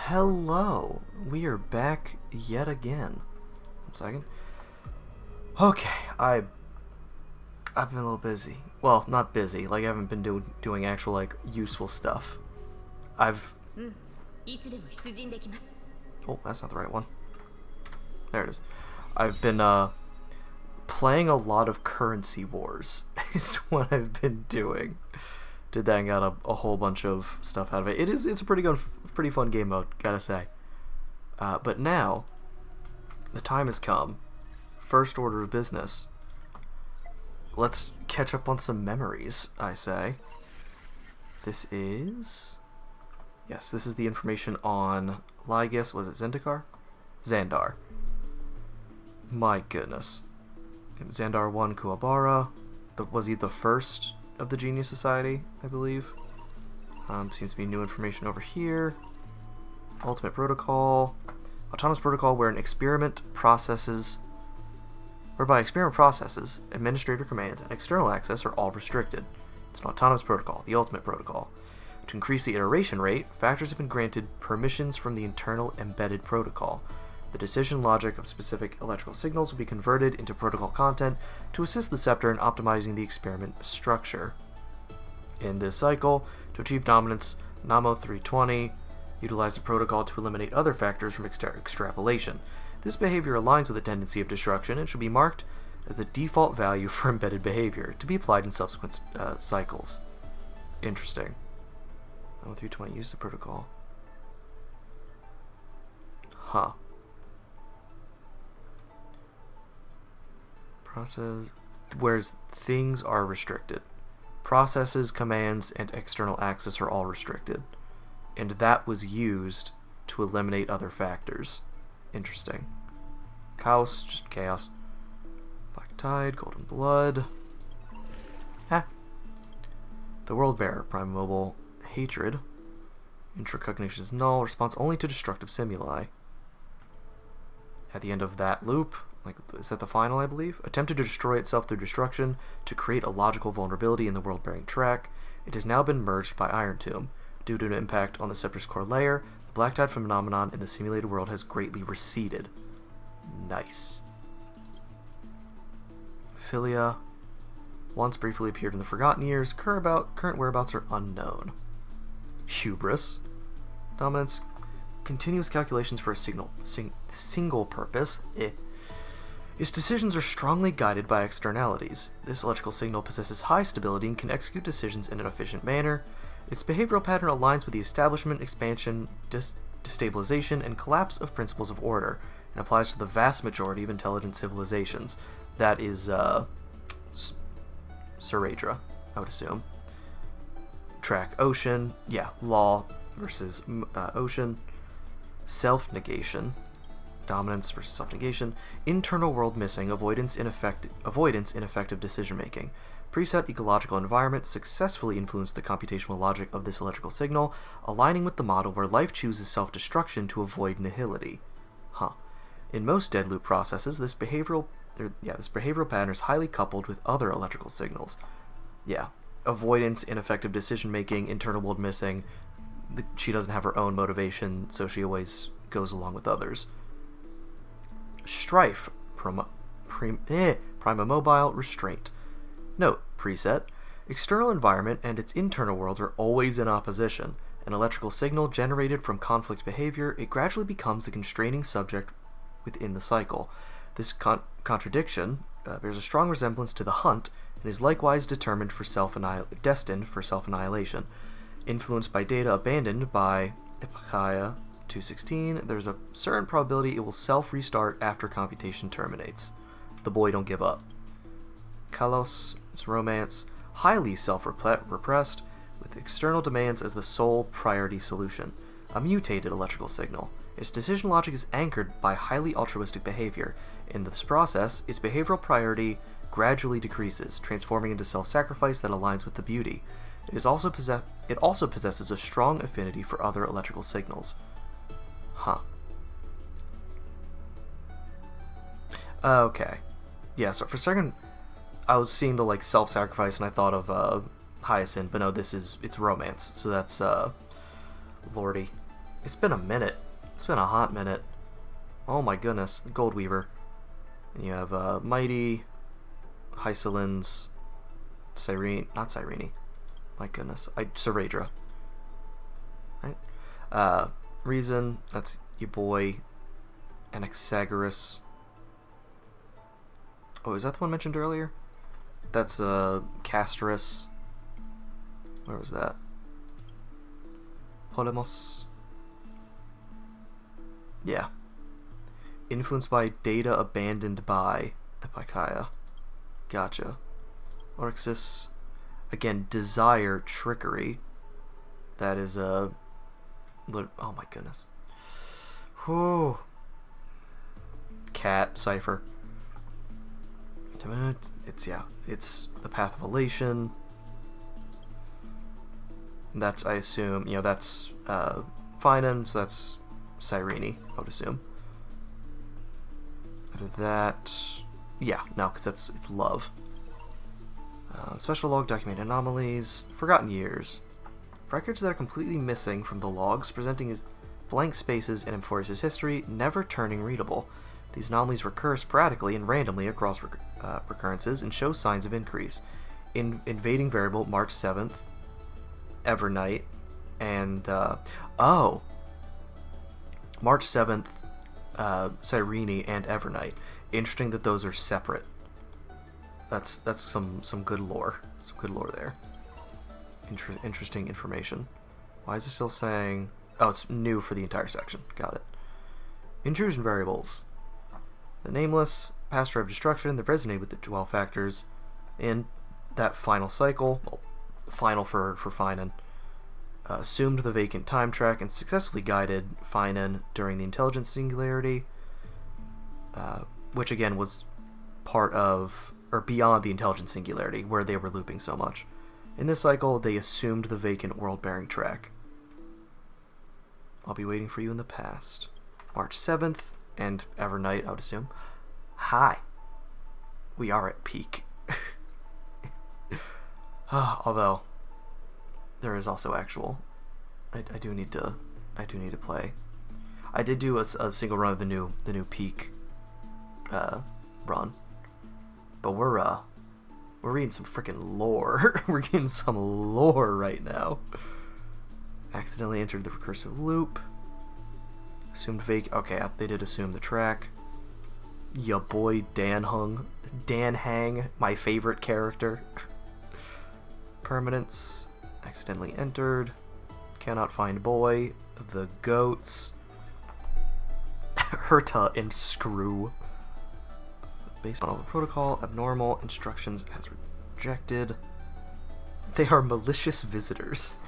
Hello, we are back yet again. 1 second. Okay, I've been a little busy. Well, not busy. Like I haven't been doing actual useful stuff. I've. Oh, that's not the right one. There it is. I've been playing a lot of Currency Wars. Is what I've been doing. Did that and got a whole bunch of stuff out of it. It's a pretty fun game mode, gotta say. But now, the time has come. First order of business. Let's catch up on some memories, I say. This is the information on Lygus. Was it Zendikar? Xandar. My goodness. Xandar 1 Kuwabara. Was he the first of the Genius Society, I believe? Seems to be new information over here. Ultimate Protocol. Autonomous Protocol whereby experiment processes, administrator commands, and external access are all restricted. It's an autonomous protocol, the Ultimate Protocol. To increase the iteration rate, factors have been granted permissions from the internal embedded protocol. The decision logic of specific electrical signals will be converted into protocol content to assist the scepter in optimizing the experiment structure. In this cycle, to achieve dominance, Namo 320 utilized the protocol to eliminate other factors from extrapolation. This behavior aligns with the tendency of destruction and should be marked as the default value for embedded behavior, to be applied in subsequent cycles. Interesting. Namo 320 used the protocol. Huh. Process, whereas things are restricted. Processes, commands, and external access are all restricted. And that was used to eliminate other factors. Interesting. Chaos, just chaos. Black Tide, Golden Blood. The World Bearer, Prime Mobile, Hatred. Intracognition is null, response only to destructive stimuli. At the end of that loop, is that the final, I believe? Attempted to destroy itself through destruction to create a logical vulnerability in the world-bearing track. It has now been merged by Iron Tomb. Due to an impact on the Scepter's core layer, the Black Tide phenomenon in the simulated world has greatly receded. Nice. Philia. Once briefly appeared in the Forgotten Years, current whereabouts are unknown. Hubris. Dominance. Continuous calculations for a single purpose. Its decisions are strongly guided by externalities. This electrical signal possesses high stability and can execute decisions in an efficient manner. Its behavioral pattern aligns with the establishment, expansion, destabilization, and collapse of principles of order, and applies to the vast majority of intelligent civilizations. That is, Suradra, I would assume. Track Ocean. Yeah, Law versus Ocean. Self-negation. Dominance versus self-negation. Internal world missing. Avoidance ineffective decision-making. Preset ecological environment successfully influenced the computational logic of this electrical signal, aligning with the model where life chooses self-destruction to avoid nihility. In most dead loop processes, this behavioral pattern is highly coupled with other electrical signals. Avoidance, ineffective decision-making, internal world missing. She doesn't have her own motivation, so she always goes along with others. Strife. Primomobile restraint. Note, preset. External environment and its internal world are always in opposition. An electrical signal generated from conflict behavior, it gradually becomes the constraining subject within the cycle. This contradiction bears a strong resemblance to the hunt and is likewise destined for self-annihilation. Influenced by data abandoned by Ipachaya 216, there's a certain probability it will self-restart after computation terminates. The boy don't give up. Kalos, its romance, highly self-repressed, with external demands as the sole priority solution. A mutated electrical signal. Its decision logic is anchored by highly altruistic behavior. In this process, its behavioral priority gradually decreases, transforming into self-sacrifice that aligns with the beauty. It also possesses a strong affinity for other electrical signals. Okay. Yeah, so for a second, I was seeing the self-sacrifice and I thought of Hyacinth, but no, it's romance. So that's Lordy. It's been a minute. It's been a hot minute. Oh my goodness, Gold Weaver. And you have Mighty, Hysolins, Cyrene, not Cyrene. My goodness, Ceradra. Right? Reason, that's your boy, Anaxagoras. Oh, is that the one mentioned earlier? That's Castris. Where was that? Polemos. Yeah. Influenced by data abandoned by Epikaya. Gotcha. Orixis. Again, desire trickery. That is a. Oh my goodness. Whew. Cat cipher. It's the path of elation. That's, I assume, that's Finan, so that's Cyrene, I would assume. After that, yeah, no, because it's love. Special log, document anomalies, forgotten years. Records that are completely missing from the logs, presenting as blank spaces in Emphorius' history, never turning readable. These anomalies recur sporadically and randomly across recurrences and show signs of increase. Invading variable, March 7th, Evernight, and, March 7th, Cyrene and Evernight. Interesting that those are separate. That's some good lore. Some good lore there. Interesting information. Why is it still saying... Oh, it's new for the entire section. Got it. Intrusion variables. The nameless, past drive destruction that resonated with the 12 factors in that final cycle, well, final for Finan, assumed the vacant time track and successfully guided Finan during the intelligence singularity, which again was part of, or beyond the intelligence singularity, where they were looping so much. In this cycle, they assumed the vacant world-bearing track. I'll be waiting for you in the past. March 7th, and Evernight, I would assume. Hi. We are at peak. Although, there is also actual. I do need to play. I did do a single run of the new peak run. But we're reading some freaking lore. We're getting some lore right now. Accidentally entered the recursive loop. Assumed okay, they did assume the track. Ya boy Dan Heng, my favorite character. Permanence. Accidentally entered. Cannot find boy. The goats. Herta and Screw. Based on all the protocol, abnormal instructions as rejected. They are malicious visitors.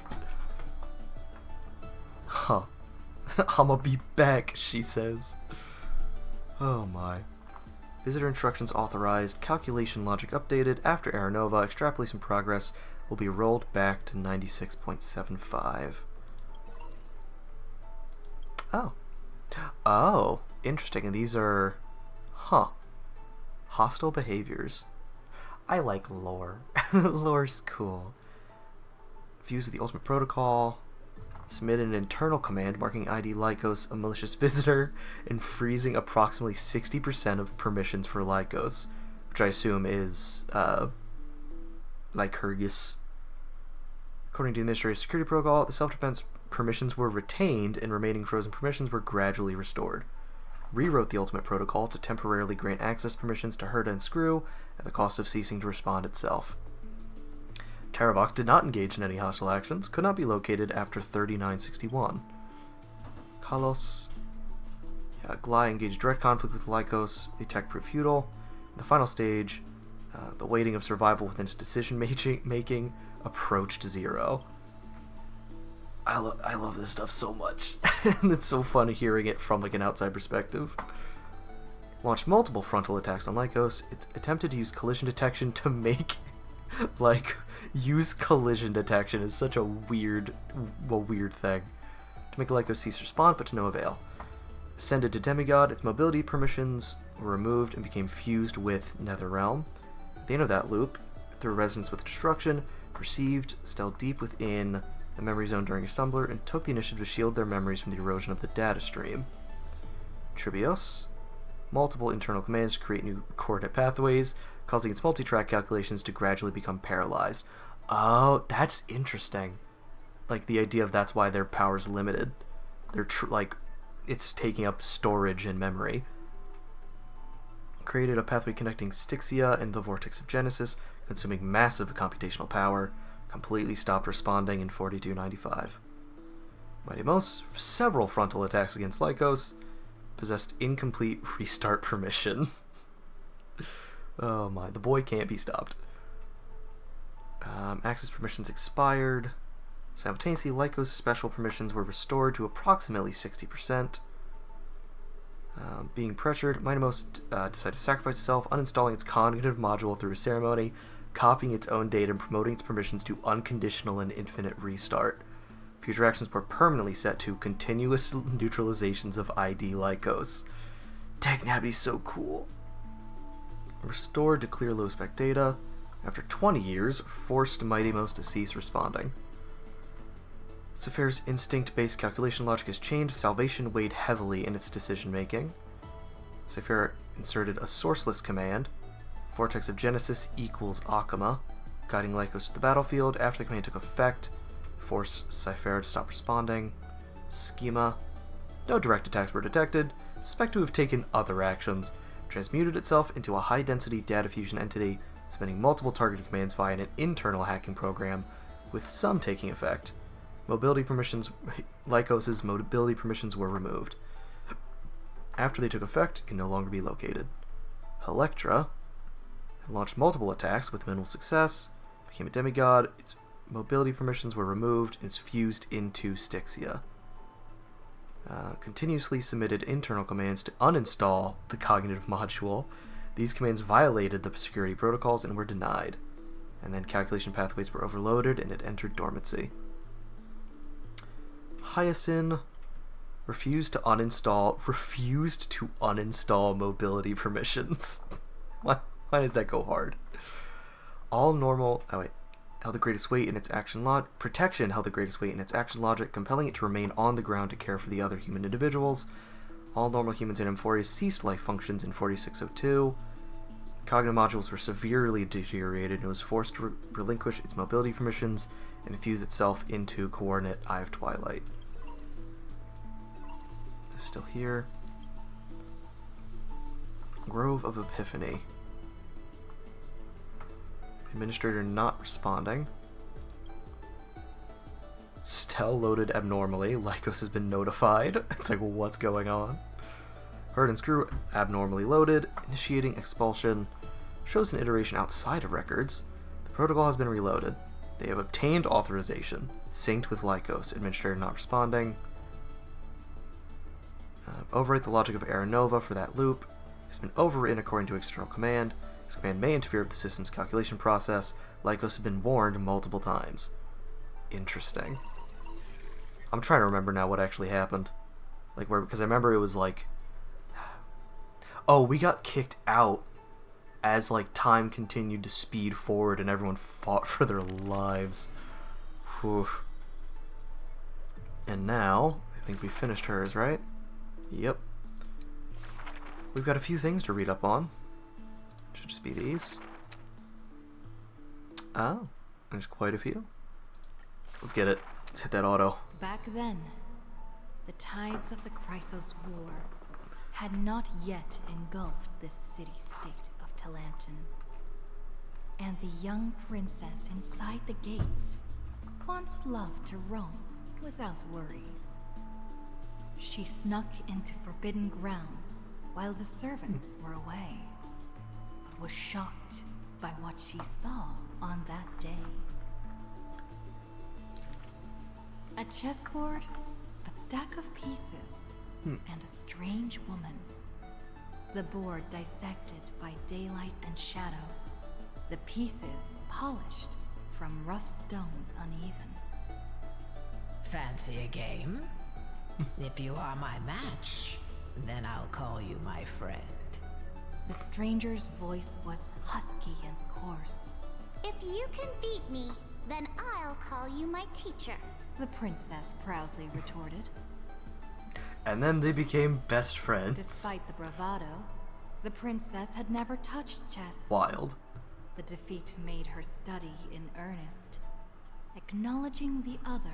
Huh. I'ma be back, she says. Oh my. Visitor instructions authorized. Calculation logic updated. After Error Nova, extrapolation progress will be rolled back to 96.75. Oh. Oh, interesting. And these are... Huh. Hostile behaviors. I like lore. Lore's cool. Fused with the ultimate protocol. Submit an internal command marking ID Lycos a malicious visitor and freezing approximately 60% of permissions for Lycos, which I assume is Lycurgus. According to the Administrative Security Protocol, the self-defense permissions were retained and remaining frozen permissions were gradually restored. Rewrote the ultimate protocol to temporarily grant access permissions to Herta and Screw at the cost of ceasing to respond itself. Terravox did not engage in any hostile actions, could not be located after 3961. Kalos. Glai engaged direct conflict with Lycos, attack-proof feudal. In the final stage, the weighting of survival within its decision-making approached zero. I love this stuff so much. And it's so fun hearing it from like an outside perspective. Launched multiple frontal attacks on Lycos. It attempted to use collision detection to make... like, use collision detection is such a weird thing. To make Lycos cease response, but to no avail. Ascended to Demigod, its mobility permissions were removed and became fused with Netherrealm. At the end of that loop, through resonance with destruction, perceived, still deep within the memory zone during assembler and took the initiative to shield their memories from the erosion of the data stream. Tribios. Multiple internal commands to create new coordinate pathways, causing its multi-track calculations to gradually become paralyzed. Oh, that's interesting. Like, the idea of that's why their power's limited. They're, like, it's taking up storage and memory. Created a pathway connecting Styxia and the Vortex of Genesis, consuming massive computational power. Completely stopped responding in 4295. Mighty Mos, several frontal attacks against Lycos. Possessed incomplete restart permission. Oh my, the boy can't be stopped. Access permissions expired. Simultaneously, Lycos' special permissions were restored to approximately 60%. Being pressured, Mighty Mos decided to sacrifice itself, uninstalling its cognitive module through a ceremony, copying its own data and promoting its permissions to unconditional and infinite restart. Future actions were permanently set to continuous neutralizations of ID Lycos. Technavity's so cool. Restored to clear low-spec data. After 20 years, forced Mighty Mos to cease responding. Safair's instinct-based calculation logic has changed. Salvation weighed heavily in its decision-making. Safair inserted a sourceless command. Vortex of Genesis equals Akama, guiding Lycos to the battlefield. After the command took effect, forced Safair to stop responding. Schema. No direct attacks were detected. Suspect to have taken other actions. Transmuted itself into a high-density data fusion entity, spending multiple targeted commands via an internal hacking program, with some taking effect. Mobility permissions, Lycos' mobility permissions were removed. After they took effect, it can no longer be located. Electra launched multiple attacks with minimal success, became a demigod, its mobility permissions were removed, and is fused into Styxia. Continuously submitted internal commands to uninstall the cognitive module. These commands violated the security protocols and were denied. And then calculation pathways were overloaded and it entered dormancy. Hyacinth refused to uninstall mobility permissions. Why does that go hard? Held the greatest weight in its action logic. Protection held the greatest weight in its action logic, compelling it to remain on the ground to care for the other human individuals. All normal humans in Amphoria ceased life functions in 4602. Cognitive modules were severely deteriorated and it was forced to relinquish its mobility permissions and infuse itself into coordinate Eye of Twilight. It's still here. Grove of Epiphany. Administrator not responding. Stell loaded abnormally. Lycos has been notified. It's like, well, what's going on? Herd and Screw abnormally loaded. Initiating expulsion. Shows an iteration outside of records. The protocol has been reloaded. They have obtained authorization. Synced with Lycos. Administrator not responding. Overwrite the logic of Aranova for that loop. It's been overwritten according to external command. This command may interfere with the system's calculation process. Lycos has been warned multiple times. Interesting. I'm trying to remember now what actually happened. Because I remember it was like... Oh, we got kicked out as, time continued to speed forward and everyone fought for their lives. Whew. And now, I think we finished hers, right? Yep. We've got a few things to read up on. Should just be these. Oh, there's quite a few. Let's get it. Let's hit that auto. Back then, the tides of the Chrysos War had not yet engulfed this city-state of Talantin. And the young princess inside the gates once loved to roam without worries. She snuck into forbidden grounds while the servants were away, but was shocked by what she saw on that day. A chessboard, a stack of pieces, and a strange woman. The board dissected by daylight and shadow, the pieces polished from rough stones uneven. Fancy a game? If you are my match, then I'll call you my friend. The stranger's voice was husky and coarse. If you can beat me, then I'll call you my teacher. the princess proudly retorted. And then they became best friends. Despite the bravado, the princess had never touched chess. Wild. The defeat made her study in earnest, acknowledging the other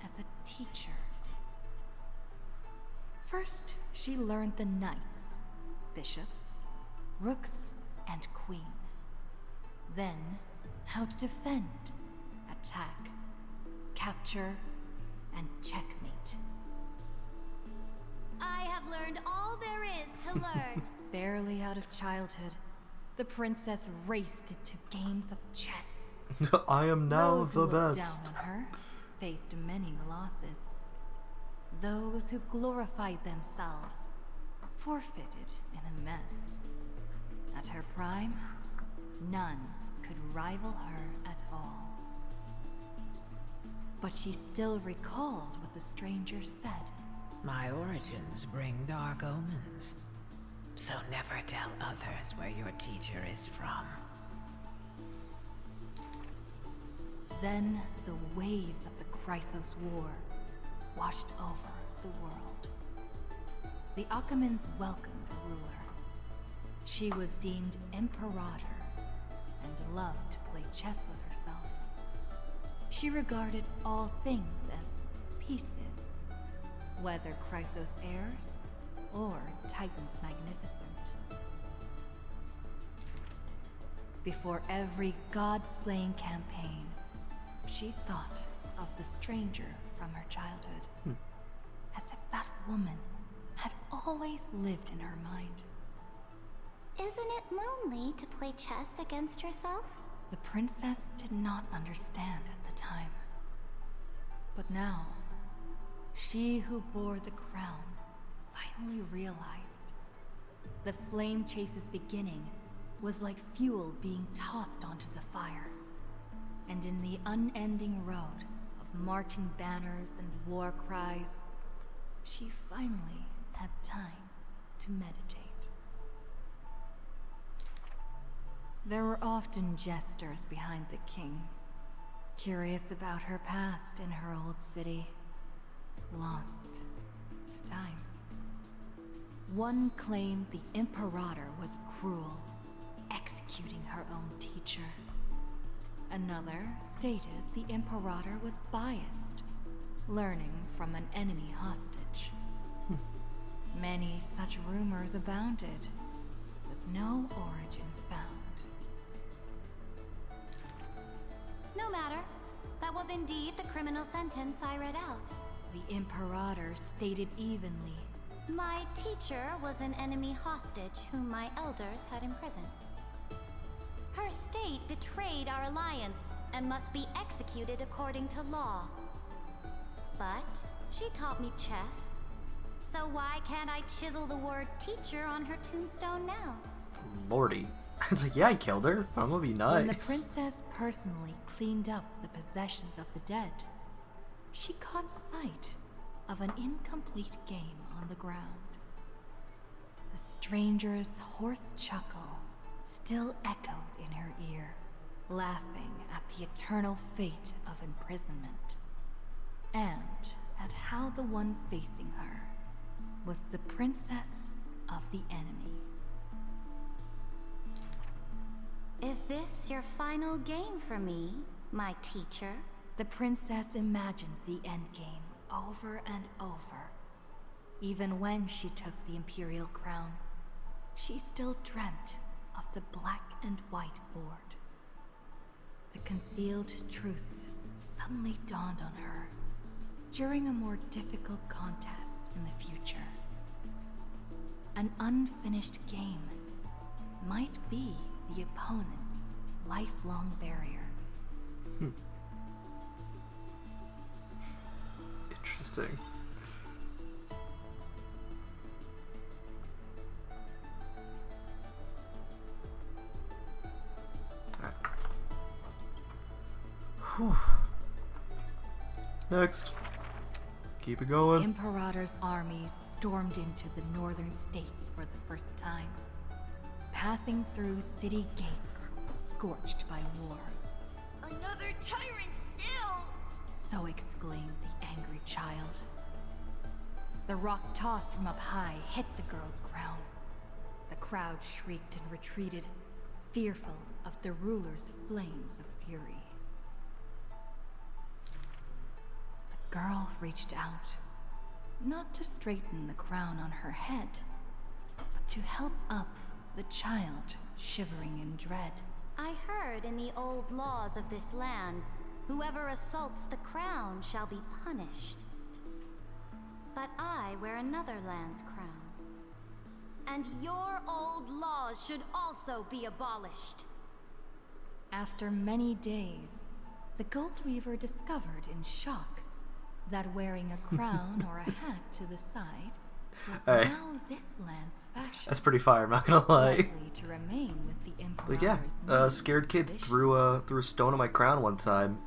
as a teacher. First, she learned the knights, bishops, rooks, and queen. Then, how to defend, attack, capture, and checkmate. I have learned all there is to learn. Barely out of childhood, the princess raced into games of chess. I am now Those who the looked best. down on her faced many losses. Those who glorified themselves forfeited in a mess. At her prime, none could rival her at all. But she still recalled what the stranger said. My origins bring dark omens. So never tell others where your teacher is from. Then the waves of the Chrysos War washed over the world. The Achaemens welcomed a ruler. She was deemed Imperator and loved to play chess with herself. She regarded all things as pieces, whether Chrysos heirs or Titan's magnificent. Before every god-slaying campaign, she thought of the stranger from her childhood, as if that woman had always lived in her mind. Isn't it lonely to play chess against yourself? The princess did not understand at the time. But now, she who bore the crown finally realized. The flame chase's beginning was like fuel being tossed onto the fire. And in the unending road of marching banners and war cries, she finally had time to meditate. There were often jesters behind the king, curious about her past in her old city, lost to time. One claimed the Imperator was cruel, executing her own teacher. Another stated the Imperator was biased, learning from an enemy hostage. Many such rumors abounded, with no origin found. No matter. That was indeed the criminal sentence I read out. The Imperator stated evenly. My teacher was an enemy hostage whom my elders had imprisoned. Her state betrayed our alliance and must be executed according to law. But she taught me chess. So why can't I chisel the word teacher on her tombstone now? Lordy. It's like, yeah, I killed her. I'm gonna be nice. When the princess personally cleaned up the possessions of the dead, she caught sight of an incomplete game on the ground. The stranger's hoarse chuckle still echoed in her ear, laughing at the eternal fate of imprisonment, and at how the one facing her was the princess of the enemy. Is this your final game for me, my teacher? The princess imagined the endgame over and over. Even when she took the imperial crown, she still dreamt of the black and white board. The concealed truths suddenly dawned on her during a more difficult contest in the future. An unfinished game might be the opponent's lifelong barrier. Interesting. Alright. Whew. Next. Keep it going. Imperator's armies stormed into the northern states for the first time, passing through city gates scorched by war. Another tyrant still! So exclaimed the angry child. The rock tossed from up high hit the girl's crown. The crowd shrieked and retreated, fearful of the ruler's flames of fury. The girl reached out, not to straighten the crown on her head, but to help up the child shivering in dread. I heard in the old laws of this land, whoever assaults the crown shall be punished. But I wear another land's crown. And your old laws should also be abolished. After many days, the Gold Weaver discovered in shock that wearing a crown or a hat to the side was Hey. now this land's fashion. That's pretty fire, I'm not gonna lie. Likely to remain with the Emperor's Like, yeah, name scared kid tradition. threw a stone on my crown one time.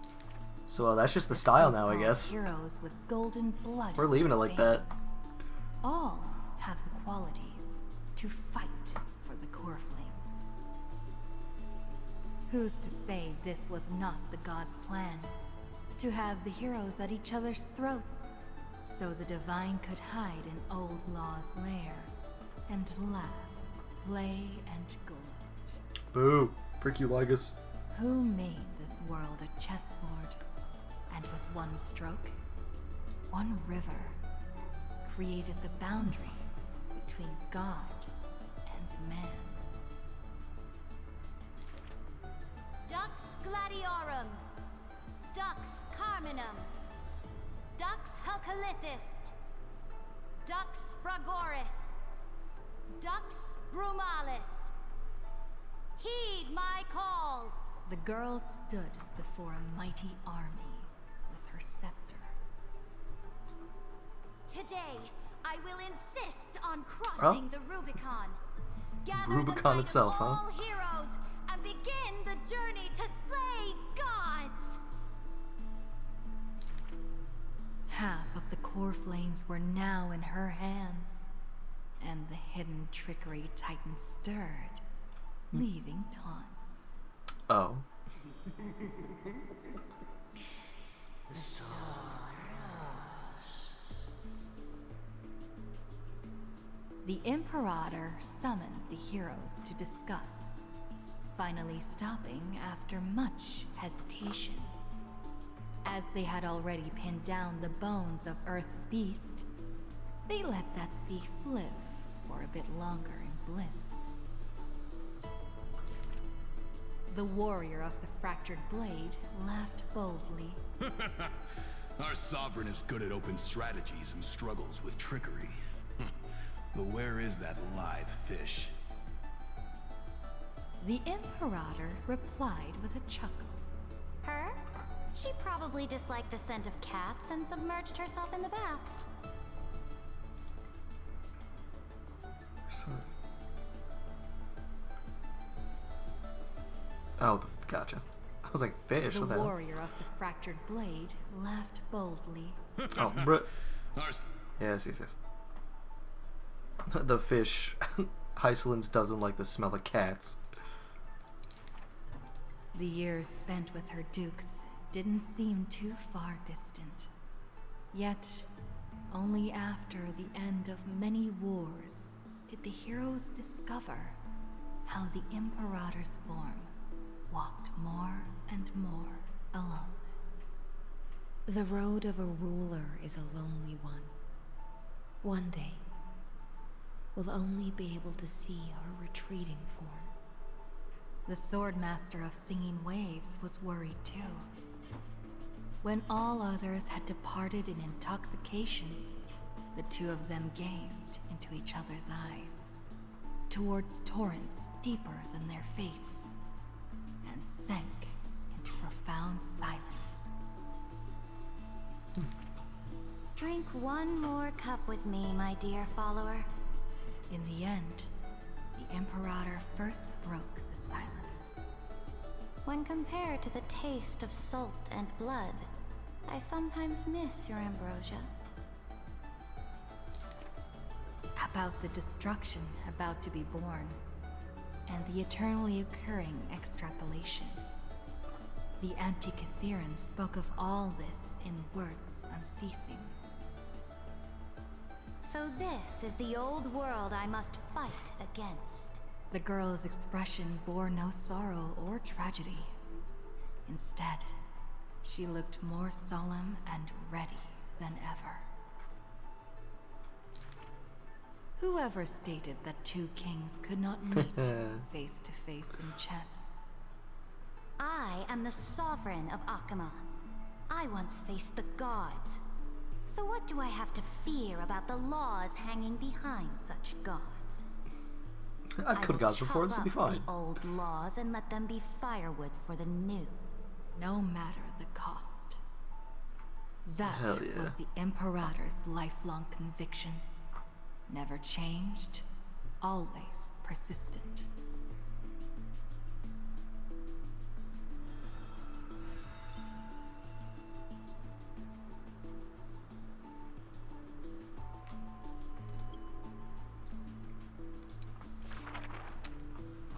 So that's just the style now, I So-called guess. Heroes with golden blood. We're leaving it like that. veins. All have the qualities to fight for the core flames. Who's to say this was not the gods' plan? To have the heroes at each other's throats, so the divine could hide in old law's lair and laugh, play, and gloat. Boo. Prick you, Lygus. Who made this world a chessboard, and with one stroke, one river, created the boundary between God and man? Dux Gladiorum, Dux Carminum, Dux Helcalithist, Dux Fragoris, Dux Brumalis. Heed my call! The girl stood before a mighty army with her scepter. Today, I will insist on crossing the Rubicon. Gather Rubicon the might itself, of huh? all heroes and begin the journey to slay gods! Half of the core flames were now in her hands, and the hidden trickery Titan stirred, leaving taunts. Oh. The Imperator summoned the heroes to discuss, finally stopping after much hesitation. As they had already pinned down the bones of Earth's beast, they let that thief live for a bit longer in bliss. The warrior of the fractured blade laughed boldly. Our sovereign is good at open strategies and struggles with trickery. But where is that live fish? The Imperator replied with a chuckle. Her? She probably disliked the scent of cats and submerged herself in the baths. Oh, gotcha. I was like, fish, The what the hell? warrior of the fractured blade laughed boldly. Oh, bruh. Our s- Yes. The fish. Hysolence doesn't like the smell of cats. The years spent with her dukes didn't seem too far distant. Yet, only after the end of many wars did the heroes discover how the Imperator's form walked more and more alone. The road of a ruler is a lonely one. One day, we'll only be able to see her retreating form. The Swordmaster of Singing Waves was worried too. When all others had departed in intoxication, the two of them gazed into each other's eyes, towards torrents deeper than their fates, and sank into profound silence. Drink one more cup with me, my dear follower. In the end, the Imperator first broke the silence. When compared to the taste of salt and blood, I sometimes miss your ambrosia. About the destruction about to be born, and the eternally occurring extrapolation. The Antikytheran spoke of all this in words unceasing. So this is the old world I must fight against. The girl's expression bore no sorrow or tragedy. Instead, she looked more solemn and ready than ever. Whoever stated that two kings could not meet face to face in chess? I am the sovereign of Akama. I once faced the gods. So what do I have to fear about the laws hanging behind such gods? I've killed gods before, this will be I will fine. chop up the old laws and let them be firewood for the new. No matter the cost. That Hell yeah. was the Imperator's lifelong conviction. Never changed, always persistent.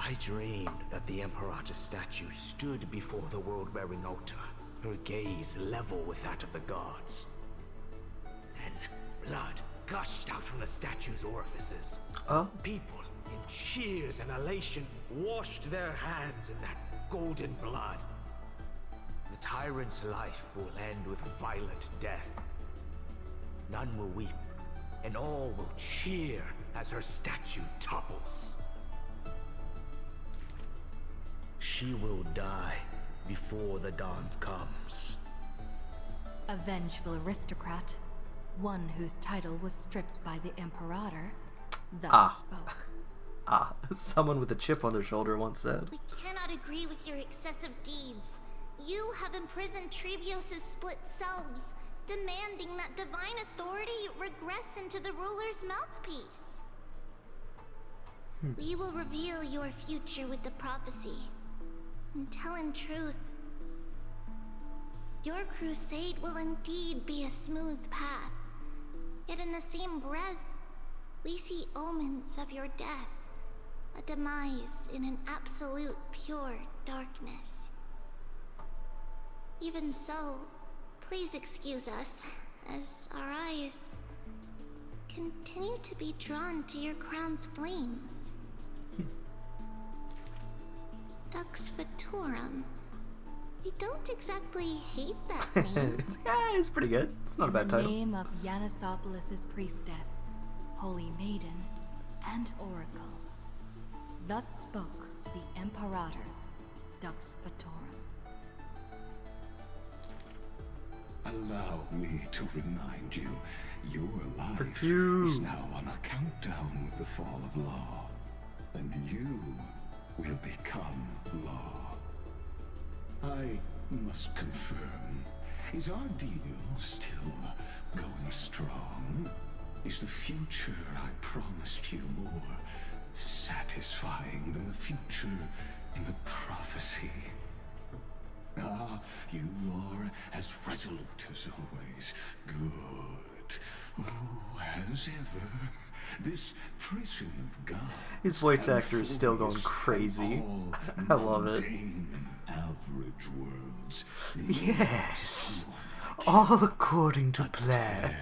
I dreamed that the Imperator's statue stood before the world-wearing altar, her gaze level with that of the gods. Then, blood gushed out from the statue's orifices. People, in cheers and elation, washed their hands in that golden blood. The tyrant's life will end with violent death. None will weep, and all will cheer as her statue topples. She will die before the dawn comes. A vengeful aristocrat, one whose title was stripped by the Imperator, thus spoke. Someone with a chip on their shoulder once said. We cannot agree with your excessive deeds. You have imprisoned Trebios' split selves, demanding that divine authority regress into the ruler's mouthpiece. We will reveal your future with the prophecy. And tell in truth, your crusade will indeed be a smooth path. Yet in the same breath, we see omens of your death, a demise in an absolute pure darkness. Even so, please excuse us, as our eyes continue to be drawn to your crown's flames. Dux Fatorum. We don't exactly hate that name. It's pretty good. It's not a bad title. In the name of Yanisopoulos' priestess, holy maiden, and oracle, thus spoke the Imperator's Dux Fatorum. Allow me to remind you, your life you. is now on a countdown with the fall of law, and you will become law. I must confirm, is our deal still going strong? Is the future I promised you more satisfying than the future in the prophecy? Ah, you are as resolute as always. Good. Oh, as ever, this prison of God. His voice actor is still going crazy. I love it. Average worlds. Yes, all according to plan.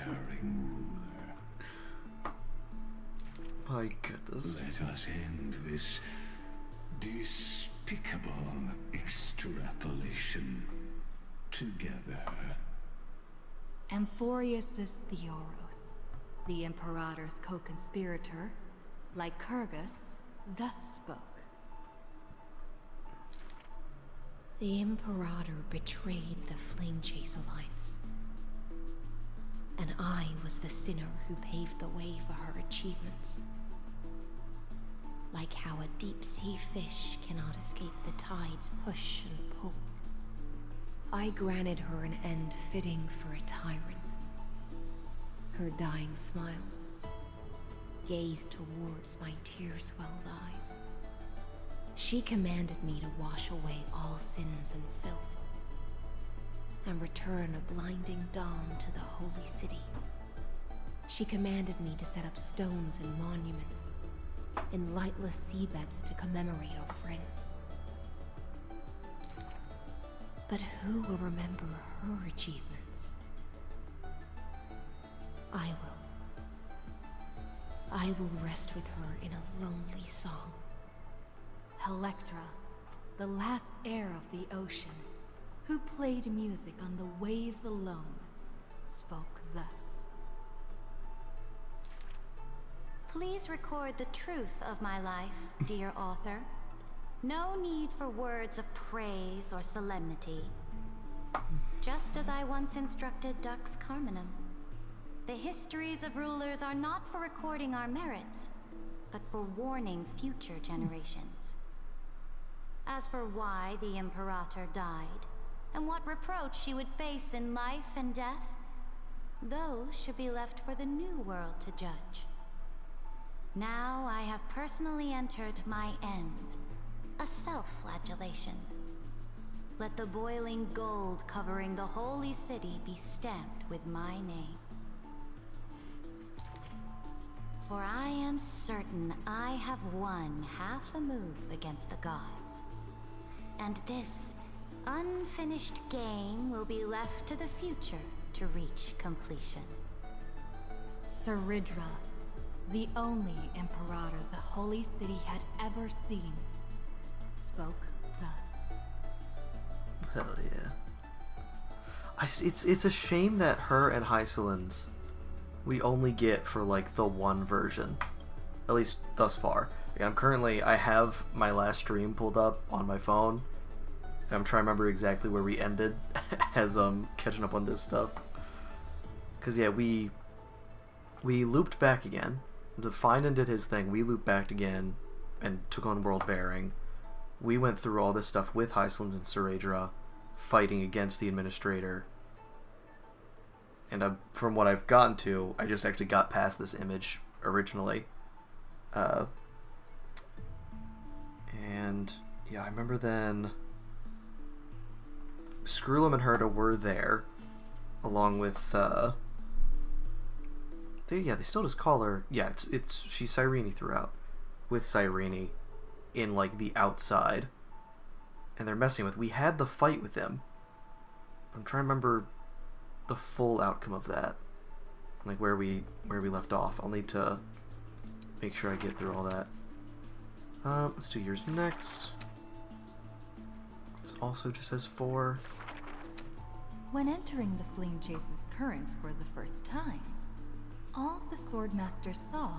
My goodness. Let us end this despicable extrapolation together. Amphorius Theoros, the Imperator's co-conspirator, Lycurgus, thus spoke. The Imperator betrayed the Flame Chase Alliance. And I was the sinner who paved the way for her achievements. Like how a deep-sea fish cannot escape the tide's push and pull. I granted her an end fitting for a tyrant. Her dying smile gazed towards my tear-swelled eyes. She commanded me to wash away all sins and filth, and return a blinding dawn to the holy city. She commanded me to set up stones and monuments, in lightless seabeds to commemorate our friends. But who will remember her achievements? I will rest with her in a lonely song. Electra, the last heir of the ocean, who played music on the waves alone, spoke thus. Please record the truth of my life, dear author. No need for words of praise or solemnity. Just as I once instructed Dux Carminum, the histories of rulers are not for recording our merits, but for warning future generations. As for why the Imperator died, and what reproach she would face in life and death, those should be left for the new world to judge. Now I have personally entered my end, a self-flagellation. Let the boiling gold covering the holy city be stamped with my name. For I am certain I have won half a move against the gods. And this unfinished game will be left to the future to reach completion. Seridra, the only Imperator the Holy City had ever seen, spoke thus. Hell yeah. It's a shame that her and Hycelin's we only get for like the one version, at least thus far. I have my last stream pulled up on my phone, and I'm trying to remember exactly where we ended as catching up on this stuff. Cause yeah, we looped back again. The Finan did his thing. We looped back again and took on World Bearing. We went through all this stuff with Hycelin's and Seredra, fighting against the Administrator. And from what I've gotten to, I just actually got past this image originally. And yeah, I remember then Skrullum and Herta were there, along with they still just call her, yeah, she's Cyrene throughout, with Cyrene in like the outside, and they're messing with. We had the fight with them. I'm trying to remember the full outcome of that, like where we left off. I'll need to make sure I get through all that. Let's do yours next. This also just has 4. When entering the Flame Chase's currents for the first time, all the Swordmaster saw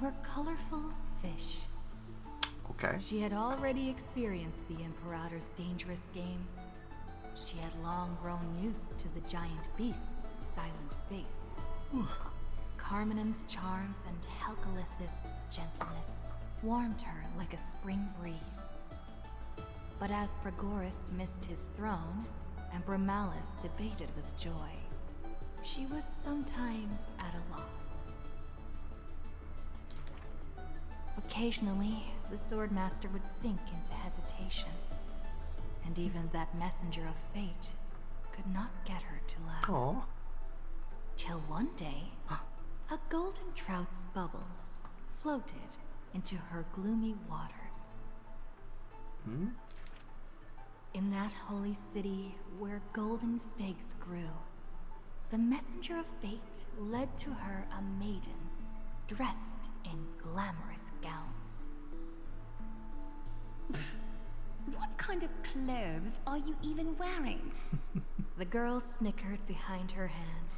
were colorful fish. Okay. She had already experienced the Imperator's dangerous games. She had long grown used to the giant beast's silent face. Carminum's charms and Helcalith's gentleness warmed her like a spring breeze. But as Pregoris missed his throne, and Bramalis debated with joy, she was sometimes at a loss. Occasionally, the Swordmaster would sink into hesitation, and even that messenger of fate could not get her to laugh. Aww. Till one day, a golden trout's bubbles floated into her gloomy waters. Hmm? In that holy city where golden figs grew, the messenger of fate led to her a maiden dressed in glamorous gowns. What kind of clothes are you even wearing? The girl snickered behind her hand,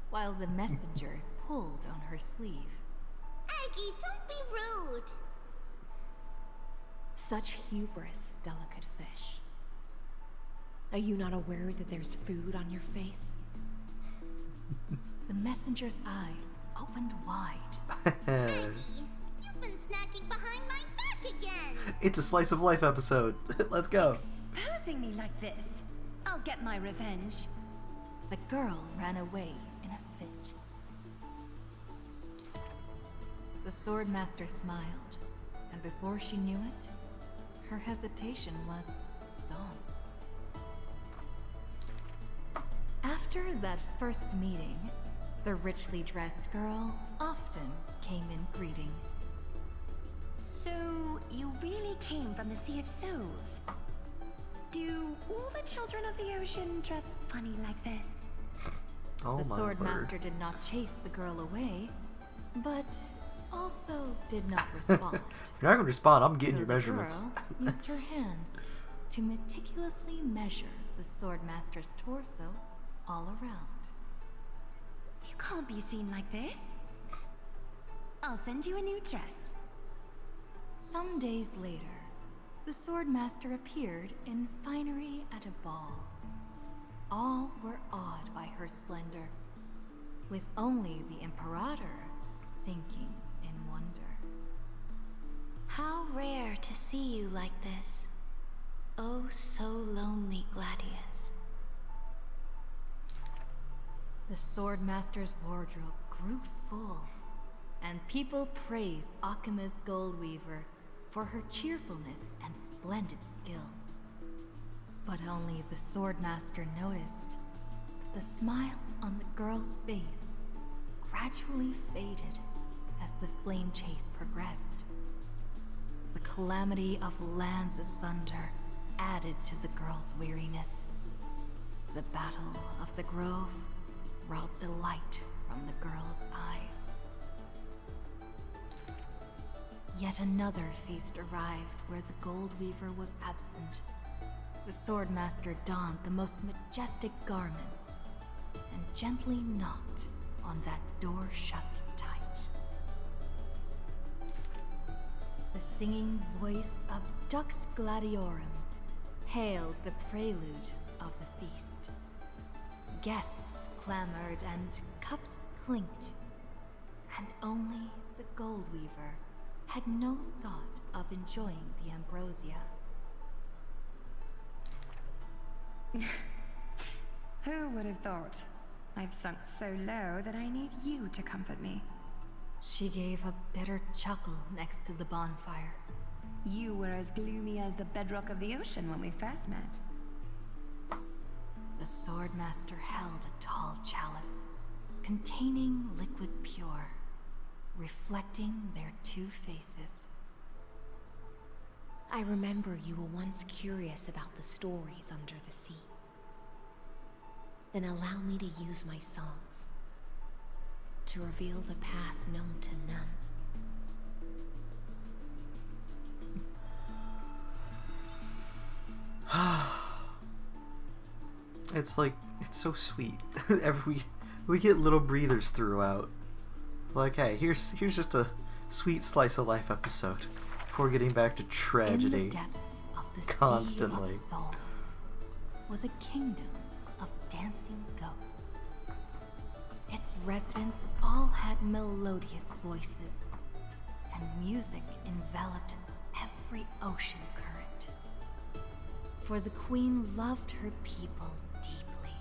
while the messenger pulled on her sleeve. Aggie, don't be rude! Such hubris, delicate fish. Are you not aware that there's food on your face? The messenger's eyes opened wide. Aggie, you've been snacking behind my back again! It's a slice of life episode. Let's go. Exposing me like this. I'll get my revenge. The girl ran away in a fit. The Swordmaster smiled, and before she knew it, her hesitation was gone. After that first meeting, the richly dressed girl often came in greeting. So, you really came from the Sea of Souls? Do all the children of the ocean dress funny like this? Oh The my Swordmaster word. did not chase the girl away, but also did not respond. If you're not gonna respond, I'm getting So your the measurements. girl used her hands to meticulously measure the Swordmaster's torso all around. You can't be seen like this. I'll send you a new dress. Some days later, the Swordmaster appeared in finery at a ball. All were awed by her splendor, with only the Imperator thinking in wonder. How rare to see you like this. Oh, so lonely, Gladius. The Swordmaster's wardrobe grew full, and people praised Akima's Goldweaver for her cheerfulness and splendid skill. But only the Swordmaster noticed that the smile on the girl's face gradually faded as the flame chase progressed. The calamity of lands asunder added to the girl's weariness. The Battle of the Grove robbed the light from the girl's eyes. Yet another feast arrived where the Goldweaver was absent. The Swordmaster donned the most majestic garments and gently knocked on that door shut tight. The singing voice of Dux Gladiorum hailed the prelude of the feast. Guests clamored and cups clinked, and only the Goldweaver had no thought of enjoying the ambrosia. Who would have thought? I've sunk so low that I need you to comfort me. She gave a bitter chuckle next to the bonfire. You were as gloomy as the bedrock of the ocean when we first met. The Swordmaster held a tall chalice containing liquid pure, reflecting their two faces. I remember you were once curious about the stories under the sea. Then allow me to use my songs to reveal the past known to none. It's like, it's so sweet. we get little breathers throughout. Like, hey, here's just a sweet slice of life episode before getting back to tragedy. In the depths of the Constantly. Sea of Souls was a kingdom of dancing ghosts. Its residents all had melodious voices, and music enveloped every ocean current. For the queen loved her people deeply,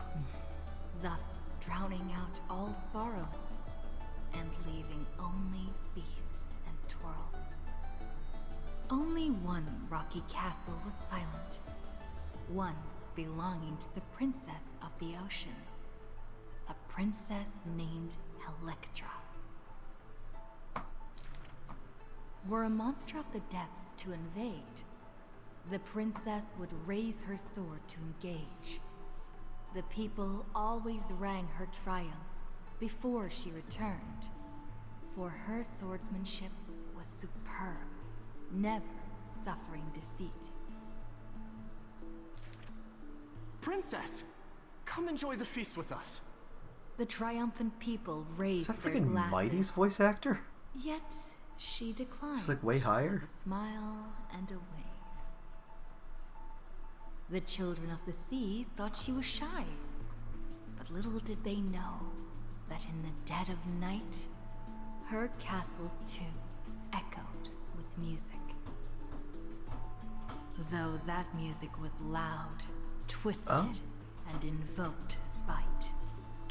thus drowning out all sorrows and leaving only feasts and twirls. Only one rocky castle was silent, one belonging to the princess of the ocean, a princess named Electra. Were a monster of the depths to invade, the princess would raise her sword to engage. The people always rang her triumphs before she returned, for her swordsmanship was superb, never suffering defeat. Princess, come enjoy the feast with us. The triumphant people Is raised that their freaking glasses, Mighty's voice actor? yet she declined. She's like way higher. With a smile and a wave. The children of the sea thought she was shy, but little did they know that in the dead of night, her castle too echoed with music. Though that music was loud, twisted, and invoked spite.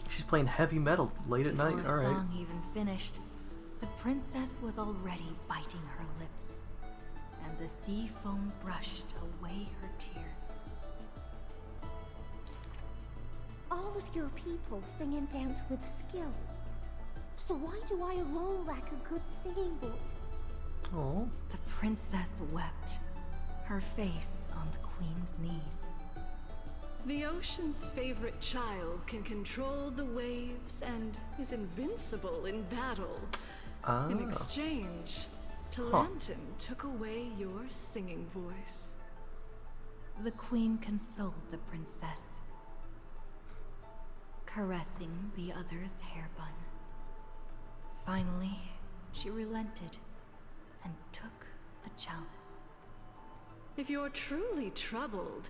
She's playing heavy metal late at night. Before All the right. song even finished, the princess was already biting her lips, and the sea foam brushed away her tears. All of your people sing and dance with skill. So why do I alone lack a good singing voice? Oh. The princess wept, her face on the queen's knees. The ocean's favorite child can control the waves and is invincible in battle. In exchange, Talanton took away your singing voice. The queen consoled the princess, caressing the other's hair bun. Finally, she relented and took a chalice. If you're truly troubled,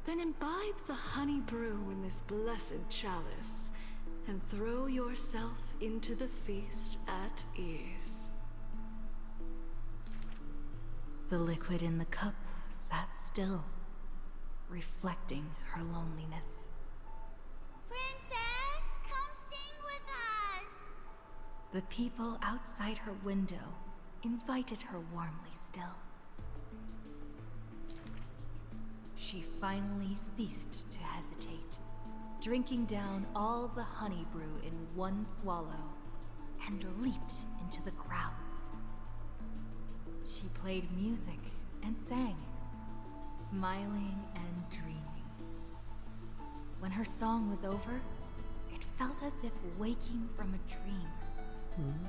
then imbibe the honey brew in this blessed chalice and throw yourself into the feast at ease. The liquid in the cup sat still, reflecting her loneliness. Princess, come sing with us! The people outside her window invited her warmly still. She finally ceased to hesitate, drinking down all the honey brew in one swallow, and leaped into the crowds. She played music and sang, smiling and dreaming. When her song was over, it felt as if waking from a dream. And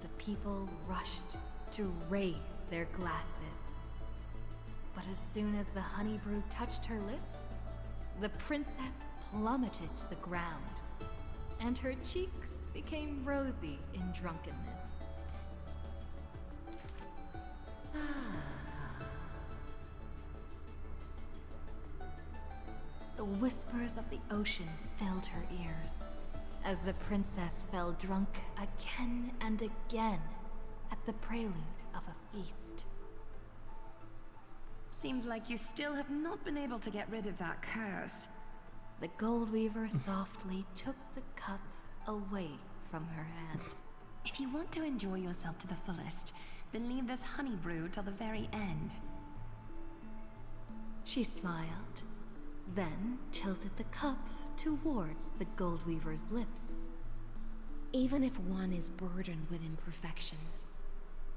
the people rushed to raise their glasses. But as soon as the honey brew touched her lips, the princess plummeted to the ground, and her cheeks became rosy in drunkenness. The whispers of the ocean filled her ears as the princess fell drunk again and again at the prelude of a feast. Seems like you still have not been able to get rid of that curse. The gold weaver softly took the cup away from her hand. If you want to enjoy yourself to the fullest, then leave this honey brew till the very end. She smiled, then tilted the cup towards the gold weaver's lips. Even if one is burdened with imperfections,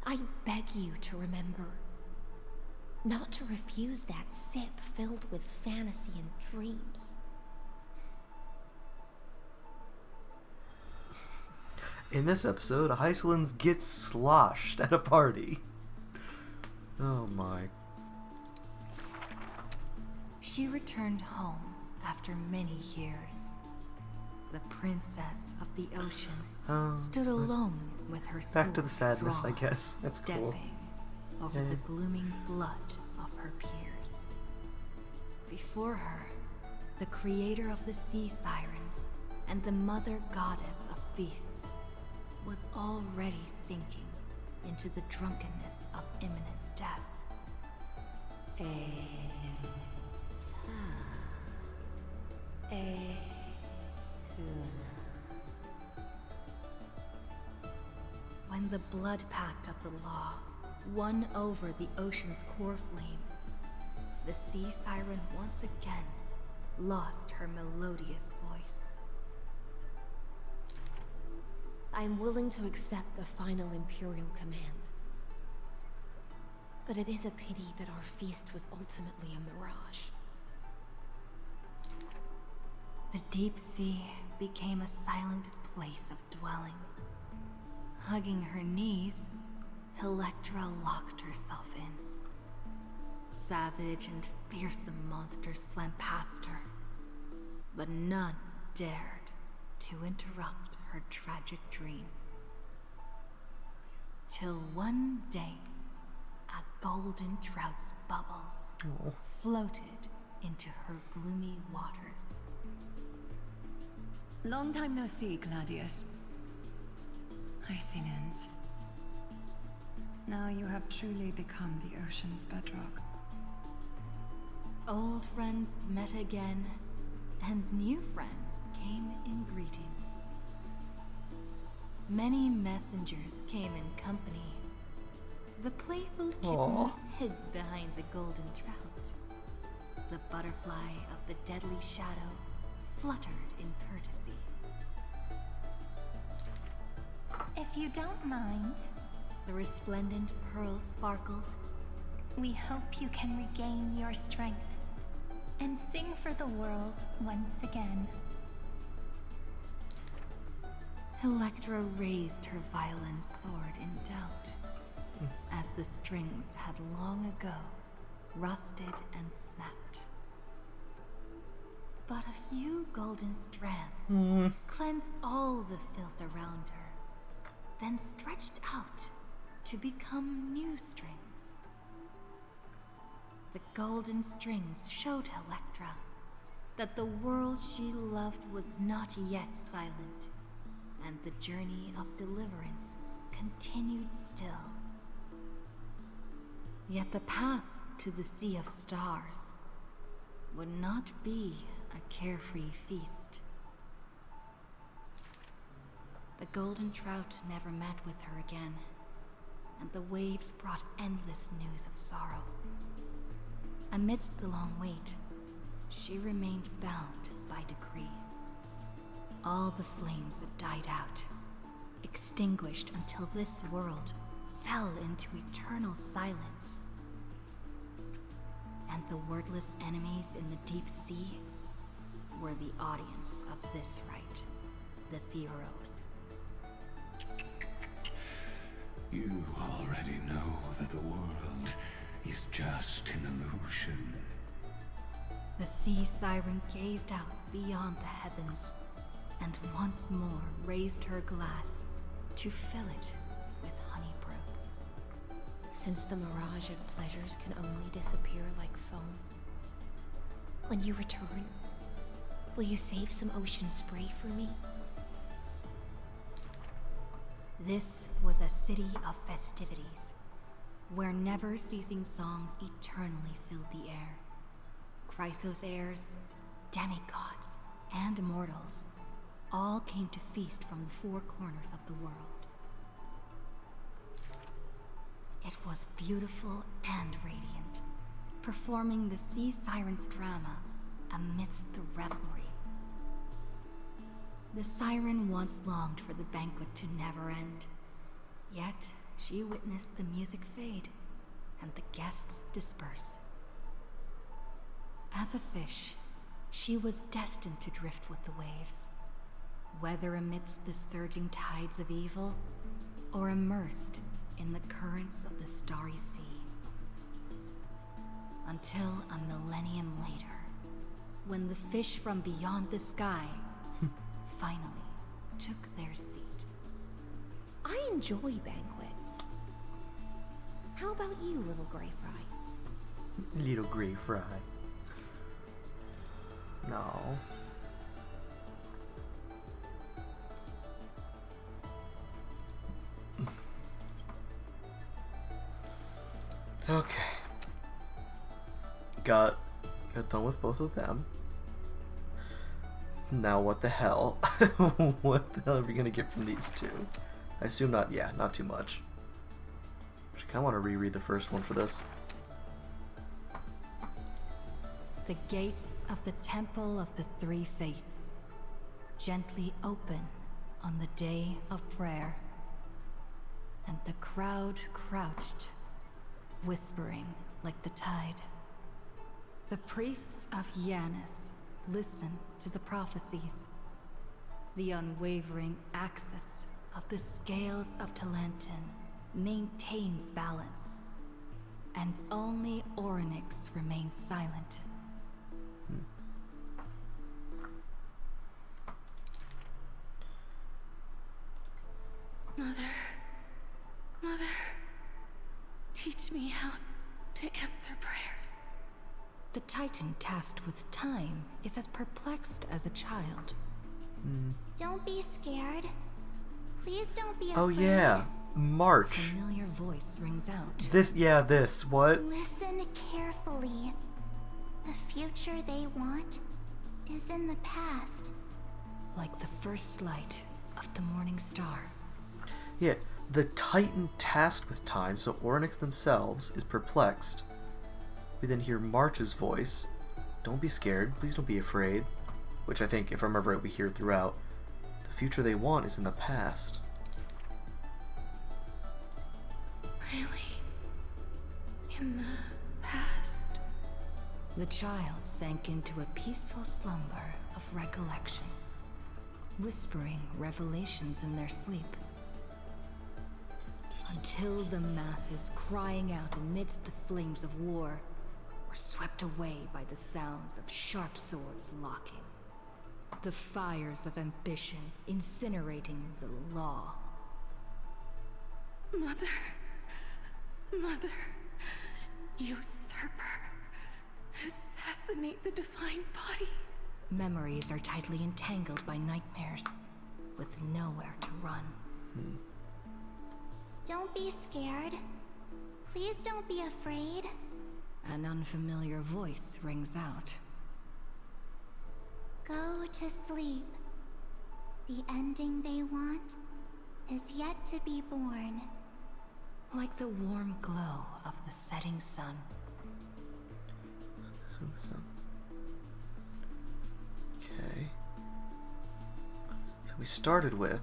I beg you to remember not to refuse that sip filled with fantasy and dreams. In this episode, Hycelins gets sloshed at a party. Oh my. She returned home after many years. The princess of the ocean stood alone with her sword Back to the sadness, I drawn, guess. That's cool. stepping over the blooming blood of her peers. Before her, the creator of the sea sirens and the mother goddess of feasts was already sinking into the drunkenness of imminent death. When the blood pact of the law won over the ocean's core flame, the sea siren once again lost her melodious voice. I'm willing to accept the final Imperial command. But it is a pity that our feast was ultimately a mirage. The deep sea became a silent place of dwelling. Hugging her knees, Electra locked herself in. Savage and fearsome monsters swam past her, but none dared to interrupt her tragic dream. Till one day, a golden trout's bubbles floated into her gloomy waters. Long time no see, Gladius. Hycelins. Now you have truly become the ocean's bedrock. Old friends met again, and new friends came in greeting. Many messengers came in company. The playful kitten hid behind the golden trout. The butterfly of the deadly shadow fluttered in courtesy. If you don't mind, The resplendent pearl sparkled. we hope you can regain your strength and sing for the world once again. Electra raised her violin sword in doubt, as the strings had long ago rusted and snapped. But a few golden strands cleansed all the filth around her, then stretched out to become new strings. The golden strings showed Electra that the world she loved was not yet silent, and the journey of deliverance continued still. Yet the path to the Sea of Stars would not be a carefree feast. The golden trout never met with her again, and the waves brought endless news of sorrow. Amidst the long wait, she remained bound by decree. All the flames had died out, extinguished until this world fell into eternal silence. And the wordless enemies in the deep sea were the audience of this rite, the Theros. You already know that the world is just an illusion. The sea siren gazed out beyond the heavens, and once more raised her glass to fill it with honey brew. Since the mirage of pleasures can only disappear like foam, when you return, will you save some ocean spray for me? This was a city of festivities, where never-ceasing songs eternally filled the air. Chrysos heirs, demigods, and mortals all came to feast from the four corners of the world. It was beautiful and radiant, performing the sea siren's drama amidst the revelry. The siren once longed for the banquet to never end, yet she witnessed the music fade and the guests disperse. As a fish, she was destined to drift with the waves, whether amidst the surging tides of evil or immersed in the currents of the starry sea. Until a millennium later, when the fish from beyond the sky finally took their seat. I enjoy banquets. How about you, little gray fry? Little gray fry. No. Okay. Got done with both of them. Now what the hell? What the hell are we gonna get from these two? I assume not, yeah, not too much. I kinda wanna reread the first one for this. The gates of the Temple of the Three Fates gently open on the day of prayer, and the crowd crouched, whispering like the tide. The priests of Yanis listen to the prophecies. The unwavering axis of the scales of Talantin maintains balance, and only Orynyx remains silent. Mother, teach me how to answer prayers. The Titan tasked with time is as perplexed as a child. Don't be scared. Please don't be afraid. Oh yeah, March. A familiar voice rings out. This, what? Listen carefully. The future they want is in the past. Like the first light of the morning star. Yeah, the Titan tasked with time, so Orynyx themselves is perplexed. We then hear March's voice. Don't be scared, please don't be afraid. Which I think, if I remember right, we hear throughout. The future they want is in the past. Really? In the past? The child sank into a peaceful slumber of recollection, whispering revelations in their sleep. Until the masses crying out amidst the flames of war were swept away by the sounds of sharp swords locking. The fires of ambition incinerating the law. Mother. Mother. Usurper. Assassinate the divine body. Memories are tightly entangled by nightmares, with nowhere to run. Don't be scared. Please don't be afraid. An unfamiliar voice rings out. Go to sleep. The ending they want is yet to be born. Like the warm glow of the setting sun. Okay. So we started with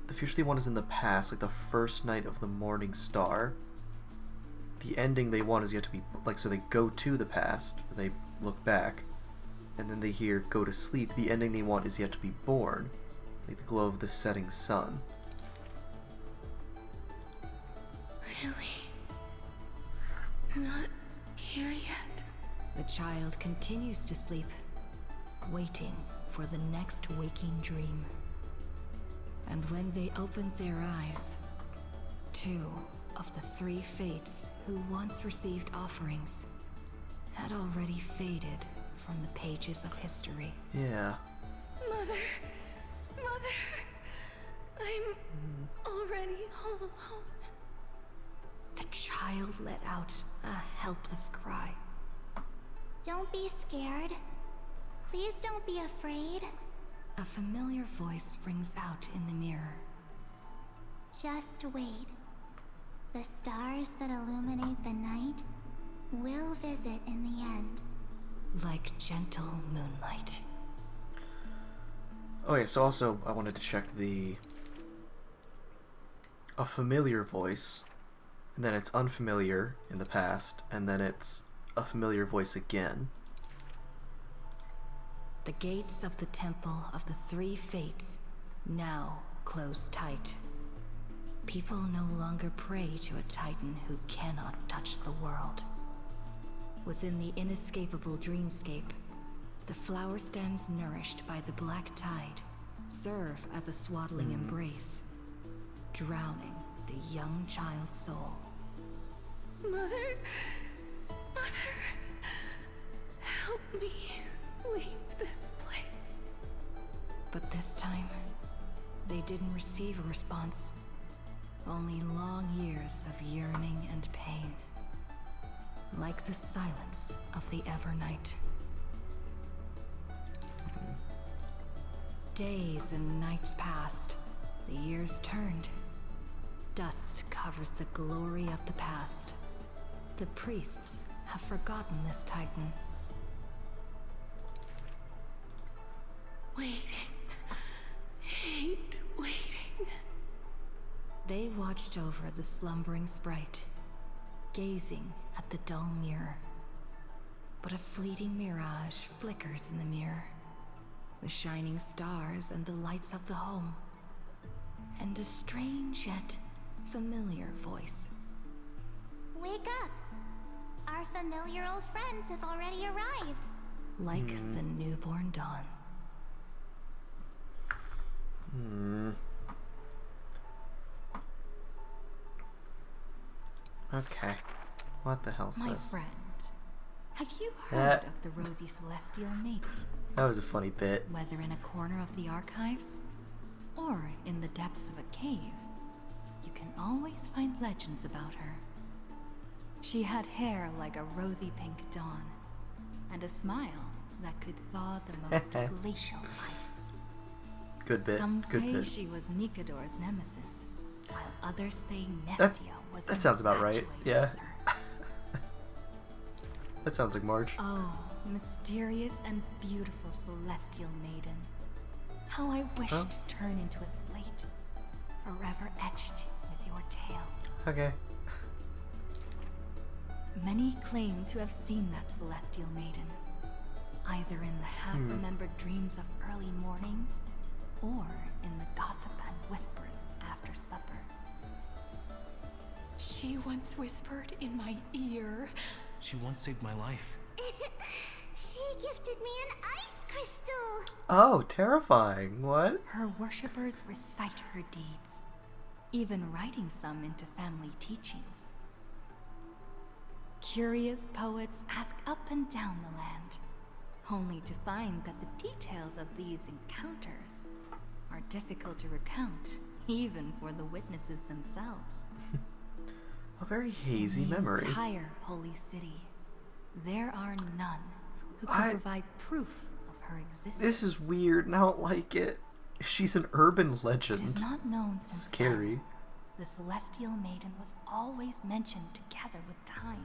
the future they want is in the past, like the first night of the morning star. The ending they want is yet to be, like, so they go to the past, they look back, and then they hear go to sleep. The ending they want is yet to be born, like the glow of the setting sun. Really? Not here yet? The child continues to sleep, waiting for the next waking dream. And when they opened their eyes, 2 of the 3 fates who once received offerings had already faded from the pages of history. Yeah. Mother! Mother! I'm already all alone. The child let out a helpless cry. Don't be scared. Please don't be afraid. A familiar voice rings out in the mirror. Just wait. The stars that illuminate the night will visit in the end. Like gentle moonlight. Okay, so also I wanted to check a familiar voice, and then it's unfamiliar in the past, and then it's a familiar voice again. The gates of the temple of the 3 fates now close tight. People no longer pray to a titan who cannot touch the world. Within the inescapable dreamscape, the flower stems nourished by the black tide serve as a swaddling embrace, drowning the young child's soul. Mother! Mother! Help me leave this place. But this time, they didn't receive a response. Only long years of yearning and pain. Like the silence of the Evernight. Days and nights passed. The years turned. Dust covers the glory of the past. The priests have forgotten this titan. Waiting. Hate waiting. They watched over the slumbering sprite, gazing at the dull mirror. But a fleeting mirage flickers in the mirror. The shining stars and the lights of the home. And a strange yet familiar voice. Wake up! Our familiar old friends have already arrived. Like the newborn dawn. Okay. What the hell's My this? friend, have you heard of the Rosy Celestial Maiden? That was a funny bit. Whether in a corner of the archives, or in the depths of a cave, you can always find legends about her. She had hair like a rosy pink dawn, and a smile that could thaw the most glacial ice. Good bit. Some Good say bit. she was Nikador's nemesis, while others say Nestia was That sounds about right. infatuated Yeah. with her. That sounds like Marge. Oh, mysterious and beautiful celestial maiden. How I wish to turn into a slate, forever etched with your tale. Okay. Many claim to have seen that celestial maiden, either in the half-remembered dreams of early morning, or in the gossip and whispers after supper. She once whispered in my ear. She once saved my life. She gifted me an ice crystal. Oh, terrifying. What? Her worshippers recite her deeds, even writing some into family teachings. Curious poets ask up and down the land, only to find that the details of these encounters are difficult to recount, even for the witnesses themselves. A very hazy In the memory. entire holy city, there are none who can provide proof of her existence. This is weird, and I don't like it. She's an urban legend. It is not known since Scary. when the celestial maiden was always mentioned together with time.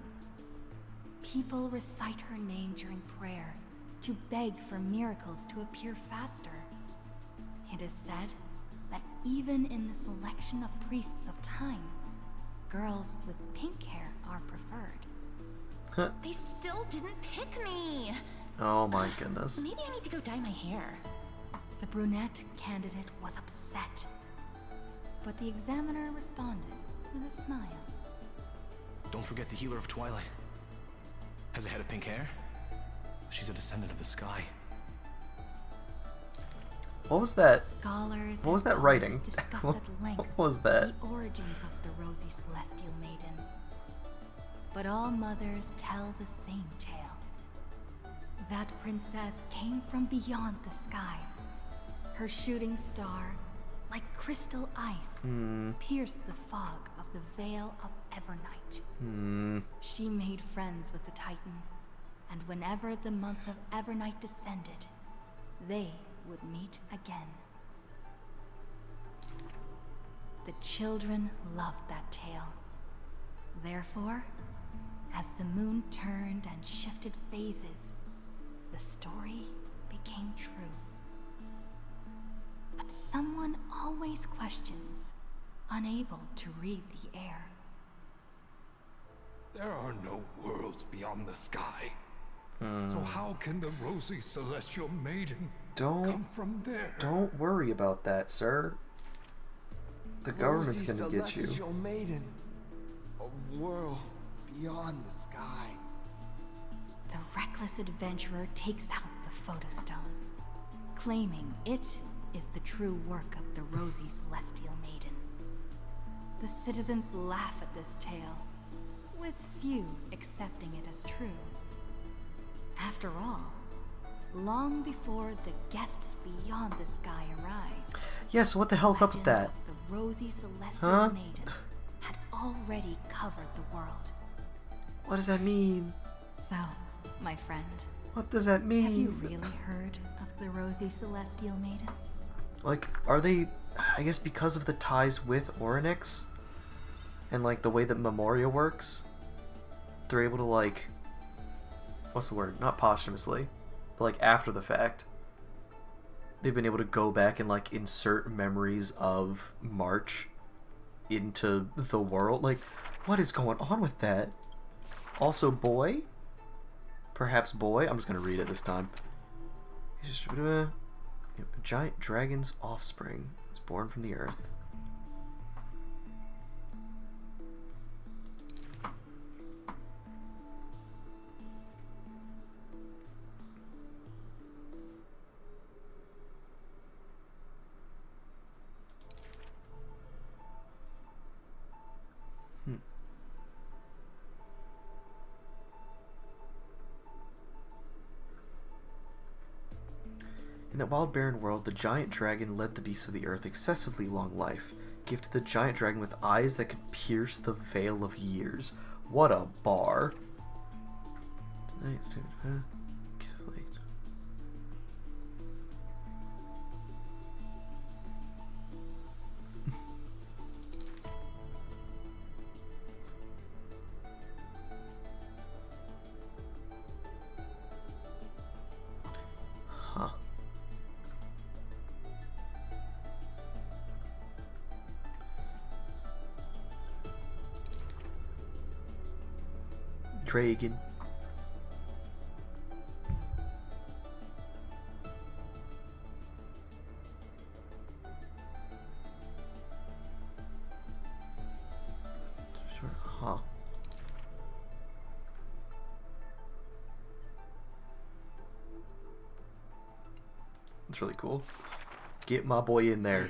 People recite her name during prayer to beg for miracles to appear faster. It is said that even in the selection of priests of time, girls with pink hair are preferred. They still didn't pick me. Oh my goodness. Maybe I need to go dye my hair. The brunette candidate was upset, but the examiner responded with a smile. Don't forget the healer of Twilight. Has a head of pink hair. She's a descendant of the sky. What was that? Scholars What was and that writing? poets discuss at length What was that? the origins of the rosy celestial maiden. But all mothers tell the same tale. That princess came from beyond the sky. Her shooting star, like crystal ice, pierced the fog of the Veil of Evernight. She made friends with the Titan, and whenever the month of Evernight descended, they would meet again. The children loved that tale. Therefore, as the moon turned and shifted phases, the story became true. But someone always questions, unable to read the air. There are no worlds beyond the sky. So how can the rosy celestial maiden come from there? Don't worry about that, sir. The government's Rosy gonna get you. celestial maiden, a world beyond the sky. The reckless adventurer takes out the photostone, claiming it is the true work of the rosy celestial maiden. The citizens laugh at this tale, with few accepting it as true. After all, long before the guests beyond the sky arrived, Yeah, so what the hell's up with that? legend of the rosy celestial maiden had already covered the world. What does that mean? So, my friend, What does that mean? have you really heard of the rosy celestial maiden? Like, are they, I guess because of the ties with Orynyx, and like the way that Memoria works, they're able to like, what's the word? Not posthumously, but like after the fact, they've been able to go back and like insert memories of March into the world. Like, what is going on with that? Also, boy? Perhaps boy? I'm just gonna read it this time. He's just a giant dragon's offspring is born from the earth. In that wild barren world, the giant dragon led the beasts of the earth excessively long life, gifted the giant dragon with eyes that could pierce the veil of years. What a bar. Huh. dragon. Sure, huh. That's really cool. Get my boy in there.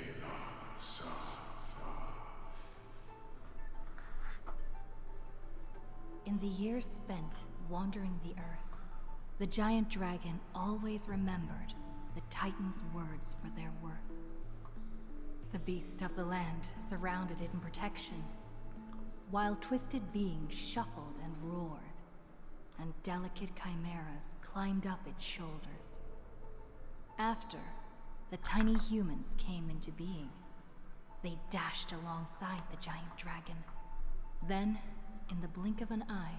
In the years spent wandering the earth, the giant dragon always remembered the Titan's words for their worth. The beast of the land surrounded it in protection, while twisted beings shuffled and roared, and delicate chimeras climbed up its shoulders. After the tiny humans came into being, they dashed alongside the giant dragon. Then, in the blink of an eye,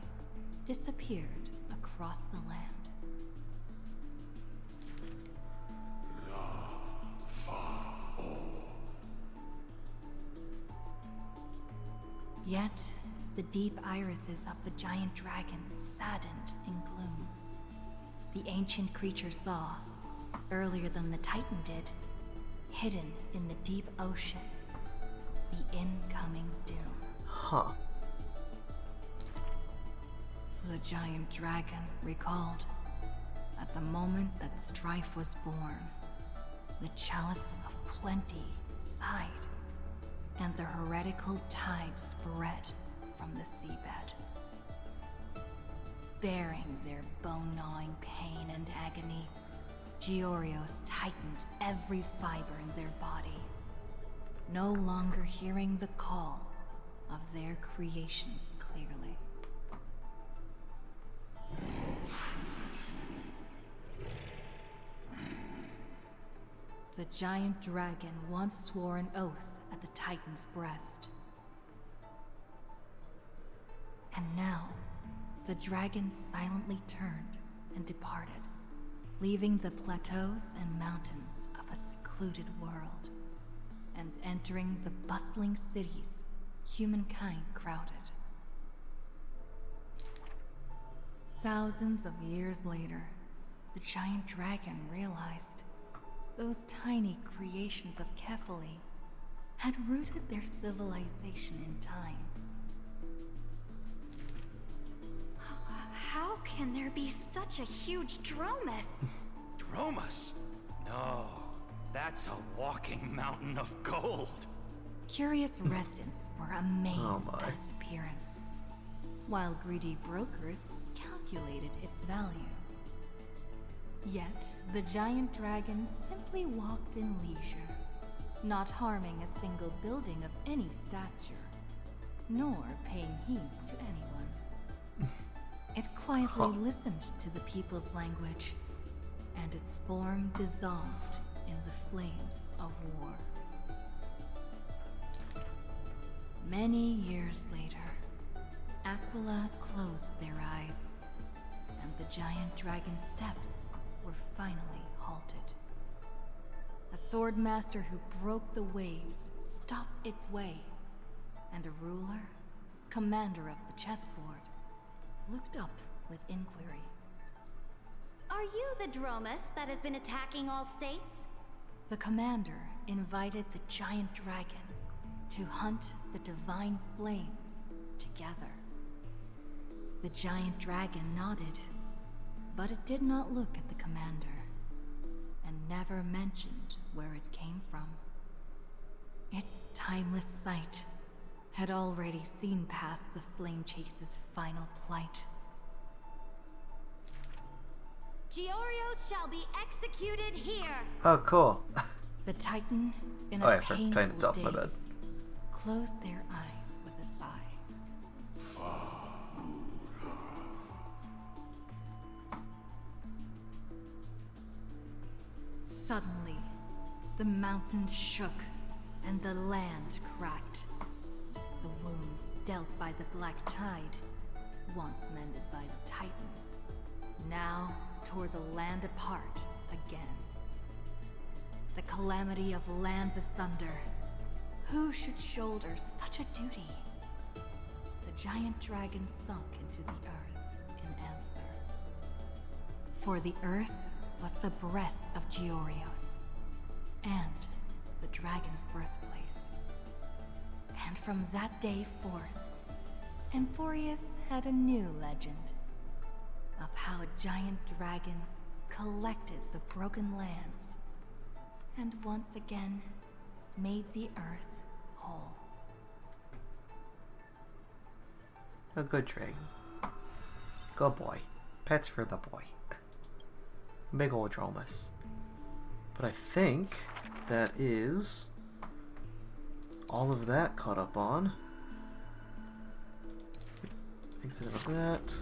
disappeared across the land. Yet, the deep irises of the giant dragon saddened in gloom. The ancient creature saw, earlier than the Titan did, hidden in the deep ocean, the incoming doom. Huh. The giant dragon recalled, at the moment that strife was born, the chalice of plenty sighed, and the heretical tide spread from the seabed. Bearing their bone-gnawing pain and agony, Georios tightened every fiber in their body, no longer hearing the call of their creations clearly. The giant dragon once swore an oath at the Titan's breast. And now, the dragon silently turned and departed, leaving the plateaus and mountains of a secluded world, and entering the bustling cities humankind crowded. Thousands of years later, the giant dragon realized those tiny creations of Kefali had rooted their civilization in time. How can there be such a huge Dromus? Dromus? No, that's a walking mountain of gold. Curious residents were amazed my. at its appearance, while greedy brokers calculated its value. Yet, the giant dragon simply walked in leisure, not harming a single building of any stature, nor paying heed to anyone. It quietly listened to the people's language, and its form dissolved in the flames of war. Many years later, Aquila closed their eyes, and the giant dragon's steps were finally halted. A sword master who broke the waves stopped its way, and a ruler, commander of the chessboard, looked up with inquiry. Are you the Dromus that has been attacking all states? The commander invited the giant dragon to hunt the divine flames together. The giant dragon nodded, but it did not look at the commander, and never mentioned where it came from. Its timeless sight had already seen past the Flame Chase's final plight. Georios shall be executed here! Oh, cool. The Titan, in Oh, a yeah, sorry, painful Titan itself, my bad. daze, closed their eyes with a sigh. Suddenly, the mountains shook and the land cracked. The wounds dealt by the black tide, once mended by the Titan, now tore the land apart again. The calamity of lands asunder. Who should shoulder such a duty? The giant dragon sunk into the earth, For the earth was the breast of Georios, and the dragon's birthplace. And from that day forth, Amphorius had a new legend of how a giant dragon collected the broken lands and once again made the earth whole. A good dragon. Good boy. Pets for the boy. Big old Dromus. But I think that is all of that caught up on. Exit of that.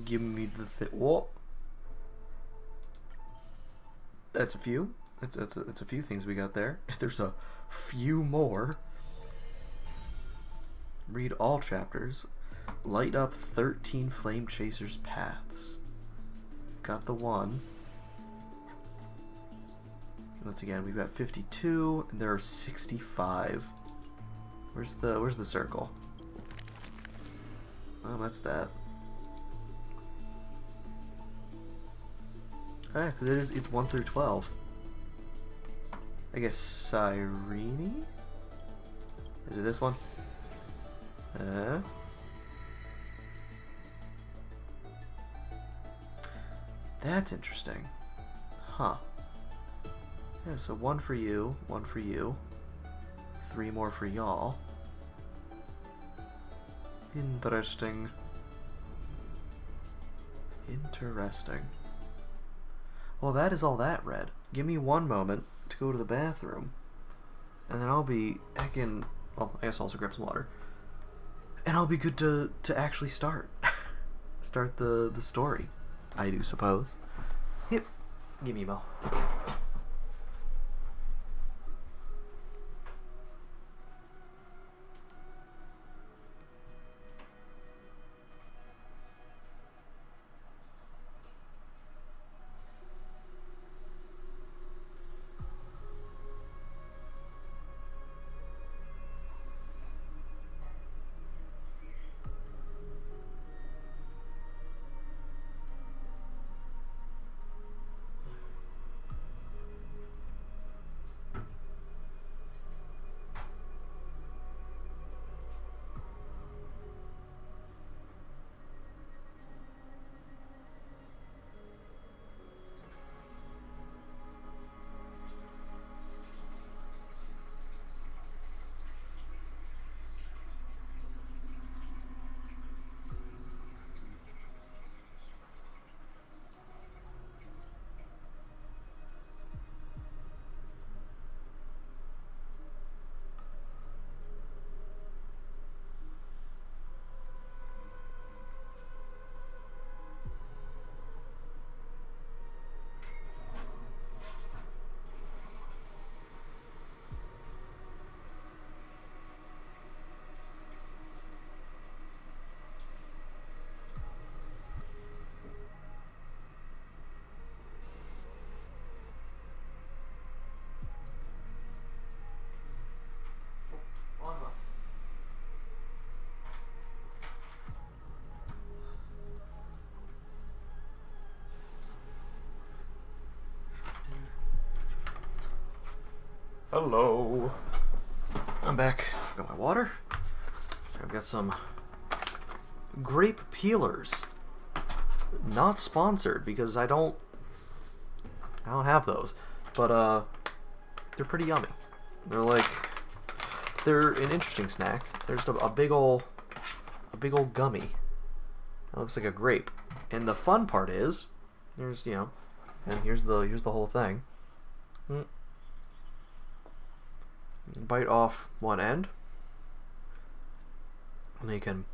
Give me the whoa. That's a few. That's a few things we got there. There's a few more. Read all chapters. Light up 13 Flame Chasers paths. Got the one. Once again, we've got 52, and there are 65. Where's the circle? Oh, that's that. Alright, because it's 1 through 12. I guess Cyrene? Is it this one? That's interesting. Huh. Yeah, so 1 for you, 1 for you, 3 more for y'all. Interesting. Interesting. Well, that is all that, Red. Give me one moment to go to the bathroom, and then I'll be heckin'... Well, I guess I'll also grab some water. And I'll be good to actually start. Start the story, I do suppose. Yep. Give me a mo. Hello. I'm back. Got my water. I've got some grape peelers. Not sponsored because I don't have those. But they're pretty yummy. They're an interesting snack. There's a big ol' gummy. It looks like a grape. And the fun part is, here's the whole thing. Bite off one end, and then you can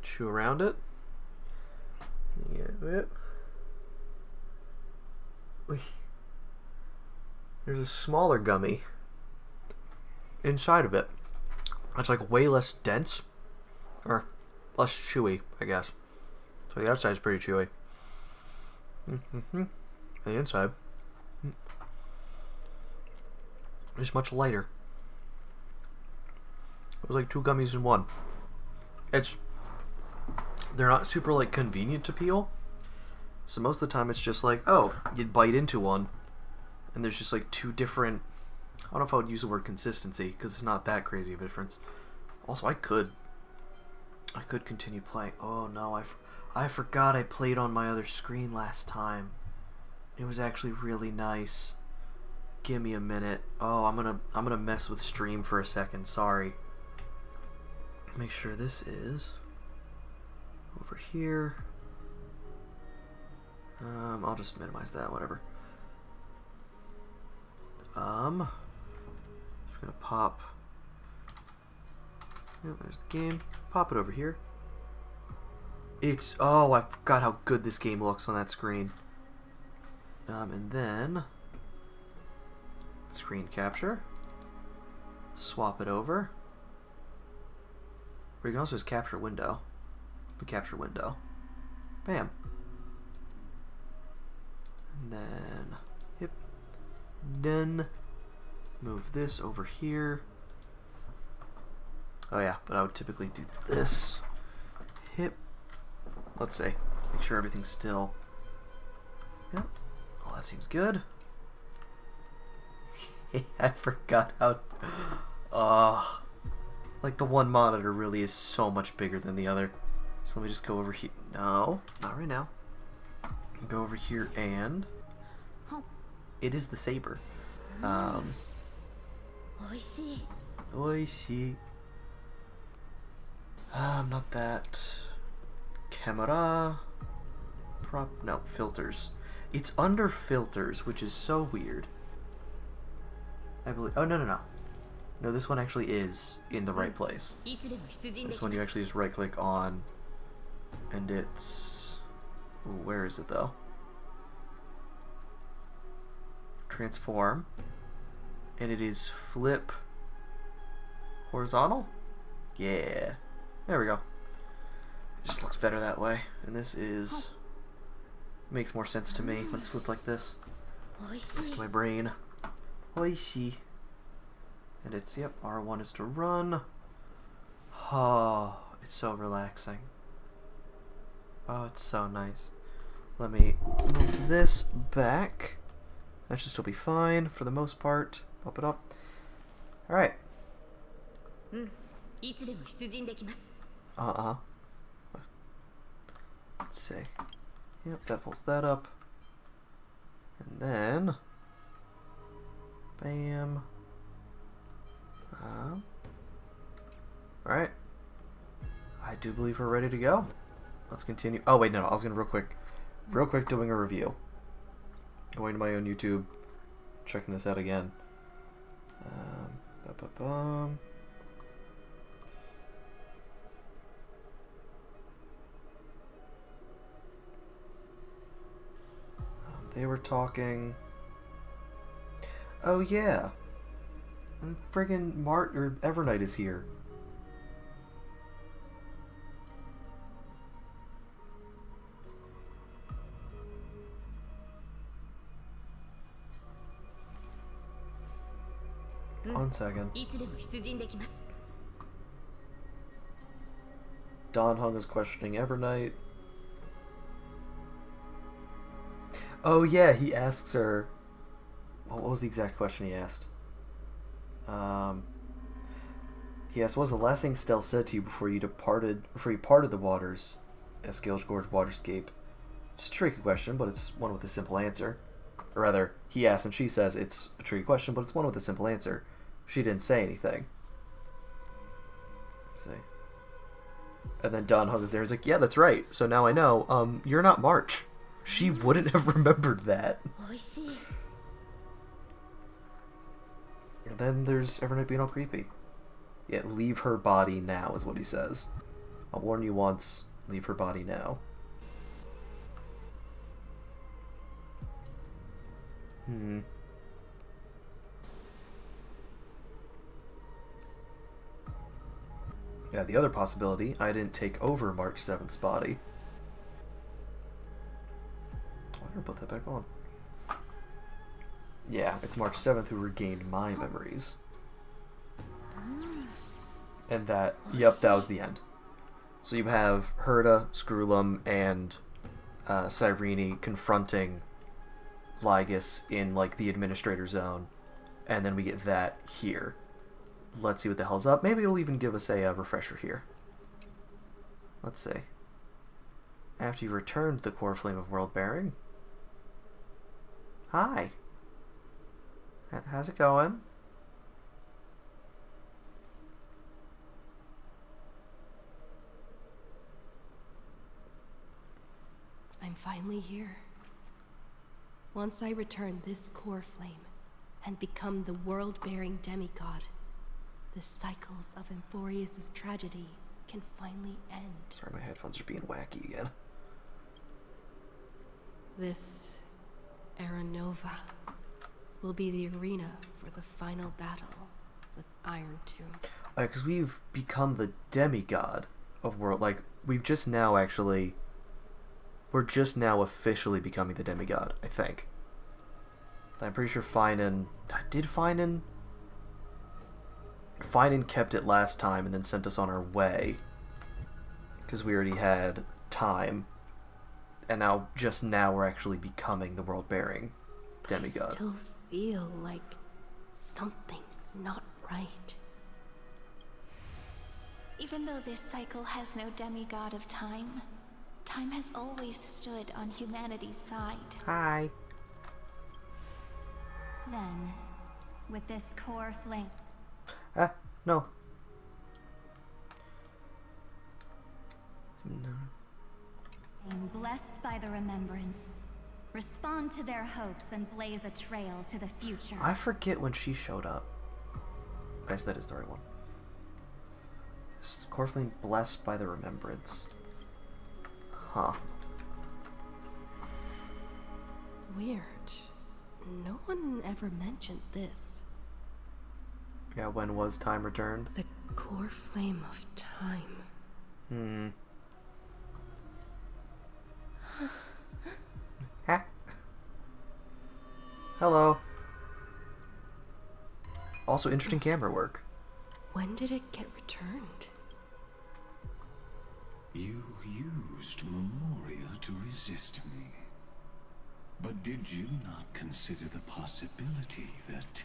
chew around it. Yeah. There's a smaller gummy inside of it. It's like way less dense, or less chewy, I guess. So the outside is pretty chewy. The inside is much lighter. It was like 2 gummies in one. It's they're not super like convenient to peel. So most of the time it's just like, oh, you'd bite into one, and there's just like two different. I don't know if I would use the word consistency because it's not that crazy of a difference. Also, I could continue playing. Oh no, I forgot I played on my other screen last time. It was actually really nice. Give me a minute. Oh, I'm gonna mess with stream for a second. Sorry. Make sure this is over here. I'll just minimize that. Whatever. Just gonna pop. Yep, there's the game. Pop it over here. It's oh, I forgot how good this game looks on that screen. And then screen capture. Swap it over. Or you can also just capture window. The capture window. Bam. And then yep. Then move this over here. Oh yeah, but I would typically do this. Hip. Let's see. Make sure everything's still. Yep. Oh, that seems good. I forgot how. Like the one monitor really is so much bigger than the other. So let me just go over here. No, not right now. Go over here and. It is the saber. Oishi. Not that. Camera. No, filters. It's under filters, which is so weird. I believe. Oh, no. No, this one actually is in the right place. This one you actually just right click on. And it's. Ooh, where is it though? Transform. And it is flip horizontal? Yeah. There we go. It just looks better that way. And this is makes more sense to me. Let's flip like this. Just to my brain. Oishi. And it's yep, R1 is to run. Oh, it's so relaxing. Oh, it's so nice. Let me move this back. That should still be fine for the most part. Pop it up. Alright. Let's see. Yep, that pulls that up. And then bam. Alright. I do believe we're ready to go. Let's continue. Oh wait, no, I was gonna real quick doing a review. Going to my own YouTube, checking this out again. They were talking. Oh yeah, friggin' Evernight is here. One second. Don Heng is questioning Evernight. Oh yeah, he asks her. What was the exact question he asked? He asked, "What was the last thing Stell said to you before you parted the waters at Scales Gorge Waterscape?" It's a tricky question, but it's one with a simple answer. Or rather, he asks and she says it's a tricky question, but it's one with a simple answer. She didn't say anything. See. And then Don Heng is there. He's like, "Yeah, that's right. So now I know. You're not March." She wouldn't have remembered that. And then there's Evernight being all creepy. Yeah, leave her body now is what he says. I'll warn you once. Leave her body now. Yeah, the other possibility, I didn't take over March 7th's body. I'm gonna put that back on. Yeah, it's March 7th who regained my memories. And that, yep, that was the end. So you have Herta, Screwlum, and Cyrene confronting Lygus in like the Administrator Zone, and then we get that here. Let's see what the hell's up. Maybe it'll even give us a refresher here. Let's see. After you returned the core flame of world bearing. Hi. How's it going? I'm finally here. Once I return this core flame and become the world-bearing demigod, the cycles of Amphorius' tragedy can finally end. Sorry, my headphones are being wacky again. This Era Nova will be the arena for the final battle with Iron Tomb. Because we've become the demigod of world. Like, we've just now actually... We're just now officially becoming the demigod, I think. I'm pretty sure Finan... Did Finan kept it last time and then sent us on our way. Because we already had time. And now, just now, we're actually becoming the world-bearing demigod. I still feel like something's not right. Even though this cycle has no demigod of time, time has always stood on humanity's side. Hi. Then, with this core flame... No. And blessed by the remembrance, respond to their hopes and blaze a trail to the future. I forget when she showed up. Guys, that is the right one. Core flame blessed by the remembrance. Huh. Weird. No one ever mentioned this. Yeah, when was time returned? The core flame of time. Ha. Hello. Also, interesting camera work. When did it get returned? You used Memoria to resist me. But did you not consider the possibility that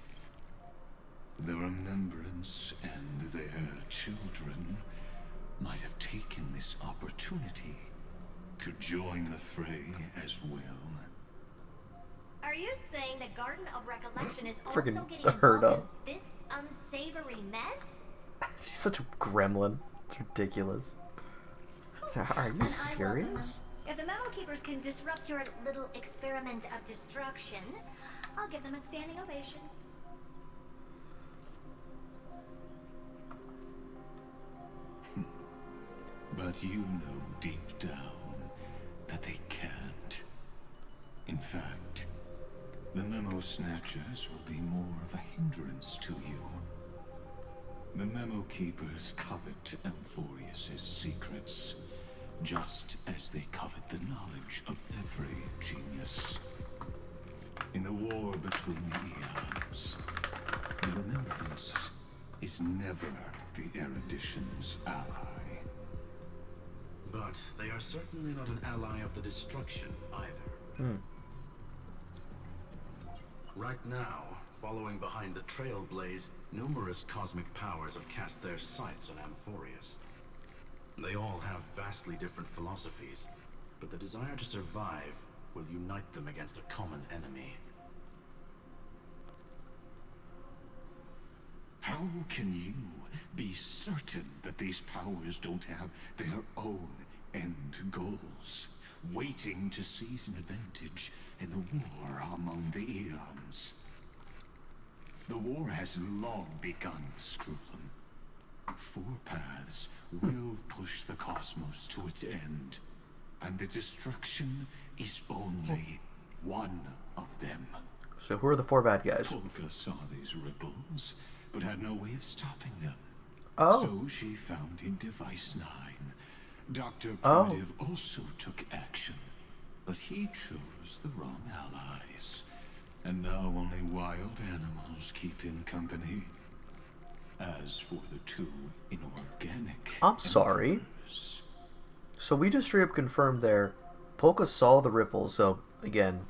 the Remembrance and their children might have taken this opportunity to join the fray as well? Are you saying the Garden of Recollection is Freaking also getting heard involved of. in this unsavory mess? She's such a gremlin. It's ridiculous. So, are you serious? If the Memo Keepers can disrupt your little experiment of destruction, I'll give them a standing ovation. But you know deep down that they can't. In fact, the Memo Snatchers will be more of a hindrance to you. The Memo Keepers covet Amphorius' secrets, just as they covet the knowledge of every genius. In the war between the eons, the Remembrance is never the erudition's ally. But they are certainly not an ally of the destruction either. Right now, following behind the Trailblaze, numerous cosmic powers have cast their sights on Amphorius. They all have vastly different philosophies, but the desire to survive will unite them against a common enemy. How can you be certain that these powers don't have their own end goals, waiting to seize an advantage in the war among the eons? The war has long begun, Screwlum. 4 paths will push the cosmos to its end, and the destruction is only one of them. So who are the 4 bad guys? Polka saw these ripples, but had no way of stopping them. Oh. So she found in Device 9. Dr. Primitive also took action, but he chose the wrong allies. And now only wild animals keep him company. As for the 2 inorganic I'm sorry. emperors, So we just straight up confirmed there, Polka saw the ripples, so again,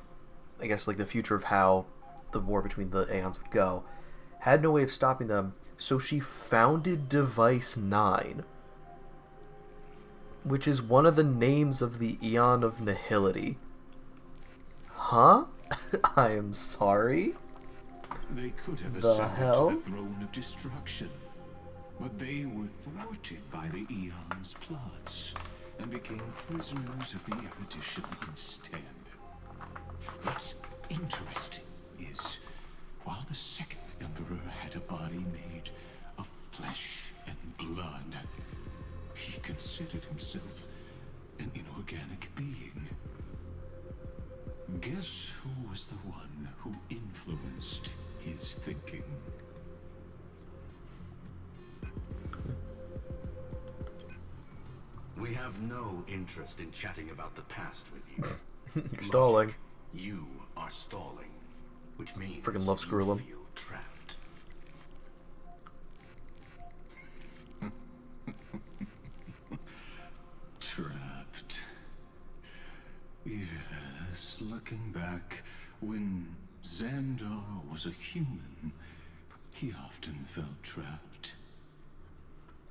I guess like the future of how the war between the Aeons would go, had no way of stopping them, so she founded Device 9, which is one of the names of the Aeon of Nihility. Huh? I am sorry? They could have The ascended hell? to the throne of destruction, but they were thwarted by the Eon's plots and became prisoners of the Erudition instead. What's interesting is, while the second Emperor had a body made of flesh and blood, he considered himself an inorganic being. Guess who was the one who influenced his thinking? We have no interest in chatting about the past with you. You're stalling. Logic, you are stalling, which means Freaking love you Screwlum. feel trapped. Trapped. Yes, looking back, when Xandar was a human, he often felt trapped.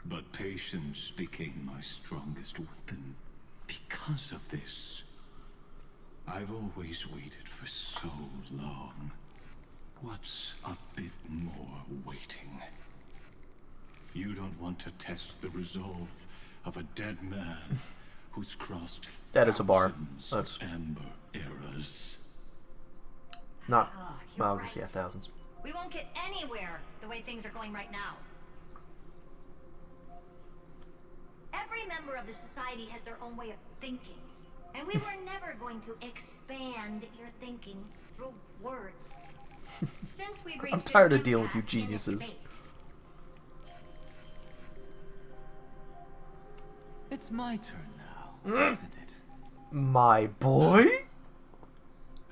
But patience became my strongest weapon because of this. I've always waited for so long. What's a bit more waiting? You don't want to test the resolve of a dead man who's crossed That is a bar. thousands That's of amber eras. not. you're Well, right. yeah, thousands. We won't get anywhere the way things are going right now. Every member of the society has their own way of thinking. And we were never going to expand your thinking through words. Since we've reached I'm tired of an dealing with you impasse in this geniuses. debate, It's my turn now, isn't it? My boy?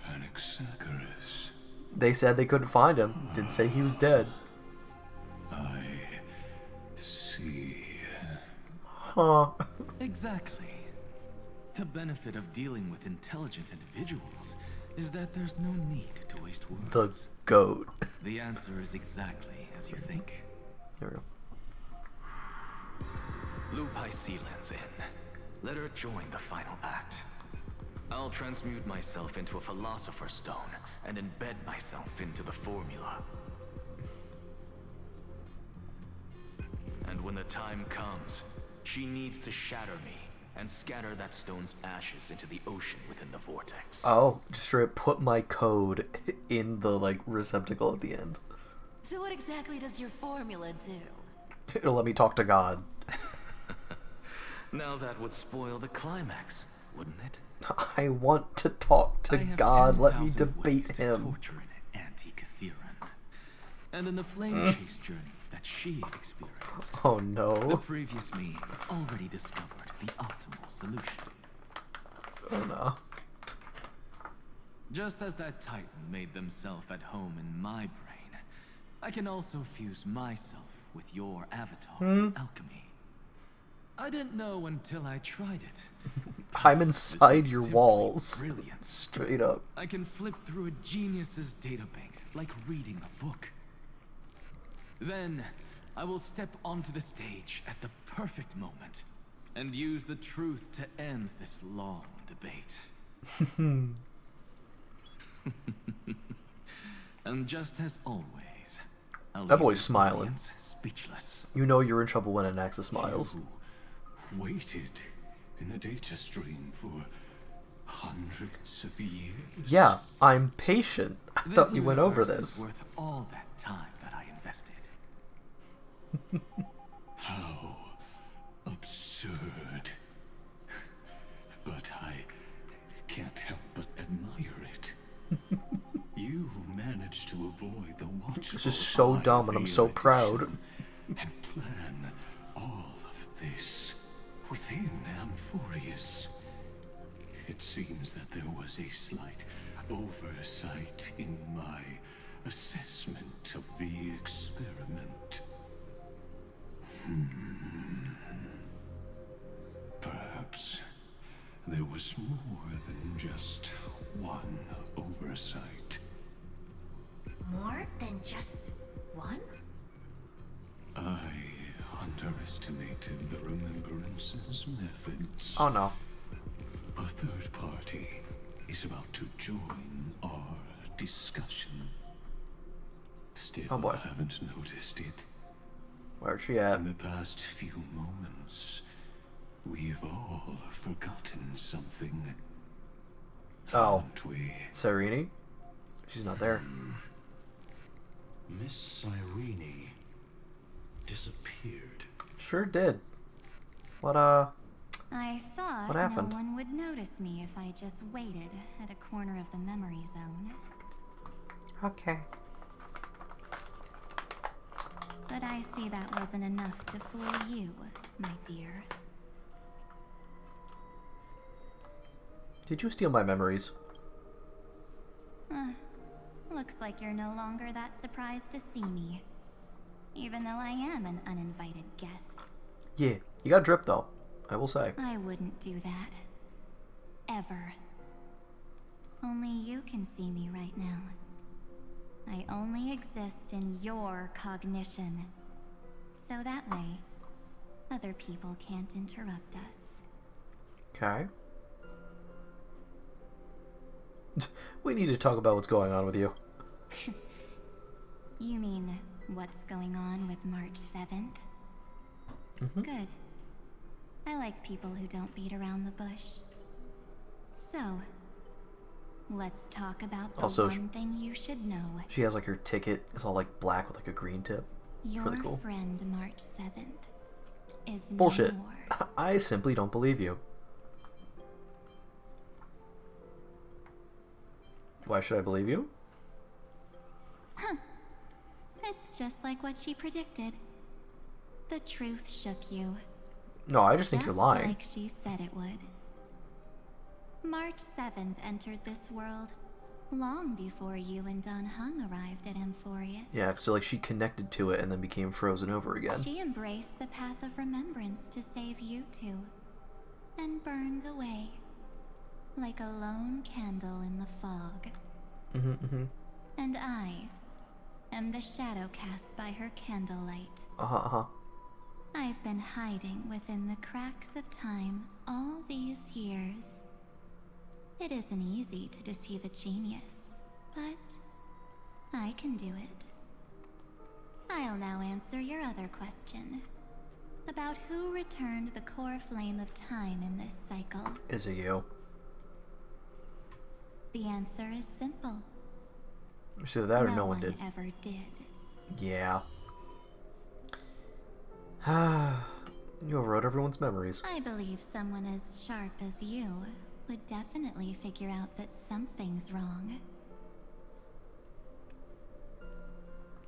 Anaxagoras. They said they couldn't find him. Didn't say he was dead. I see. Huh. Exactly. The benefit of dealing with intelligent individuals is that there's no need to waste words. The goat. The answer is exactly as you think. There we go. Lupai Sealands in. Let her join the final act. I'll transmute myself into a Philosopher's Stone and embed myself into the formula. And when the time comes, she needs to shatter me and scatter that stone's ashes into the ocean within the vortex. Oh, just straight put my code in the like receptacle at the end. So what exactly does your formula do? It'll let me talk to God. Now that would spoil the climax, wouldn't it? I want to talk to I have God. Let me 10,000 ways debate to him. torture an anti-Catheran. And in the flame chase journey that she experienced, Oh the no. previous me already discovered the optimal solution. Oh no. Just as that Titan made themselves at home in my brain, I can also fuse myself with your avatar through alchemy. I didn't know until I tried it. I'm inside your simply walls. brilliant. Straight up. I can flip through a genius's databank like reading a book. Then, I will step onto the stage at the perfect moment and use the truth to end this long debate. And just as always, I'll That leave boy's the smiling. audience speechless. You know you're in trouble when Anaxa smiles. You waited in the data stream for hundreds of years. Yeah, I'm patient. I thought This we went over universe is this. worth all that time that I invested. How absurd. But I can't help but admire it. You managed to avoid the watchful This is so eye dumb of and I'm the so proud. Erudition and plan all of this within Amphorius. It seems that there was a slight oversight in my assessment of the experiment. Perhaps was more than just one oversight. More than just one? I underestimated the Remembrance's methods. Oh no. A third party is about to join our discussion. Still, Oh boy. haven't noticed it. Where's she at? In the past few moments, we've all forgotten something. Oh. Haven't we? Cyrene? She's not there. Miss Cyrene disappeared. Sure did. What I thought what happened? no one would notice me if I just waited at a corner of the memory zone. Okay. But I see that wasn't enough to fool you, my dear. Did you steal my memories? Looks like you're no longer that surprised to see me. Even though I am an uninvited guest. Yeah, you got drip though, I will say. I wouldn't do that. Ever. Only you can see me right now. I only exist in your cognition. So that way, other people can't interrupt us. Okay. We need to talk about what's going on with you. You mean, what's going on with March 7th? Mm-hmm. Good. I like people who don't beat around the bush. So, let's talk about the Also, one thing you should know. She has like her ticket. It's all like black with like a green tip. Your really cool. friend March 7th is Bullshit. no more. I simply don't believe you. Why should I believe you? Huh. It's just like what she predicted. The truth shook you. No, I just think you're lying. Like she said it would. March 7th entered this world long before you and Don Heng arrived at Amphorius. Yeah, so like she connected to it and then became frozen over again. She embraced the path of remembrance to save you two, and burned away like a lone candle in the fog. And I am the shadow cast by her candlelight. I've been hiding within the cracks of time all these years. It isn't easy to deceive a genius, but I can do it. I'll now answer your other question about who returned the core flame of time in this cycle. Is it you? The answer is simple. So that or no one did. Ever did. Yeah. You overrode everyone's memories. I believe someone as sharp as you would definitely figure out that something's wrong.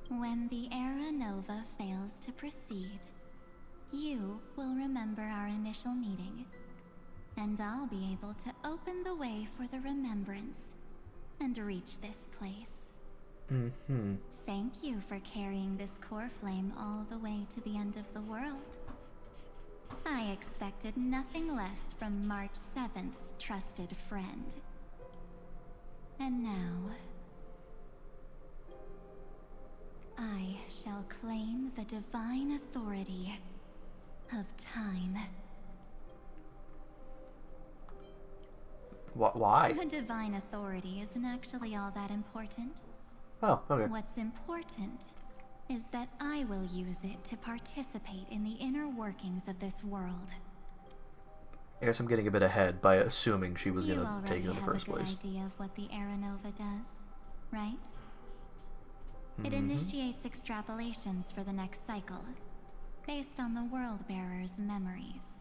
When the Era Nova fails to proceed, you will remember our initial meeting, and I'll be able to open the way for the remembrance and reach this place. Thank you for carrying this core flame all the way to the end of the world. I expected nothing less from March 7th's trusted friend. And now, I shall claim the divine authority of time. Why? The divine authority isn't actually all that important. Oh, okay. What's important is that I will use it to participate in the inner workings of this world. I guess I'm getting a bit ahead by assuming she was gonna take it in the first You already place. have a good idea of what the Era Nova does, right? It initiates extrapolations for the next cycle, based on the World Bearer's memories.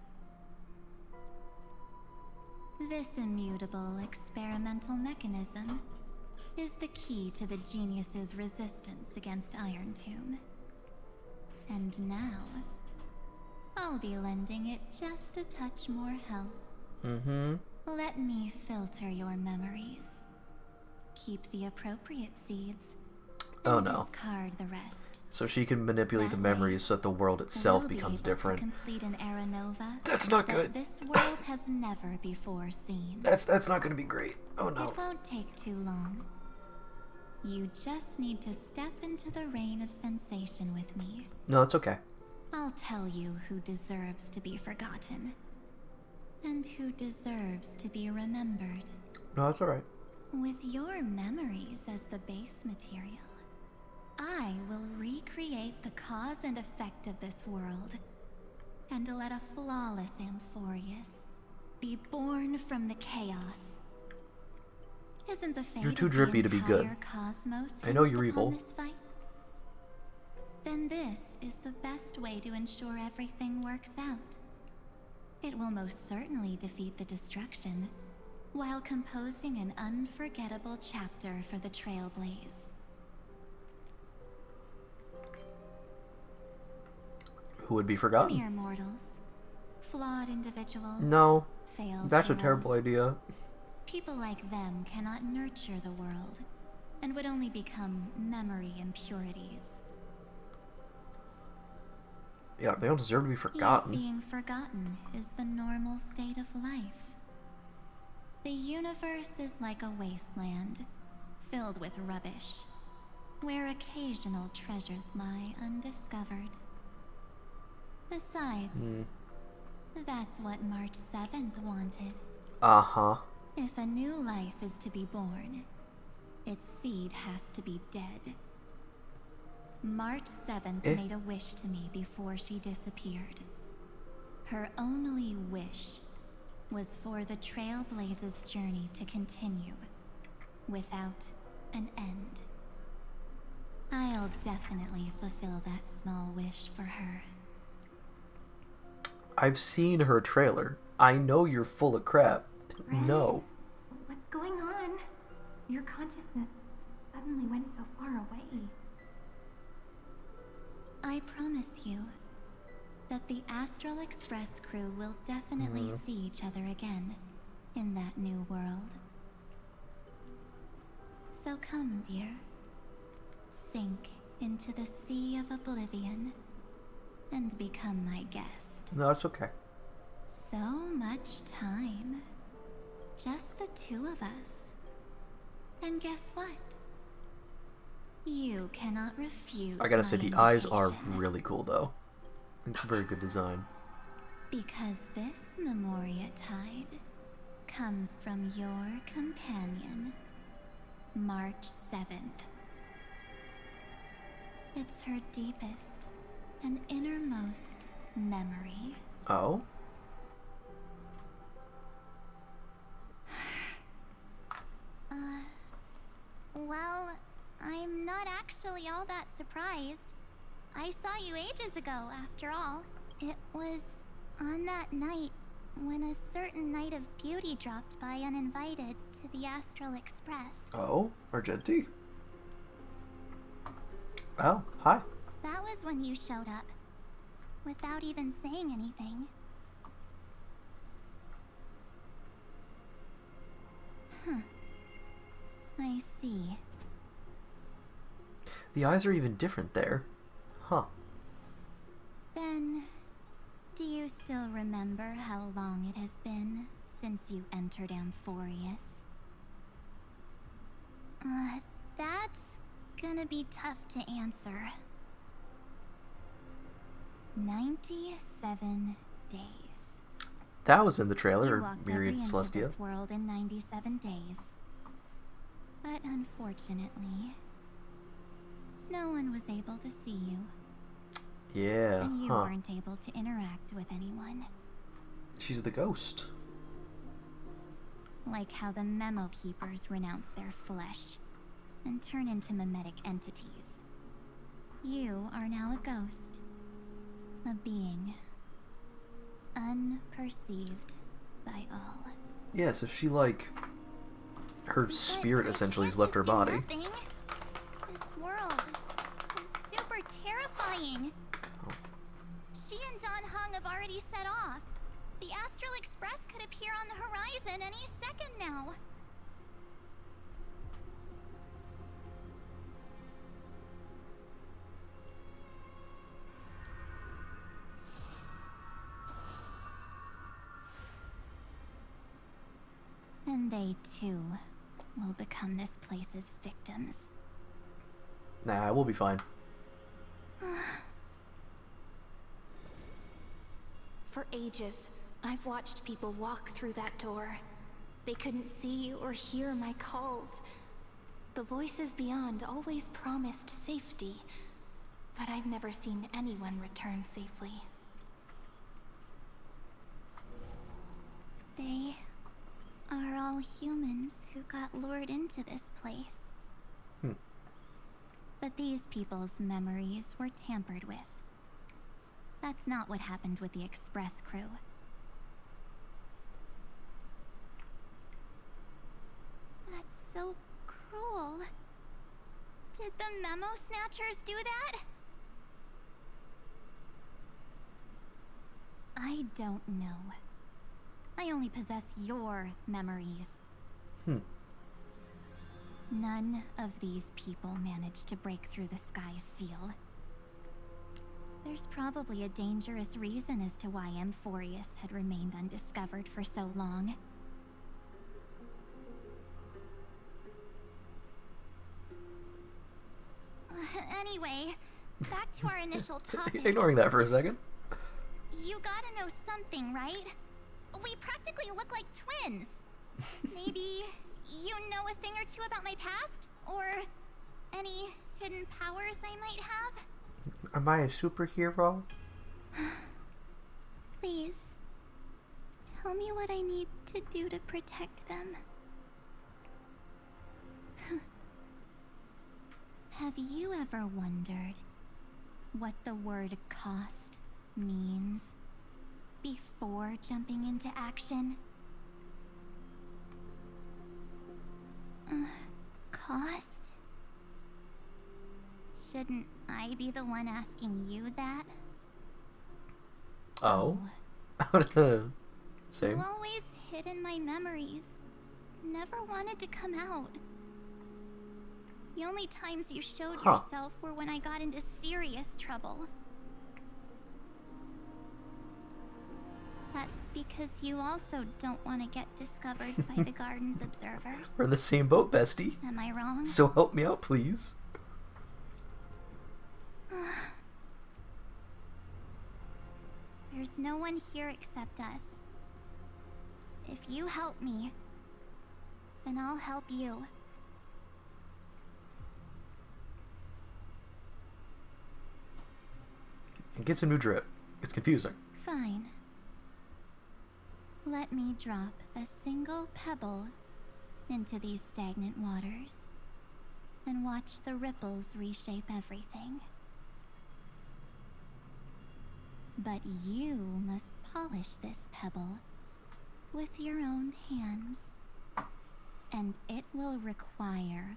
This immutable experimental mechanism is the key to the genius's resistance against Iron Tomb. And now, I'll be lending it just a touch more help. Let me filter your memories. Keep the appropriate seeds, and discard the rest. So she can manipulate the memories so that the world itself becomes different. Complete an era nova That's not good. This world has never before seen. That's not going to be great. Oh no. It won't take too long. You just need to step into the rain of sensation with me. No, it's okay. I'll tell you who deserves to be forgotten. And who deserves to be remembered. No, that's alright. With your memories as the base material, I will recreate the cause and effect of this world, and let a flawless Amphorius be born from the chaos. Isn't the fate You're too of drippy the to be good. entire cosmos I know hinged you're upon evil. this fight? Then this is the best way to ensure everything works out. It will most certainly defeat the destruction, while composing an unforgettable chapter for the Trailblaze. Who would be forgotten? Mere mortals. Flawed individuals. No. Failed That's a heroes. terrible idea. People like them cannot nurture the world, and would only become memory impurities. Yeah, they don't deserve to be forgotten. Yet being forgotten is the normal state of life. The universe is like a wasteland, filled with rubbish, where occasional treasures lie undiscovered. Besides, that's what March 7th wanted. Uh-huh. If a new life is to be born, its seed has to be dead. March 7th made a wish to me before she disappeared. Her only wish was for the Trailblaze's journey to continue, without an end. I'll definitely fulfill that small wish for her. I've seen her trailer. I know you're full of crap. No. What's going on? Your consciousness suddenly went so far away. I promise you that the Astral Express crew will definitely see each other again in that new world. So come, dear. Sink into the sea of oblivion and become my guest. No, it's okay. So much time. Just the two of us. And guess what? You cannot refuse. I gotta say, my the eyes are invitation. really cool, though. It's a very good design. Because this Memoria Tide comes from your companion, March 7th. It's her deepest and innermost memory. Oh? Well, I'm not actually all that surprised. I saw you ages ago, after all. It was on that night when a certain Knight of Beauty dropped by uninvited to the Astral Express. Oh? Argenti? Oh, hi. That was when you showed up, without even saying anything. Huh. I see. The eyes are even different there. Huh. Then, do you still remember how long it has been since you entered Amphorius? That's gonna be tough to answer. 97 days. That was in the You trailer, walked every Myriad inch of Celestia. this world in 97 days. But unfortunately, no one was able to see you. Yeah, And you huh. weren't able to interact with anyone. She's the ghost. Like how the Memo Keepers renounce their flesh and turn into mimetic entities. You are now a ghost. A being. Unperceived by all. Yeah, so she, like... Her spirit essentially has left her body. Nothing. This world is super terrifying. She and Don Heng have already set off. The Astral Express could appear on the horizon any second now. They too will become this place's victims. Nah, we'll be fine. For ages, I've watched people walk through that door. They couldn't see or hear my calls. The voices beyond always promised safety, but I've never seen anyone return safely. They are all humans who got lured into this place. But these people's memories were tampered with. That's not what happened with the Express crew. That's so cruel. Did the Memo Snatchers do that? I don't know. I only possess your memories. None of these people managed to break through the sky's seal. There's probably a dangerous reason as to why Amphorius had remained undiscovered for so long. Anyway, back to our initial topic. Ignoring that for a second. You gotta know something, right? We practically look like twins. Maybe you know a thing or two about my past? Or any hidden powers I might have? Am I a superhero? Please, tell me what I need to do to protect them. Have you ever wondered what the word cost means before jumping into action? Cost? Shouldn't I be the one asking you that? Oh. Same. You always hid in my memories. Never wanted to come out. The only times you showed yourself were when I got into serious trouble. That's because you also don't want to get discovered by the garden's observers. We're in the same boat, bestie. Am I wrong? So help me out, please. There's no one here except us. If you help me, then I'll help you. It gets a new drip. It's confusing. Fine. Let me drop a single pebble into these stagnant waters and watch the ripples reshape everything. But you must polish this pebble with your own hands, and it will require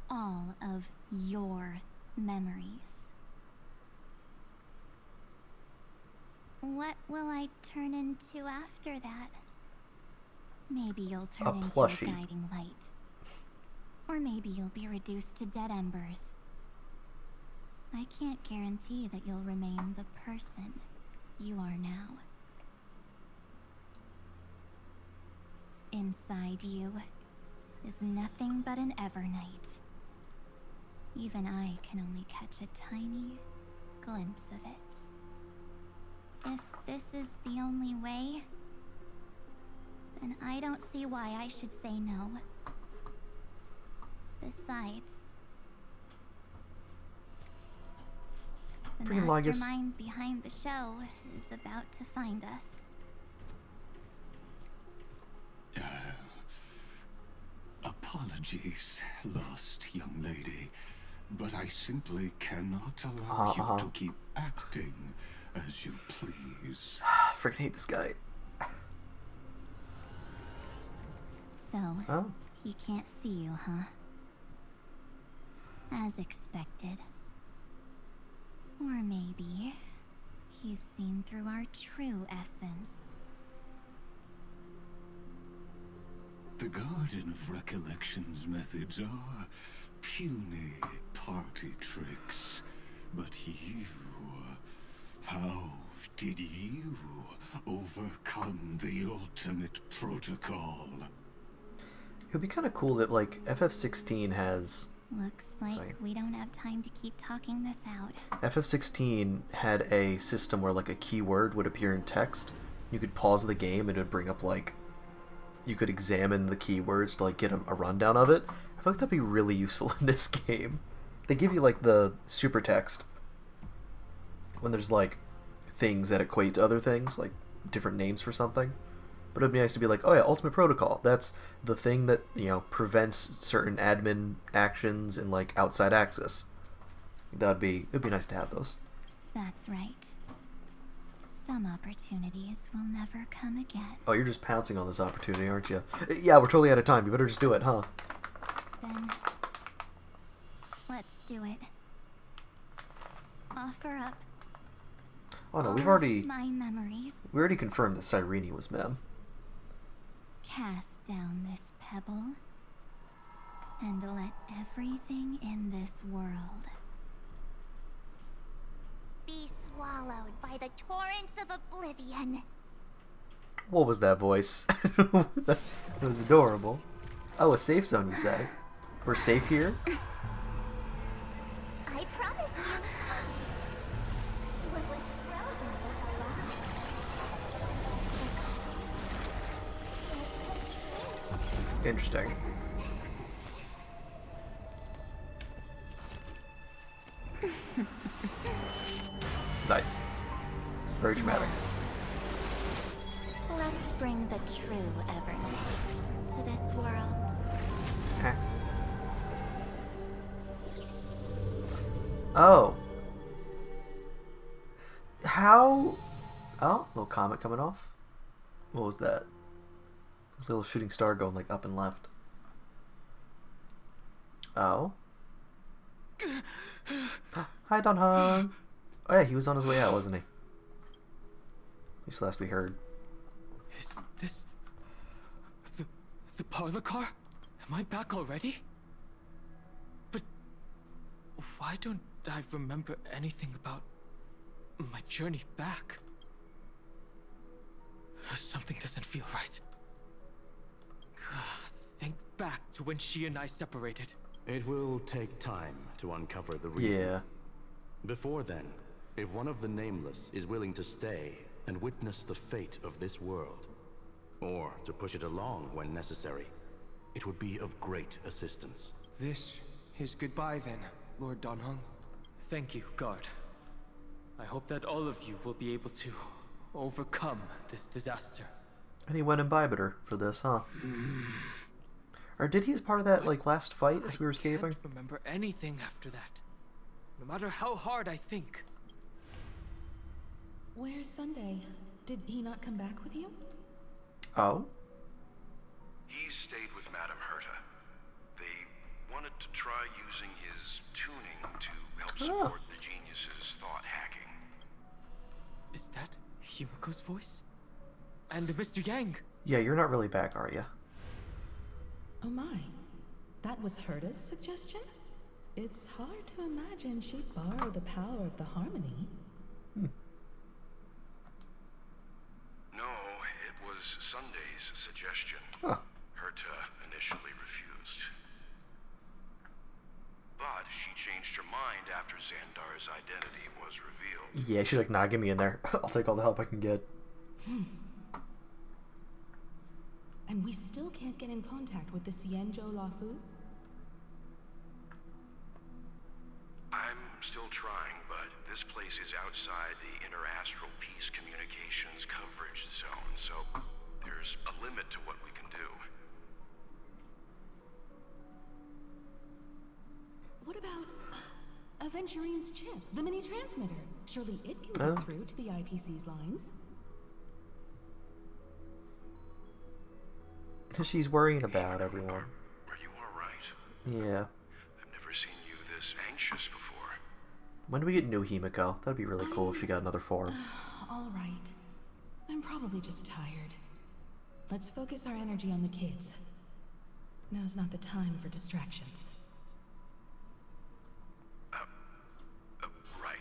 all of your memories. What will I turn into after that? Maybe you'll turn into a guiding light. Or maybe you'll be reduced to dead embers. I can't guarantee that you'll remain the person you are now. Inside you is nothing but an Evernight. Even I can only catch a tiny glimpse of it. If this is the only way, then I don't see why I should say no. Besides, the mastermind behind the show is about to find us. Apologies, lost young lady, but I simply cannot allow you to keep acting as you please. Freaking hate this guy. So, he can't see you, huh? As expected. Or maybe he's seen through our true essence. The Garden of Recollection's methods are puny party tricks, but you... How did you overcome the ultimate protocol? It would be kind of cool that, like, FF16 has... Looks like we don't have time to keep talking this out. FF16 had a system where, like, a keyword would appear in text. You could pause the game and it would bring up, like... You could examine the keywords to, like, get a rundown of it. I feel like that'd be really useful in this game. They give you, like, the super text when there's, like, things that equate to other things, like different names for something. But it'd be nice to be like, oh yeah, Ultimate Protocol. That's the thing that, you know, prevents certain admin actions in, like, outside access. It'd be nice to have those. That's right. Some opportunities will never come again. Oh, you're just pouncing on this opportunity, aren't you? Yeah, we're totally out of time. You better just do it, huh? Then, let's do it. Offer up. Oh no, all we've already... my memories. We already confirmed that Cyrene was Mem. Cast down this pebble, and let everything in this world be swallowed by the torrents of oblivion. What was that voice? It was adorable. Oh, a safe zone, you say? We're safe here? I promise you. What was frozen was alive. Interesting. Nice. Very dramatic. Let's bring the true Evernight to this world. Okay. Oh. How? Oh, little comet coming off. What was that? Little shooting star going like up and left. Oh. Hi, Don Han. Oh yeah, he was on his way out, wasn't he? At least last we heard. Is this the parlor car? Am I back already? But why don't I remember anything about my journey back? Something doesn't feel right. Think back to when she and I separated. It will take time to uncover the reason. Yeah. Before then, if one of the Nameless is willing to stay and witness the fate of this world, or to push it along when necessary, it would be of great assistance. This is goodbye then, Lord Donhong. Thank you, guard. I hope that all of you will be able to overcome this disaster. And he went and imbibed her for this, huh? Or did he as part of that, like, last fight as we were escaping? I can't remember anything after that. No matter how hard I think. Where's Sunday? Did he not come back with you? Oh? He stayed with Madame Herta. They wanted to try using his tuning to help support the genius's thought hacking. Is that Himiko's voice? And Mr. Yang? Yeah, you're not really back, are you? Oh my. That was Herta's suggestion? It's hard to imagine she'd borrow the power of the harmony. No, it was Sunday's suggestion. Huh. Herta initially refused. But she changed her mind after Xandar's identity was revealed. Yeah, she's like, nah, get me in there. I'll take all the help I can get. And we still can't get in contact with the Xianzhou Lafu? I'm still trying, but this place is outside the interastral peace communications coverage zone, so there's a limit to what we can do. What about Aventurine's chip, the mini transmitter? Surely it can get through to the IPC's lines. She's worrying about everyone. Are you alright? Yeah. I've never seen you this anxious before. When do we get new Himiko? That'd be really cool if she got another form. All right. I'm probably just tired. Let's focus our energy on the kids. Now's not the time for distractions. Right.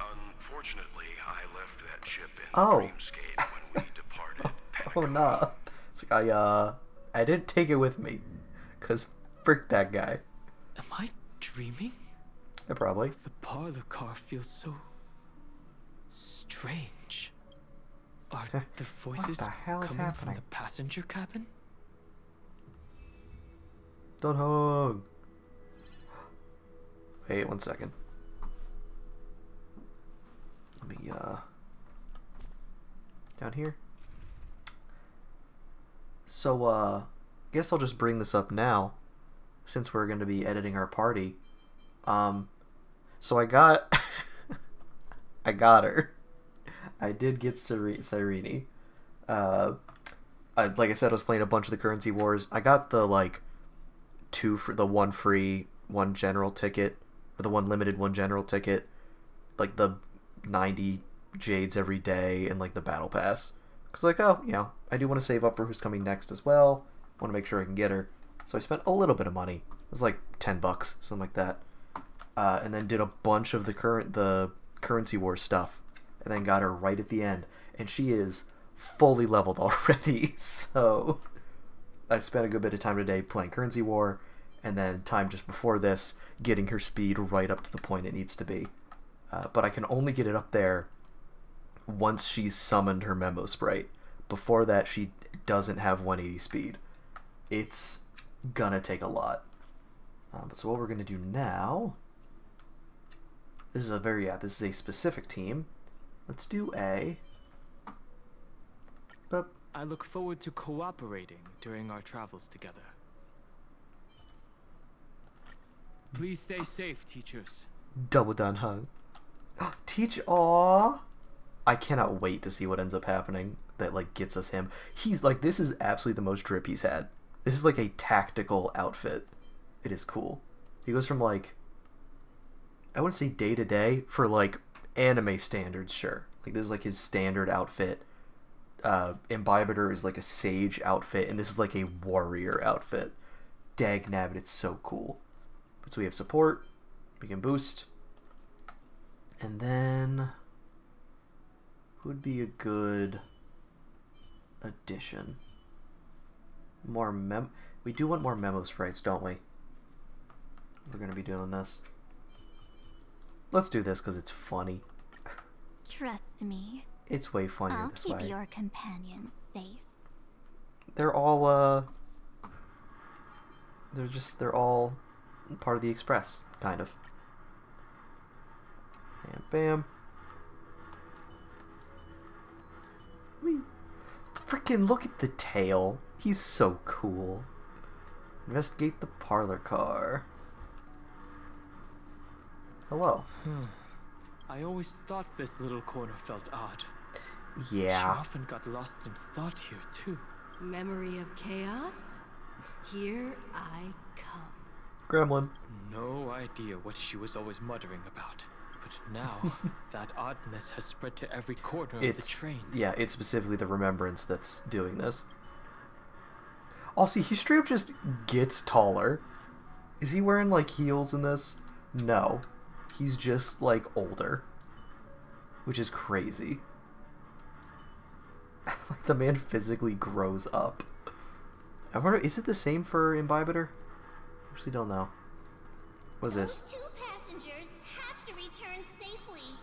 Unfortunately, I left that chip in Oh. Dreamscape when we departed. Oh, nah. It's like, I I didn't take it with me. Because frick that guy. Am I dreaming? Yeah, probably. The parlor car feels so strange. Are the voices what the hell is coming happening? from the passenger cabin? Don't hug. Wait 1 second. Let me down here. So guess I'll just bring this up now, since we're going to be editing our party. So I got I got her. I did get Cyrene. Like I said, I was playing a bunch of the currency wars. I got the like 2 for the 1 free, 1 general ticket, or the 1 limited, 1 general ticket, like the 90 jades every day, and like the battle pass. Cause like, oh, you know, I do want to save up for who's coming next as well. Want to make sure I can get her. So I spent a little bit of money. It was like $10, something like that. And then did a bunch of the currency war stuff, and then got her right at the end, and she is fully leveled already. So I spent a good bit of time today playing currency war, and then time just before this getting her speed right up to the point it needs to be. But I can only get it up there once she's summoned her memo sprite. Before that, she doesn't have 180 speed. It's gonna take a lot. But so what we're gonna do now, this is a specific team. Let's do A. But I look forward to cooperating during our travels together. Please stay safe, teachers. Double down hung. Teach, aww. I cannot wait to see what ends up happening that like gets us him. He's like, this is absolutely the most drip he's had. This is like a tactical outfit. It is cool. He goes from like, I wouldn't say day to day, for like anime standards, sure. Like this is like his standard outfit. Imbibitor is like a sage outfit, and this is like a warrior outfit. Dagnabbit, it's so cool. But so we have support, we can boost, and then who would be a good addition? More we do want more memo sprites, don't we? We're gonna be doing this. Let's do this because it's funny. Trust me. It's way funnier this way. I'll keep your companions safe. They're all they're all part of the Express, kind of. And bam. Whee. Freaking look at the tail. He's so cool. Investigate the parlor car. Hello. I always thought this little corner felt odd. Yeah. She often got lost in thought here, too. Memory of chaos? Here I come. Gremlin. No idea what she was always muttering about. But now, that oddness has spread to every corner of the train. Yeah, it's specifically the remembrance that's doing this. Also, he straight up just gets taller. Is he wearing, like, heels in this? No. He's just, like, older. Which is crazy. Like, the man physically grows up. I wonder, is it the same for Imbibitor? I actually don't know. What is this? Those 2 passengers have to return safely.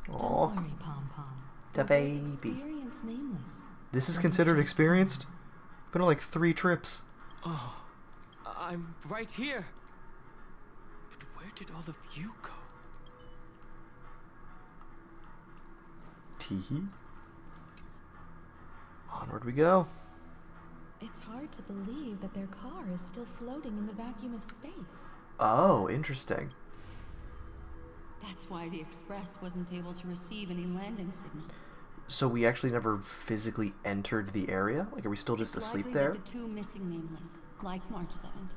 Aww. Don't worry, Pom-Pom. The baby. Experience nameless. This is considered experienced? Been on like 3 trips. Oh, I'm right here. But where did all of you go? Teehee. Onward we go. It's hard to believe that their car is still floating in the vacuum of space. Oh, interesting. That's why the Express wasn't able to receive any landing signal. So we actually never physically entered the area? Like, are we still just asleep likely there? That the 2 missing nameless, like March 7th,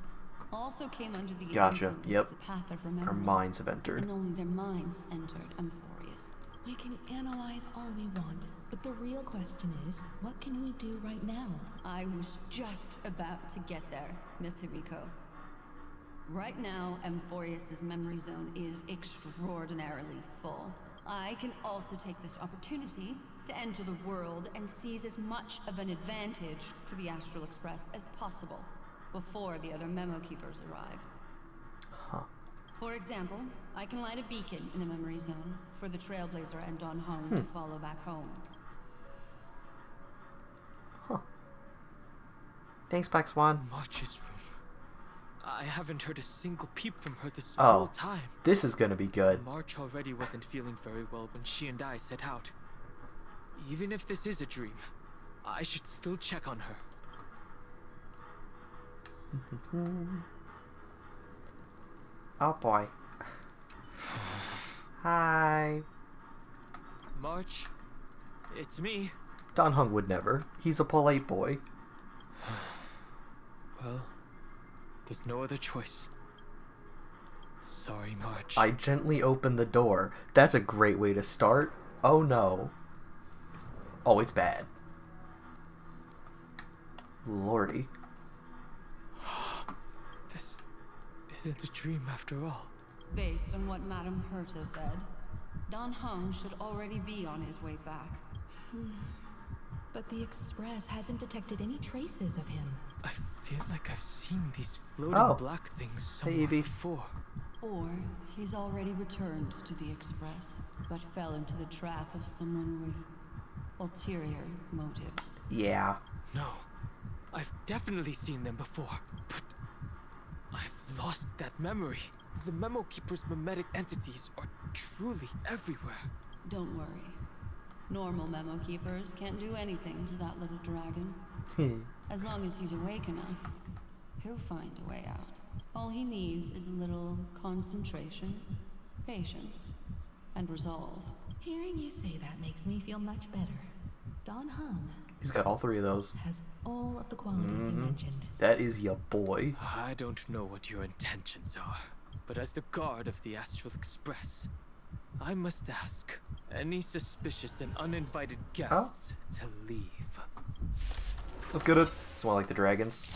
also came under the Gotcha. influence Yep. of the path of Our remembrance, minds have entered. and only their minds entered Amphorius. We can analyze all we want, but the real question is, what can we do right now? I was just about to get there, Miss Hibiko. Right now, Amphorius's memory zone is extraordinarily full. I I can also take this opportunity to enter the world and seize as much of an advantage for the Astral Express as possible before the other Memo Keepers arrive. Huh. For example, I can light a beacon in the memory zone for the Trailblazer and Don Hong to follow back home. Huh. Thanks, Black Swan. March's room. I haven't heard a single peep from her this whole time. This is gonna be good. March already wasn't feeling very well when she and I set out. Even if this is a dream, I should still check on her. Oh boy. Hi. March, it's me. Don Hung would never. He's a polite boy. Well, there's no other choice. Sorry, March. I gently opened the door. That's a great way to start. Oh no. Oh, it's bad. Lordy. This isn't a dream after all. Based on what Madame Herta said, Don Hung should already be on his way back. But the Express hasn't detected any traces of him. I feel like I've seen these floating black things somewhere before. Or he's already returned to the Express, but fell into the trap of someone with ulterior motives. Yeah. No, I've definitely seen them before, but I've lost that memory. The Memo Keeper's mimetic entities are truly everywhere. Don't worry. Normal Memo Keepers can't do anything to that little dragon. As long as he's awake enough, he'll find a way out. All he needs is a little concentration, patience, and resolve. Hearing you say that makes me feel much better. Don Hung. He's got all three of those. Has all of the qualities you mentioned. That is your boy. I don't know what your intentions are, but as the guard of the Astral Express, I must ask any suspicious and uninvited guests to leave. Let's get it. It's more like the dragons.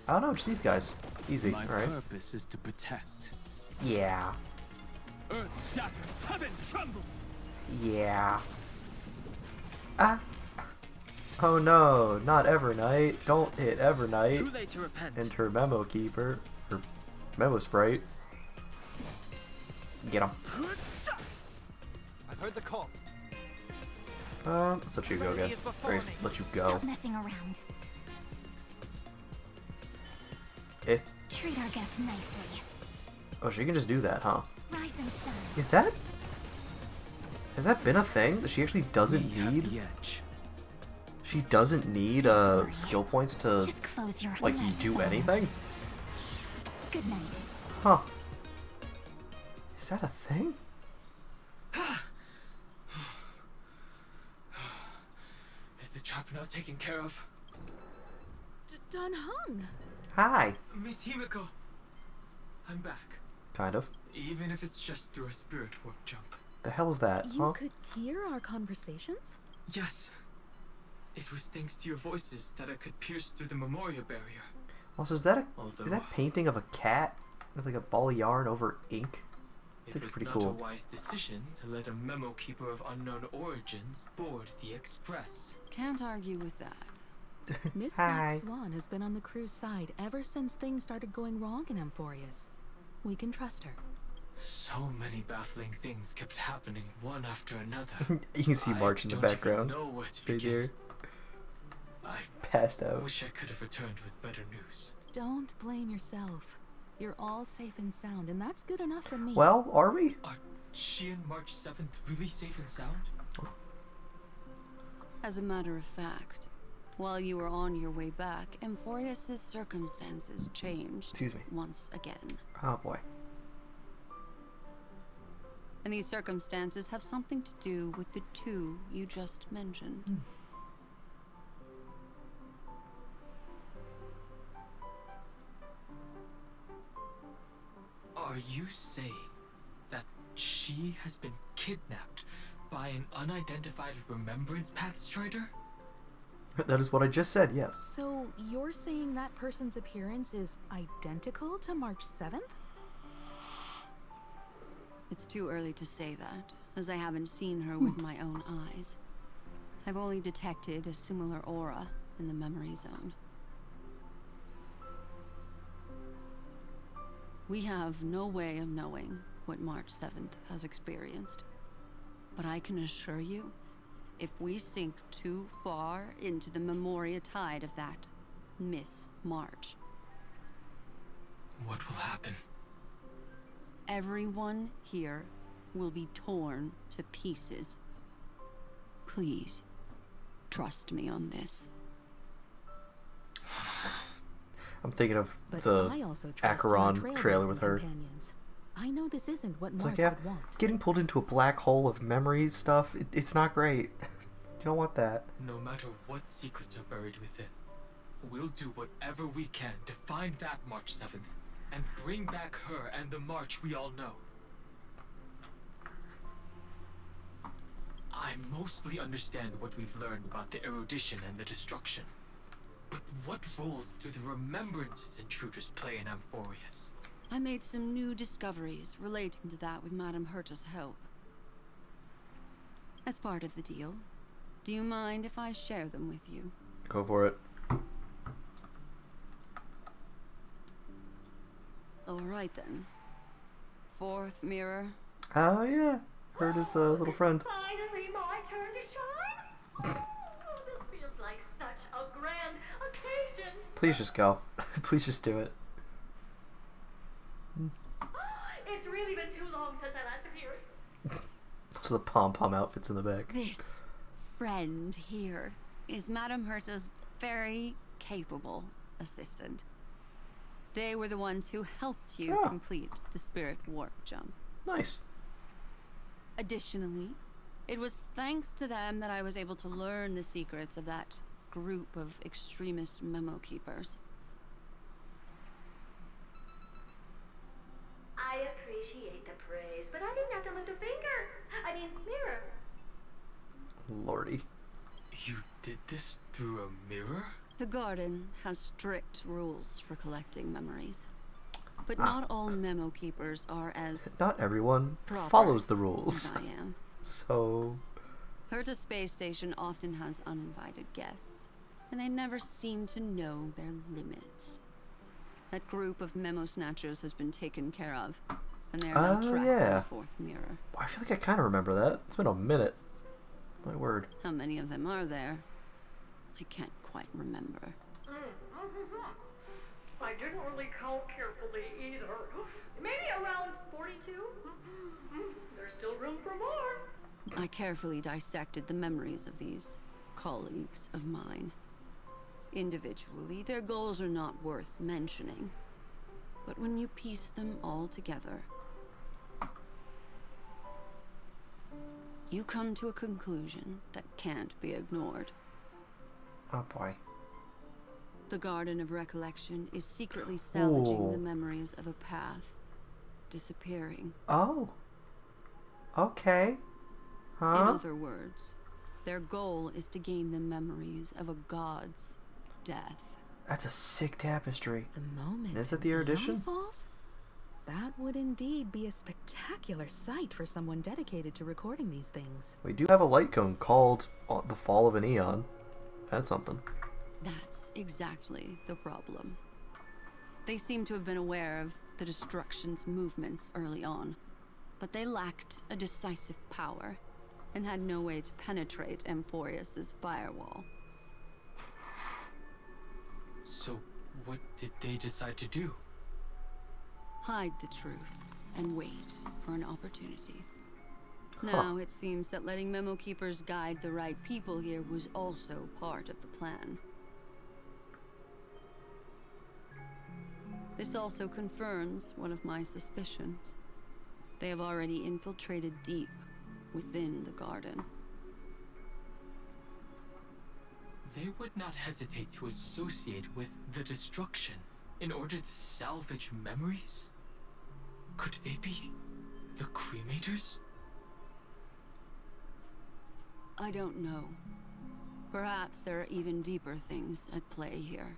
I don't know, just these guys. Easy, My alright. purpose is to protect. Yeah. Earth shatters, heaven trembles. Yeah. Ah. Oh no, not Evernight. Don't hit Evernight. Too late to repent. And her Memo Keeper. Or Memo Sprite. Get him. I've heard the call. Let's let you go again. Or let you go. Stop messing around. Eh. Treat our guests nicely. Oh, she can just do that, huh? Rise and shine. Is that... Has that been a thing? That she actually doesn't need... She doesn't need, skill points to, Just close your like, eyes. do anything? Good night. Huh. Is that a thing? Is the trap now taken care of? Don Hung! Hi. Miss Himiko, I'm back. Kind of. Even if it's just through a spirit warp jump. The hell is that, You huh? could hear our conversations? Yes. It was thanks to your voices that I could pierce through the memorial barrier. Also, is that a Although, is that painting of a cat with like a ball of yarn over ink? It's it was pretty not cool. a wise decision to let a Memo Keeper of unknown origins board the Express. Can't argue with that. Miss Hi. Black Swan has been on the crew's side ever since things started going wrong in Amphorius. We can trust her. So many baffling things kept happening one after another. You can see March in the background. Know where to Right begin. there. I Passed out. wish I could have returned with better news. Don't blame yourself. You're all safe and sound, and that's good enough for me. Well, are we? Are she and March 7th really safe and sound? As a matter of fact, while you were on your way back, Amphorius' circumstances changed. Excuse me. Once again. Oh boy. And these circumstances have something to do with the two you just mentioned. Are you saying that she has been kidnapped by an unidentified Remembrance Path Strider? That is what I just said, yes. So you're saying that person's appearance is identical to March 7th? It's too early to say that, as I haven't seen her with my own eyes. I've only detected a similar aura in the memory zone. We have no way of knowing what March 7th has experienced. But I can assure you, if we sink too far into the Memoria tide of that Miss March... What will happen? Everyone here will be torn to pieces. Please, trust me on this. I'm thinking of but the I also trust Acheron my trailer with her. Companions. I know this isn't what It's March like, yeah, would want. getting pulled into a black hole of memories stuff, it's not great. You don't want that. No matter what secrets are buried within, we'll do whatever we can to find that March 7th and bring back her and the March we all know. I mostly understand what we've learned about the erudition and the destruction. But what roles do the remembrances intruders play in Amphorius? I made some new discoveries relating to that with Madame Herta's help. As part of the deal, do you mind if I share them with you? Go for it. Alright then. Fourth mirror. Oh yeah, heard his little friend. Finally my turn to shine? Oh, this feels like such a grand occasion. Please just go. Please just do it. It's really been too long since I last appeared. Those are the pom-pom outfits in the back. This friend here is Madame Herta's very capable assistant. They were the ones who helped you complete the spirit warp jump. Nice. Additionally, it was thanks to them that I was able to learn the secrets of that group of extremist memo keepers. I appreciate the praise, but I didn't have to lift a finger. I mean, mirror. Lordy. You did this through a mirror? The garden has strict rules for collecting memories. But not all memo keepers are as Not everyone proper follows the rules. as I am. So... Herta's space station often has uninvited guests, and they never seem to know their limits. That group of memo snatchers has been taken care of, and they are now trapped in the fourth mirror. I feel like I kind of remember that. It's been a minute. My word. How many of them are there? I can't quite remember. I didn't really count carefully either. Maybe around 42? There's still room for more. I carefully dissected the memories of these colleagues of mine. Individually, their goals are not worth mentioning. But when you piece them all together, you come to a conclusion that can't be ignored. Oh boy. The Garden of Recollection is secretly salvaging the memories of a path disappearing. Oh. Okay. Huh? In other words, their goal is to gain the memories of a god's death. That's a sick tapestry. The moment Is that the erudition? falls? That would indeed be a spectacular sight for someone dedicated to recording these things. We do have a light cone called The Fall of an Eon. That's something. That's exactly the problem. They seem to have been aware of the destruction's movements early on, but they lacked a decisive power and had no way to penetrate Amphorius's firewall. So, what did they decide to do? Hide the truth and wait for an opportunity. Now, it seems that letting memo keepers guide the right people here was also part of the plan. This also confirms one of my suspicions. They have already infiltrated deep within the garden. They would not hesitate to associate with the destruction in order to salvage memories? Could they be the cremators? I don't know. Perhaps there are even deeper things at play here.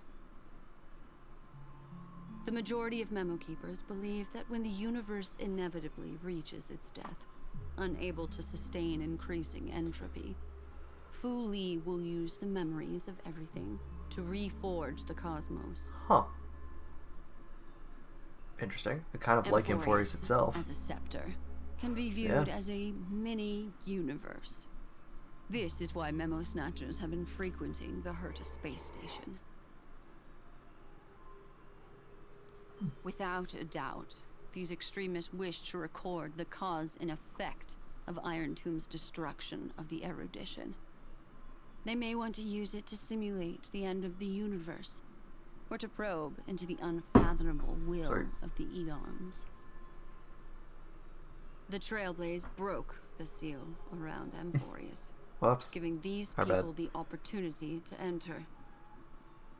The majority of Memo Keepers believe that when the universe inevitably reaches its death, unable to sustain increasing entropy, Fu Li will use the memories of everything to reforge the cosmos. Huh. Interesting. Kind of like Amphorius itself. As a scepter, can be viewed as a mini-universe. This is why Memo Snatchers have been frequenting the Herta space station. Without a doubt, these extremists wish to record the cause and effect of Iron Tomb's destruction of the erudition. They may want to use it to simulate the end of the universe, or to probe into the unfathomable will of the eons. The Trailblaze broke the seal around Amphorius, giving these people the opportunity to enter.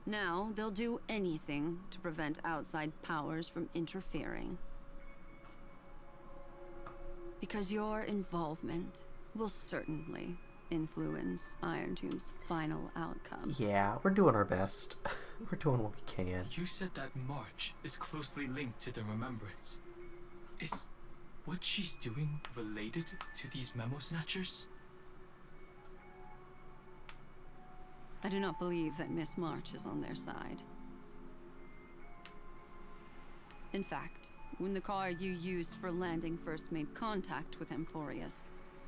Now, they'll do anything to prevent outside powers from interfering. Because your involvement will certainly influence Iron Tomb's final outcome. Yeah, we're doing our best. We're doing what we can. You said that March is closely linked to the Remembrance. Is what she's doing related to these Memo Snatchers? I do not believe that Miss March is on their side. In fact, when the car you used for landing first made contact with Amphorius,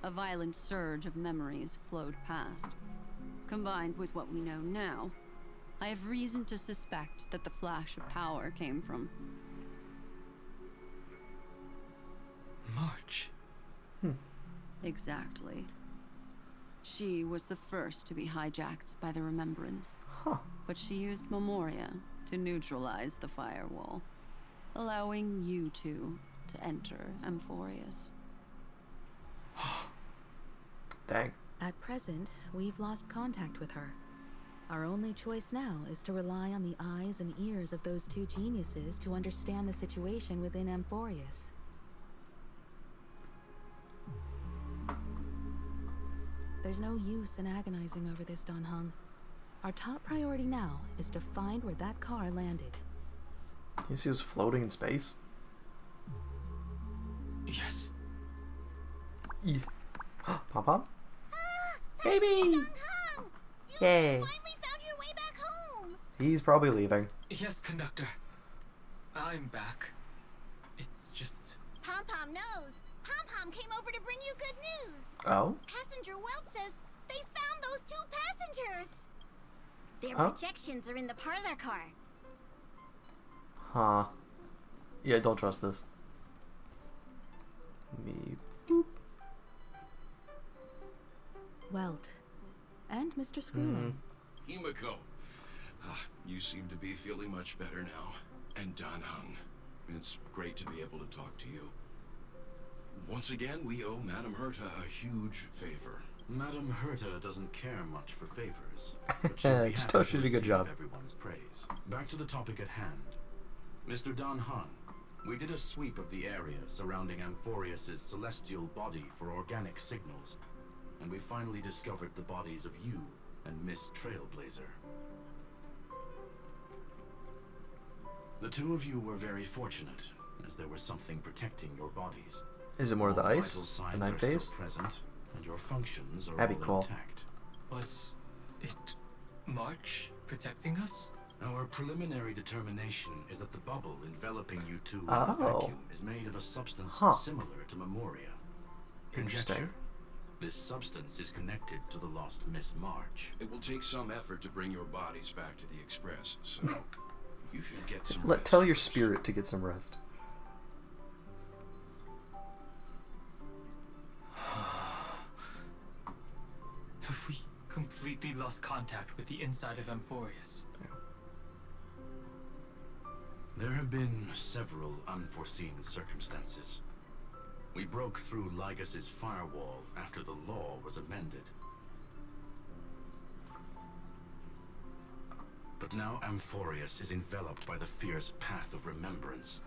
a violent surge of memories flowed past. Combined with what we know now, I have reason to suspect that the flash of power came from March. Exactly. She was the first to be hijacked by the Remembrance. But she used Memoria to neutralize the firewall, allowing you two to enter Amphorius. Dang. At present, we've lost contact with her. Our only choice now is to rely on the eyes and ears of those two geniuses to understand the situation within Amphorius. There's no use in agonizing over this, Don Heng. Our top priority now is to find where that car landed. You see, he was floating in space. Yes. Pop pop. Baby. Yay. Finally found your way back home. He's probably leaving. Yes, conductor. I'm back. It's just. Pom Pom knows. Pom Pom came over to bring you good news. Oh? Passenger Welt says they found those two passengers. Their Huh? projections are in the parlor car. Huh. Yeah, don't trust this. Me. Boop. Welt. And Mr. Screwlow. Himiko. You seem to be feeling much better now. And Dan Heng. It's great to be able to talk to you. Once again, we owe Madame Herta a huge favor. Madame Herta doesn't care much for favors, but she'll be Just happy tell to she did a good receive job. everyone's praise. Back to the topic at hand. Mr. Dan Heng, we did a sweep of the area surrounding Amphorius' celestial body for organic signals, and we finally discovered the bodies of you and Miss Trailblazer. The two of you were very fortunate, as there was something protecting your bodies. Is it more of the All ice? vital The signs night are still phase? present, and your functions are That'd be all cool. intact. Was it March protecting us? Our preliminary determination is that the bubble enveloping you two in the Oh. vacuum is made of a substance similar to Memoria. Interesting. Conjecture. This substance is connected to the lost Miss March. It will take some effort to bring your bodies back to the Express, so you should get some Tell your spirit to get some rest. Have we completely lost contact with the inside of Amphorius? There have been several unforeseen circumstances. We broke through Lygas's firewall after the law was amended. But now Amphorius is enveloped by the fierce path of remembrance,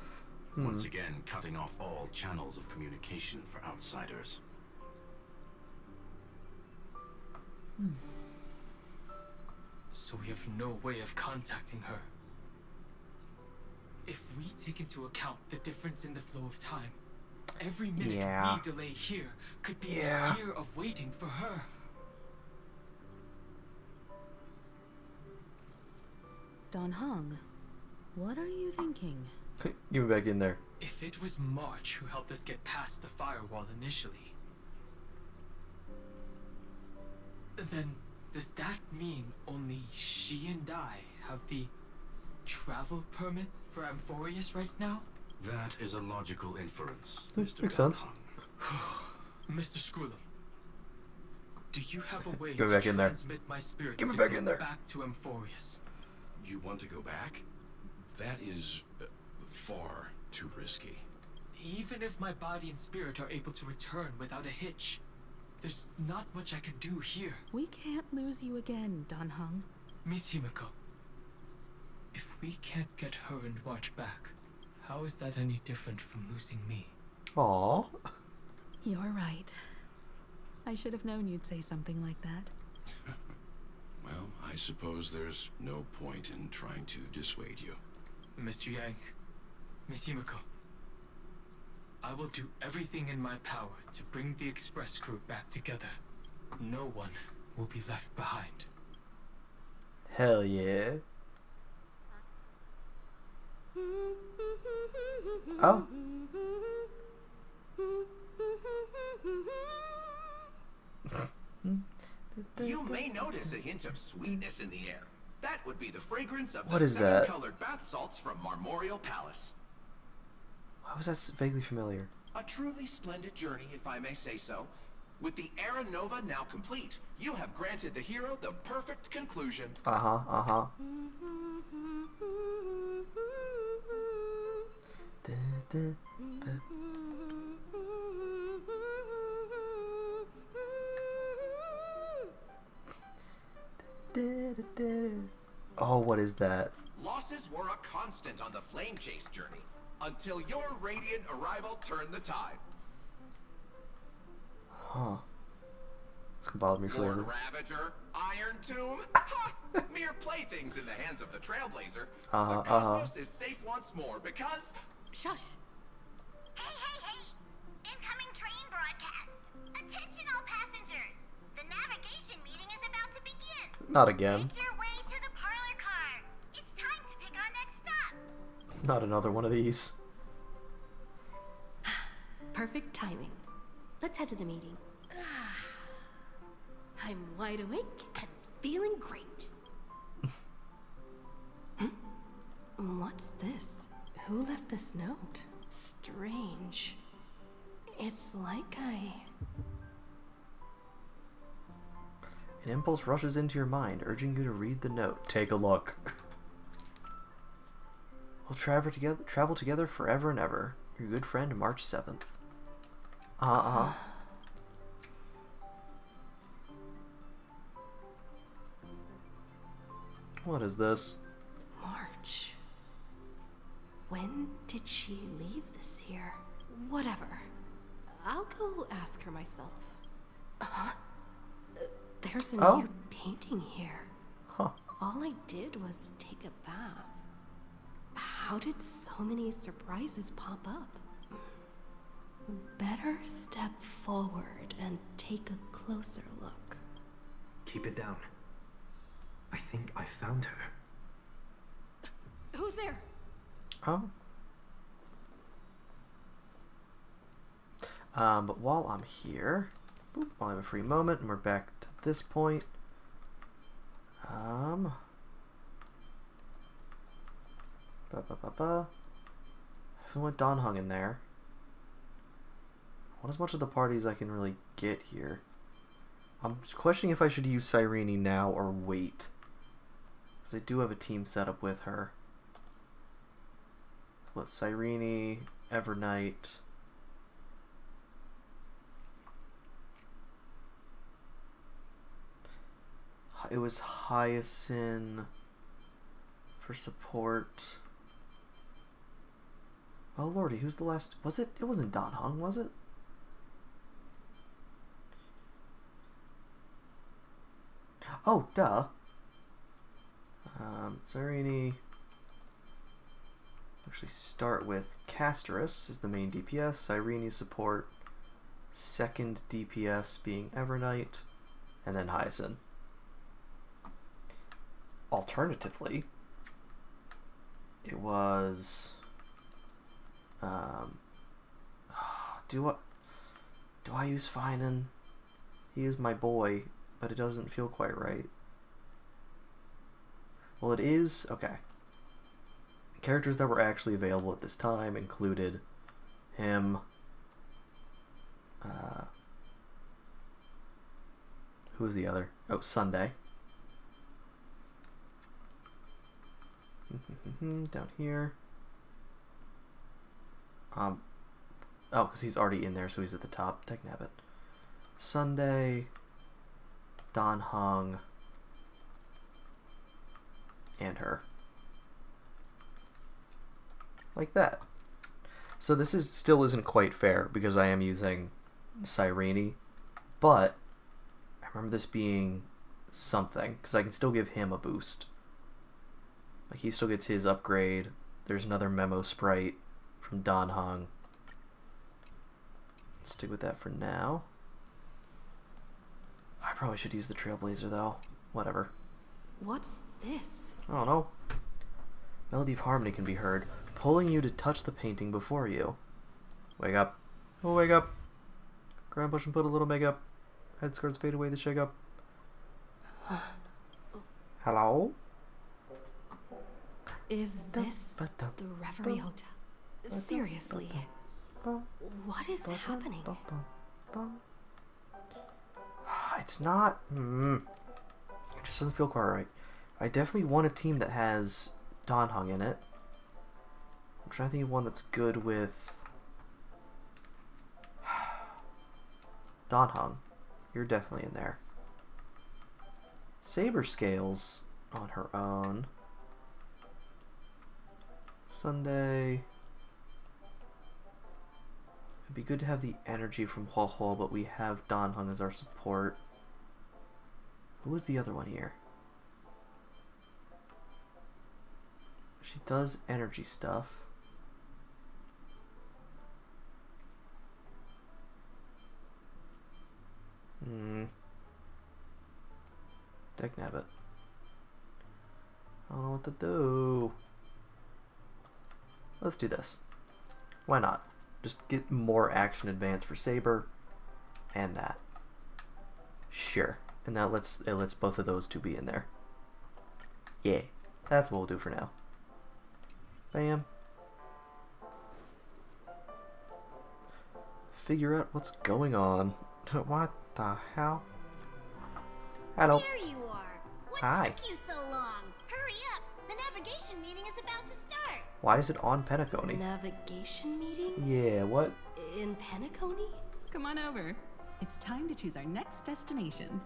once again cutting off all channels of communication for outsiders. So we have no way of contacting her. If we take into account the difference in the flow of time, every minute Yeah. we delay here could be Yeah. a year of waiting for her. Don Heng, what are you thinking? Give me back in there. If it was March who helped us get past the firewall initially, then does that mean only she and I have the travel permit for Amphorius right now? That is a logical inference, Makes Mr. sense. Mr. Skrullum, do you have a way Give me to back in there. transmit my spirit Give me signal back in there. back to Amphorius? You want to go back? That is far too risky. Even if my body and spirit are able to return without a hitch, there's not much I can do here. We can't lose you again, Don Heng. Miss Himiko, if we can't get her and March back, how is that any different from losing me? Aww. You're right. I should have known you'd say something like that. Well, I suppose there's no point in trying to dissuade you. Mr. Yank, Miss Himiko, I will do everything in my power to bring the Express crew back together. No one will be left behind. Hell yeah. Oh. You may notice a hint of sweetness in the air. That would be the fragrance of What the is that? colored bath salts from Marmorial Palace. Why was that vaguely familiar? A truly splendid journey, if I may say so. With the Era Nova now complete, you have granted the hero the perfect conclusion. Uh-huh. Oh, what is that? Losses were a constant on the Flame Chase journey, until your radiant arrival turned the tide. Huh. It's gonna bother me Lord forever. Ravager, Iron Tomb, ha! Mere playthings in the hands of the Trailblazer. The cosmos is safe once more because... Shush! Hey! Incoming train broadcast! Attention all passengers! The navigation meeting is about to begin! Not again. Make your way to the parlor car! It's time to pick our next stop! Not another one of these. Perfect timing. Let's head to the meeting. I'm wide awake and feeling great. What's this? Who left this note? Strange. It's like An impulse rushes into your mind, urging you to read the note. Take a look. We'll travel together forever and ever. Your good friend, March 7th. What is this? March. When did she leave this here? Whatever. I'll go ask her myself. There's a new painting here. Huh. All I did was take a bath. How did so many surprises pop up? Better step forward and take a closer look. Keep it down. I think I found her. Who's there? But while I'm here, while I have a free moment, and we're back to this point, I haven't want Don Hung in there. What as much of the parties I can really get here. I'm questioning if I should use Cyrene now or wait, because I do have a team set up with her. What, Cyrene, Evernight. It was Hyacinth for support. Oh lordy, who's the last? Was it? It wasn't Don Hung, was it? Oh, duh. Cyrene. actually start with Casterus as the main DPS, Cyrene support, second DPS being Evernight, and then Hyacinth. Alternatively, it was do I use Finan? He is my boy, but it doesn't feel quite right. Well, it is okay. Characters that were actually available at this time included him, who was the other? Oh, Sunday. Down here. Oh, because he's already in there, so he's at the top. Teknabbit. Sunday, Don Hung, and her. Like that. So this still isn't quite fair because I am using Cyrene, but I remember this being something because I can still give him a boost. Like he still gets his upgrade. There's another memo sprite from Don Hung. Stick with that for now. I probably should use the Trailblazer though. Whatever. What's this? I don't know. Melody of Harmony can be heard, pulling you to touch the painting before you. Wake up. Oh, wake up. Grab push and put a little makeup. Headscarves fade away the shake up. Hello? Is this the Reverie Hotel? Seriously. What is happening? It's not... It just doesn't feel quite right. I definitely want a team that has Don Hung in it. I'm trying to think of one that's good with... Don Hung. You're definitely in there. Saber Scales on her own. Sunday. It'd be good to have the energy from Hua Hua, but we have Don Hung as our support. Who was the other one here? She does energy stuff. Teknabbit. I don't know what to do. Let's do this. Why not? Just get more action advance for Saber and that. Sure. And that it lets both of those two be in there. Yeah. That's what we'll do for now. Bam. Figure out what's going on. What the hell? Hello. There you are. What Hi. took you so long? Hurry up. The navigation meeting is about to start. Why is it on Penacony? Navigation meeting? Yeah, what? In Penacony? Come on over. It's time to choose our next destination.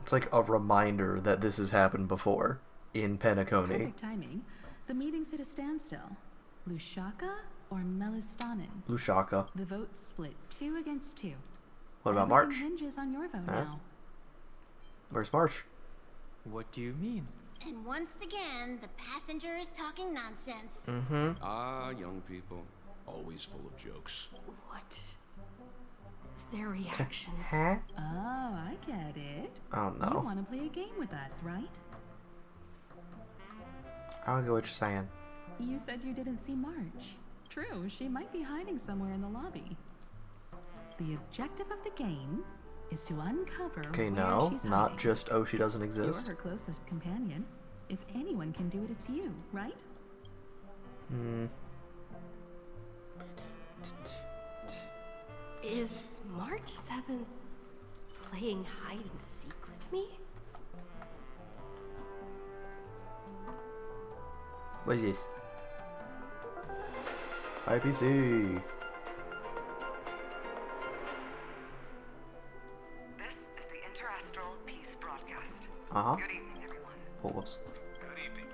It's like a reminder that this has happened before in Penacony. Perfect timing. The meeting's at a standstill. Lushaka or Melistanen? Lushaka. The vote's split 2 against 2. What about Everything March? hinges on your vote now. Where's March? What do you mean? And once again, the passenger is talking nonsense. Ah, young people. Always full of jokes. What? Their reactions. Huh? Oh, I get it. Oh no. You want to play a game with us, right? I don't get what you're saying. You said you didn't see March. True, she might be hiding somewhere in the lobby. The objective of the game is to uncover Okay, where no, she's not hiding. just oh she doesn't exist. You're her closest companion. If anyone can do it, it's you, right? Is March 7th playing hide and seek with me? What is this? IPC. This is the Interastral Peace Broadcast. Good evening, everyone. Oh, whoops. Good evening.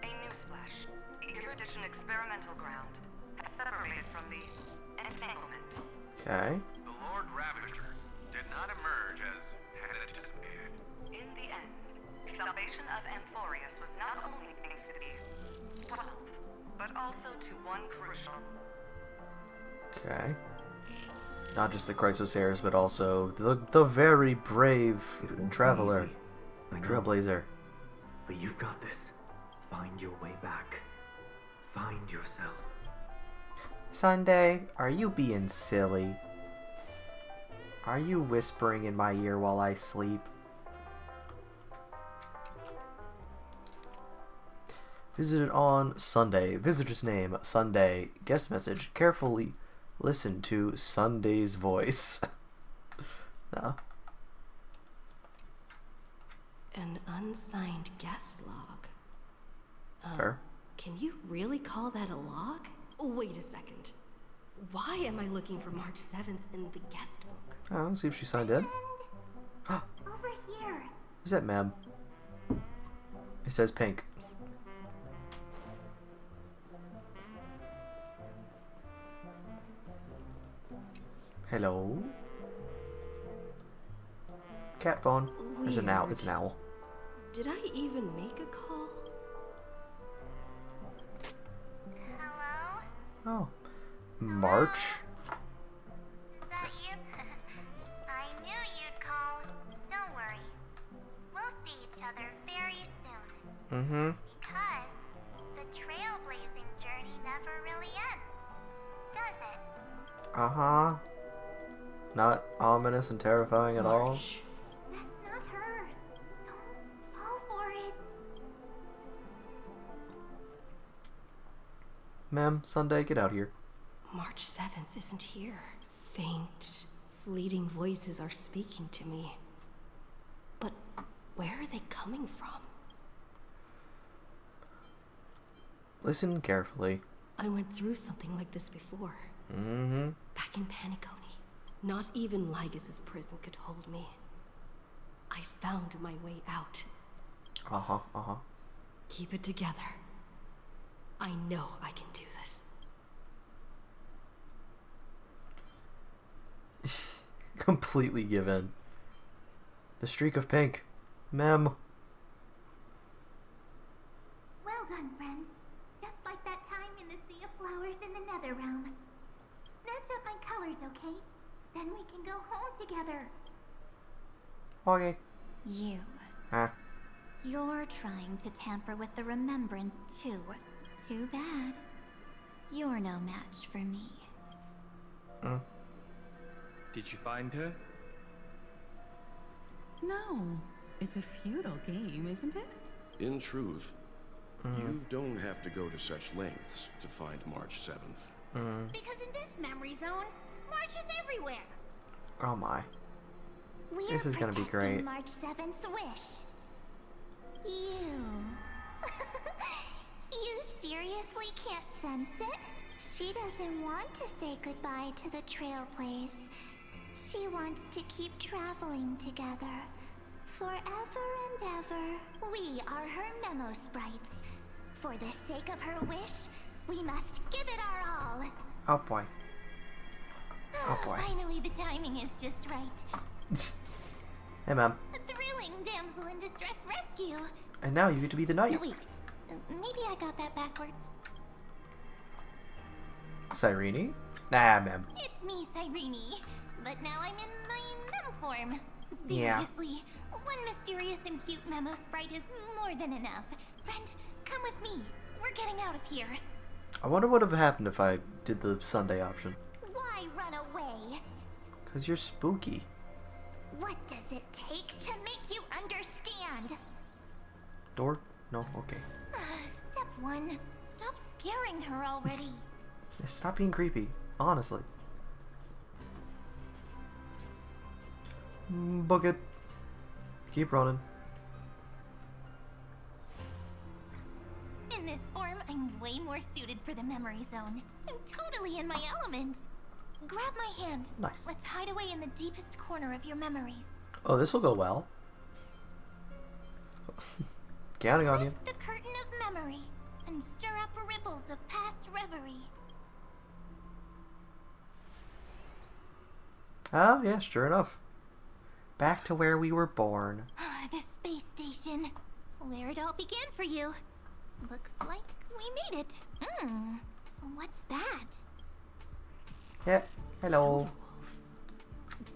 A newsflash. The erudition experimental ground has separated from the entanglement. Okay. The Lord Ravager did not emerge as had anticipated. In the end, salvation of Amphorius was not only thanks to the 12, but also to one crucial. Okay. Not just the Chrysos heirs, but also the very brave traveler, trailblazer. But you've got this. Find your way back. Find yourself. Sunday, are you being silly? Are you whispering in my ear while I sleep? Visited on Sunday. Visitor's name, Sunday. Guest message, carefully listen to Sunday's voice. No. An unsigned guest log. Fair. Can you really call that a log? Wait a second. Why am I looking for March 7th in the guest book? Oh, let's see if she signed in. Over here. Who's that, ma'am? It says pink. Hello? Cat phone. There's an owl. It's an owl. Did I even make a call? Oh. March? Is that you? I knew you'd call. Don't worry. We'll see each other very soon. Mm-hmm. Because the trailblazing journey never really ends, does it? Uh-huh. Not ominous and terrifying at all. That's not her. Don't fall for it. Ma'am, Sunday, get out here. March 7th isn't here. Faint, fleeting voices are speaking to me. But where are they coming from? Listen carefully. I went through something like this before. Mm-hmm. Back in Paniconi. Not even Lygus' prison could hold me. I found my way out. Uh-huh, uh-huh. Keep it together. I know I can do this. Completely given. The streak of pink. Mem. Well done, friend. Just like that time in the Sea of Flowers in the Nether Realm. Match up my colors, okay? Then we can go home together. Okay. You. Huh? You're trying to tamper with the remembrance too. Too bad. You're no match for me. Did you find her? No. It's a feudal game, isn't it? In truth, you don't have to go to such lengths to find March 7th. Because in this memory zone, March is everywhere. Oh my. We're This is gonna be protecting great. March 7th's wish. You. You seriously can't sense it? She doesn't want to say goodbye to the Trailblaze. She wants to keep traveling together. Forever and ever. We are her memo sprites. For the sake of her wish, we must give it our all. Oh boy. Oh boy. Finally, the timing is just right. Hey, ma'am. A thrilling damsel in distress rescue. And now you get to be the knight. Wait, maybe I got that backwards. Cyrene? Nah, ma'am. It's me, Cyrene. But now I'm in my mem form. Yeah. Seriously, one mysterious and cute memo sprite is more than enough. Friend, come with me. We're getting out of here. I wonder what would have happened if I did the Sunday option. Why run away? Because you're spooky. What does it take to make you understand? Door? No? Okay. Step 1. Stop scaring her already. Stop being creepy. Honestly. Book it. Keep running. In this form, I'm way more suited for the memory zone. I'm totally in my element. Grab my hand. Nice. Let's hide away in the deepest corner of your memories. Oh, this will go well. Counting on you. Lift the curtain of memory and stir up ripples of past reverie. Oh, yeah, sure enough. Back to where we were born. The space station. Where it all began for you. Looks like We made it. What's that? Yeah. Hello.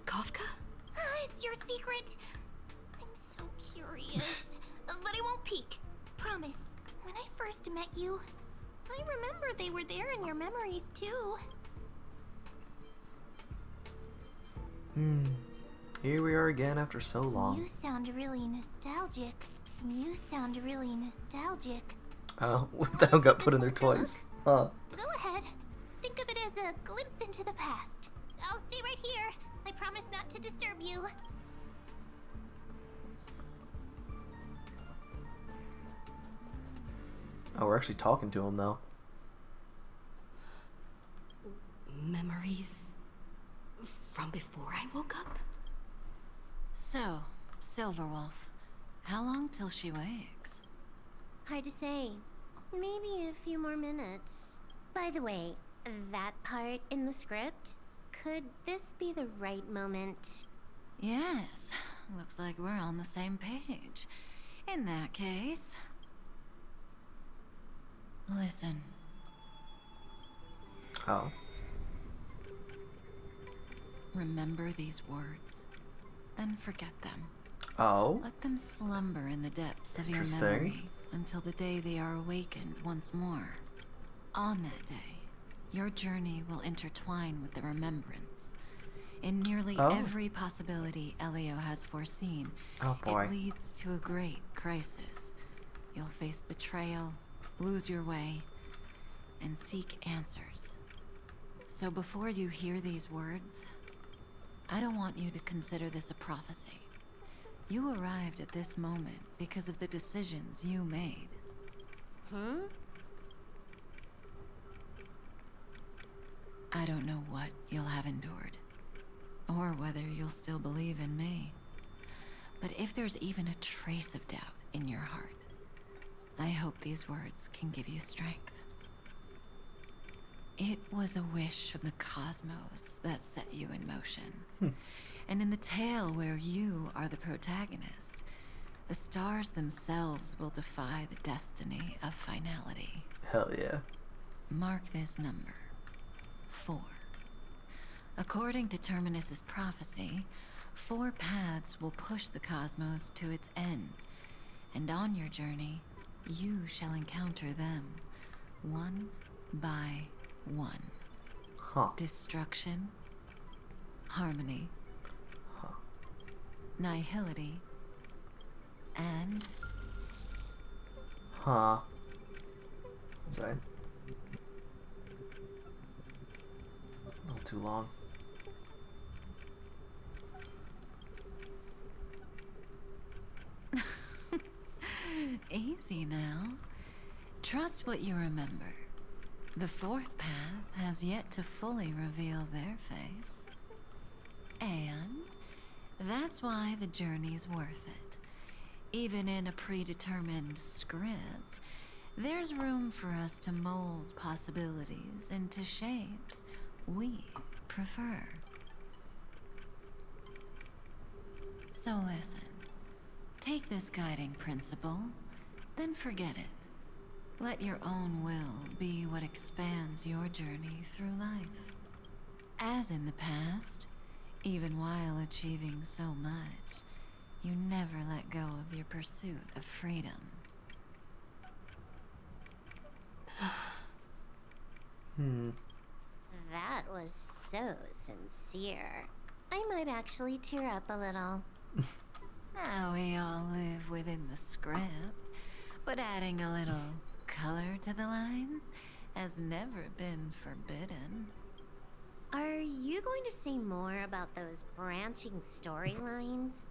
Kafka? It's your secret. I'm so curious. But I won't peek. Promise. When I first met you, I remember they were there in your memories too. Here we are again after so long. You sound really nostalgic. Oh, that one got put in there twice. Huh. Go ahead. Think of it as a glimpse into the past. I'll stay right here. I promise not to disturb you. Oh, we're actually talking to him though. Memories from before I woke up? So, Silverwolf, how long till she wakes? Hard to say. Maybe a few more minutes. By the way, that part in the script, could this be the right moment? Yes, looks like we're on the same page. In that case... Listen. Oh. Remember these words, then forget them. Oh. Let them slumber in the depths of your Interesting. memory until the day they are awakened once more. On that day, your journey will intertwine with the remembrance. In nearly every possibility Elio has foreseen, it leads to a great crisis. You'll face betrayal, lose your way, and seek answers. So before you hear these words, I don't want you to consider this a prophecy. You arrived at this moment because of the decisions you made. I don't know what you'll have endured, or whether you'll still believe in me. But if there's even a trace of doubt in your heart, I hope these words can give you strength. It was a wish of the cosmos that set you in motion. And in the tale where you are the protagonist, the stars themselves will defy the destiny of finality. Hell yeah. Mark this number, 4. According to Terminus's prophecy, 4 paths will push the cosmos to its end, and on your journey, you shall encounter them, one by one. Destruction, harmony, nihility, and... Sorry. Not too long. Easy now. Trust what you remember. The 4th path has yet to fully reveal their face. And that's why the journey's worth it. Even in a predetermined script, there's room for us to mold possibilities into shapes we prefer. So listen. Take this guiding principle, then forget it. Let your own will be what expands your journey through life. As in the past, even while achieving so much, you never let go of your pursuit of freedom. That was so sincere. I might actually tear up a little. Now we all live within the script, but adding a little color to the lines has never been forbidden. Are you going to say more about those branching storylines?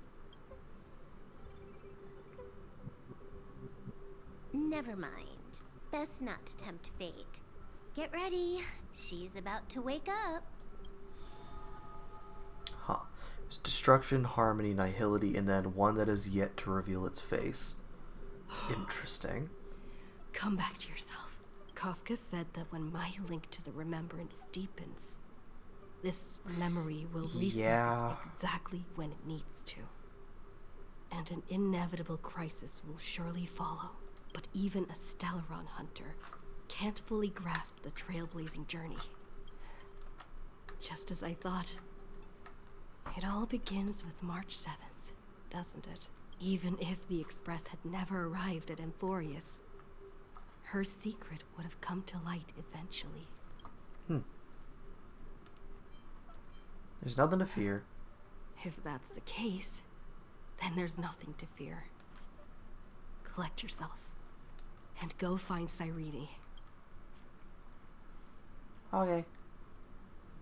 Never mind. Best not to tempt fate. Get ready. She's about to wake up. There's destruction, harmony, nihility, and then one that is yet to reveal its face. Interesting. Come back to yourself. Kafka said that when my link to the remembrance deepens, this memory will resurface exactly when it needs to. And an inevitable crisis will surely follow. But even a Stellaron hunter can't fully grasp the trailblazing journey. Just as I thought. It all begins with March 7th, doesn't it? Even if the Express had never arrived at Amphorius, her secret would have come to light eventually. There's nothing to fear. If that's the case, then there's nothing to fear. Collect yourself, and go find Cyrene. Okay.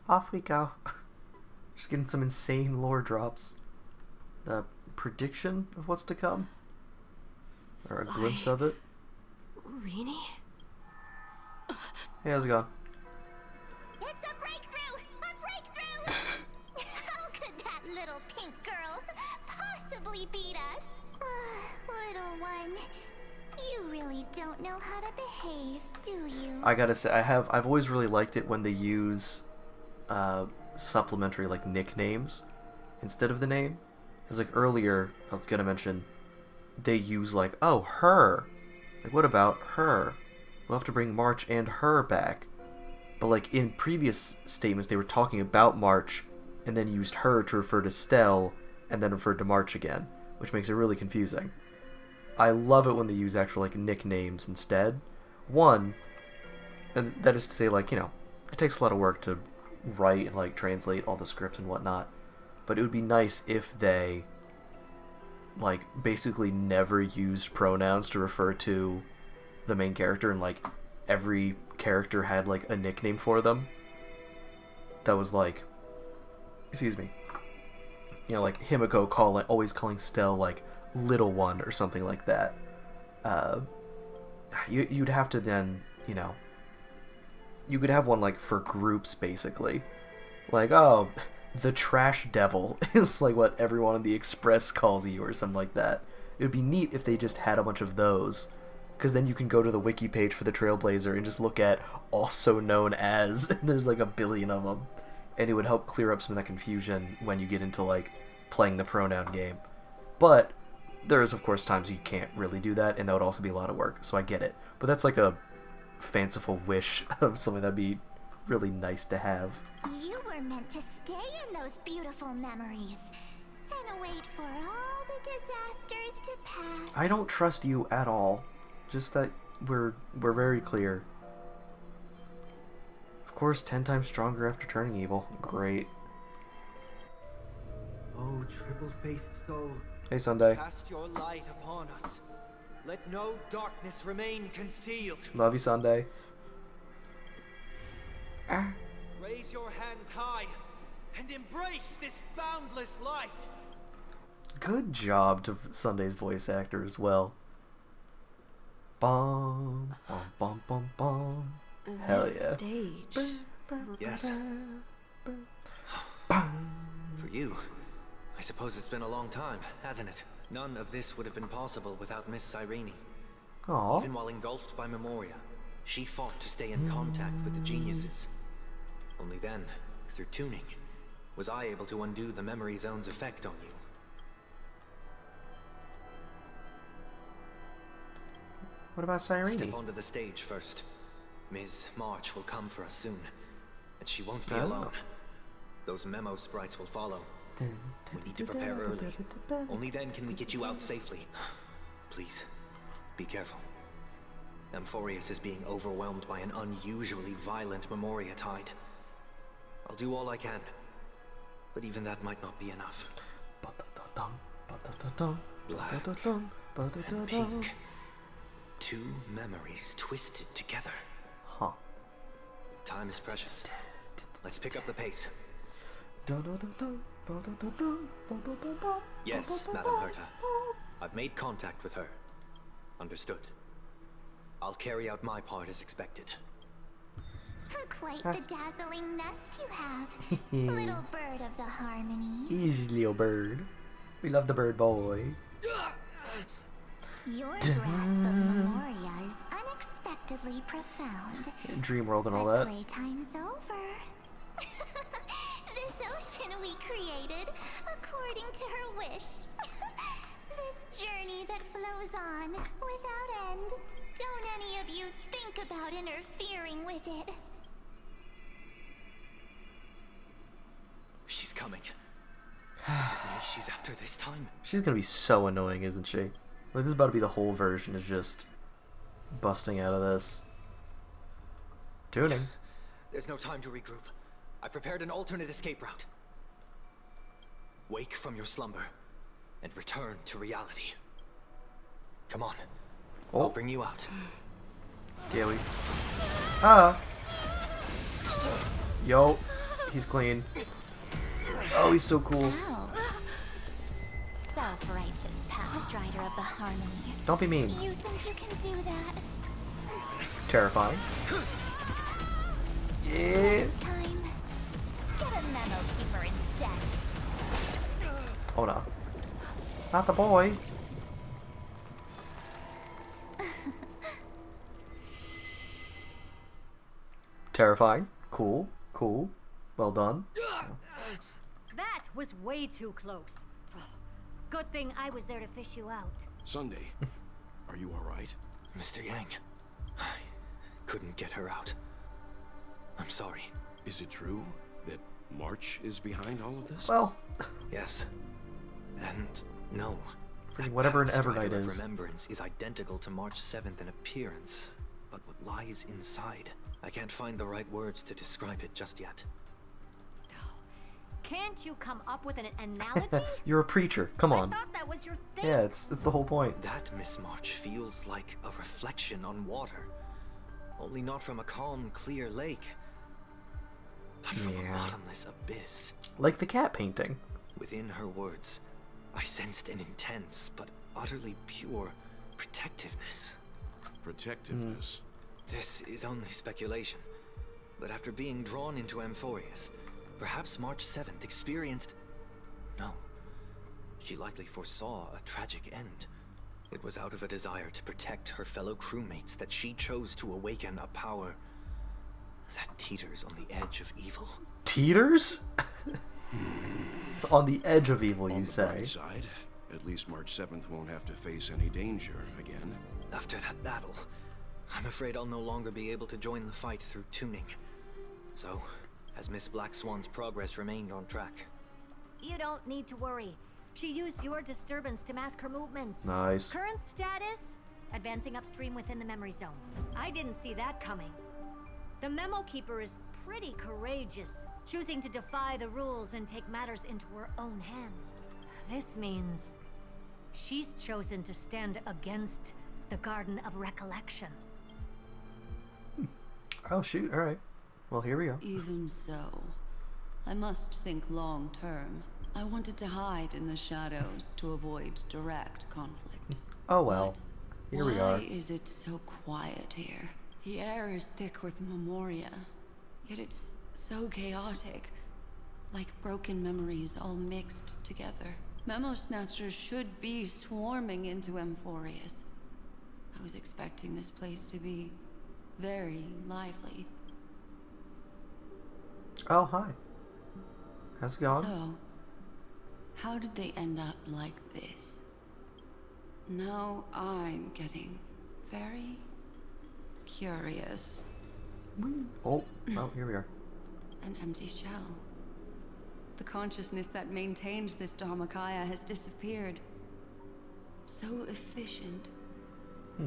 Off we go. Just getting some insane lore drops. A prediction of what's to come? Or a glimpse of it? Rini? Hey, how's it going? It's a breakthrough! A breakthrough! How could that little pink girl possibly beat us? Little one, you really don't know how to behave, do you? I gotta say, I've always really liked it when they use supplementary like nicknames instead of the name. Because like earlier, I was gonna mention, they use like, oh, her. Like, what about her? We'll have to bring March and her back. But like in previous statements, they were talking about March and then used her to refer to Stell and then referred to March again, which makes it really confusing. I love it when they use actual like nicknames instead. One, and that is to say, like, you know, it takes a lot of work to write and like translate all the scripts and whatnot, but it would be nice if they like basically never used pronouns to refer to the main character, and like every character had like a nickname for them that was like, excuse me, you know, like Himiko always calling Stell like little one or something like that. You'd have to then, you know, you could have one like for groups basically, like, oh, the trash devil is like what everyone in the Express calls you or something like that. It would be neat if they just had a bunch of those, because then you can go to the wiki page for the Trailblazer and just look at also known as, and there's like a billion of them, and it would help clear up some of that confusion when you get into like playing the pronoun game. But there is of course times you can't really do that, and that would also be a lot of work, so I get it. But that's like a fanciful wish of something that'd be really nice to have. You were meant to stay in those beautiful memories and wait for all the disasters to pass. I don't trust you at all. Just that we're very clear. Of course, 10 times stronger after turning evil. Great. Oh, triple-faced soul. Hey, Sunday. Cast your light upon us. Let no darkness remain concealed. Love you, Sunday. Raise your hands high and embrace this boundless light. Good job to Sunday's voice actor as well. Bum, bum, bum, bum, bum. Hell yeah. Stage. Yes. For you, I suppose it's been a long time, hasn't it? None of this would have been possible without Miss Cyrene. Aww. Even while engulfed by Memoria, she fought to stay in contact with the geniuses. Only then, through tuning, was I able to undo the memory zone's effect on you. What about Cyrene? Step onto the stage first. Ms. March will come for us soon, and she won't be alone. Those memo sprites will follow. We need to prepare early. Only then can we get you out safely. Please, be careful. Amphorius is being overwhelmed by an unusually violent Memoria tide. I'll do all I can, but even that might not be enough. Black and pink. Two memories twisted together. Huh. Time is precious. Let's pick up the pace. Yes, Madam Herta. I've made contact with her. Understood. I'll carry out my part as expected. Quite the dazzling nest you have. Little bird of the harmony. Easy, little bird. We love the bird boy. Your grasp of Memoria is unexpectedly profound. Dream world and all but that. Playtime's over. This ocean we created according to her wish. This journey that flows goes on without end. Don't any of you think about interfering with it. She's coming. Is it me she's after this time? She's gonna be so annoying, isn't she? Like, this is about to be the whole version is just busting out of this. Tuning. There's no time to regroup. I've prepared an alternate escape route. Wake from your slumber and return to reality. Come on. I'll bring you out. Scaly. Ah. Yo. He's clean. Oh, he's so cool. Self-righteous pathstrider of the harmony. Don't be mean. You think you can do that? Terrifying. Yeah. Next time, get a memo keeper instead. Oh no. Not the boy. Terrifying. Cool. Cool. Well done. That was way too close. Good thing I was there to fish you out. Sunday, are you alright? Mr. Yang, I couldn't get her out. I'm sorry. Is it true that March is behind all of this? Well, yes. And no. Whatever an Strider Evernight of is. Remembrance is identical to March 7th in appearance, but what lies inside, I can't find the right words to describe it just yet. Can't you come up with an analogy? You're a preacher. Come on. I thought that was your thing. Yeah, it's the whole point. That, Miss March, feels like a reflection on water. Only not from a calm, clear lake, but from a bottomless abyss. Like the cat painting. Within her words, I sensed an intense but utterly pure protectiveness. Protectiveness? This is only speculation, but after being drawn into Amphorius, perhaps March 7th experienced... No. She likely foresaw a tragic end. It was out of a desire to protect her fellow crewmates that she chose to awaken a power that teeters on the edge of evil. Teeters? On the edge of evil, you say. On the bright side, at least March 7th won't have to face any danger again. After that battle, I'm afraid I'll no longer be able to join the fight through tuning. So, has Miss Black Swan's progress remained on track? You don't need to worry. She used your disturbance to mask her movements. Nice. Current status? Advancing upstream within the memory zone. I didn't see that coming. The Memo Keeper is pretty courageous, choosing to defy the rules and take matters into her own hands. This means she's chosen to stand against the Garden of Recollection. Oh shoot, alright. Well, here we go. Even so, I must think long term. I wanted to hide in the shadows to avoid direct conflict. Oh well. Here we are. Why is it so quiet here? The air is thick with memoria, yet it's so chaotic. Like broken memories all mixed together. Memo Snatchers should be swarming into Amphorius. I was expecting this place to be very lively. Oh, hi. How's it going? So, how did they end up like this? Now I'm getting very curious. Oh, here we are. An empty shell. The consciousness that maintained this Dharmakaya has disappeared. So efficient.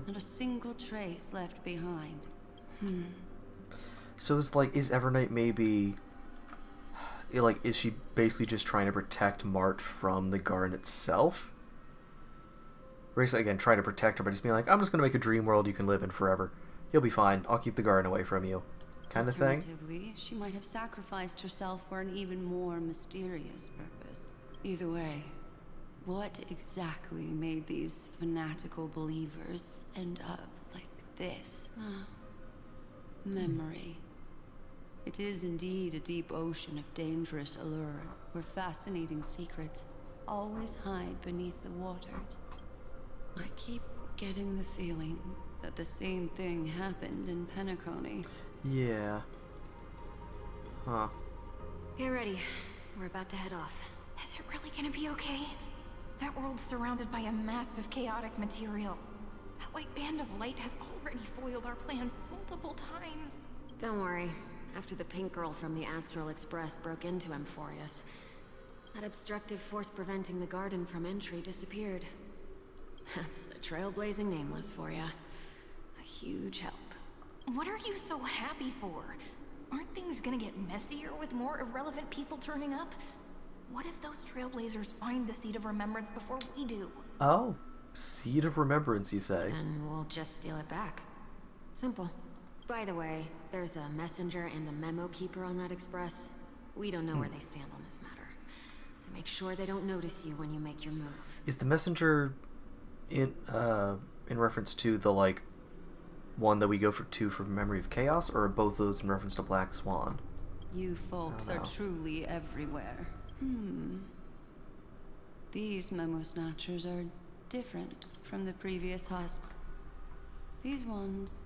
Not a single trace left behind. So it's like, is Evernight maybe... Like, is she basically just trying to protect March from the Garden itself? Basically, again, trying to protect her, but just being like, I'm just going to make a dream world you can live in forever. You'll be fine. I'll keep the Garden away from you. Kind of thing? Alternatively, she might have sacrificed herself for an even more mysterious purpose. Either way, what exactly made these fanatical believers end up like this? Memory. It is indeed a deep ocean of dangerous allure, where fascinating secrets always hide beneath the waters. I keep getting the feeling that the same thing happened in Penacony. Yeah. Huh. Get ready. We're about to head off. Is it really gonna be okay? That world's surrounded by a massive chaotic material. That white band of light has already foiled our plans multiple times. Don't worry. After the pink girl from the Astral Express broke into Emphorius, that obstructive force preventing the garden from entry disappeared. That's the trailblazing nameless for ya. A huge help. What are you so happy for? Aren't things gonna get messier with more irrelevant people turning up? What if those trailblazers find the Seed of Remembrance before we do? Oh, Seed of Remembrance, you say? And we'll just steal it back. Simple. By the way, there's a messenger and a memo keeper on that express. We don't know where they stand on this matter. So make sure they don't notice you when you make your move. Is the messenger in reference to the, like, one that we go for Memory of Chaos, or are both those in reference to Black Swan? You folks are truly everywhere. These memo snatchers are different from the previous husks. These ones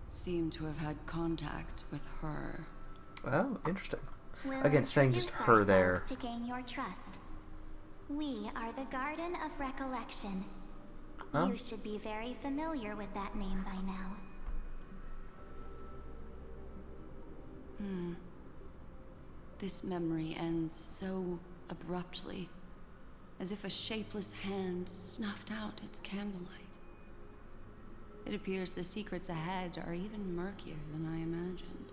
seem to have had contact with her. Oh, interesting. We'll Again, saying just her there. To gain your trust. We are the Garden of Recollection. Huh? You should be very familiar with that name by now. This memory ends so abruptly, as if a shapeless hand snuffed out its candlelight. It appears the secrets ahead are even murkier than I imagined.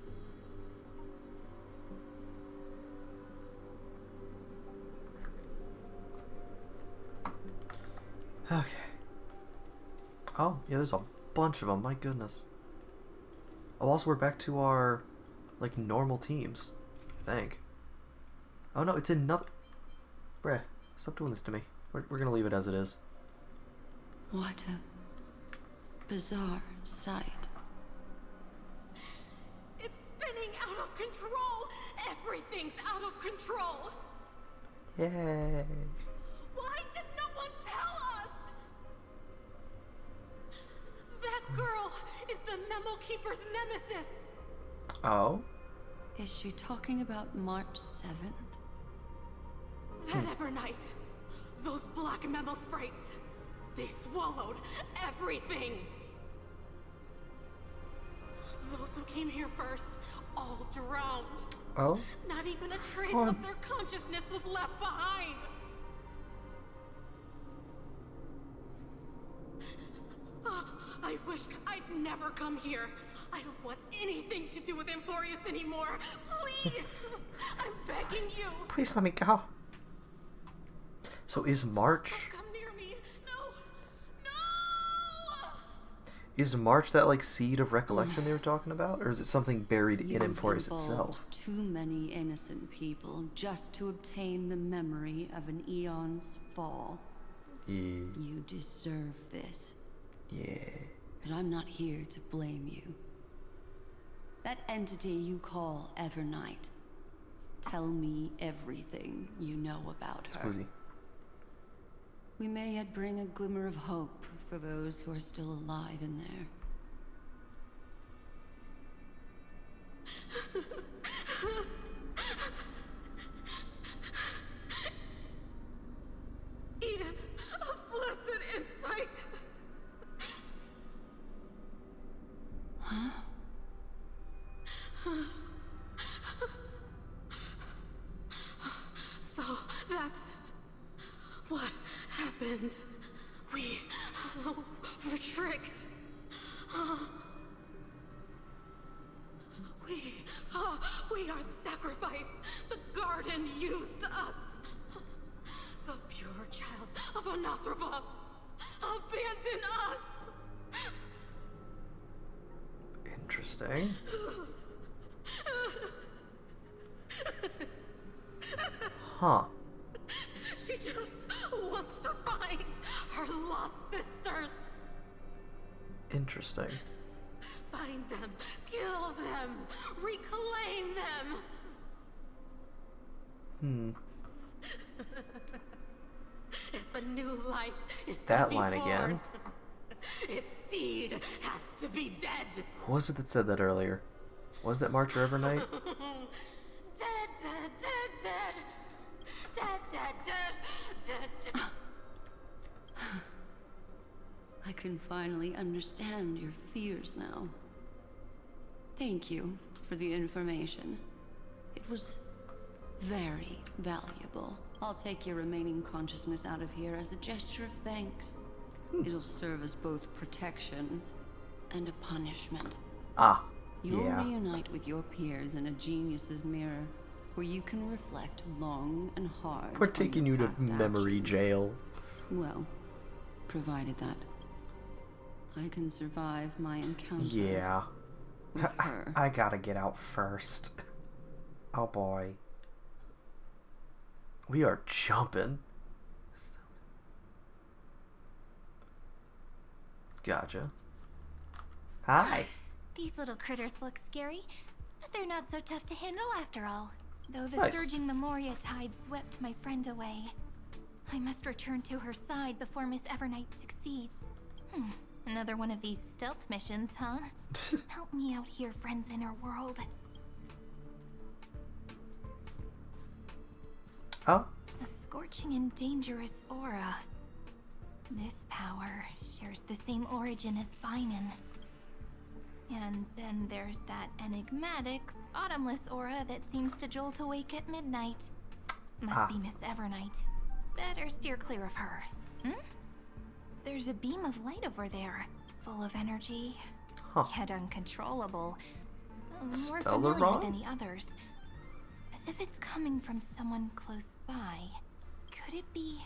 Okay. Oh, yeah, there's a bunch of them. My goodness. Oh, also, we're back to our, like, normal teams, I think. Oh, no, it's another... Bruh, stop doing this to me. We're gonna leave it as it is. What a bizarre sight. It's spinning out of control! Everything's out of control! Yay. Why did no one tell us? That girl is the Memo Keeper's nemesis! Oh? Is she talking about March 7th? That Evernight, those black memo sprites, they swallowed everything! Those who came here first, all drowned. Oh? Not even a trace of their consciousness was left behind! I wish I'd never come here. I don't want anything to do with Emphorius anymore. Please! I'm begging you! Please let me go. So is March... Come near me! No! Is March that, like, Seed of Recollection they were talking about? Or is it something buried in Emphorius itself? Too many innocent people just to obtain the memory of an eon's fall. Yeah. You deserve this. Yeah. But I'm not here to blame you. That entity you call Evernight. Tell me everything you know about her. Squeezy. We may yet bring a glimmer of hope for those who are still alive in there. Eden, a blessed insight! Huh? So that's what happened. We were tricked. We are the sacrifice. The garden used us. The pure child of Anasrava abandoned us. Interesting. Huh. She just wants to find her lost sisters. Interesting. Find them, kill them, reclaim them. If a new life is that to be line born, again. its seed has to be dead. Who was it that said that earlier? Was that March or Evernight? Dead, dead, dead, dead. Dead, dead, dead, dead, dead. can finally understand your fears now. Thank you for the information. It was very valuable. I'll take your remaining consciousness out of here as a gesture of thanks. It'll serve as both protection and a punishment. You'll reunite with your peers in a genius's mirror, where you can reflect long and hard. We're taking you to memory jail. Well, provided that I can survive my encounter. Yeah. With her. I gotta get out first. Oh boy. We are jumping. Gotcha. Hi. These little critters look scary, but they're not so tough to handle after all. Though the Nice. surging Memoria tide swept my friend away. I must return to her side before Miss Evernight succeeds. Another one of these stealth missions, huh? Help me out here, friends inner world. Oh? A scorching and dangerous aura. This power shares the same origin as Finan. And then there's that enigmatic, bottomless aura that seems to jolt awake at midnight. Must be Miss Evernight. Better steer clear of her. There's a beam of light over there, full of energy, yet uncontrollable. More familiar than the others. As if it's coming from someone close by. Could it be...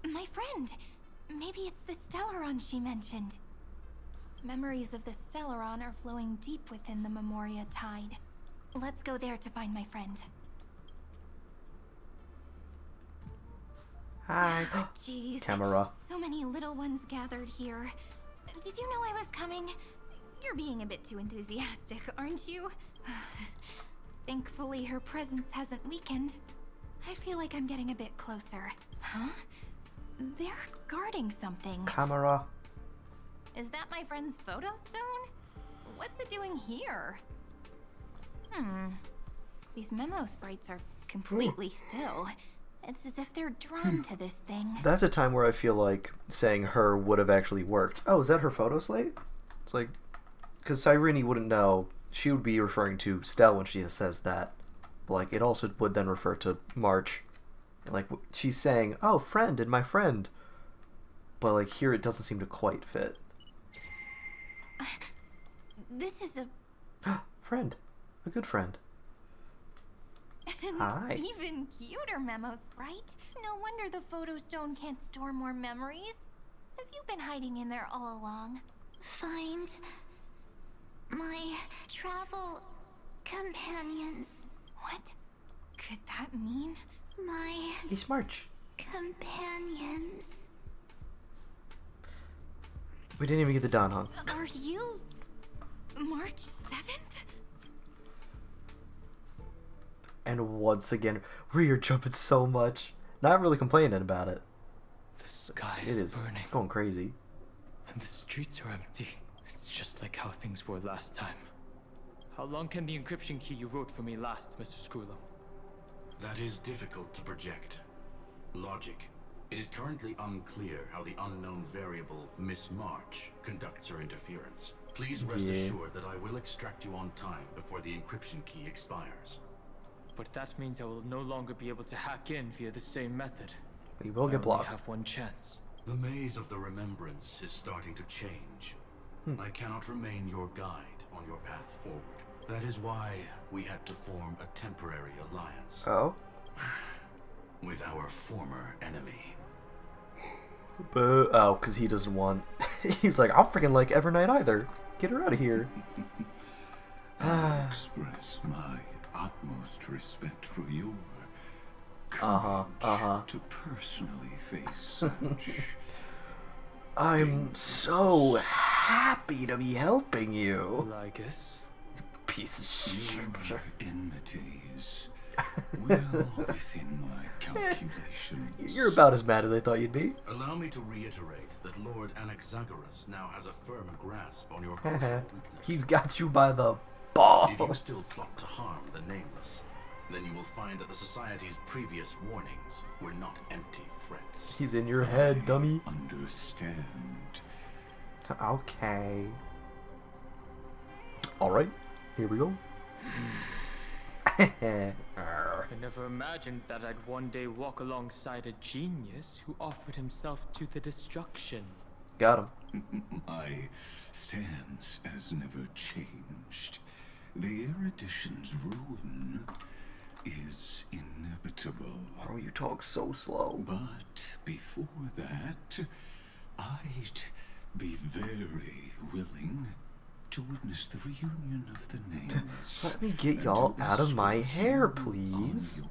my friend? Maybe it's the Stellaron she mentioned. Memories of the Stellaron are flowing deep within the Memoria tide. Let's go there to find my friend. Hi. Jeez. Camera. So many little ones gathered here. Did you know I was coming? You're being a bit too enthusiastic, aren't you? Thankfully, her presence hasn't weakened. I feel like I'm getting a bit closer. Huh? They're guarding something. Camera. Is that my friend's photo stone? What's it doing here? These memo sprites are completely still. It's as if they're drawn to this thing. That's a time where I feel like saying her would have actually worked. Oh, is that her photo slate? It's like, because Cyrene wouldn't know. She would be referring to Stell when she says that. But like, it also would then refer to March. Like, she's saying, oh, friend and my friend. But like, here it doesn't seem to quite fit. This is a... friend. A good friend. Hi. Even cuter memos, right? No wonder the photo stone can't store more memories. Have you been hiding in there all along? Find my travel companions. What could that mean? My... It's March. companions. We didn't even get the Dawn Hung. Are you... March 7th? And once again, we are jumping so much. Not really complaining about it. The sky is burning. It's going crazy. And the streets are empty. It's just like how things were last time. How long can the encryption key you wrote for me last, Mr. Screwlow? That is difficult to project. Logic. It is currently unclear how the unknown variable, Miss March, conducts her interference. Please rest assured that I will extract you on time before the encryption key expires. But that means I will no longer be able to hack in via the same method. You will get blocked. I only have one chance. The maze of the remembrance is starting to change. I cannot remain your guide on your path forward. That is why we had to form a temporary alliance. Oh? With our former enemy. Oh, because he doesn't want... He's like, I'll freaking like Evernight either. Get her out of here. I express my utmost respect for your courage to personally face such... I'm so happy to be helping you. Lygus. Piece of shit. Your enmities well within my calculations. You're about as mad as I thought you'd be. Allow me to reiterate that Lord Anaxagoras now has a firm grasp on your crucial weakness. He's got you by the balls. If you still plot to harm the Nameless, then you will find that the Society's previous warnings were not empty threats. He's in your head, dummy. Understand. Okay. Alright, here we go. I never imagined that I'd one day walk alongside a genius who offered himself to the destruction. Got him. My stance has never changed. The erudition's ruin is inevitable. Oh, you talk so slow. But before that, I'd be very willing to witness the reunion of the names. Let me get y'all out of my hair, please.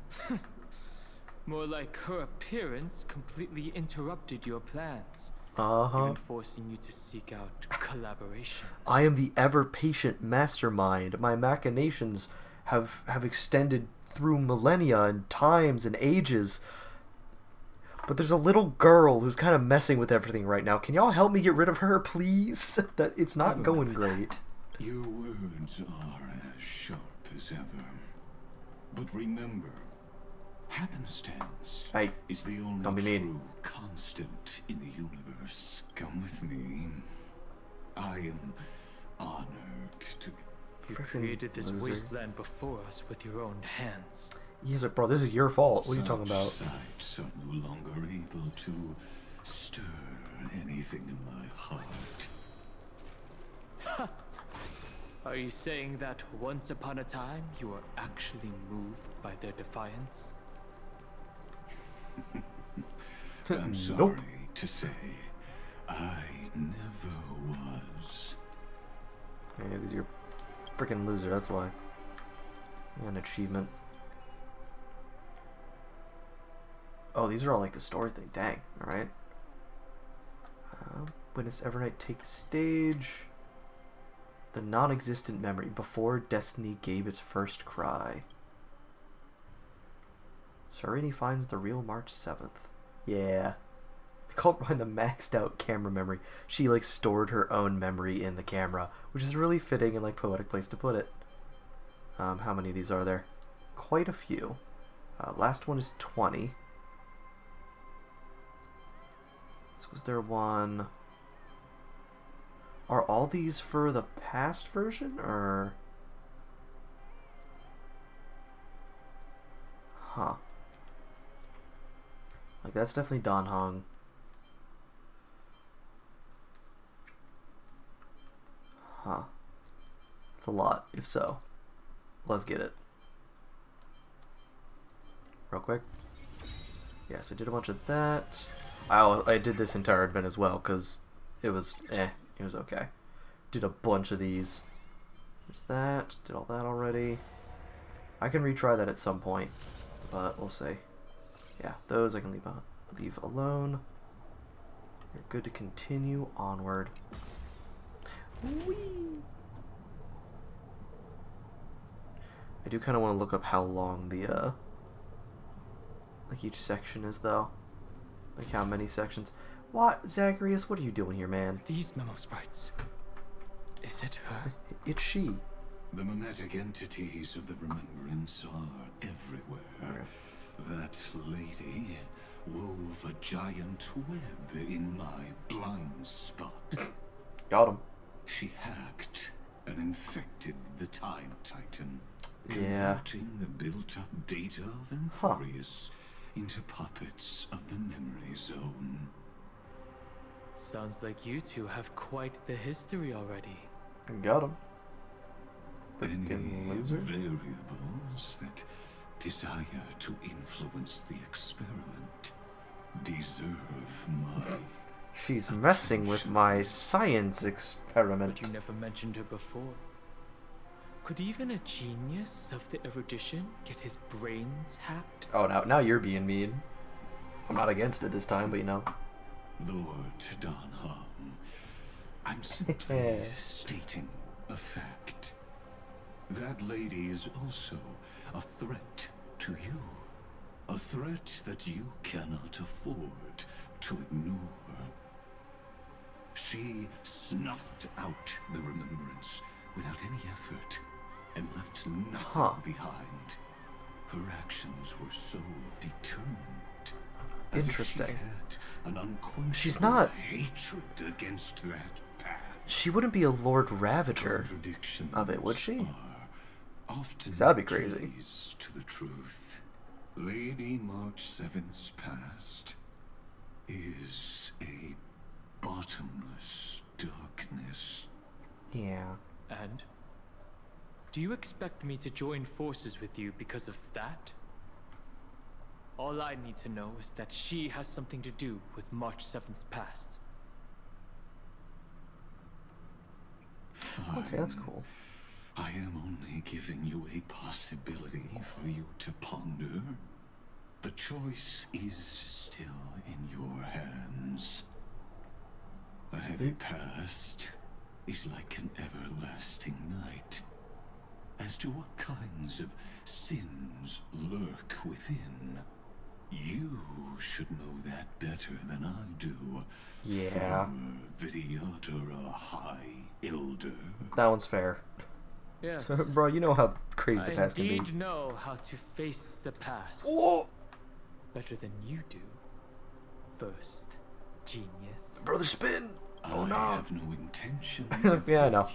More like her appearance completely interrupted your plans. Even forcing you to seek out collaboration. I am the ever-patient mastermind. My machinations have extended through millennia and times and ages. But there's a little girl who's kind of messing with everything right now. Can y'all help me get rid of her, please? That it's not going great. Your words are as sharp as ever. But remember, happenstance is the only true constant in the universe. Come with me. I am honored to... You created this wasteland before us with your own hands. Yes, bro, this is your fault. What are you talking about? Sights are no longer able to stir anything in my heart. Are you saying that once upon a time you were actually moved by their defiance? I'm sorry to say, I never was. Yeah, because you're a freaking loser, that's why. An achievement. Oh, these are all like the story thing. Dang. Alright. Witness Evernight take stage. The non-existent memory before destiny gave its first cry. Serenity finds the real March 7th. Yeah. They call it behind the maxed out camera memory. She like stored her own memory in the camera, which is a really fitting and like poetic place to put it. How many of these are there? Quite a few. Last one is 20. So was there one... Are all these for the past version, or... Huh. Like, that's definitely Dan Heng. Huh. That's a lot, if so. Let's get it. Real quick. Yes, I did a bunch of that. I did this entire event as well, because it was, it was okay. Did a bunch of these. There's that. Did all that already. I can retry that at some point, but we'll see. Yeah, those I can leave alone. You're good to continue onward. Whee! I do kind of want to look up how long the like each section is, though. Like how many sections. What, Zacharias? What are you doing here, man? These memo sprites. Is it her? It's she. The mimetic entities of the remembrance are everywhere. That lady wove a giant web in my blind spot. Got him. She hacked and infected the Time Titan, yeah, converting the built-up data of Emphorius into puppets of the memory zone. Sounds like you two have quite the history already. Got him. Any loser? variables that desire to influence the experiment deserve my... She's messing with my science experiment. But you never mentioned her before. Could even a genius of the erudition get his brains hacked? Oh, now you're being mean. I'm not against it this time, but you know. Lord Dan Heng, I'm simply stating a fact. That lady is also a threat to you. A threat that you cannot afford to ignore. She snuffed out the remembrance without any effort and left nothing behind. Her actions were so determined. Interesting. She had an unquenchable She's not hatred against that she wouldn't be a Lord Ravager of it, would she? Because that'd be crazy. To the truth, Lady March 7th's past is a bottomless darkness. Yeah. And? Do you expect me to join forces with you because of that? All I need to know is that she has something to do with March 7th's past. Fine. I'd say that's cool. I am only giving you a possibility for you to ponder. The choice is still in your hands. A heavy past is like an everlasting night. As to what kinds of sins lurk within, you should know that better than I do. Yeah. Vidyadhara High Elder. That one's fair. Yes. Bro, you know how crazy the past can be. I indeed know how to face the past. Oh. Better than you do. First, genius. Brother spin. Oh no. I have no intention. Yeah, I know.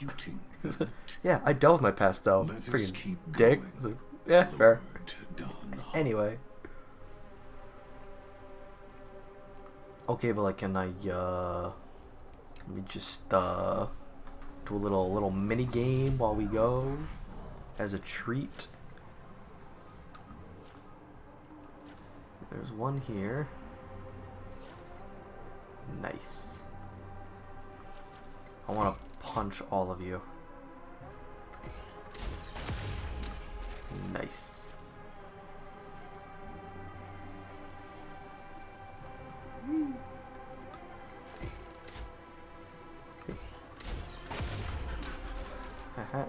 Yeah, I delved my past though. Freaking dick. So, yeah, fair. Anyway. Okay, but like, can I let me just do a little mini game while we go as a treat. There's one here. Nice. I want to punch all of you. Nice. Haha.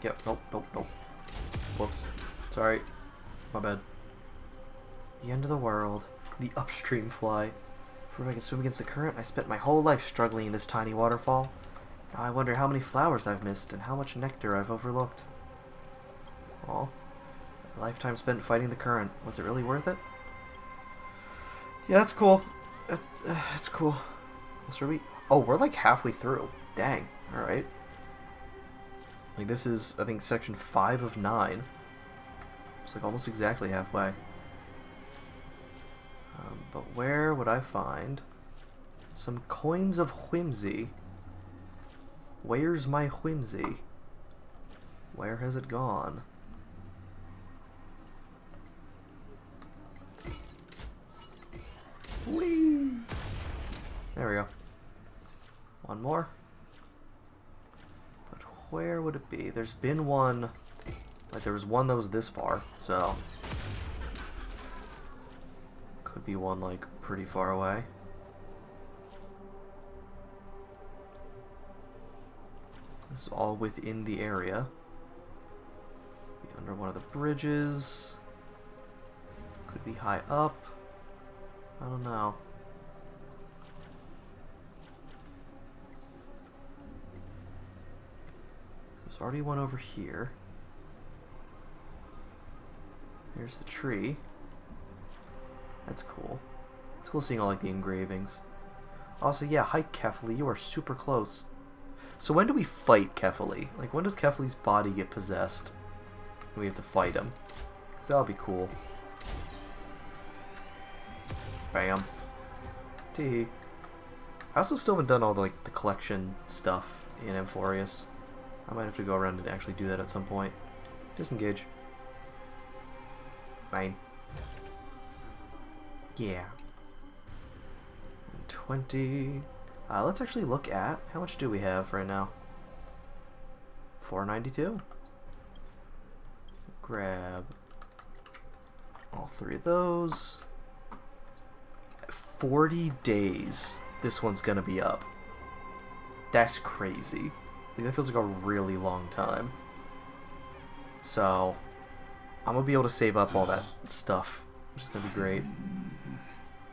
Yep, nope. Whoops. Sorry. My bad. The end of the world. The upstream fly. Before I can swim against the current, I spent my whole life struggling in this tiny waterfall. Now I wonder how many flowers I've missed and how much nectar I've overlooked. Aw. A lifetime spent fighting the current. Was it really worth it? Yeah, that's cool. That's cool. Oh, we're like halfway through. Dang. Alright. Like, this is, I think, section 5 of 9. It's like almost exactly halfway. But where would I find some coins of whimsy? Where's my whimsy? Where has it gone? Whee! There we go. One more. But where would it be? There's been one. Like, there was one that was this far, so. Could be one, like, pretty far away. This is all within the area. Be under one of the bridges. Could be high up. I don't know. There's already one over here. Here's the tree. That's cool. It's cool seeing all like the engravings. Also, yeah, hi Kefli, you are super close. So when do we fight Kefli? Like, when does Kefli's body get possessed? And we have to fight him. Because that'll be cool. Bam. Tee. I also still haven't done all the, like, the collection stuff in Amphorius. I might have to go around and actually do that at some point. Disengage. Fine. Yeah. 20. Let's actually look at how much do we have right now. 492. Grab all 3 of those. 40 days this one's gonna be up. That's crazy. Like, that feels like a really long time. So I'm gonna be able to save up all that stuff, which is gonna be great.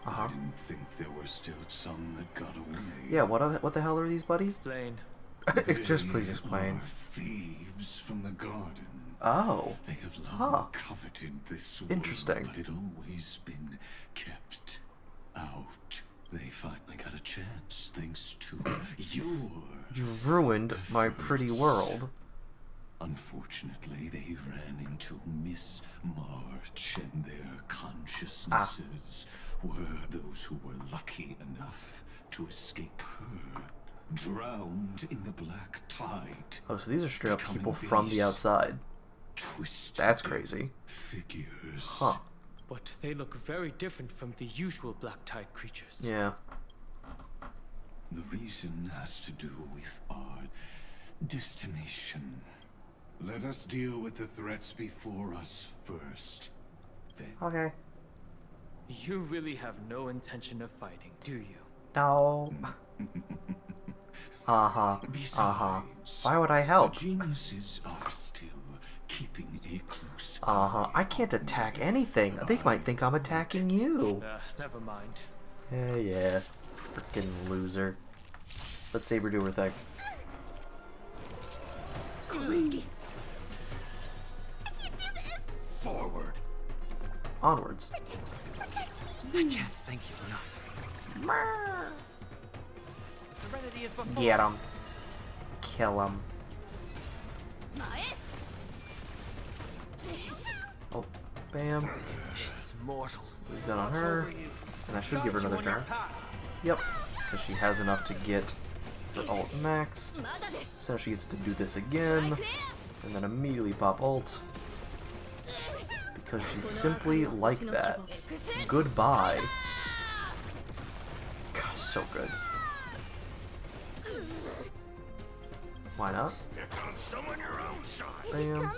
I didn't think there were still some that got away. Yeah, what the hell are these, buddies? Explain. Just please explain. Are thieves from the garden. Oh. They have long coveted this world, interesting. but it always been kept a They finally got a chance thanks to your... You ruined my pretty world. Unfortunately, they ran into Miss March, and their consciousnesses were those who were lucky enough to escape her, drowned in the black tide. Oh, so these are straight up people from the outside. That's crazy. Figures. Huh. But they look very different from the usual black tide creatures. Yeah. The reason has to do with our destination. Let us deal with the threats before us first. Then. Okay. You really have no intention of fighting, do you? No. Why would I help? Geniuses are still keeping a close I can't attack anything. They might think I'm attacking you. Never mind. Yeah. Freaking loser. Let Saber do her thing. Forward. Onwards. I can't thank you enough. Serenity is before. Get him. Kill him. Oh, bam. This mortal. Use that on her. And I should give her another turn. Yep. Because she has enough to get her ult maxed. So she gets to do this again. And then immediately pop ult. Because she's simply like that. Goodbye. God, so good. Why not? Bam.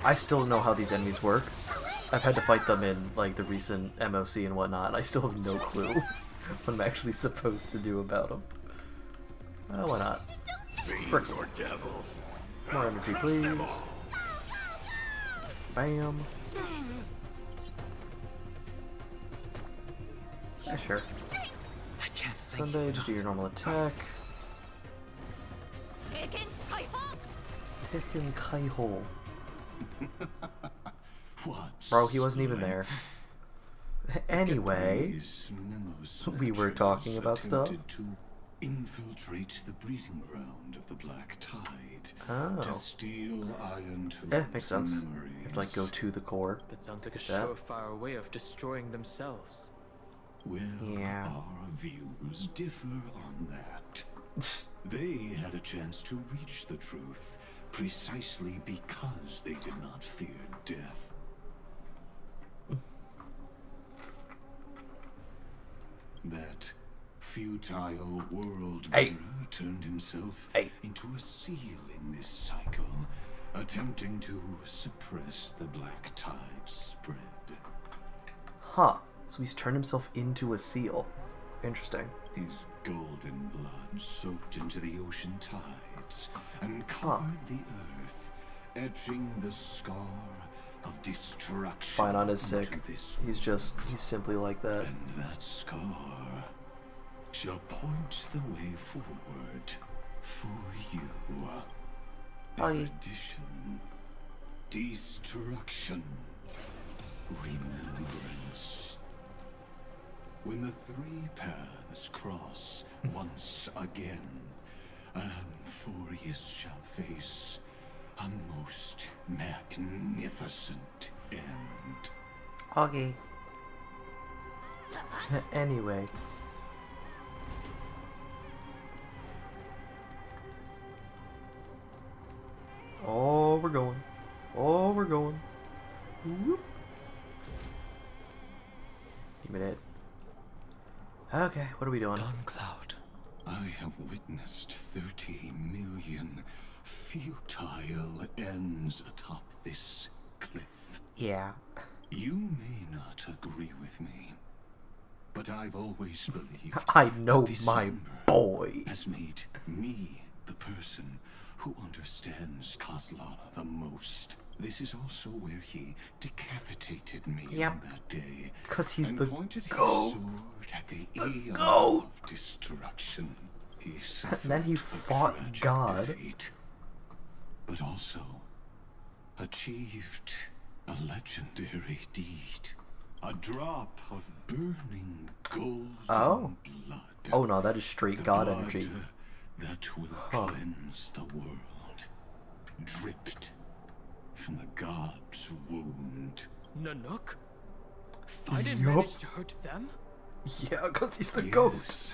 I still don't know how these enemies work. I've had to fight them in like the recent MOC and whatnot. I still have no clue what I'm actually supposed to do about them. Why not? Frick. More energy, please. Bam. Yeah, sure. Sunday, just do your normal attack. Tekken Kaiho. Bro, he wasn't even there. Anyway, we were talking about stuff. To infiltrate the breeding ground of the black tide. Oh. To steal Iron Toad's Makes sense. memories. You have to like go to the core. That sounds like a surefire way of destroying themselves. Well, yeah. Our views differ on that. They had a chance to reach the truth precisely because they did not fear death. That futile world mirror turned himself into a seal in this cycle, attempting to suppress the black tide spread. Huh. So he's turned himself into a seal. Interesting. His golden blood soaked into the ocean tides and covered the earth, etching the scar of destruction. Fine on his sick. He's simply like that. And that scar shall point the way forward for you. Erudition, destruction, remembrance. When the three paths cross once again, Amphorius shall face a most magnificent end. Okay. Anyway. Oh, we're going. Oh, we're going. Whoop. Give me that. Okay, what are we doing? Cloud. I have witnessed 30 million futile ends atop this cliff. Yeah. You may not agree with me, but I've always believed I know that this my number boy has made me the person who understands Kozlana the most. This is also where he decapitated me on that day. 'Cause he's and the pointed his goat. sword at the aeon goat. of destruction. He And then he suffered a fought tragic God. defeat, but also achieved a legendary deed. A drop of burning golden blood. Oh no, that is straight god energy. That will cleanse the world. Dripped from the god's wound. Nanook? Fiden managed to hurt them? Yeah, because he's the goat.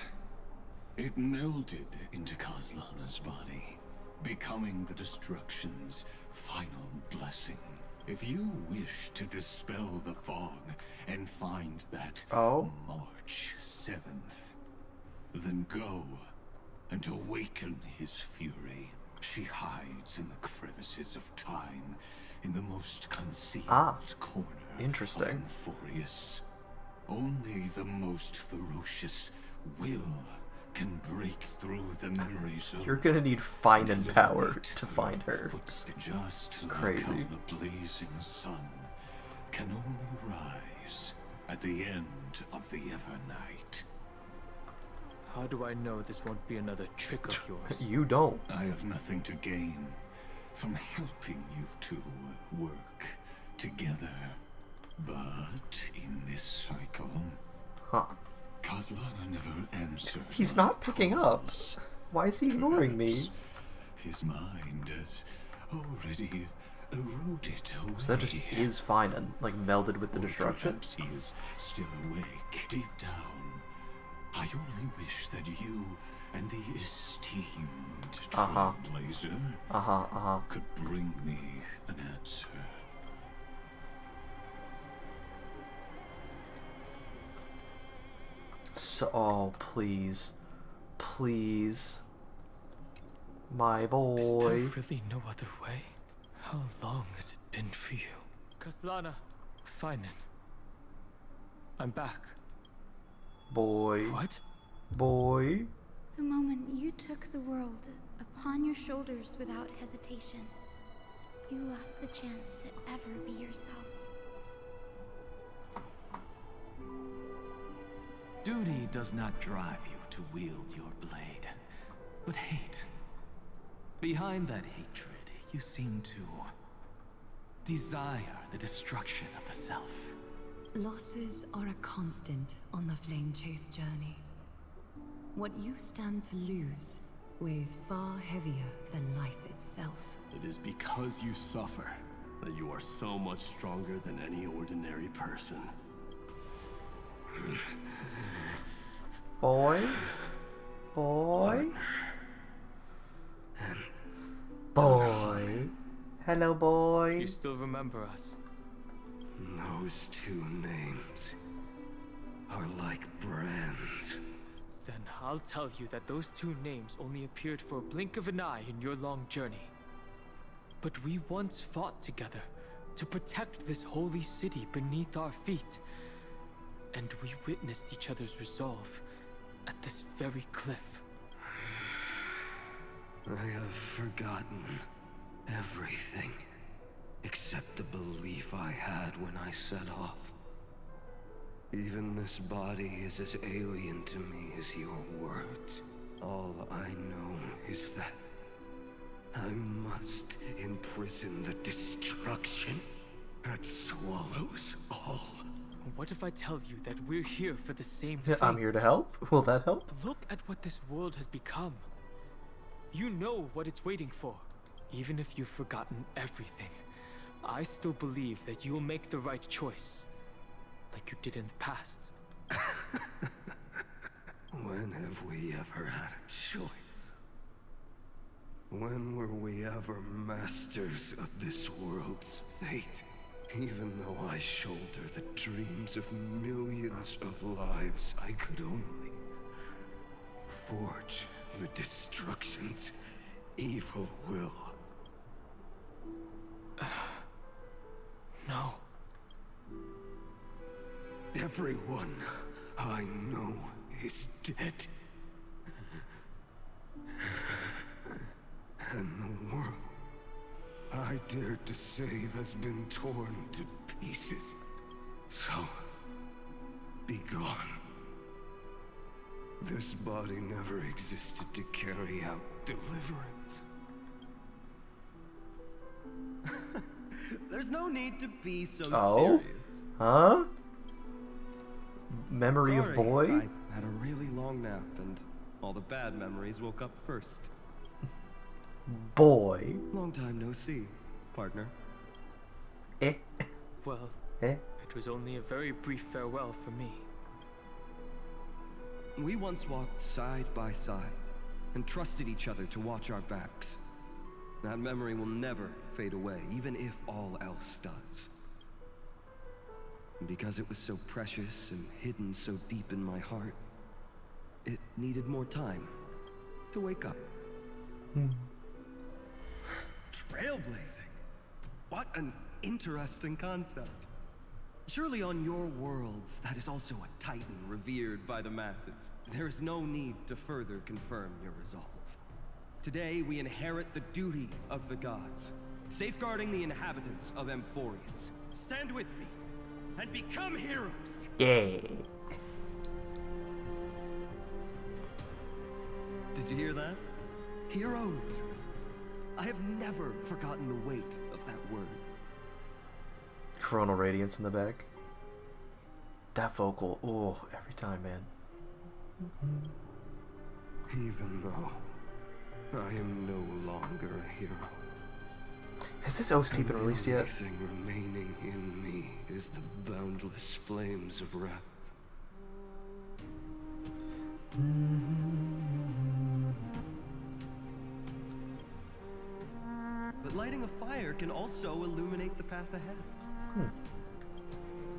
It melded into Kaslana's body, becoming the destruction's final blessing. If you wish to dispel the fog and find that March 7th, then go and awaken his fury. She hides in the crevices of time, in the most concealed corner interesting. of Emphorius. Only the most ferocious will can break through the memory zone. You're gonna need Finen power to find her. Just crazy. like how the blazing sun can only rise at the end of the Evernight. How do I know this won't be another trick of yours? You don't. I have nothing to gain from helping you two work together. But in this cycle, Kaslana never answered. He's not picking up. Why is he ignoring me? His mind has already eroded away. So that just is Finen, like melded with the destruction? Perhaps he is still awake. Deep down, I only wish that you and the esteemed Trailblazer could bring me an answer. So, oh, please. Please. My boy. Is there really no other way? How long has it been for you? Kaslana, Finen. I'm back. Boy. What? Boy. The moment you took the world upon your shoulders without hesitation, you lost the chance to ever be yourself. Duty does not drive you to wield your blade, but hate. Behind that hatred, you seem to desire the destruction of the self. Losses are a constant on the Flame Chase journey. What you stand to lose weighs far heavier than life itself. It is because you suffer that you are so much stronger than any ordinary person. Boy. Boy. Boy. Hello, boy. You still remember us? Those two names are like brands. Then I'll tell you that those two names only appeared for a blink of an eye in your long journey. But we once fought together to protect this holy city beneath our feet. And we witnessed each other's resolve at this very cliff. I have forgotten everything except the belief I had when I set off. Even this body is as alien to me as your words. All I know is that I must imprison the destruction that swallows all. What if I tell you that we're here for the same thing? I'm here to help. Will that help? Look at what this world has become. You know what it's waiting for. Even if you've forgotten everything, I still believe that you'll make the right choice. Like you did in the past. When have we ever had a choice? When were we ever masters of this world's fate? Even though I shoulder the dreams of millions of lives, I could only forge the destruction's evil will. No. Everyone I know is dead. And the world I dared to save has been torn to pieces. So, be gone. This body never existed to carry out deliverance. There's no need to be so Oh? serious. Huh? Memory of boy? I had a really long nap, and all the bad memories woke up first. Boy. Long time no see, partner. Eh? Well, eh? It was only a very brief farewell for me. We once walked side by side and trusted each other to watch our backs. That memory will never fade away, even if all else does. And because it was so precious and hidden so deep in my heart, it needed more time to wake up. Trailblazing. What an interesting concept. Surely on your worlds, that is also a titan revered by the masses. There is no need to further confirm your resolve. Today, we inherit the duty of the gods, safeguarding the inhabitants of Amphorius. Stand with me, and become heroes! Yeah. Did you hear that? Heroes! I have never forgotten the weight of that word. Coronal Radiance in the back. That vocal, oh, every time, man. Even though I am no longer a hero. Has this OST been released yet? The only thing remaining in me is the boundless flames of wrath. But lighting a fire can also illuminate the path ahead.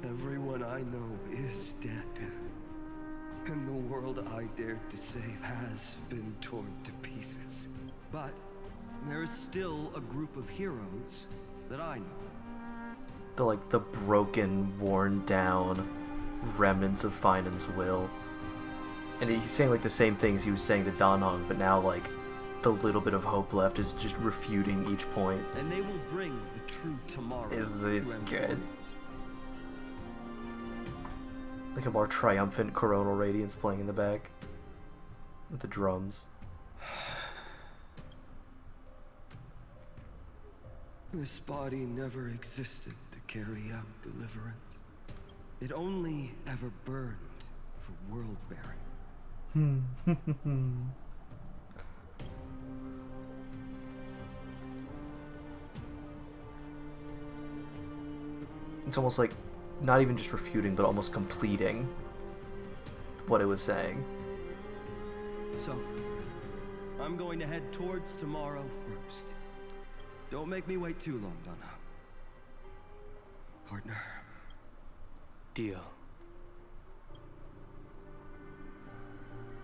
Everyone I know is dead. And the world I dared to save has been torn to pieces. But there is still a group of heroes that I know. The broken, worn down remnants of Finan's will. And he's saying like the same things he was saying to Dan Heng, but now like the little bit of hope left is just refuting each point. And they will bring the true tomorrow. It's good. Like a more triumphant Coronal Radiance playing in the back. With the drums. This body never existed to carry out deliverance. It only ever burned for world bearing. It's almost like not even just refuting, but almost completing what it was saying. So, I'm going to head towards tomorrow first. Don't make me wait too long, Donna. Partner. Deal.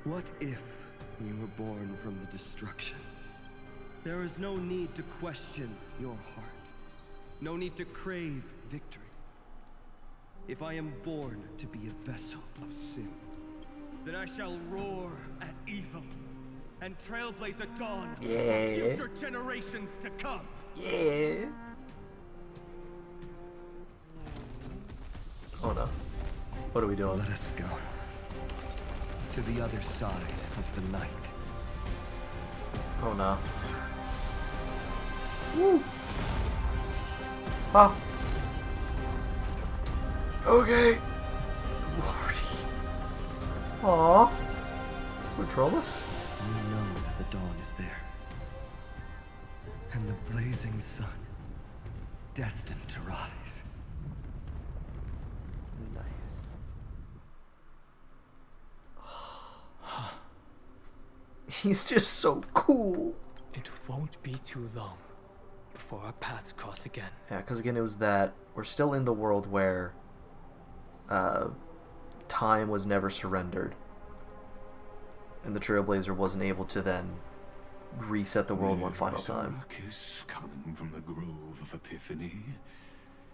What if we were born from the destruction? There is no need to question your heart. No need to crave victory. If I am born to be a vessel of sin, then I shall roar at evil and trailblaze a dawn for future generations to come. Yeah. Oh no. What are we doing? Let us go to the other side of the night. Oh no. Woo. Ah. Okay. Lordy. Aww. Control us? We know that the dawn is there. And the blazing sun, destined to rise. Nice. He's just so cool. It won't be too long before our paths cross again. Yeah, because again, it was that we're still in the world where time was never surrendered. And the Trailblazer wasn't able to then reset the world one final time. Is coming from the Grove of Epiphany.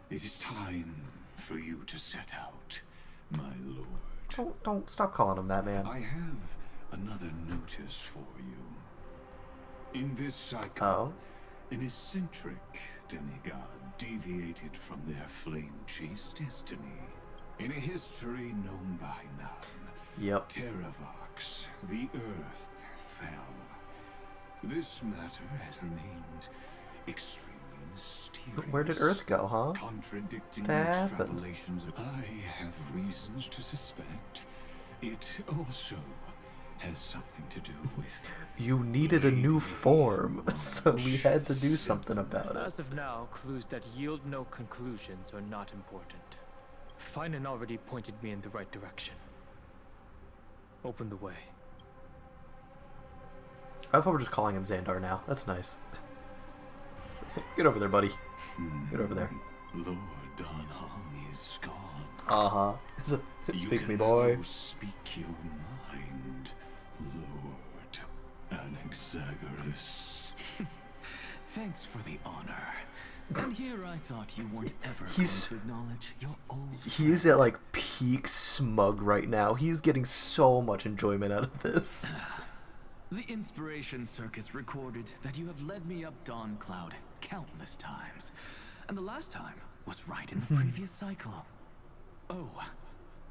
It is time for you to set out, my lord. Don't stop calling him that, man. I have another notice for you. In this cycle, an eccentric demigod deviated from their flame-chased destiny. In a history known by none, Terravox, the earth fell. This matter has remained extremely mysterious. Where did Earth go, huh? Contradicting What happened? extrapolations. I have reasons to suspect it also has something to do with. You needed a new form, so we had to do something about it. As of now, clues that yield no conclusions are not important. Finan already pointed me in the right direction. Open the way. I thought we're just calling him Xandar now. That's nice. Get over there, buddy. Get over there. Lord Don Hong is gone. Uh-huh. Speak to me, boy. Speak your mind, Lord Anaxagoras. Thanks for the honor. And here I thought you weren't ever He's- going to acknowledge your old He is at like peak smug right now. He's getting so much enjoyment out of this. The Inspiration Circus recorded that you have led me up Dawn Cloud countless times. And the last time was right in the previous cycle. Oh,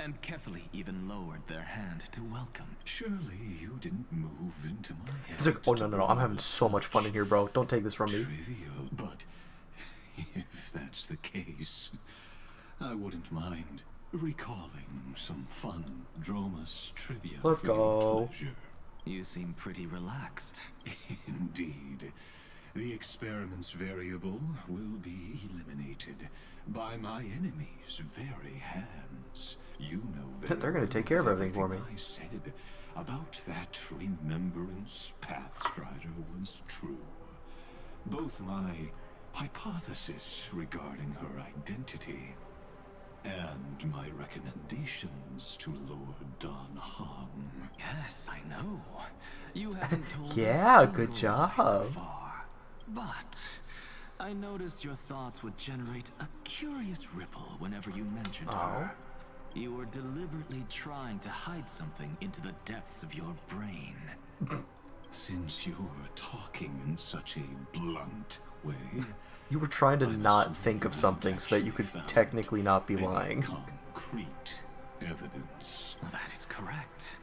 and Kefali even lowered their hand to welcome. Surely you didn't move into my head. He's like, oh no, I'm having so much fun in here, bro. Don't take this from me. Trivial, but if that's the case, I wouldn't mind recalling some fun Dromus trivia. Let's for your go. pleasure. You seem pretty relaxed. Indeed. The experiment's variable will be eliminated by my enemy's very hands. You know very They're gonna take care of everything for me. I said about that remembrance Pathstrider was true. Both my hypothesis regarding her identity and my recommendations to Lord Don Hong. Yes, I know. You haven't told Yeah, a good single lie so job. far. But I noticed your thoughts would generate a curious ripple whenever you mentioned her. You were deliberately trying to hide something into the depths of your brain. Since you're talking in such a blunt way, You were trying to not think of something so that you could technically not be lying. concrete evidence. That is correct.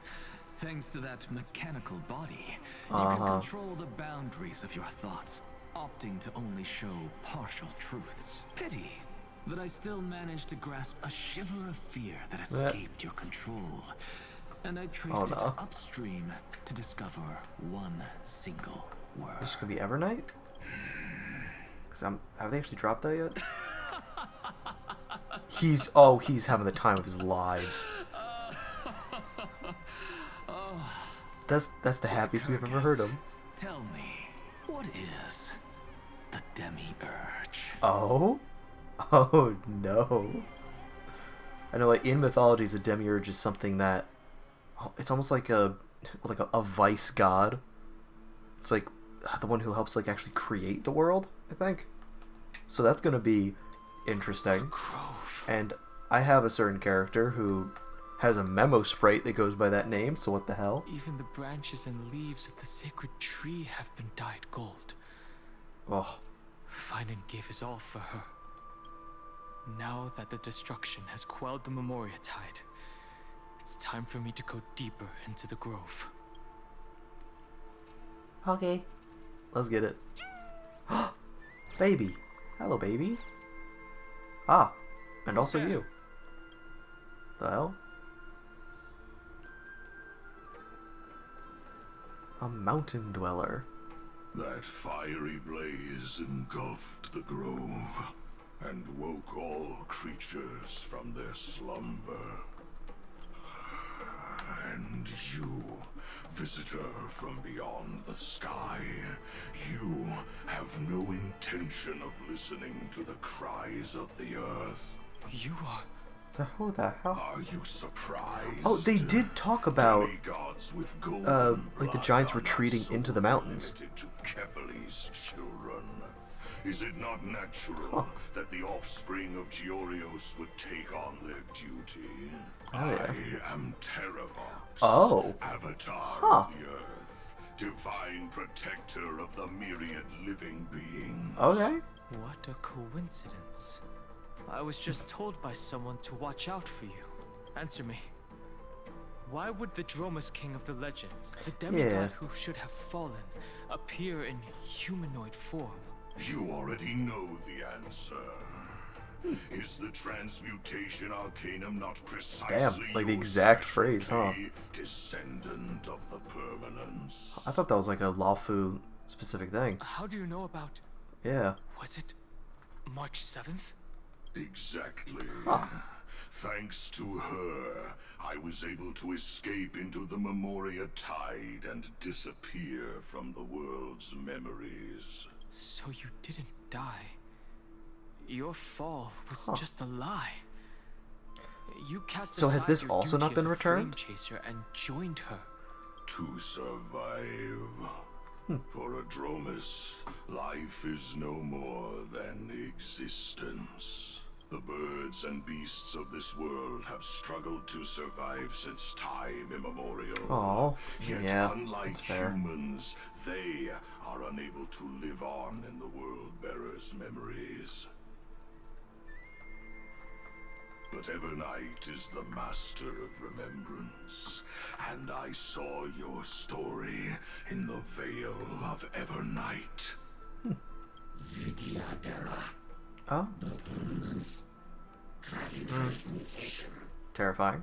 Thanks to that mechanical body, you Uh-huh. can control the boundaries of your thoughts, opting to only show partial truths. Pity that I still managed to grasp a shiver of fear that escaped your control. And I traced it upstream to discover one single word. This is gonna be Evernight? Cause have they actually dropped that yet? He's having the time of his lives. That's the happiest we've ever heard him. Tell me, what is the Demi-Urge? Oh no. I know, like, in mythology, the Demiurge is something that it's almost like a vice god. It's like the one who helps like actually create the world, I think. So that's gonna be interesting. And I have a certain character who has a memo sprite that goes by that name, so what the hell? Even the branches and leaves of the sacred tree have been dyed gold. Oh. Finan gave his all for her. Now that the destruction has quelled the Memoria Tide, it's time for me to go deeper into the grove. Okay. Let's get it. Baby. Hello, baby. Ah. And also you. The hell? A mountain dweller. That fiery blaze engulfed the grove and woke all creatures from their slumber. And you, visitor from beyond the sky, you have no intention of listening to the cries of the earth. You are... Who the hell? Are you surprised? Oh, they did talk about Demigods with golden like the blood giants are not retreating so into the mountains. limited to Kefali's children. Is it not natural that the offspring of Georios would take on their duty? Oh, yeah. I am Terravox, Oh. Avatar Huh. of the Earth, divine protector of the myriad living beings. Okay. What a coincidence. I was just told by someone to watch out for you. Answer me. Why would the Dromus King of the legends, the demigod who should have fallen, appear in humanoid form? You already know the answer. Is the transmutation arcanum not precisely Damn, like the exact phrase, huh? Descendant of the permanence. I thought that was like a Laofu specific thing. How do you know about... Yeah. Was it March 7th? Exactly. Huh. Thanks to her, I was able to escape into the Memoria Tide and disappear from the world's memories. So you didn't die. Your fall was just a lie. You cast so has aside this your also duty not been as a returned? flame chaser and joined her. To survive. For a Dromus, life is no more than existence. The birds and beasts of this world have struggled to survive since time immemorial. Oh, Yet yeah, unlike that's fair. humans, they are unable to live on in the world bearer's memories. But Evernight is the master of remembrance, and I saw your story in the Veil of Evernight. Oh. Terrifying.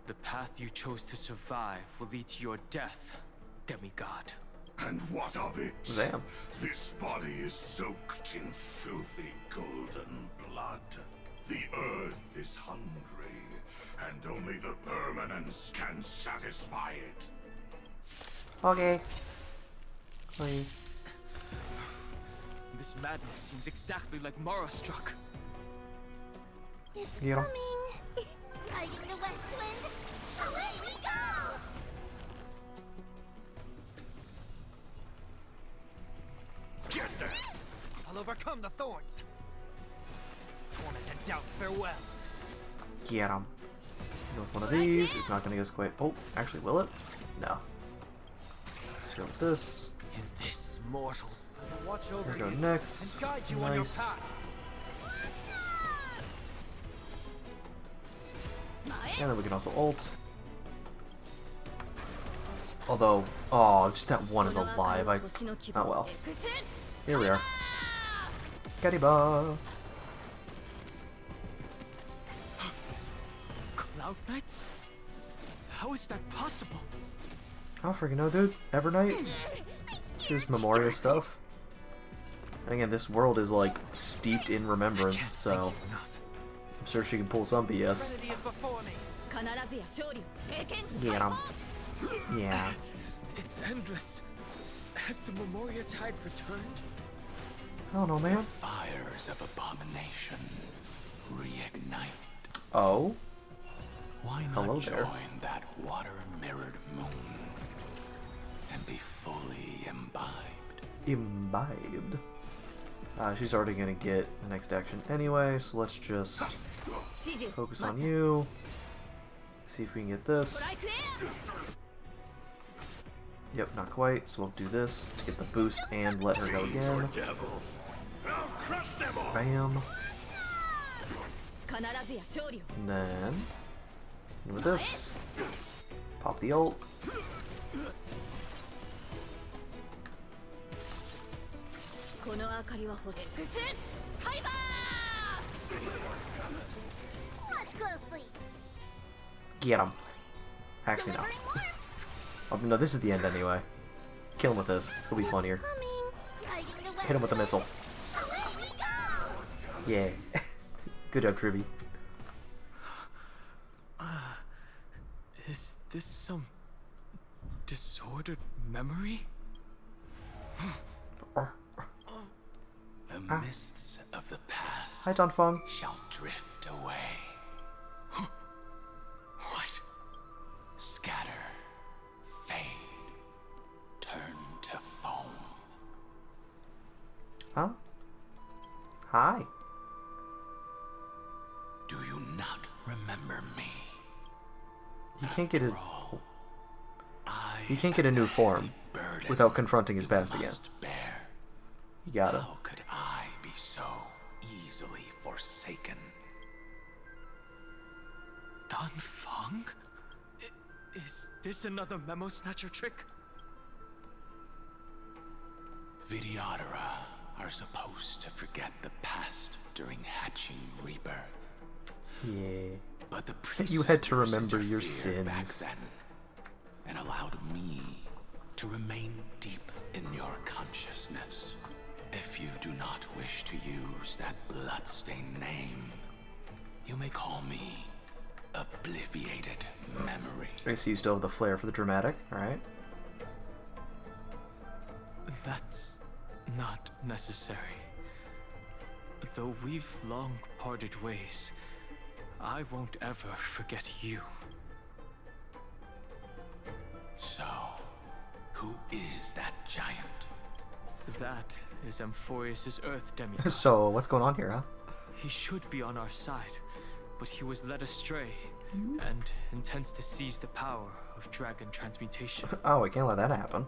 The path you chose to survive will lead to your death, demigod. And what of it? Zam. This body is soaked in filthy golden blood. The earth is hungry, and only the permanence can satisfy it. Okay. Please. This madness seems exactly like Mara struck. It's Yeah. coming. Riding the west wind. Away we go. Get there! I'll overcome the thorns. Torment and doubt, farewell. Get him. Go with one of these. It's not going to get us quite. Oh, actually, will it? No. Let's go with this. In this mortals, I will watch over Here we go you next. and guide you on your Nice. path. And then we can also ult. Although, oh, just that one is alive. Oh well. Here we are. Kariba. Cloud Knights? How is that possible? I don't freaking know, dude. Evernight? Just Memoria stuff. And again, this world is like steeped in remembrance, so I'm sure she can pull some BS. Get him. Yeah. It's endless. Has the Memoria Tide returned? I don't know, man. Fires of abomination reignite. Oh? Why not Hello there. join that water-mirrored moon and be fully imbibed? Imbibed. She's already gonna get the next action anyway, so let's just focus on you. See if we can get this. Yep, not quite, so we'll do this to get the boost and let her go again. Bam. And then, with this, pop the ult. Get him. Actually, no. Oh, no, this is the end anyway. Kill him with this. It'll be funnier. Hit him with a missile. Yeah. Good job, Tribby. Is this some disordered memory? The mists of the past Hi, Donfeng. shall drift away. What? Scatter, fade, turn to foam. Huh? Hi. Do you not remember me? You can't get a. I You can't get a new form burden without confronting his past again. must bear. You gotta. How could I be so easily forsaken? Donfeng? Is this another Memo Snatcher trick? Videodora are supposed to forget the past during hatching rebirth. Yeah. But the you had to remember your interfered back sins. then and allowed me to remain deep in your consciousness. If you do not wish to use that bloodstained name, you may call me Obliviated Memory. I see you still have the flair for the dramatic, alright? That's not necessary. Though we've long parted ways, I won't ever forget you. So, who is that giant? That is Amphorius' Earth demigod. So, what's going on here, huh? He should be on our side, but he was led astray and intends to seize the power of dragon transmutation. Oh, we can't let that happen.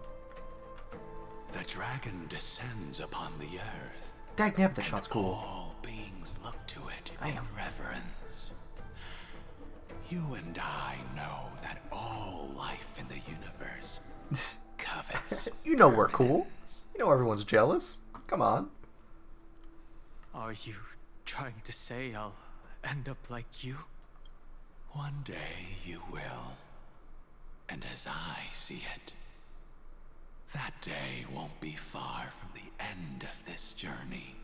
The dragon descends upon the earth. Dagnab, the shot's cool. All beings look to it in reverence. You and I know that all life in the universe covets. You know we're cool. You know everyone's jealous. Come on. Are you trying to say I'll end up like you? One day you will. And as I see it, that day won't be far from the end of this journey.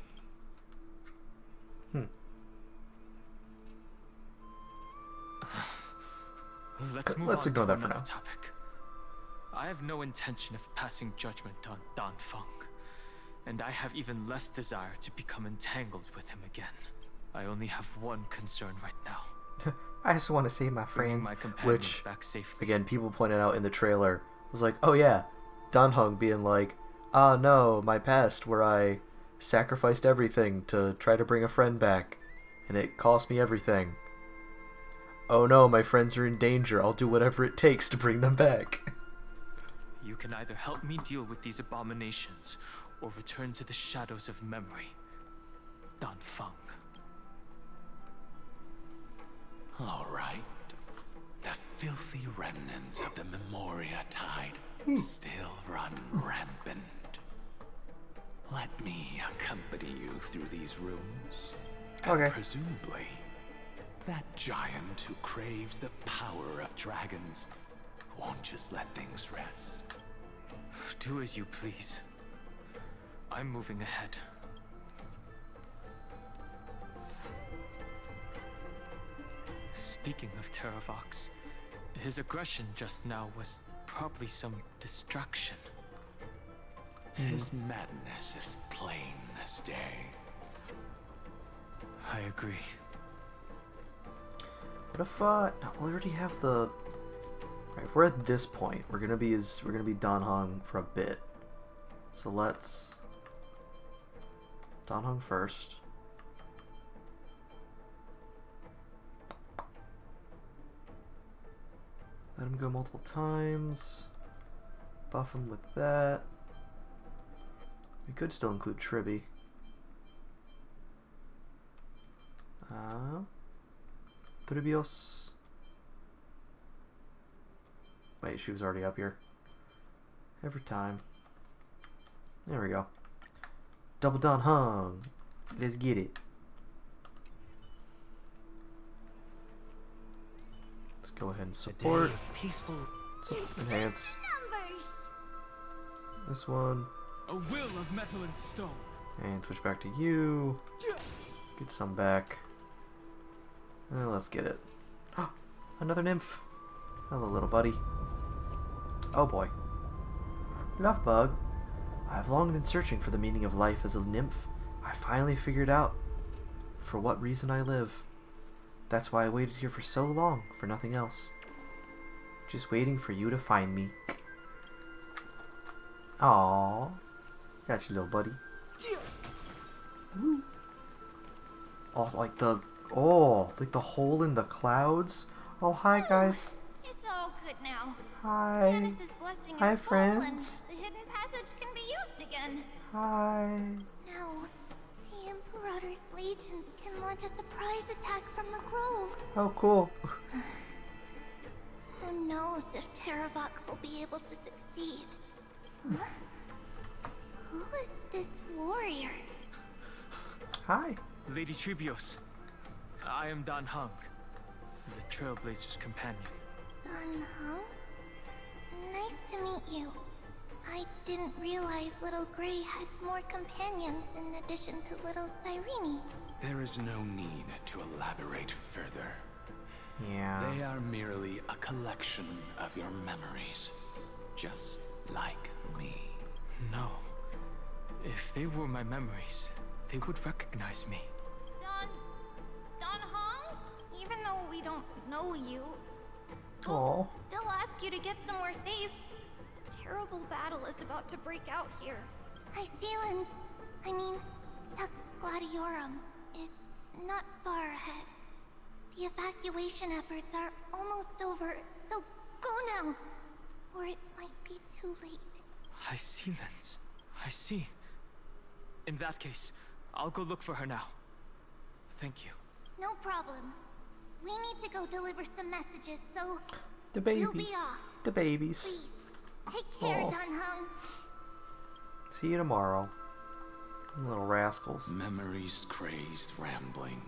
Let's ignore that for another now. topic. I have no intention of passing judgment on Dan Feng, and I have even less desire to become entangled with him again. I only have one concern right now. I just want to save my friends, my companions which, back safely. again, people pointed out in the trailer, was like, oh yeah, Dan Heng being like, ah no, my past where I sacrificed everything to try to bring a friend back, and it cost me everything. Oh no, my friends are in danger, I'll do whatever it takes to bring them back. You can either help me deal with these abominations, or return to the shadows of memory. Dan Feng. All right. The filthy remnants of the Memoria Tide still run rampant. Let me accompany you through these rooms. Okay. And presumably, that giant who craves the power of dragons won't just let things rest. Do as you please. I'm moving ahead. Speaking of Terravox, his aggression just now was probably some distraction. His madness is plain as day. I agree. What if no, we already have the. Right, if we're at this point, we're gonna be Dan Heng for a bit. So let's Dan Heng first. Let him go multiple times. Buff him with that. We could still include Tribby. Tribios. Wait, she was already up here. Every time. There we go. Double Dan Heng. Let's get it. Let's go ahead and support. Peaceful. Enhance. This one. A will of metal and stone. And switch back to you. Get some back. Let's get it. Another nymph. Hello, little buddy. Oh boy. Love bug. I've long been searching for the meaning of life as a nymph. I finally figured out for what reason I live. That's why I waited here for so long, for nothing else. Just waiting for you to find me. Aww. Got you, little buddy. Woo. Oh, like the hole in the clouds. Oh, hi guys. It's all good now. Hi. Janice's blessing Hi, is full friends. and the hidden passage can be used again. Hi. No. The Imperator's legions can launch a surprise attack from the grove. Oh, cool. Who knows if Terravox will be able to succeed? Huh? Who is this warrior? Hi. Lady Tribios. I am Dan Heng, the Trailblazer's companion. Dan Heng? Nice to meet you. I didn't realize Little Gray had more companions in addition to Little Cyrene. There is no need to elaborate further. Yeah. They are merely a collection of your memories, just like me. No. If they were my memories, they would recognize me. Don Hong? Even though we don't know you, Oh. they'll ask you to get somewhere safe. A terrible battle is about to break out here. Iceland's, I mean, Tux Gladiorum is not far ahead. The evacuation efforts are almost over, so go now, or it might be too late. Iceland's. I see. In that case, I'll go look for her now. Thank you. No problem. We need to go deliver some messages, so The baby. we'll be off. The babies. Please, take care, Aw. Dan Heng. See you tomorrow. Little rascals. Memories crazed ramblings.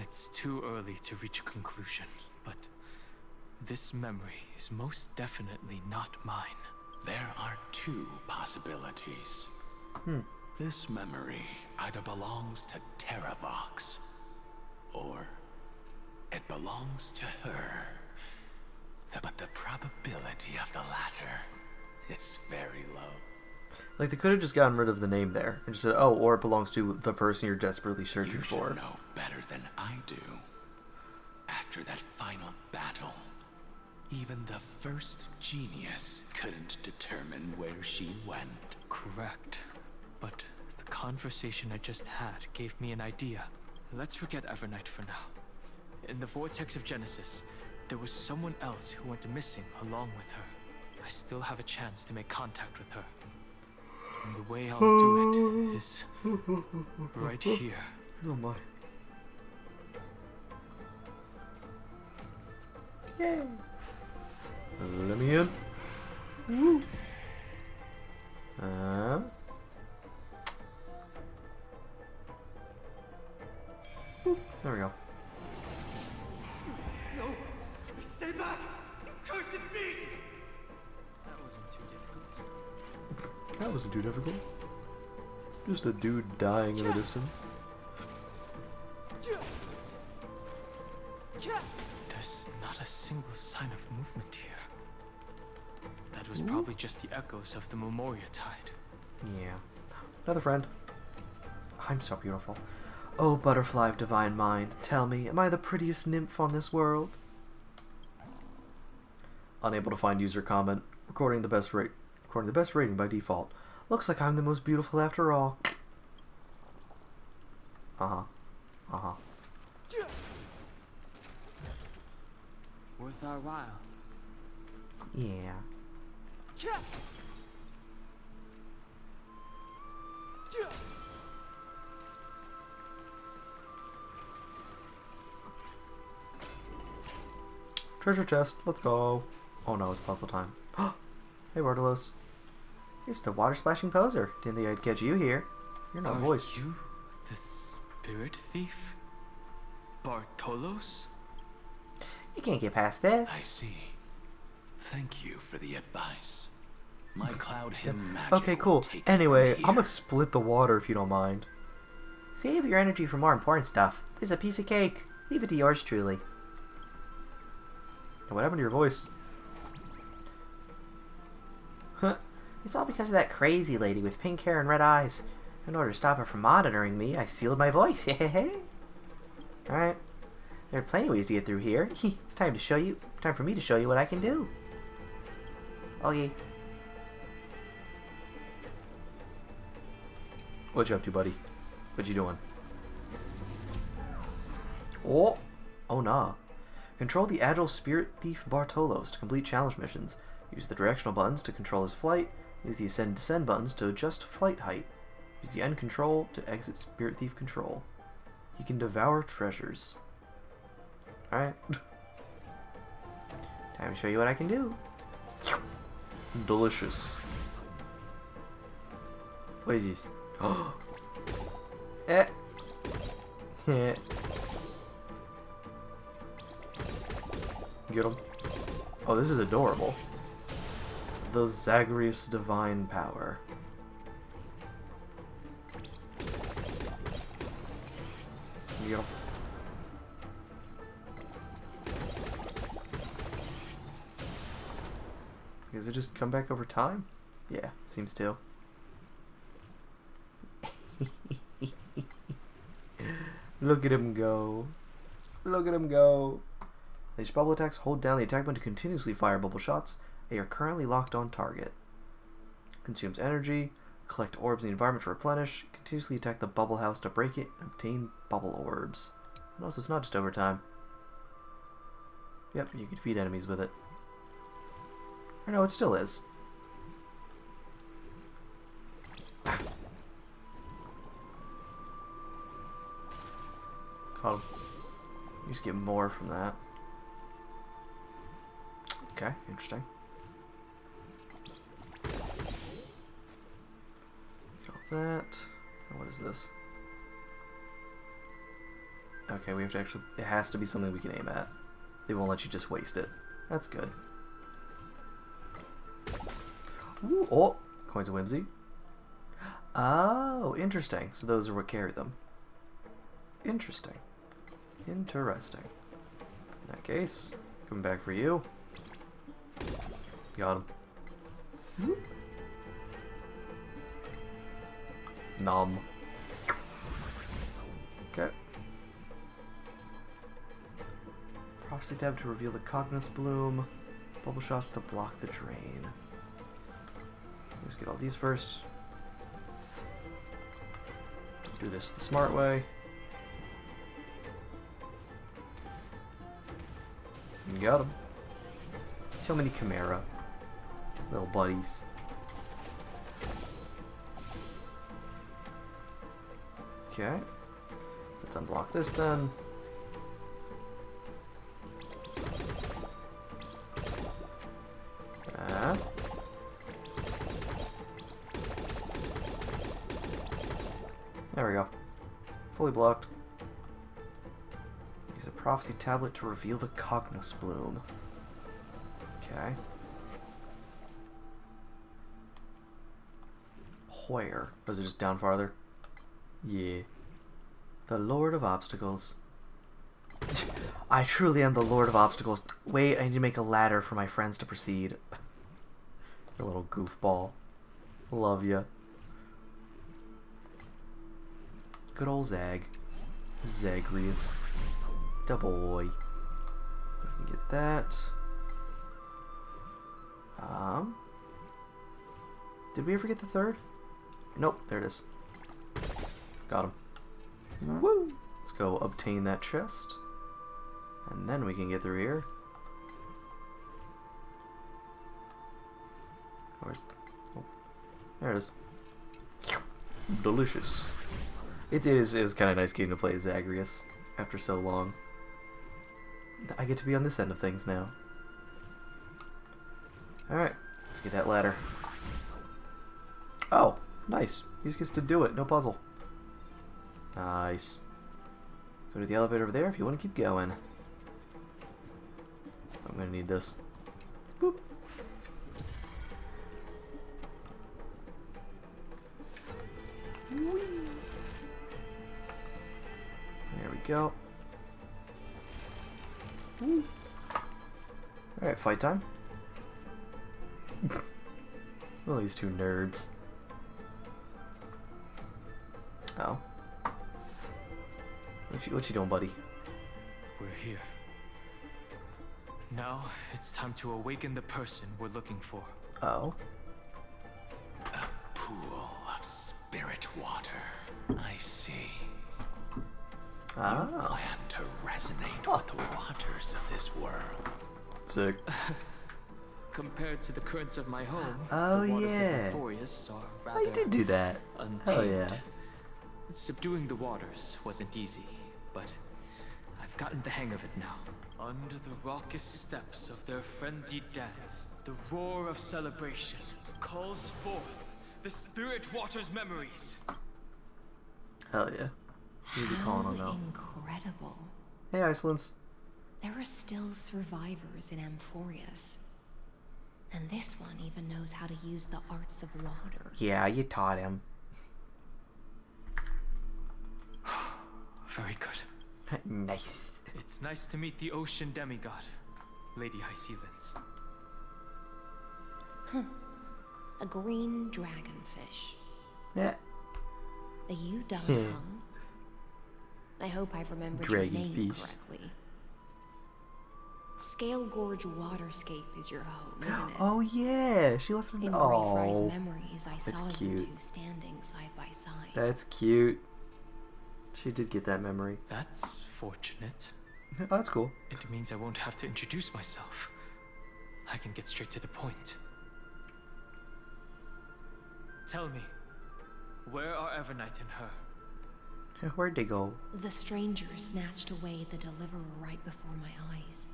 It's too early to reach a conclusion, but this memory is most definitely not mine. There are two possibilities. This memory either belongs to Terravox, or it belongs to her. But the probability of the latter is very low. Like, they could have just gotten rid of the name there and just said, oh, or it belongs to the person you're desperately searching You for. should know better than I do. After that final battle, even the first genius couldn't determine where she went. Correct. But the conversation I just had gave me an idea. Let's forget Evernight for now. In the Vortex of Genesis, there was someone else who went missing along with her. I still have a chance to make contact with her. And the way I'll do it is right here. Oh my. Yay! Let me in. Woo. There we go. No! Stay back! You cursed beast! That wasn't too difficult. That wasn't too difficult. Just a dude dying in the distance. There's not a single sign of movement here. That was probably just the echoes of the Memoria Tide. Yeah. Another friend. I'm so beautiful. Oh, butterfly of divine mind, tell me, am I the prettiest nymph on this world? Unable to find user comment. Recording the best rating by default. Looks like I'm the most beautiful after all. Worth our while. Yeah. Treasure chest, let's go. Oh no, it's puzzle time. Hey Bartolos. It's the water splashing poser. Didn't think I'd catch you here. You're not voiced. Are you the spirit thief? Bartolos? You can't get past I this. see. Thank you for the advice. My cloud hymn magic Okay, cool. will take it Anyway, from I'm here. gonna split the water if you don't mind. Save your energy for more important stuff. This is a piece of cake. Leave it to yours truly. What happened to your voice? Huh. It's all because of that crazy lady with pink hair and red eyes. In order to stop her from monitoring me, I sealed my voice. Alright. There are plenty of ways to get through here. It's time for me to show you what I can do. Okay. What you up to, buddy? What you doing? Oh nah. Control the agile spirit thief Bartolos to complete challenge missions. Use the directional buttons to control his flight. Use the ascend and descend buttons to adjust flight height. Use the end control to exit spirit thief control. He can devour treasures. Alright. Time to show you what I can do. Delicious. What is this? Oh. Eh. Get him. Oh, this is adorable. The Zagreus Divine Power. Get him. Does it just come back over time? Yeah, seems to. Look at him go. Look at him go. Each bubble attacks, hold down the attack button to continuously fire bubble shots. They are currently locked on target. Consumes energy. Collect orbs in the environment to replenish. Continuously attack the bubble house to break it and obtain bubble orbs. And also, it's not just overtime. Yep, you can defeat enemies with it. Or no, it still is. Caught him. You just get more from that. Okay, interesting. Got that. What is this? Okay, we have to actually... It has to be something we can aim at. They won't let you just waste it. That's good. Ooh, oh! Coins of Whimsy. Oh, interesting. So those are what carry them. Interesting. Interesting. In that case, coming back for you. Got him. Nom. Okay. Prophecy tab to reveal the Cognos Bloom. Bubble shots to block the drain. Let's get all these first. Do this the smart way. You got him. So many Chimera. Little buddies. Okay. Let's unblock this then. There we go. Fully blocked. Use a prophecy tablet to reveal the Cognos Bloom. Okay. Where? Was it just down farther? Yeah. The Lord of Obstacles. I truly am the Lord of Obstacles. Wait, I need to make a ladder for my friends to proceed. The little goofball. Love ya. Good old Zag. Zagreus. Da boy. We can get that. Did we ever get the third? Nope, there it is. Got him. Woo! Let's go obtain that chest. And then we can get through here. Where's... Oh, there it is. Delicious. It is kind of nice getting to play as Zagreus after so long. I get to be on this end of things now. Alright, let's get that ladder. Oh, nice. He just gets to do it, no puzzle. Nice. Go to the elevator over there if you want to keep going. I'm gonna need this. Boop. Whee. There we go. Alright, fight time. Oh, these two nerds. Oh. What you doing, buddy? We're here. Now, it's time to awaken the person we're looking for. Oh. A pool of spirit water. I see. Ah. You plan to resonate with the waters of this world. Sick. Compared to the currents of my home, oh, the waters yeah. of Euphorius are rather oh, you did do that. Untamed. Hell yeah. Subduing the waters wasn't easy, but I've gotten the hang of it now. Under the raucous steps of their frenzied dance, the roar of celebration calls forth the The spirit waters memories. Hell yeah. Who's he calling on now? Incredible. Hey, Icelands. There are still survivors in Amphorius. And this one even knows how to use the arts of water. Yeah, you taught him. Very good. Nice. It's nice to meet the ocean demigod, Lady Hysealins. Huh. A green dragonfish. Yeah. Are you Don Heng? I hope I've remembered your name correctly. Scale Gorge Waterscape is your home, isn't it? Oh yeah, she left him. In Greyfry's memories, I saw you two standing side by side. That's cute. She did get that memory. That's fortunate. Oh, that's cool. It means I won't have to introduce myself. I can get straight to the point. Tell me, where are Evernight and her? Where'd they go? The stranger snatched away the deliverer right before my eyes.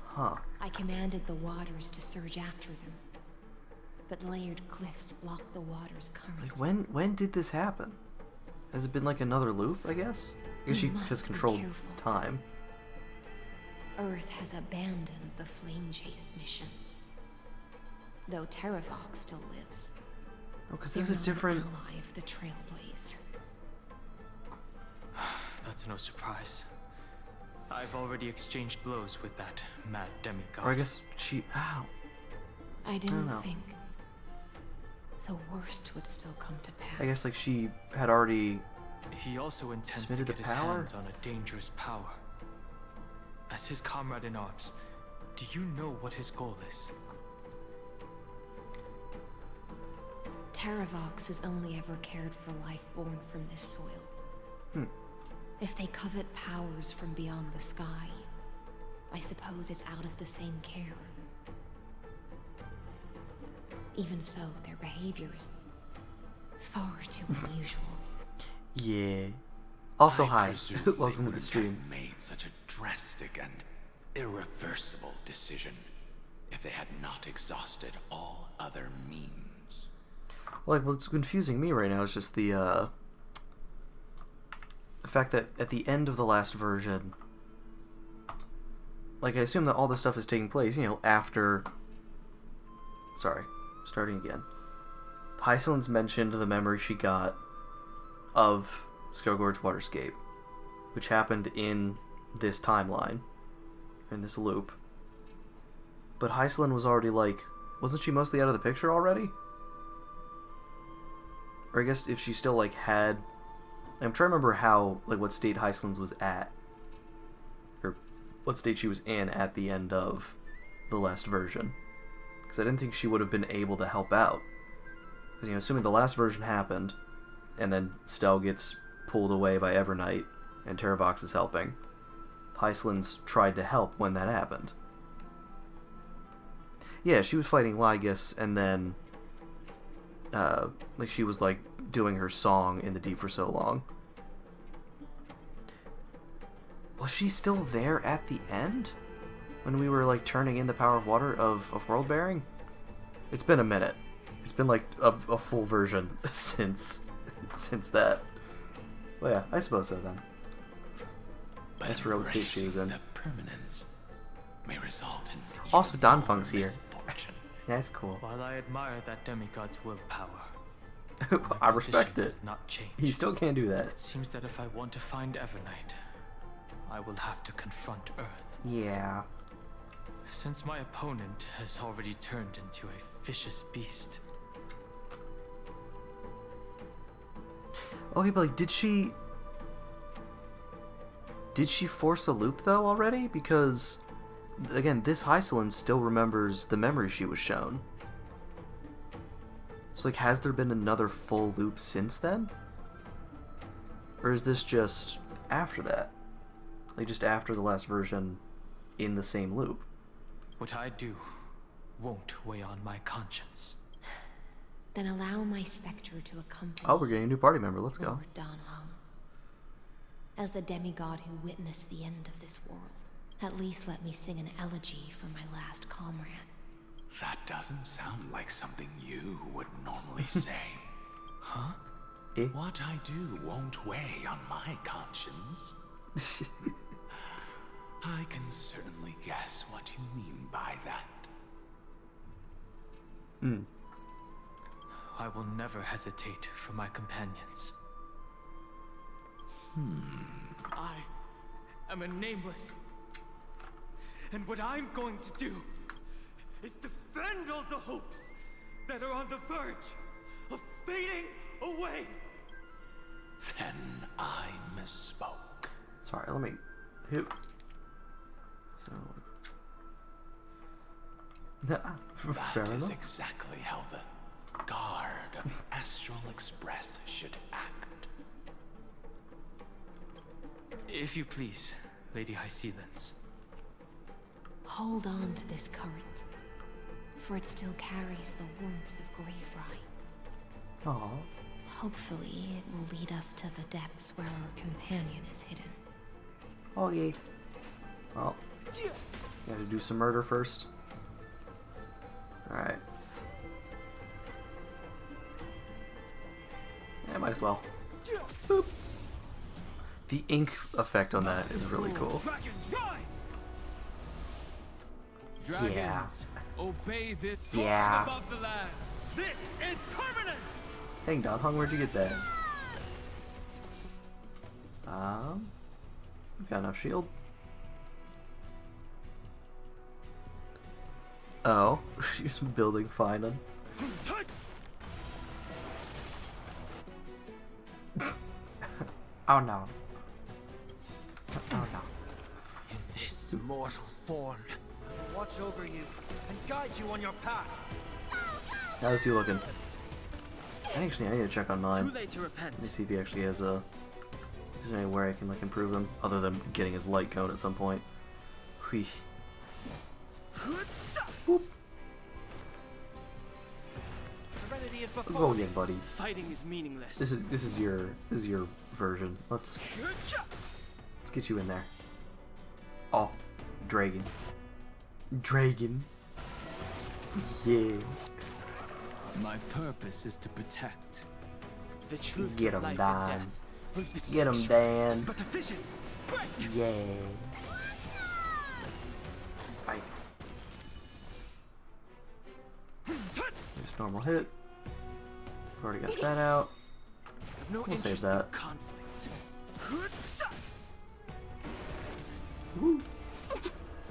Huh. I commanded the waters to surge after them, but layered cliffs blocked the water's current. Like when did this happen? Has it been like another loop, I guess? I guess she just controlled time. Earth has abandoned the flame chase mission. Though Terravox still lives. Oh, because this is a different ally of the Trailblaze. That's no surprise. I've already exchanged blows with that mad demigod. Or I guess she... I didn't think the worst would still come to pass. I guess like she had already... He also intends to get his hands on a dangerous power. As his comrade in arms, do you know what his goal is? Terravox has only ever cared for life born from this soil. If they covet powers from beyond the sky, I suppose it's out of the same care. Even so, their behavior is far too unusual. Yeah. Also, hi. Welcome Welcome to the stream. Made such a drastic and irreversible decision if they had not exhausted all other means. Like, what's confusing me right now is just the fact that at the end of the last version, like, I assume that all this stuff is taking place, you know, after... Sorry, starting again. Hysealins mentioned the memory she got of Scale Gorge Waterscape, which happened in this timeline, in this loop. But Hysealin was already, like... Wasn't she mostly out of the picture already? Or I guess if she still, like, had... I'm trying to remember how, like, what state Hysealins was at. Or what state she was in at the end of the last version. Because I didn't think she would have been able to help out. Because, you know, assuming the last version happened, and then Stell gets pulled away by Evernight, and Terravox is helping, Hysealins tried to help when that happened. Yeah, she was fighting Lygus, and then... like, she was, like, doing her song in the deep for so long. Was she still there at the end? When we were, like, turning in the power of water of world bearing? It's been a minute. It's been, like, a full version since that. Well, yeah, I suppose so, then. But that's for what state she was in. The permanence may result in also, Donfung's here. Yeah, that's cool. While I admire that demigod's willpower, I respect it. has not changed. He still can't do that. It seems that if I want to find Evernight, I will have to confront Earth. Yeah. Since my opponent has already turned into a vicious beast. Okay, but like, did she force a loop though already? Because again, this Hysealin still remembers the memory she was shown. So like, has there been another full loop since then? Or is this just after that? Like, just after the last version in the same loop? What I do won't weigh on my conscience. Then allow my specter to accompany. Oh, we're getting a new party member. Let's go. Lord Don Heng. As the demigod who witnessed the end of this world, at least let me sing an elegy for my last comrade. That doesn't sound like something you would normally say. Huh? Eh? What I do won't weigh on my conscience. I can certainly guess what you mean by that. I will never hesitate for my companions. I am a nameless. And what I'm going to do is defend all the hopes that are on the verge of fading away. Then I misspoke. Sorry, let me. Who? So. Fair That is enough. exactly how the guard of the Astral Express should act. If you please, Lady High Sealands. Hold on to this current, for it still carries the warmth of Grave Rite. Aww. Hopefully, it will lead us to the depths where our companion is hidden. Oh, yay. Well, gotta do some murder first. Alright. Yeah, might as well. Boop. The ink effect on that is really cool. Dragons, Yeah. obey this sword Yeah. above the lands. This is permanence. Hang down, Hung, where'd you get that? Got enough shield. Oh, she's building fine on. Oh no. Oh no. In this mortal form, I will watch over you and guide you on your path. How's he looking? Actually, I need to check on mine. Too late to repent. Let me see if he actually has a. If there's any way I can like improve him other than getting his light cone at some point. Whew. Boop. Serenity is before Go me. again, buddy. Fighting is meaningless. This is your version. Let's get you in there. Oh, dragon. Dragon. Yeah. My purpose is to protect. The truth Get of him, life Dan. and death. Will be Get him, such Dan. as but a vision. Break! Yeah. Fight. Just normal hit. We've already got that out. Have no We'll save interest that. in conflict. Woo.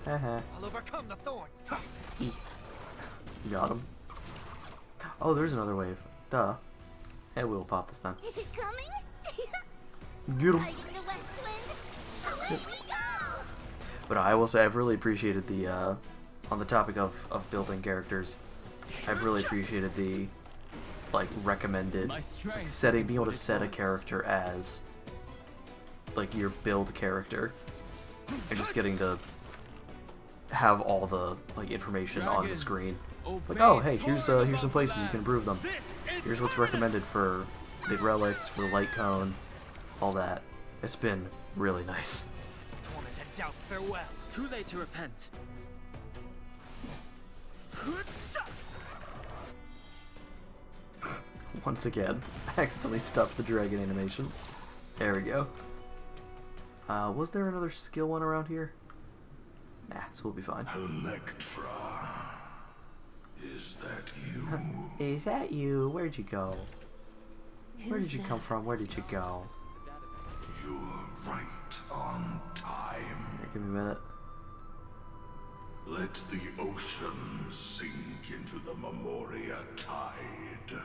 Haha. I'll overcome the thorns. Got him. Oh, there's another wave. Duh. Hey, we'll pop this time. Is it coming? Get him. Fighting the west wind. Away we go! But I will say I've really appreciated the, on the topic of building characters, I've really appreciated the, like, recommended setting, being able to set a character as, like, your build character, and just getting to have all the, like, information on the screen. Like, oh, hey, here's some places you can improve them. Here's what's recommended for big relics, for light cone, all that. It's been really nice. Torment and doubt, farewell. Too late to repent. Once again, I accidentally stopped the dragon animation. There we go. Was there another skill one around here? Nah, so we'll be fine. Electra, is that you? Is that you? Where'd you go? Where did you come from? Where did you go? You're right on time. Here, give me a minute. Let the ocean sink into the Memoria tide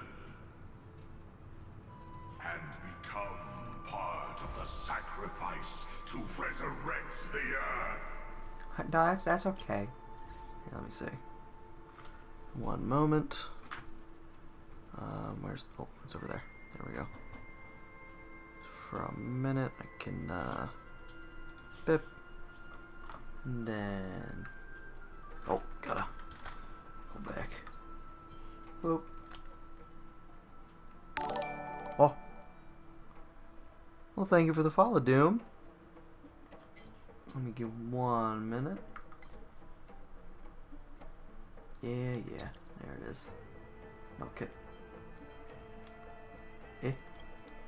and become part of the sacrifice to resurrect the earth. No, that's okay. Here, let me see. One moment. Where's the... Oh, it's over there. There we go. For a minute, I can, bip. And then... Oh, gotta go back. Whoop. Oh. Well, thank you for the follow, Doom. Let me give 1 minute. Yeah, there it is. Okay.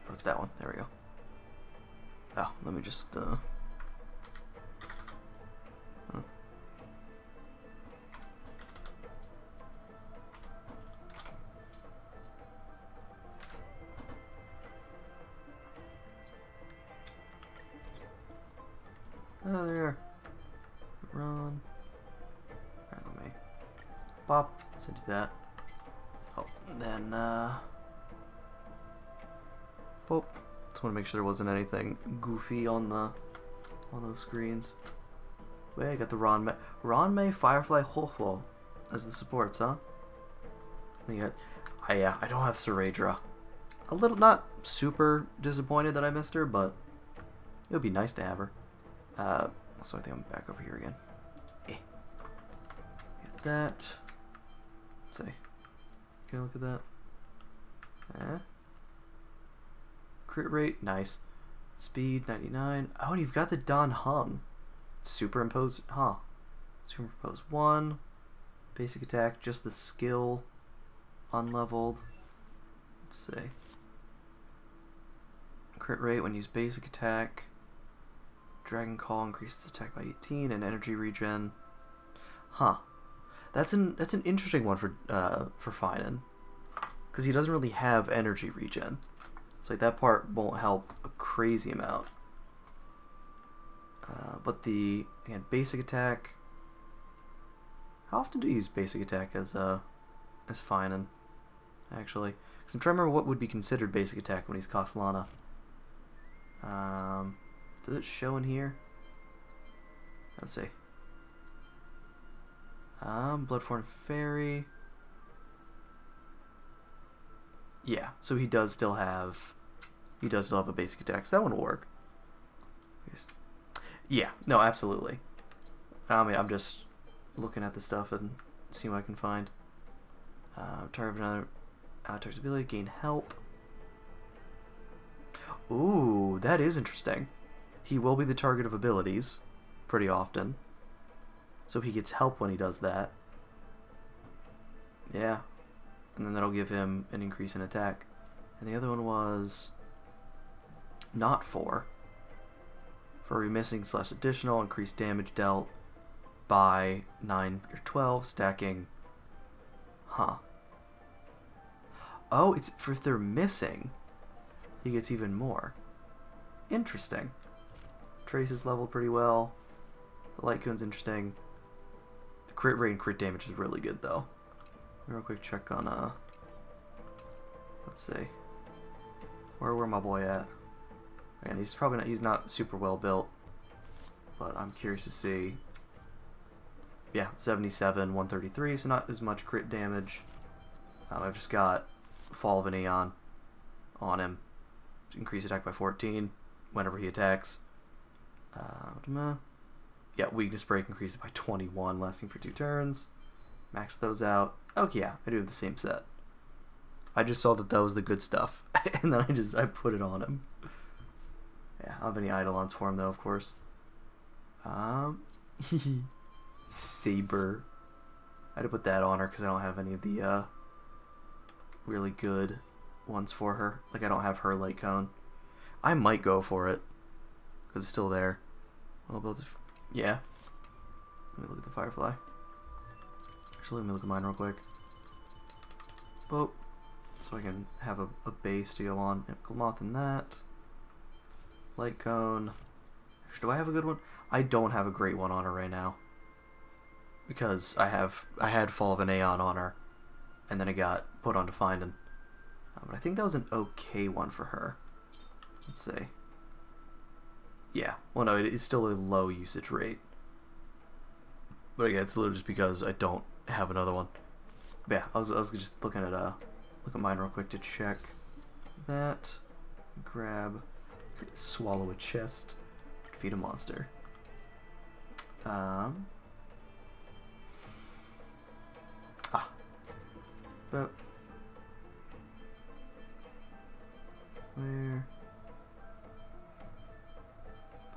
Oh, it's that one. There we go. Oh, let me just, Oh, there. Run. Alright, let me pop. So do that. Oh, and then, Boop. Just want to make sure there wasn't anything goofy on those screens. Wait, I got the Ranmei, Firefly, Ho-Ho as the supports, huh? Yeah, I don't have Saradra. A little, not super disappointed that I missed her, but it would be nice to have her. So I think I'm back over here again. Get that. Let's see. Can I look at that? Crit rate, nice. Speed, 99. Oh, and you've got the Dan Heng. Superimpose, huh. Superimpose 1. Basic attack, just the skill. Unleveled. Let's see. Crit rate when used basic attack. Dragon Call increases attack by 18 and energy regen. Huh. That's an interesting one for Finan. Because he doesn't really have energy regen. So like that part won't help a crazy amount. But again, basic attack. How often do you use basic attack as Finan? Actually, because I'm trying to remember what would be considered basic attack when he's Castellana. Does it show in here? Let's see. Bloodborne Fairy. Yeah, so he does still have a basic attack, so that one will work. Yeah, no, absolutely. I mean, I'm just looking at the stuff and seeing what I can find. Target of another target's ability, gain help. Ooh, that is interesting. He will be the target of abilities pretty often. So he gets help when he does that. Yeah. And then that'll give him an increase in attack. And the other one was not 4. For remissing / additional, increased damage dealt by 9 or 12, stacking. Huh. Oh, it's for if they're missing, he gets even more. Interesting. Trace is leveled pretty well. The light cone's interesting. The crit rate and crit damage is really good though. Real quick check on let's see. Where my boy at? And he's not super well built. But I'm curious to see. Yeah, 77, 133, so not as much crit damage. I've just got Fall of an Aeon on him. Increase attack by 14 whenever he attacks. Yeah, weakness break increases by 21, lasting for 2 turns. Max those out. Okay, yeah, I do have the same set. I just saw that was the good stuff, and then I put it on him. Yeah, I don't have any Eidolons for him though, of course. Saber. I had to put that on her because I don't have any of the really good ones for her. Like, I don't have her light cone. I might go for it because it's still there. I'll build it. Yeah. Let me look at the Firefly. Actually, let me look at mine real quick. Boop. So I can have a base to go on. Moth in that. Light cone. Do I have a good one? I don't have a great one on her right now. Because I had Fall of an Aeon on her. And then it got put on to Finan. But I think that was an okay one for her. Let's see. Yeah. Well, no, it's still a low usage rate. But again, it's literally just because I don't have another one. But yeah, I was just looking at look at mine real quick to check that. Grab, swallow a chest, defeat a monster. But where?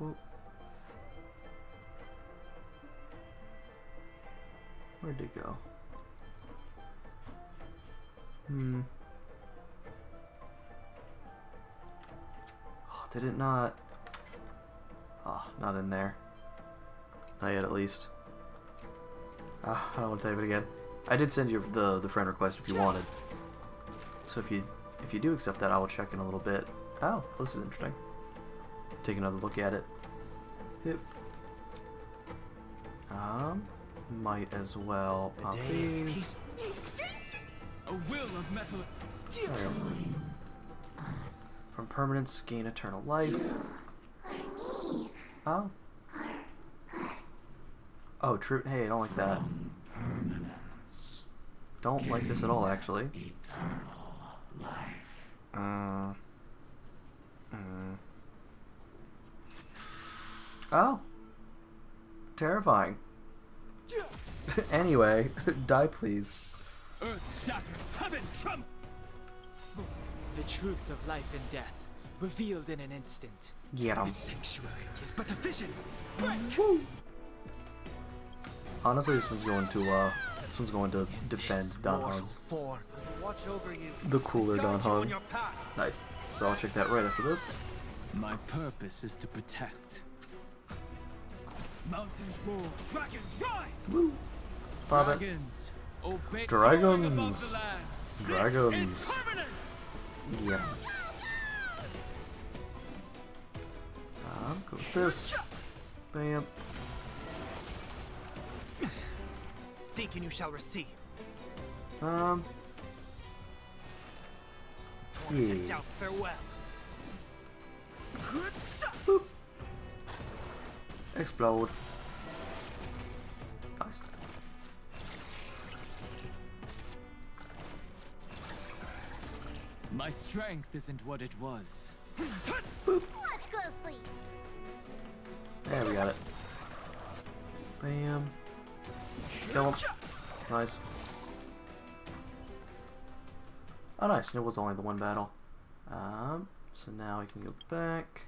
Boop. Where'd it go? did it not? Oh, not in there. Not yet, at least. I don't want to type it again. I did send you the friend request if you wanted. So if you do accept that, I will check in a little bit. Oh, this is interesting. Take another look at it. Yep. Might as well pop these. A will of metal. From permanence, gain eternal life. Oh. Oh, true. Hey, I don't like that. Don't like this at all, actually. Oh. Terrifying. Anyway, die please. Earth shatters, heaven trembles. The truth of life and death, revealed in an instant. Get 'em. The sanctuary is but a vision. Honestly, this one's going to defend Don Hung. The cooler Don Hung. Nice. So I'll check that right after this. My purpose is to protect. Mountains roar, dragons rise. Woo. Pop it. Dragons, obey Dragons. the Dragons. Yeah. Go with this. Bam. Seek and you shall receive. Yeah. Doubt, farewell. Boop. Explode. Nice. My strength isn't what it was. Boop. Watch closely. There we got it. Bam. Kill him. Nice. Oh, nice. It was only the one battle. So now I can go back.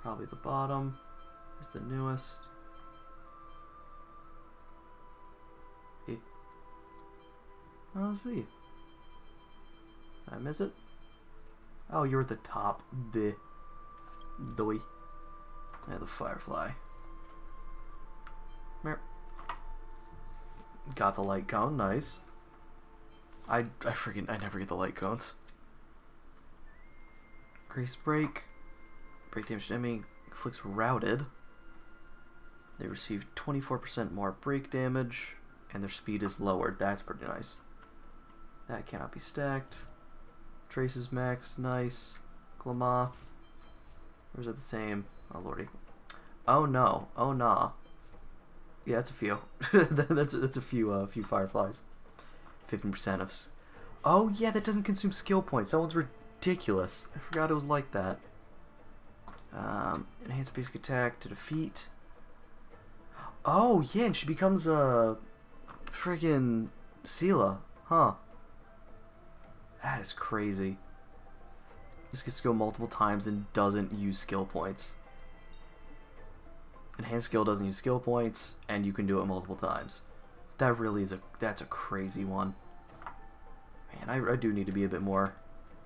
Probably the bottom is the newest. Oh, see. Did I miss it? Oh, you're at the top. The doy. Yeah, the firefly. Meow. Got the light cone, nice. I never get the light cones. Grace break. Break damage to enemy. Inflicts routed. They receive 24% more break damage, and their speed is lowered. That's pretty nice. That cannot be stacked. Traces maxed, nice. Glamath. Or is it the same? Oh lordy. Oh no. Oh nah. Yeah, that's a few. that's a few fireflies. 15% of. Oh yeah, that doesn't consume skill points. That one's ridiculous. I forgot it was like that. Enhanced basic attack to defeat. Oh yeah, and she becomes a friggin' Sela, huh? That is crazy. This gets to go multiple times and doesn't use skill points. Enhanced skill doesn't use skill points, and you can do it multiple times. That really is that's a crazy one. Man, I do need to be a bit more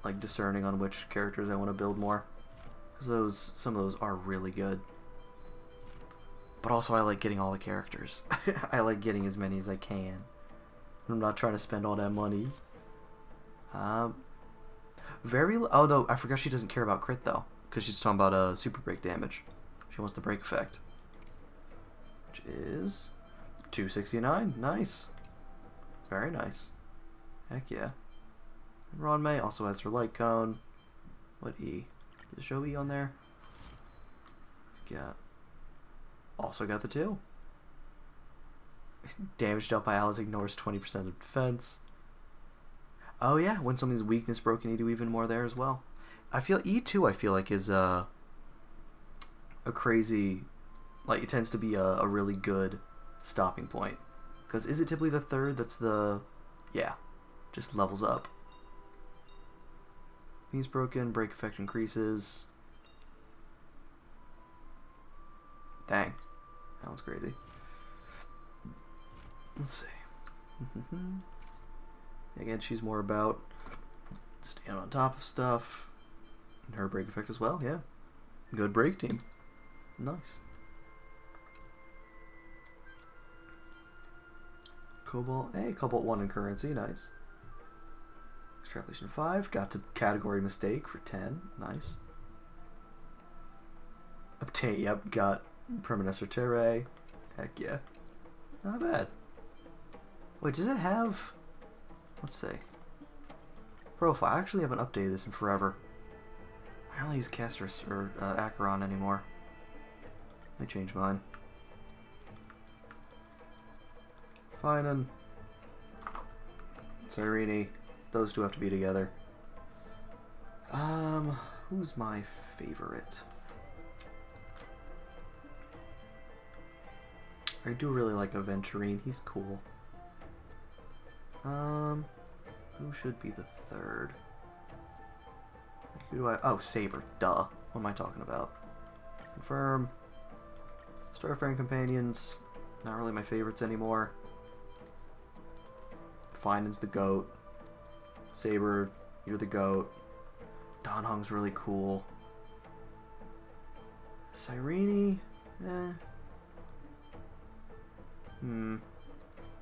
like discerning on which characters I want to build more, because some of those are really good. But also I like getting all the characters. I like getting as many as I can. I'm not trying to spend all that money. Oh, though, I forgot she doesn't care about crit, though. Because she's talking about super break damage. She wants the break effect. Which is 269. Nice. Very nice. Heck yeah. And Ron May also has her light cone. What E? Does it show E on there? Yeah. Also got the 2. Damage dealt by allies ignores 20% of defense. Oh yeah, when something's weakness broken, you do even more there as well. I feel E2, I feel like, is a crazy, like, it tends to be a really good stopping point. Because is it typically the 3rd that's the, yeah, just levels up. Means broken, break effect increases. Dang, that one's crazy. Let's see. Again, she's more about staying on top of stuff. And her break effect as well, yeah. Good break team. Nice. Cobalt, hey, Cobalt 1 in currency, nice. Extrapolation 5, got to category mistake for 10, nice. Obtain, yep, got Premonition Terrae, heck yeah. Not bad. Wait, does it have, let's see. Profile, I actually haven't updated this in forever. I don't use Castris or Acheron anymore. Let me change mine. Finan, Cyrene, those two have to be together. Who's my favorite? I do really like Aventurine, he's cool. Who should be the third? Who do I... Oh, Saber, duh. What am I talking about? Confirm. Starfaring Companions, not really my favorites anymore. Finan's the GOAT. Saber, you're the GOAT. Dan Heng's really cool. Cyrene,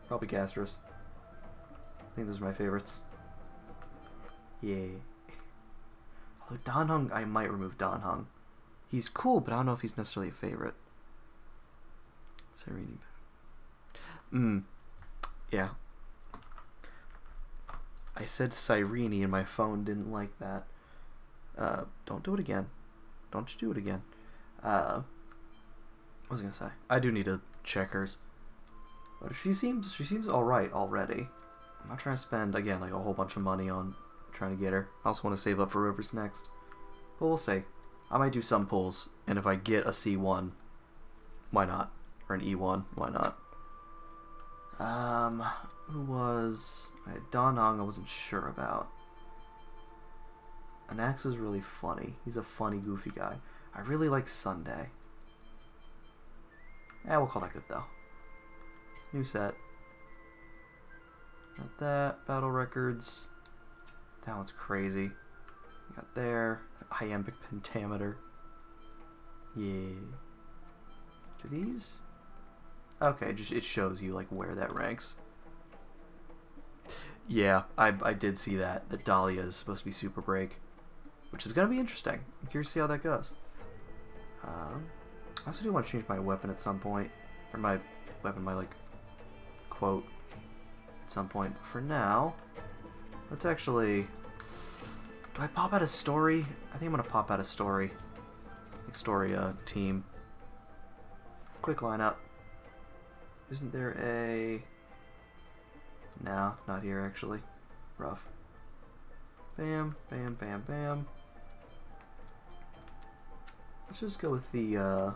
probably Castris. I think those are my favorites. Yay. Although Dan Heng, I might remove Dan Heng. He's cool, but I don't know if he's necessarily a favorite. Cyrene. Yeah. I said Cyrene and my phone didn't like that. Don't do it again. Don't you do it again. What was I gonna say? I do need to check hers. But she seems alright already. I'm not trying to spend, again, like a whole bunch of money on trying to get her. I also want to save up for whoever's next. But we'll see. I might do some pulls, and if I get a C1, why not? Or an E1, why not? Who was... I had Dan Heng, I wasn't sure about. Anax is really funny. He's a funny, goofy guy. I really like Sunday. We'll call that good, though. New set. Got that. Battle records. That one's crazy. Got there. Iambic pentameter. Yeah. Do these? Okay, just it shows you like where that ranks. Yeah, I did see that. That Dahlia is supposed to be super break, which is gonna be interesting. I'm curious to see how that goes. I also do want to change my weapon at some point, or my weapon, my like quote at some point. But for now, let's actually. Do I pop out a story? I think I'm gonna pop out a story. Like story team. Quick lineup. Isn't there a... No, it's not here actually. Rough. Bam, bam, bam, bam. Let's just go with the... Oh,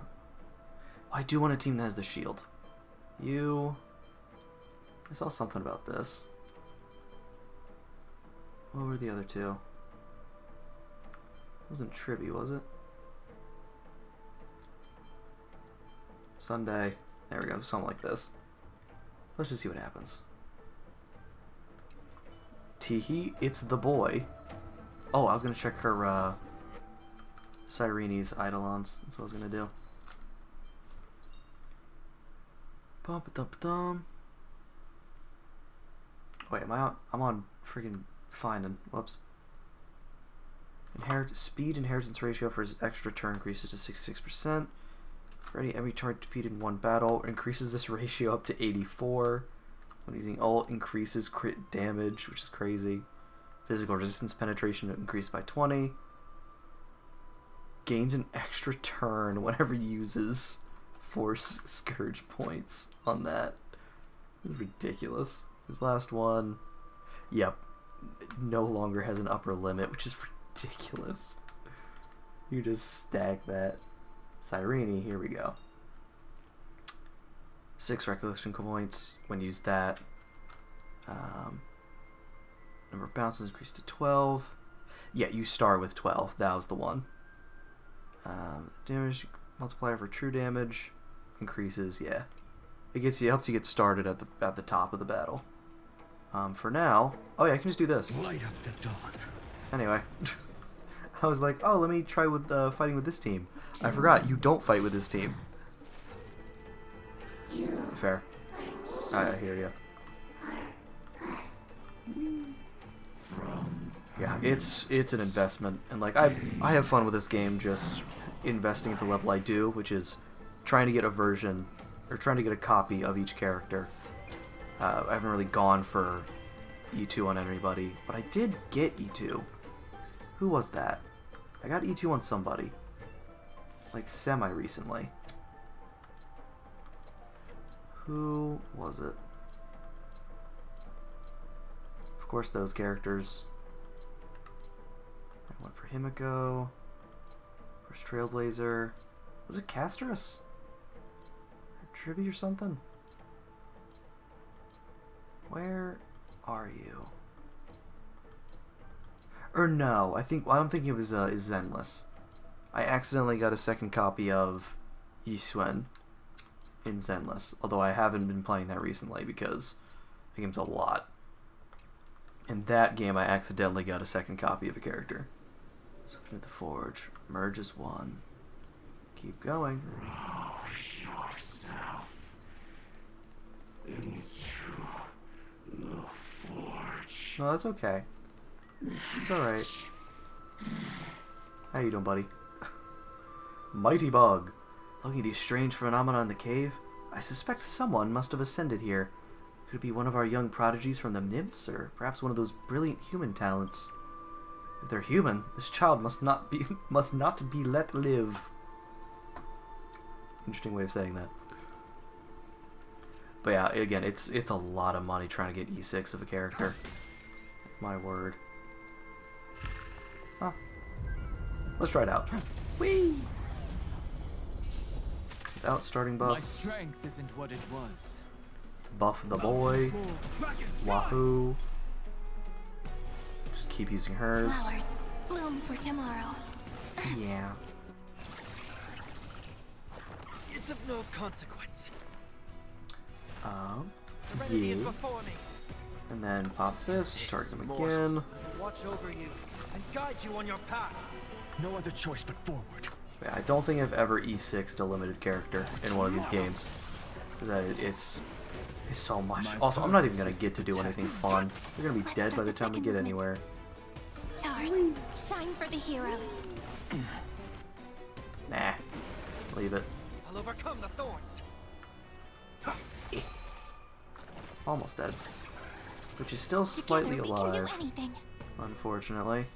I do want a team that has the shield. You... I saw something about this. What were the other two? It wasn't Tribby, was it? Sunday. There we go, something like this. Let's just see what happens. Teehee, it's the boy. Oh, I was gonna check her Cyrene's Eidolons. That's what I was gonna do. Bum-ba-dum-ba-dum. Wait, am I on? I'm on freaking Finan. Whoops. Speed inheritance ratio for his extra turn increases to 66%. Ready, every turn defeated in one battle increases this ratio up to 84. When using ult, increases crit damage, which is crazy. Physical resistance penetration increased by 20. Gains an extra turn whenever uses force scourge points on that. It's ridiculous. His last one, yep, no longer has an upper limit, which is ridiculous. You just stack that. Cyrene, here we go. 6 recollection points when used that. Number of bounces increased to 12. Yeah, you start with 12. That was the one. Damage multiplier for true damage increases. Yeah, it helps you get started at the top of the battle. For now... Oh yeah, I can just do this. Light up the dawn. Anyway. I was like, oh, let me try with fighting with this team. I forgot, you don't fight with this team. Fair. I hear you. Yeah, it's an investment, and like I have fun with this game just investing at the level I do, which is trying to get a version or trying to get a copy of each character. I haven't really gone for E2 on anybody, but I did get E2. Who was that? I got E2 on somebody. Like semi-recently. Who was it? Of course those characters. I went for Himiko. First Trailblazer. Was it Casterus? Or Tribby or something? Where are you? Or no, I think what I'm thinking of is Zenless. I accidentally got a second copy of Yisuen in Zenless, although I haven't been playing that recently because the game's a lot. In that game, I accidentally got a second copy of a character. Something at the Forge. Merge is one. Keep going. Rouse yourself into the Forge. No, that's okay. It's alright. How you doing, buddy? Mighty Bug. Looking at these strange phenomena in the cave, I suspect someone must have ascended here. Could it be one of our young prodigies from the nymphs, or perhaps one of those brilliant human talents? If they're human, this child must not be let live. Interesting way of saying that. But yeah, again, it's a lot of money trying to get E6 of a character. My word. Huh. Let's try it out. Whee! Without starting buffs. My strength isn't what it was. Buff the boy. Wahoo. Just keep using hers. Flowers bloom for tomorrow. Yeah. It's of no consequence. Yeah. And then pop this, target him again. Watch over you and guide you on your path. No other choice but forward. Yeah, I don't think I've ever E6'd a limited character in one of these games. It's so much. Also, I'm not even gonna get to do anything fun. They're gonna be dead by the time we get anywhere. Stars, shine for the heroes. Nah. Leave it. I'll overcome the thorns. Almost dead. Which is still slightly alive. Unfortunately.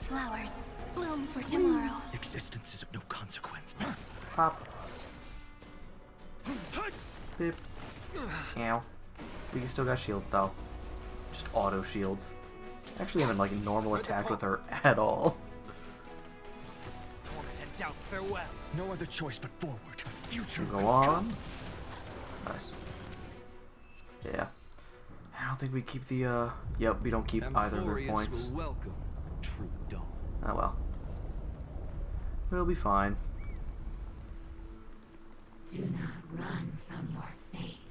Flowers bloom for tomorrow. Existence is of no consequence. Pop. Beep. Ow. We still got shields though. Just auto shields. Actually haven't like normal attack with her at all. No other choice but forward. Future. Go on. Nice. Yeah. I don't think we keep the yep, we don't keep either of their points. Welcome a true dawn. Oh well. We'll be fine. Do not run from your fate.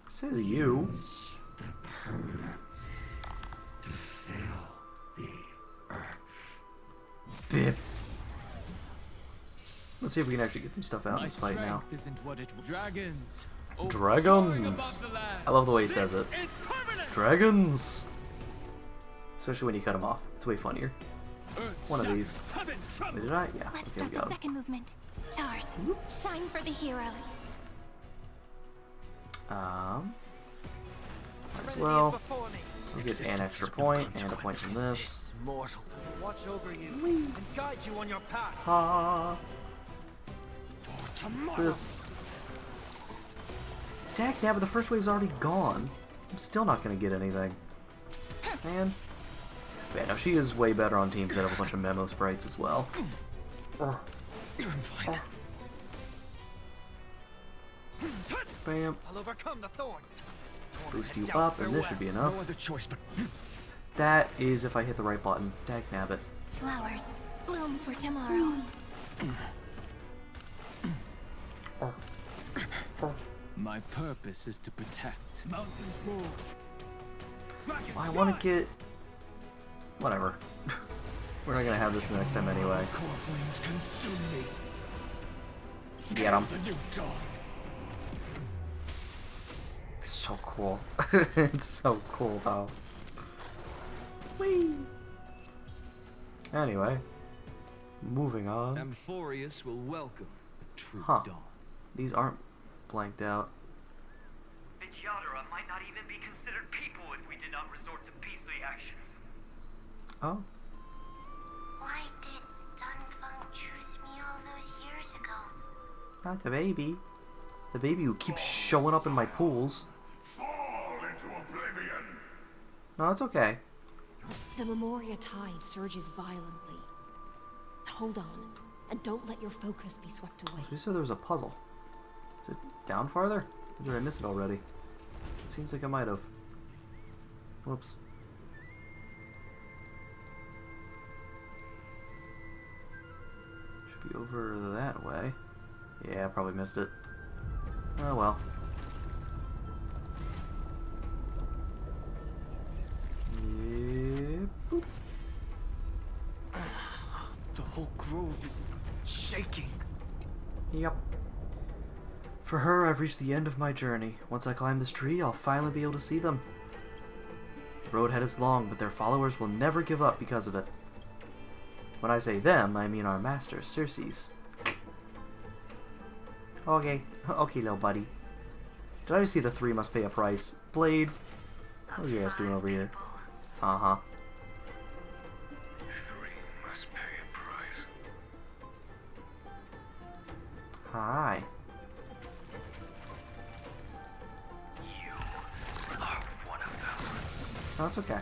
Says you. The permanent to fill the earth. Bip. Let's see if we can actually get some stuff out in this fight now. Isn't what it dragons. Dragons! I love the way he says it. Dragons! Especially when you cut him off. It's way funnier. One of these. Wait, did I? Yeah. Let's Okay, we start got the him. second movement. Stars, shine for the heroes. As well. We'll get an extra point and a point from this. Mortal, watch over you and guide you on your path. Ha! This. Dag, yeah, but the first wave's already gone. I'm still not gonna get anything. Man. Yeah, no, she is way better on teams that have a bunch of memo sprites as well. I'm fine. Bam. I'll overcome the thorns. Boost you up, and this should be enough. No other choice but. That is if I hit the right button. Dag nabbit. Flowers bloom for tomorrow. My purpose is to protect. Mountains roar. I want to get... Whatever. We're not gonna have this next time anyway. Get him. It's so cool. It's so cool though. Whee! Anyway, moving on. Amphorius will welcome the true dawn. These aren't blanked out. The Yadara might not even be considered people if we did not resort to beastly actions. Oh. Why did Dunfeng choose me all those years ago? Not the baby. The baby who keeps showing up in my pools. Fall into oblivion. No, it's okay. The Memoria tide surges violently. Hold on, and don't let your focus be swept away. You said there was a puzzle. Is it down farther? Or did I miss it already? Seems like I might have. Whoops. Should be over that way. Yeah, I probably missed it. Oh well. Yep. The whole grove is shaking. Yep. For her, I've reached the end of my journey. Once I climb this tree, I'll finally be able to see them. The road ahead is long, but their followers will never give up because of it. When I say them, I mean our master, Circe's. Okay. Okay, little buddy. Did I just see the 3 must pay a price? Blade, how's your ass doing over here? Uh-huh. 3 must pay a price. Hi. You are one of them. No, it's okay.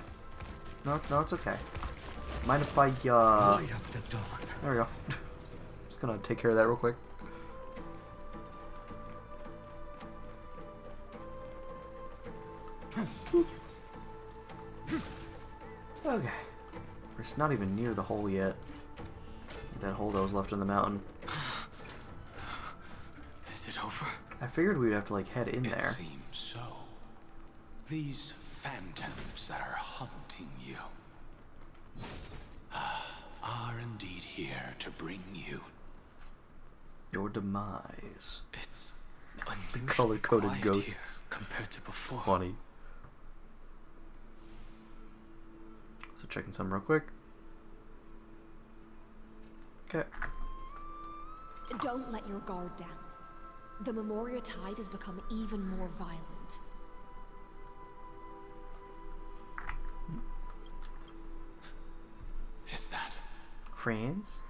No, it's okay. Mind if I, Light up the dawn. There we go. Just gonna take care of that real quick. Okay. We're not even near the hole yet. That hole that was left in the mountain. Is it over? I figured we'd have to like head in there. It seems so. These phantoms that are haunting you are indeed here to bring you your demise. It's the color-coded ghosts compared to before. It's funny. So checking some real quick. Okay. Don't let your guard down. The Memoria tide has become even more violent. Is that friends?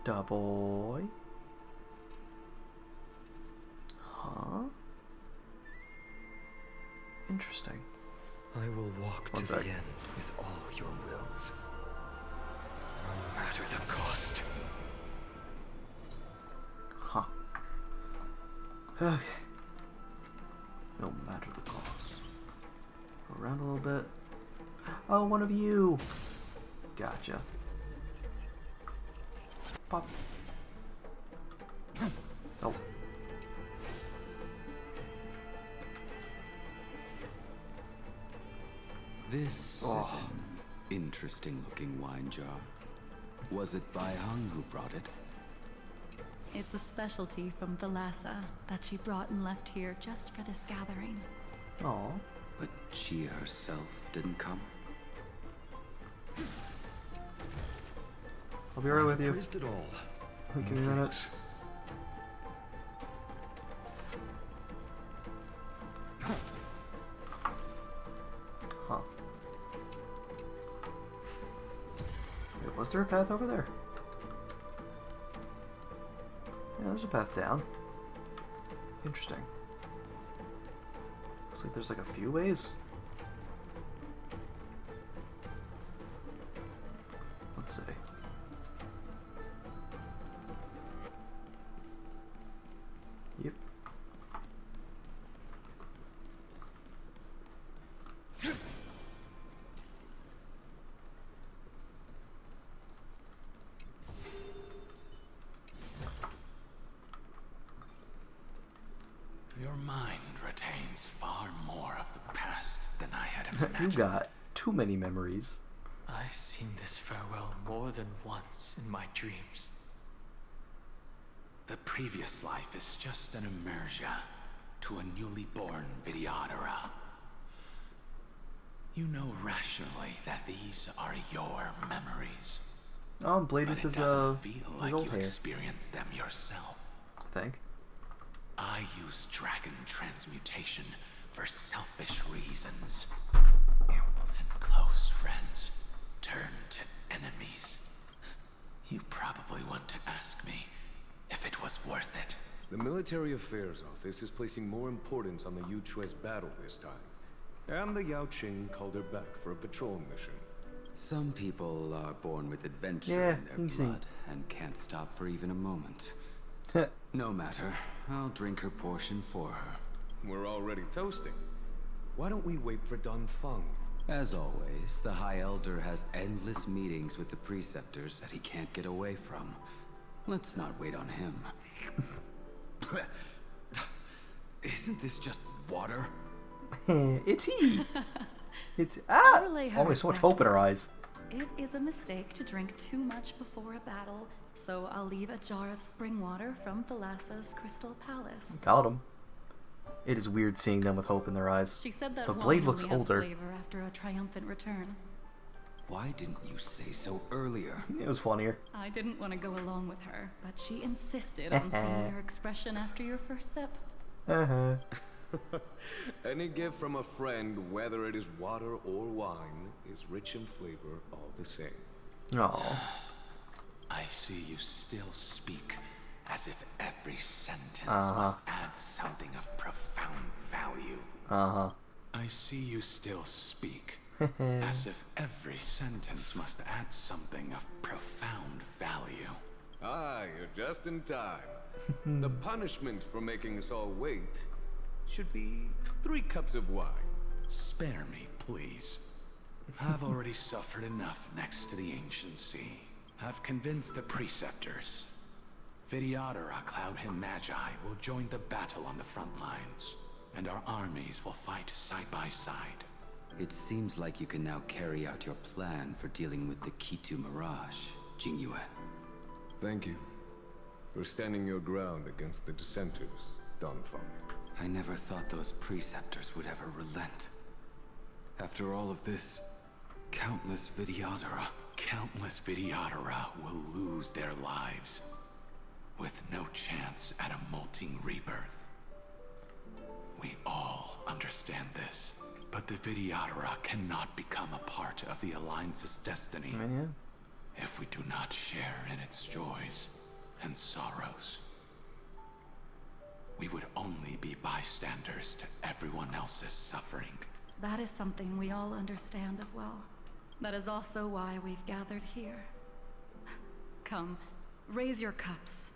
Da boy. Huh? Interesting. I will walk to the end with all your wills. No matter the cost. Huh. Okay. No matter the cost. Go around a little bit. Oh, one of you! Gotcha. Pop. Oh. This is an interesting looking wine jar. Was it by Heng who brought it? It's a specialty from the Lhasa that she brought and left here just for this gathering. Oh. But she herself didn't come? I'll be right with you. Praised it all. Give me a minute. Huh. Wait, was there a path over there? Yeah, there's a path down. Interesting. Looks like there's like a few ways. Let's see. Yep. mind retains far more of the past than I had imagined. You got too many memories. I've seen this farewell more than once in my dreams. The previous life is just an immersion to a newly born Vidyadhara. You know rationally that these are your memories. Oh, Blade with his old you hair. Experienced them yourself. I think. I use dragon transmutation for selfish reasons. And close friends turn to enemies. You probably want to ask me if it was worth it. The Military Affairs Office is placing more importance on the Yuchue's battle this time. And the Yaoqing called her back for a patrol mission. Some people are born with adventure in their blood and can't stop for even a moment. No matter, I'll drink her portion for her. We're already toasting. Why don't we wait for Don Feng? As always, the High Elder has endless meetings with the Preceptors that he can't get away from. Let's not wait on him. Isn't this just water? It's he. It's always so much hope in her eyes. It is a mistake to drink too much before a battle, so I'll leave a jar of spring water from Thalassa's Crystal Palace. Got him. It is weird seeing them with hope in their eyes. She said that the blade wine looks only has older. flavor after a triumphant return. Why didn't you say so earlier? It was funnier. I didn't want to go along with her, but she insisted on seeing your expression after your first sip. Any gift from a friend, whether it is water or wine, is rich in flavor all the same. Oh. I see you still speak as if every sentence must add something of profound value. I see you still speak as if every sentence must add something of profound value. Ah, you're just in time. The punishment for making us all wait should be 3 cups of wine. Spare me, please. I've already suffered enough next to the ancient sea. I've convinced the Preceptors. Vidyadhara, Cloudhim Magi will join the battle on the front lines, and our armies will fight side by side. It seems like you can now carry out your plan for dealing with the Kitu Mirage, Jingyue. Thank you for standing your ground against the dissenters, Don Feng. I never thought those Preceptors would ever relent. After all of this, countless Vidyadhara will lose their lives, with no chance at a molting rebirth. We all understand this, but the Vidyadhara cannot become a part of the Alliance's destiny if we do not share in its joys and sorrows. We would only be bystanders to everyone else's suffering. That is something we all understand as well. That is also why we've gathered here. Come, raise your cups.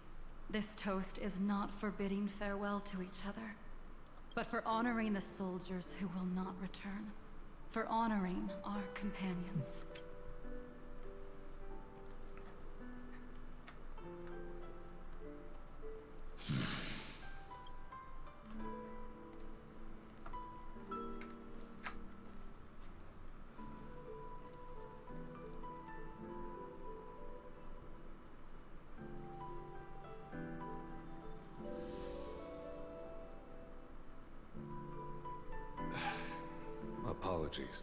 This toast is not for bidding farewell to each other, but for honoring the soldiers who will not return, for honoring our companions. Apologies.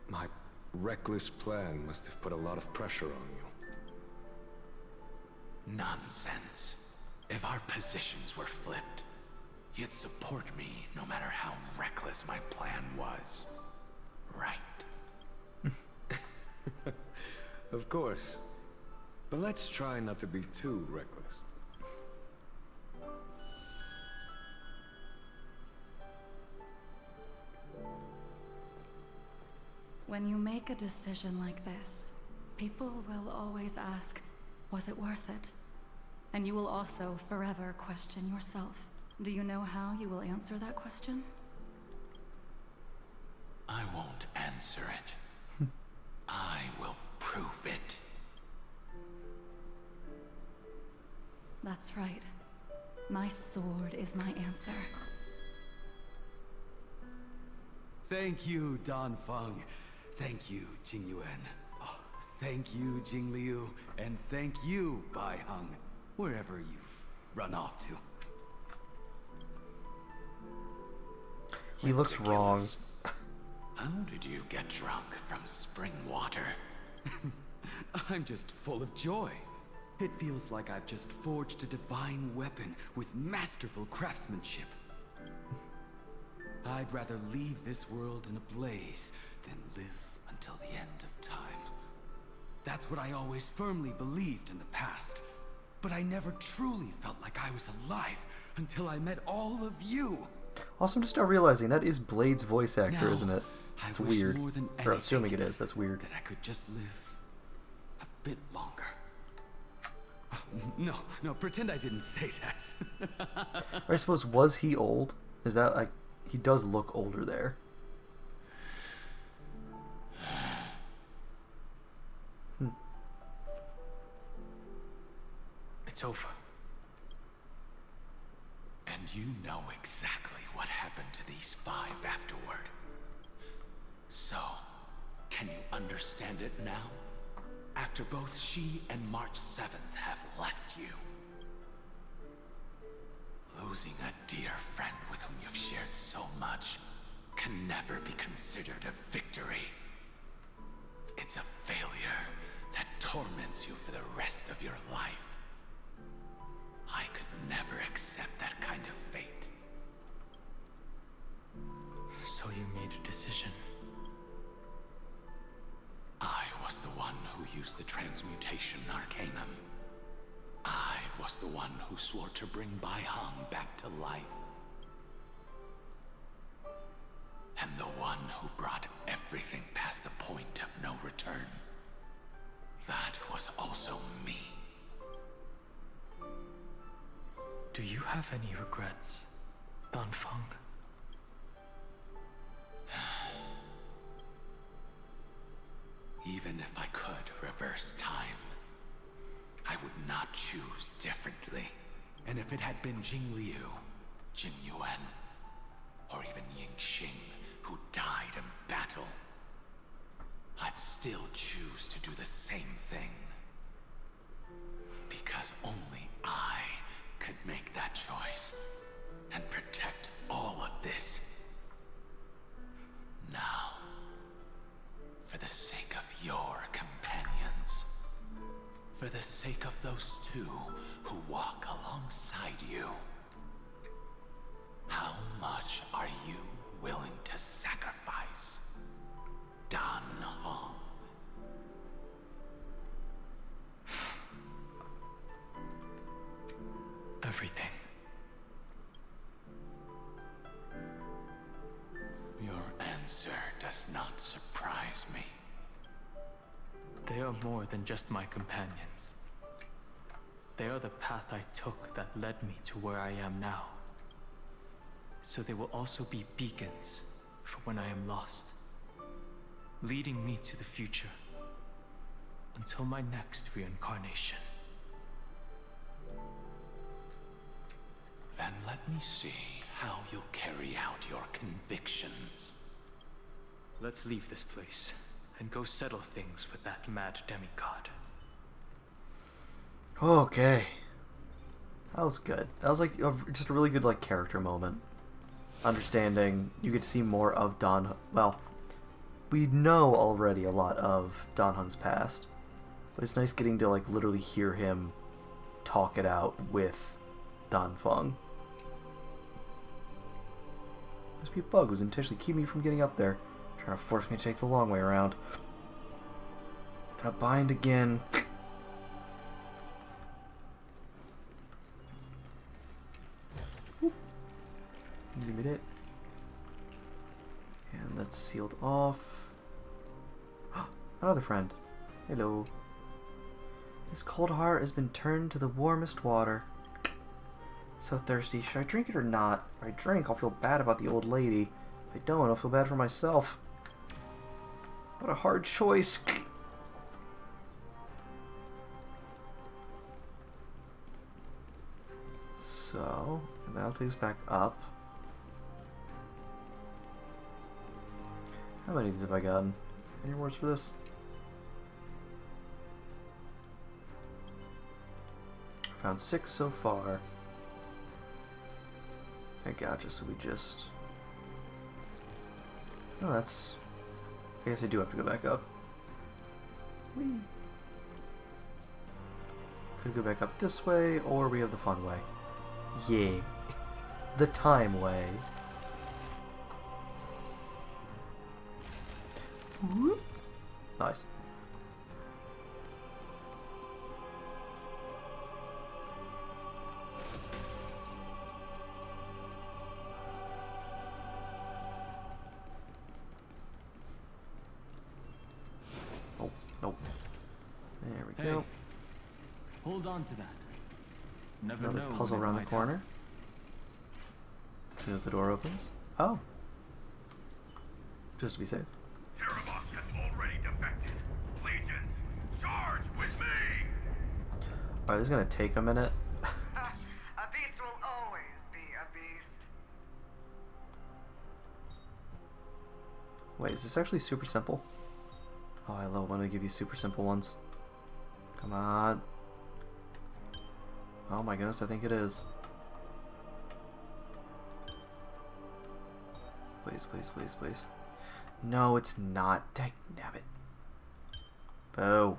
My reckless plan must have put a lot of pressure on you. Nonsense. If our positions were flipped, you'd support me no matter how reckless my plan was. Right? Of course. But let's try not to be too reckless. When you make a decision like this, people will always ask, was it worth it? And you will also forever question yourself. Do you know how you will answer that question? I won't answer it. I will prove it. That's right. My sword is my answer. thank you, Dan Feng. Thank you, Jing Yuan. Oh, thank you, Jing Liu. And thank you, Bai Heng, wherever you've run off to. He looks wrong. How did you get drunk from spring water? I'm just full of joy. It feels like I've just forged a divine weapon with masterful craftsmanship. I'd rather leave this world in a blaze than live until the end of time. That's what I always firmly believed in the past. But I never truly felt like I was alive until I met all of you. Also, I'm just now realizing that is Blade's voice actor, Now, isn't it? I It's wish weird. more than Or assuming it anything is, that's weird. that I could just live a bit longer. No, pretend I didn't say that. Or I suppose, was he old? Is that like, he does look older there. It's over. And you know exactly what happened to these 5 afterward. So, can you understand it now? After both she and March 7th have left you. Losing a dear friend with whom you've shared so much can never be considered a victory. It's a failure that torments you for the rest of your life. I could never accept that kind of fate. So you made a decision. I was the one who used the transmutation arcanum. I was the one who swore to bring Bai Heng back to life. And the one who brought everything past the point of no return. That was also me. Do you have any regrets, Dan Feng? Even if I could reverse time, I would not choose differently. And if it had been Jing Liu, Jing Yuan, or even Ying Xing who died in battle, I'd still choose to do the same thing. Because only I could make that choice and protect all of this. Now, for the sake of your companions, for the sake of those 2 who walk alongside you, how much are you willing to sacrifice, Dan Heng? Everything. Your answer does not surprise me. They are more than just my companions. They are the path I took that led me to where I am now. So they will also be beacons for when I am lost, leading me to the future until my next reincarnation. Then let me see how you'll carry out your convictions. Let's leave this place and go settle things with that mad demigod. Okay. That was good. That was like just a really good like character moment. Understanding, you get to see more of well, we know already a lot of Dan Heng's past, but it's nice getting to like literally hear him talk it out with Dan Feng. Must be a bug who's intentionally keeping me from getting up there, trying to force me to take the long way around. Gonna bind again. Give me it. And that's sealed off. Another friend. Hello. This cold heart has been turned to the warmest water. So thirsty. Should I drink it or not? If I drink, I'll feel bad about the old lady. If I don't, I'll feel bad for myself. What a hard choice. So, that'll take us back up. How many of these have I gotten? Any rewards for this? I found 6 so far. I gotcha, so we just... Oh, that's... I guess I do have to go back up. Whee. Could go back up this way, or we have the fun way. Yeah. The time way. Whoop. Nice. Oh, nope. There we go. Hold on to that. Never Another know puzzle when it around the might corner. As soon as the door opens. Oh. Just to be safe. Terrabot has already defected. Legions, charge with me! Alright, this is gonna take a minute. A beast will always be a beast. Wait, is this actually super simple? Oh, I love when they give you super simple ones. Come on. Oh my goodness, I think it is. Please, please, please, please. No, it's not. Dang nabbit. Boo.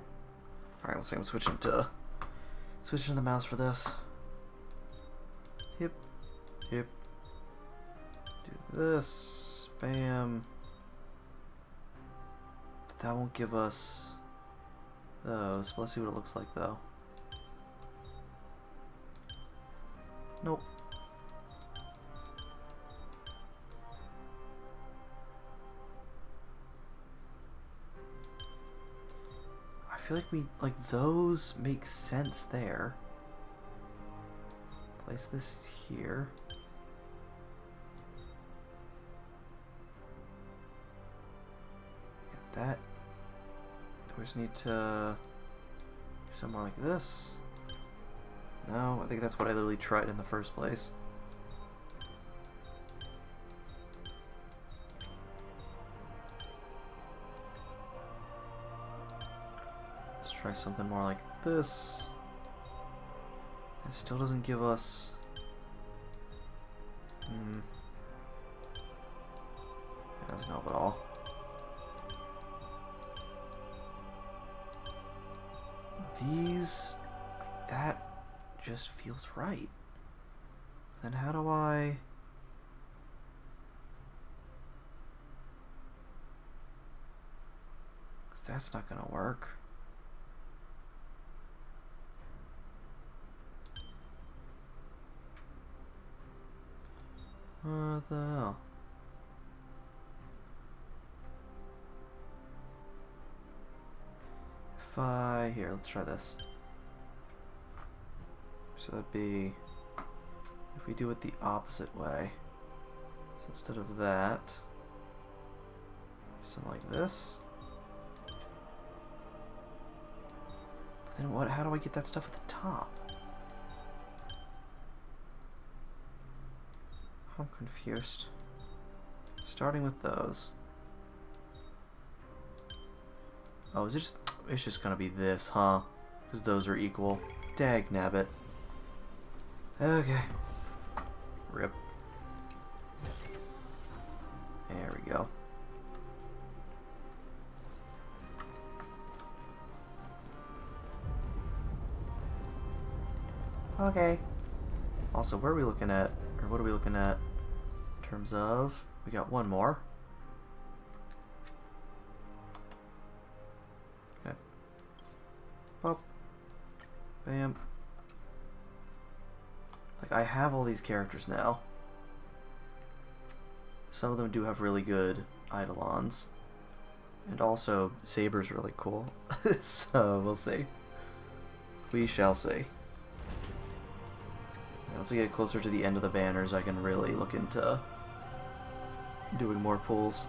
Alright, let's see, I'm switching to the mouse for this. Hip. Hip. Do this. Bam. But that won't give us those. Let's see what it looks like though. Nope. I feel like those make sense there. Place this here. Get that. Do we just need to somewhere like this? No, I think that's what I literally tried in the first place. Let's try something more like this. It still doesn't give us... That doesn't help at all. These... like that just feels right. Then how do I... Because that's not gonna work. What the hell? If I... Here, let's try this. So that'd be... If we do it the opposite way. So instead of that... Something like this. But then what? How do I get that stuff at the top? I'm confused. Starting with those. Oh, is it just... It's just gonna be this, huh? Because those are equal. Dag nabbit. Okay. Rip. There we go. Okay. Also, where are we looking at? Or what are we looking at in terms of... We got one more. Okay. Pop. Bam. Like, I have all these characters now. Some of them do have really good Eidolons. And also, Saber's really cool. So, we'll see. We shall see. Once I get closer to the end of the banners, I can really look into doing more pulls.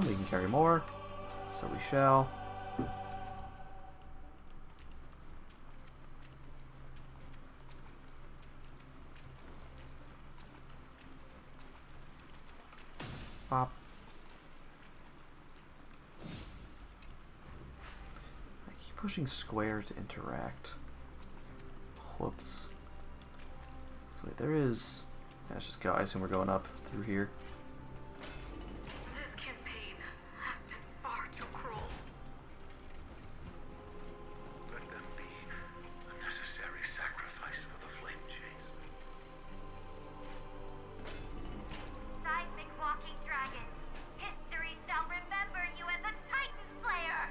We can carry more, so we shall. pushing square to interact? Whoops. So wait, there is... Let's just go. I assume we're going up through here. This campaign has been far too cruel. Let them be a necessary sacrifice for the flame chase. Seismic walking dragon. History shall remember you as a Titan Slayer.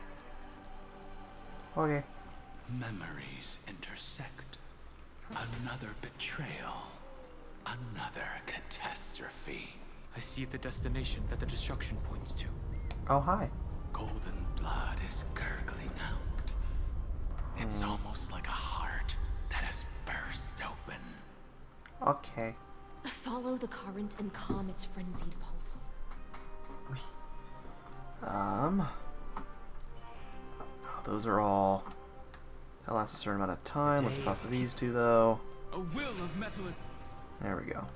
Okay. Memories intersect. Another betrayal. Another catastrophe. I see the destination that the destruction points to. Oh, hi. Golden blood is gurgling out. It's almost like a heart that has burst open. Okay. Follow the current and calm its frenzied pulse. Those are all... That lasts a certain amount of time. Let's pop these two, though. A will of metal. There we go.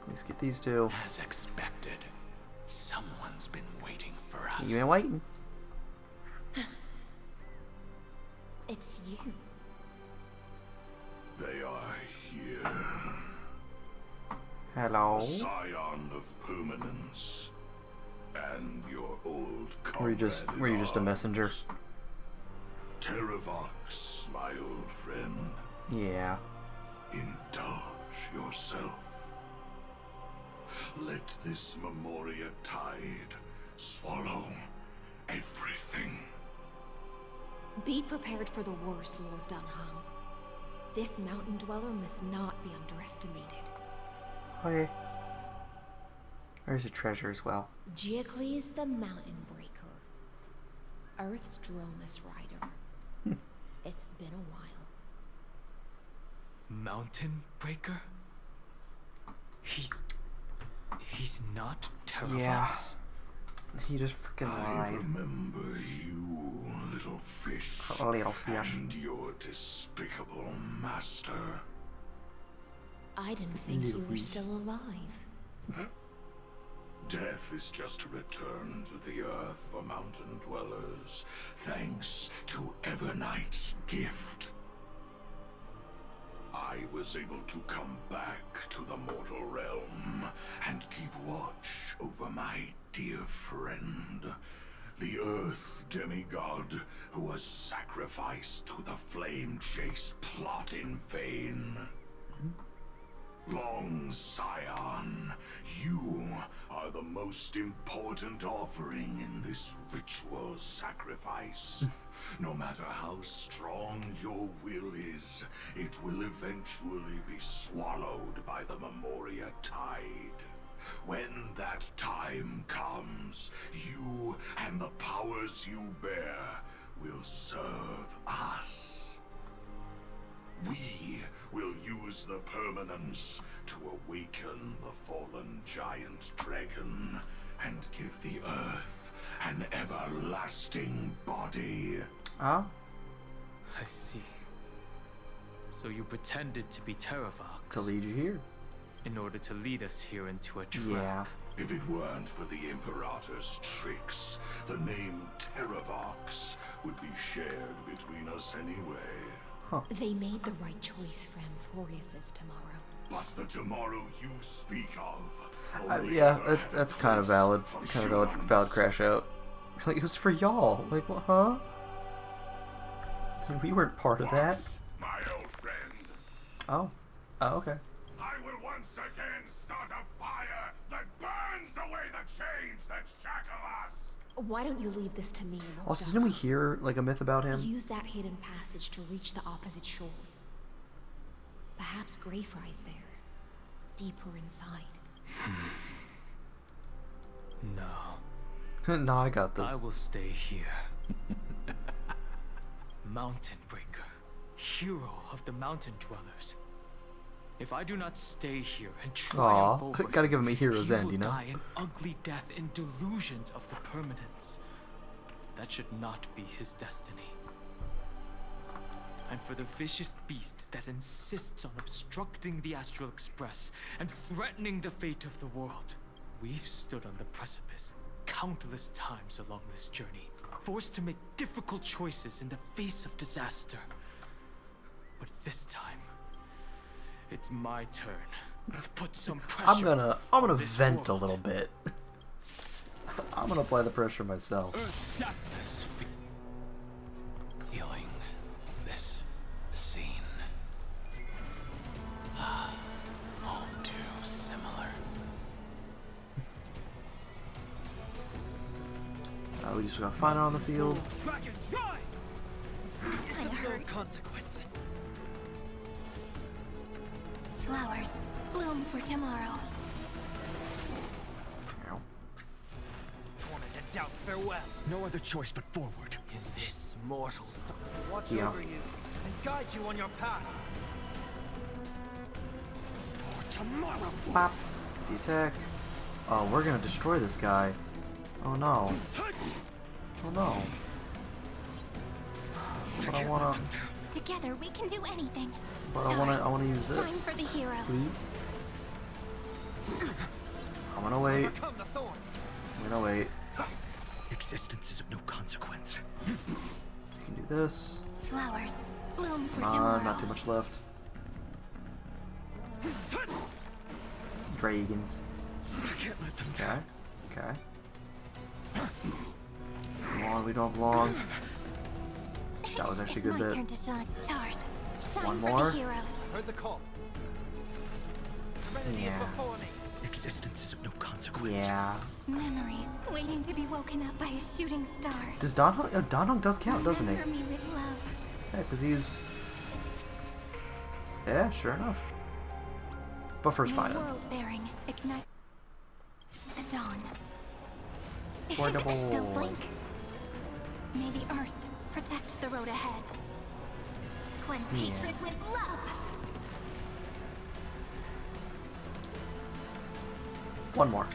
Let's get these two. As expected, someone's been waiting for us. You been waiting? It's you. They are here. Hello. A scion of permanence. And your old Were you just a messenger? Terravox, my old friend. Yeah. Indulge yourself. Let this Memoria tide swallow everything. Be prepared for the worst, Lord Dunham. This mountain dweller must not be underestimated. Okay. There's a treasure as well. Giacles the Mountain Breaker. Earth's Dromus Rider. It's been a while. Mountain Breaker? He's not Terravox. Yeah. He just freaking I lied. remember you, little fish. Little fish. And your despicable master. I didn't think you were still alive. Death is just a return to the earth for mountain dwellers, thanks to Evernight's gift. I was able to come back to the mortal realm and keep watch over my dear friend, the Earth demigod who was sacrificed to the flame chase plot in vain. Long Scion, you are the most important offering in this ritual sacrifice. No matter how strong your will is, it will eventually be swallowed by the Memoria tide. When that time comes, you and the powers you bear will serve us. We will use the permanence to awaken the fallen giant dragon and give the earth an everlasting body. Ah? I see. So you pretended to be Terravox. To lead you here. In order to lead us here into a trap. Yeah. If it weren't for the Imperator's tricks, the name Terravox would be shared between us anyway. Huh. They made the right choice for Amphorius's tomorrow. But the tomorrow you speak of... Yeah, that's kind of valid. Kind of valid crash out. Like, it was for y'all. Like, what, huh? We weren't part of that. My old friend. Oh. Oh, okay. I will once again start a fire that burns away the chains that shackle us. Why don't you leave this to me, Lord Also, didn't we hear, like, a myth about him? Use that hidden passage to reach the opposite shore. Perhaps Greyfry's there. Deeper inside. No. No, I got this. I will stay here. Mountain Breaker. Hero of the mountain dwellers. If I do not stay here and triumph over him, gotta give him a hero's end, will you know? die an ugly death in delusions of the permanence. That should not be his destiny. And for the vicious beast that insists on obstructing the Astral Express and threatening the fate of the world, we've stood on the precipice countless times along this journey, forced to make difficult choices in the face of disaster. But this time, it's my turn to put some pressure. I'm gonna vent world. a little bit. I'm gonna apply the pressure myself. Feeling this scene. All too similar. We just gotta find it on the field. Kinda hurt. Consequence. Flowers bloom for tomorrow. Torment and doubt, farewell. No other choice but forward. In this mortal watch Yeah. over you and guide you on your path. For tomorrow. Pop. The attack. Oh, we're gonna destroy this guy. Oh no. Oh no. But I wanna. Together we can do anything. But Stars, I wanna use this. shine for the heroes. Please. I'm gonna wait. Overcome the thorns. I'm gonna wait. Existence is of no consequence. You can do this. Flowers bloom for Come tomorrow. on, not too much left. Dragons. I can't let them Okay. down. Okay. Come on, we don't have long. That was actually a It's good my bit. turn to shine. Stars, shine One for more. the heroes. Heard the call. Serenity is Yeah. before me. Existence is of no consequence. Yeah. Memories waiting to be woken up by a shooting star. Does Don Hung? Oh, Don Hung does count, doesn't he? Remember me with love. Yeah, because he's. Yeah, sure enough. But first, May find him. world bearing ignite at dawn. For double. Don't blink. May the earth protect the road ahead. Cleanse Yeah. hatred with love. One more.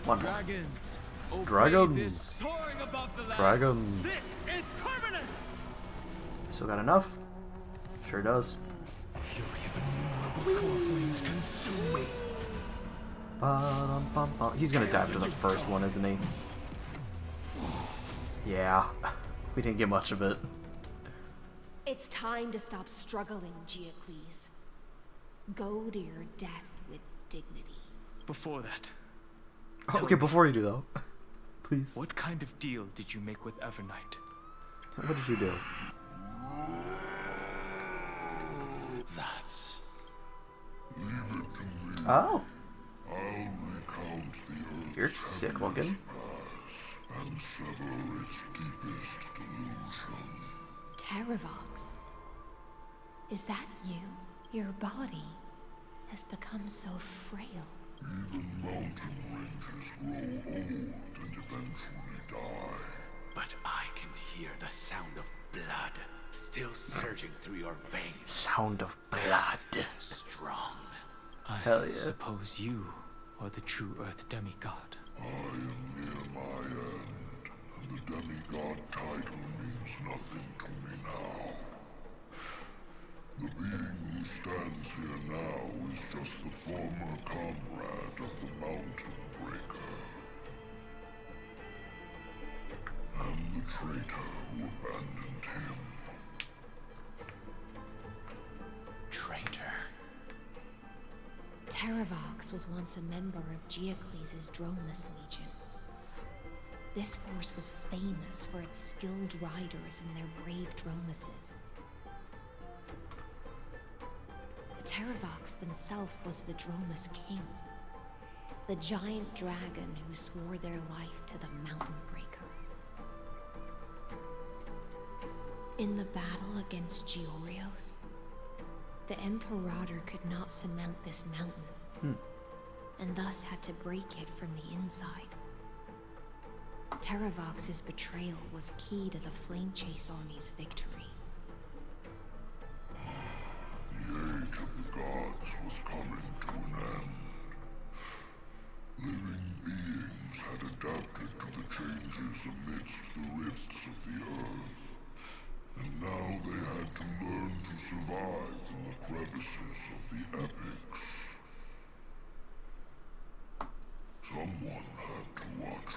One more. Dragons. obey Dragons. this soaring above the lands. Dragons. This is permanence. Still got enough? Sure does. Core flames consume me. Ba-dum-bum-bum. He's gonna die after the first one, isn't he? Yeah. We didn't get much of it. It's time to stop struggling, Geocles. Go to your death with dignity. Before that, Oh, okay, before you do though. Please. what kind of deal did you make with Evernight? What did you do? That's Leave it to me. Oh. I'll recount the earth's You're sick looking. past and sever its deepest delusion. Terravox. Is that you? Your body has become so frail. Even mountain ranges grow old and eventually die. But I can hear the sound of blood still surging through your veins. Sound of blood. Strong. Hell yeah. Suppose you are the true Earth demigod. I am near my end, and the demigod title means nothing to me now. The being who stands here now is just the former comrade of the Mountain Breaker. And the traitor who abandoned him. Traitor. Terravox was once a member of Geocles' Dromus Legion. This force was famous for its skilled riders and their brave Dromuses. Terravox himself was the Dromus King, the giant dragon who swore their life to the Mountain Breaker. In the battle against Georios, the Imperator could not surmount this mountain, and thus had to break it from the inside. Terravox's betrayal was key to the Flame Chase Army's victory. The age of the gods was coming to an end. Living beings had adapted to the changes amidst the rifts of the earth, and now they had to learn to survive in the crevices of the epics. Someone had to watch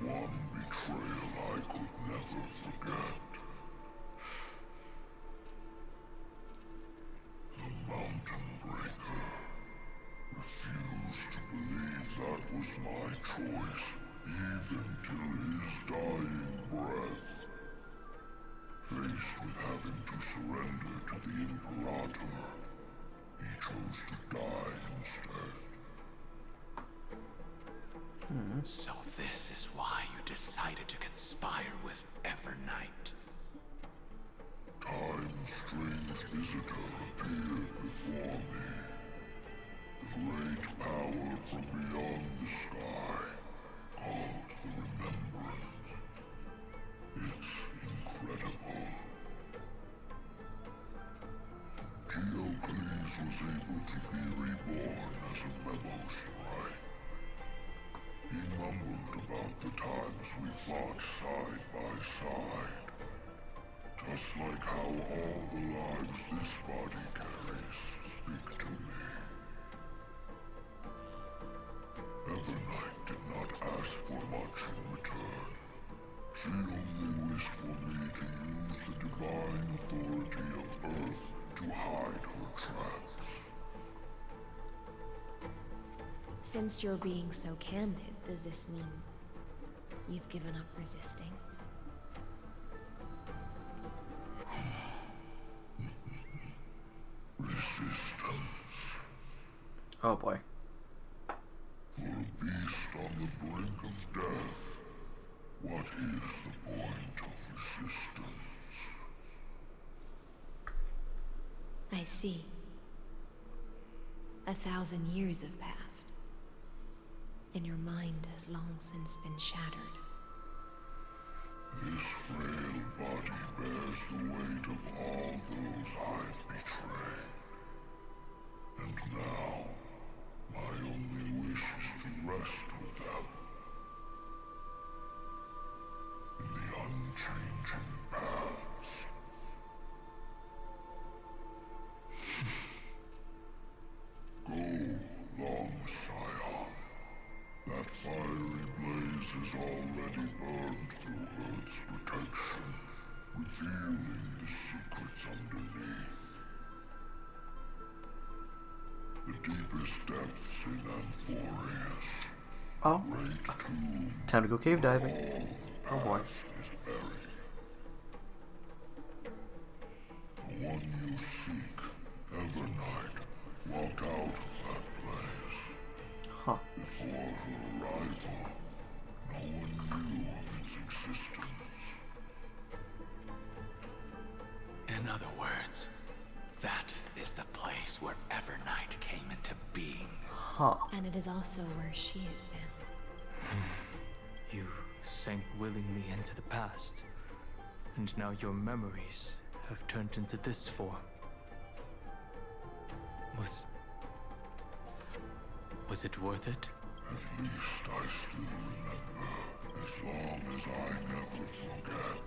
one betrayal I could never forget. The Mountain Breaker refused to believe that was my choice, even till his dying breath. Faced with having to surrender to the Imperator, he chose to die instead. So this is why you decided to conspire with Evernight. Time's strange visitor appeared before me. The great power from beyond the sky, called the Remembrance. It's incredible. Geocles was able to be reborn as a memo sprite. He mumbled about the times we fought side by side. Just like how all the lives this body carries speak to me. Evernight did not ask for much in return. She only wished for me to use the divine authority of Earth to hide her tracks. Since you're being so candid, does this mean you've given up resisting? Resistance. Oh boy. For a beast on the brink of death, what is the point of resistance? I see. 1,000 years have passed, and your mind has long since been shattered. This frail body bears the weight of all those I've betrayed. And now, my only wish is to rest with them. In the unchanging past. Go, long Scion. That fiery blaze has already burned through Earth's protection, revealing the secrets underneath. The deepest depths in Amphorius. Oh. The great tomb. Time to go cave diving. All the Oh boy. past is buried. The one you seek, Evernight, walked out of that place. Huh. Before her arrival, no one knew of its existence. In other words, that is the place where Evernight came into being. Huh. And it is also where she is now. You sank willingly into the past, and now your memories have turned into this form. Was it worth it? At least I still remember. As long as I never forget,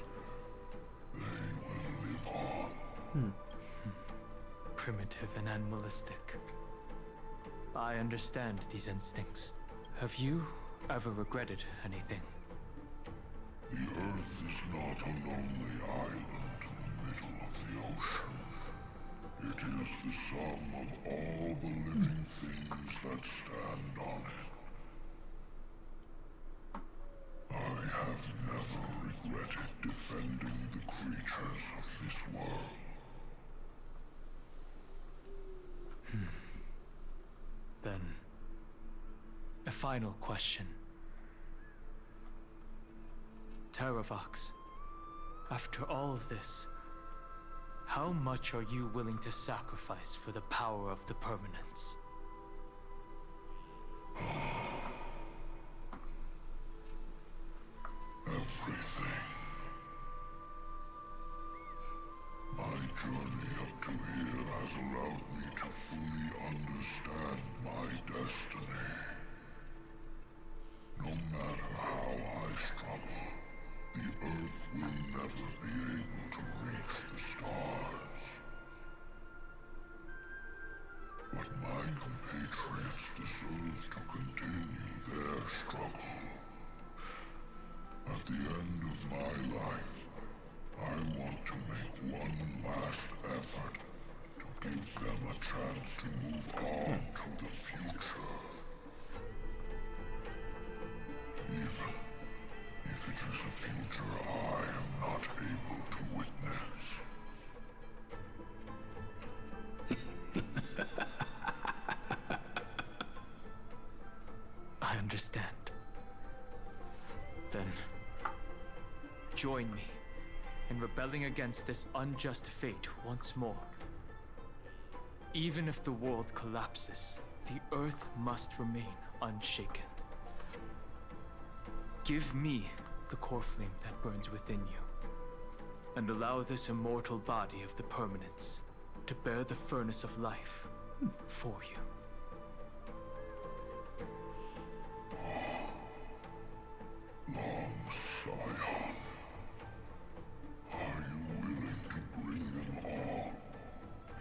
they will live on. Primitive and animalistic. I understand these instincts. Have you ever regretted anything? The Earth is not a lonely island in the middle of the ocean. It is the sum of all the living things that stand on it. I have never regretted defending the creatures of this world. Then, a final question. Terravox, after all of this, how much are you willing to sacrifice for the power of the Permanence? Everything. My journey up to here has allowed me to fully understand my destiny. No matter how I struggle, the Earth will never be able to reach the stars. But my compatriots deserve to continue their struggle. a chance to move on to the future. Even if it is a future I am not able to witness. I understand. Then, join me in rebelling against this unjust fate once more. Even if the world collapses, the Earth must remain unshaken. Give me the core flame that burns within you, and allow this immortal body of the permanence to bear the furnace of life for you. Long Scion, are you willing to bring them all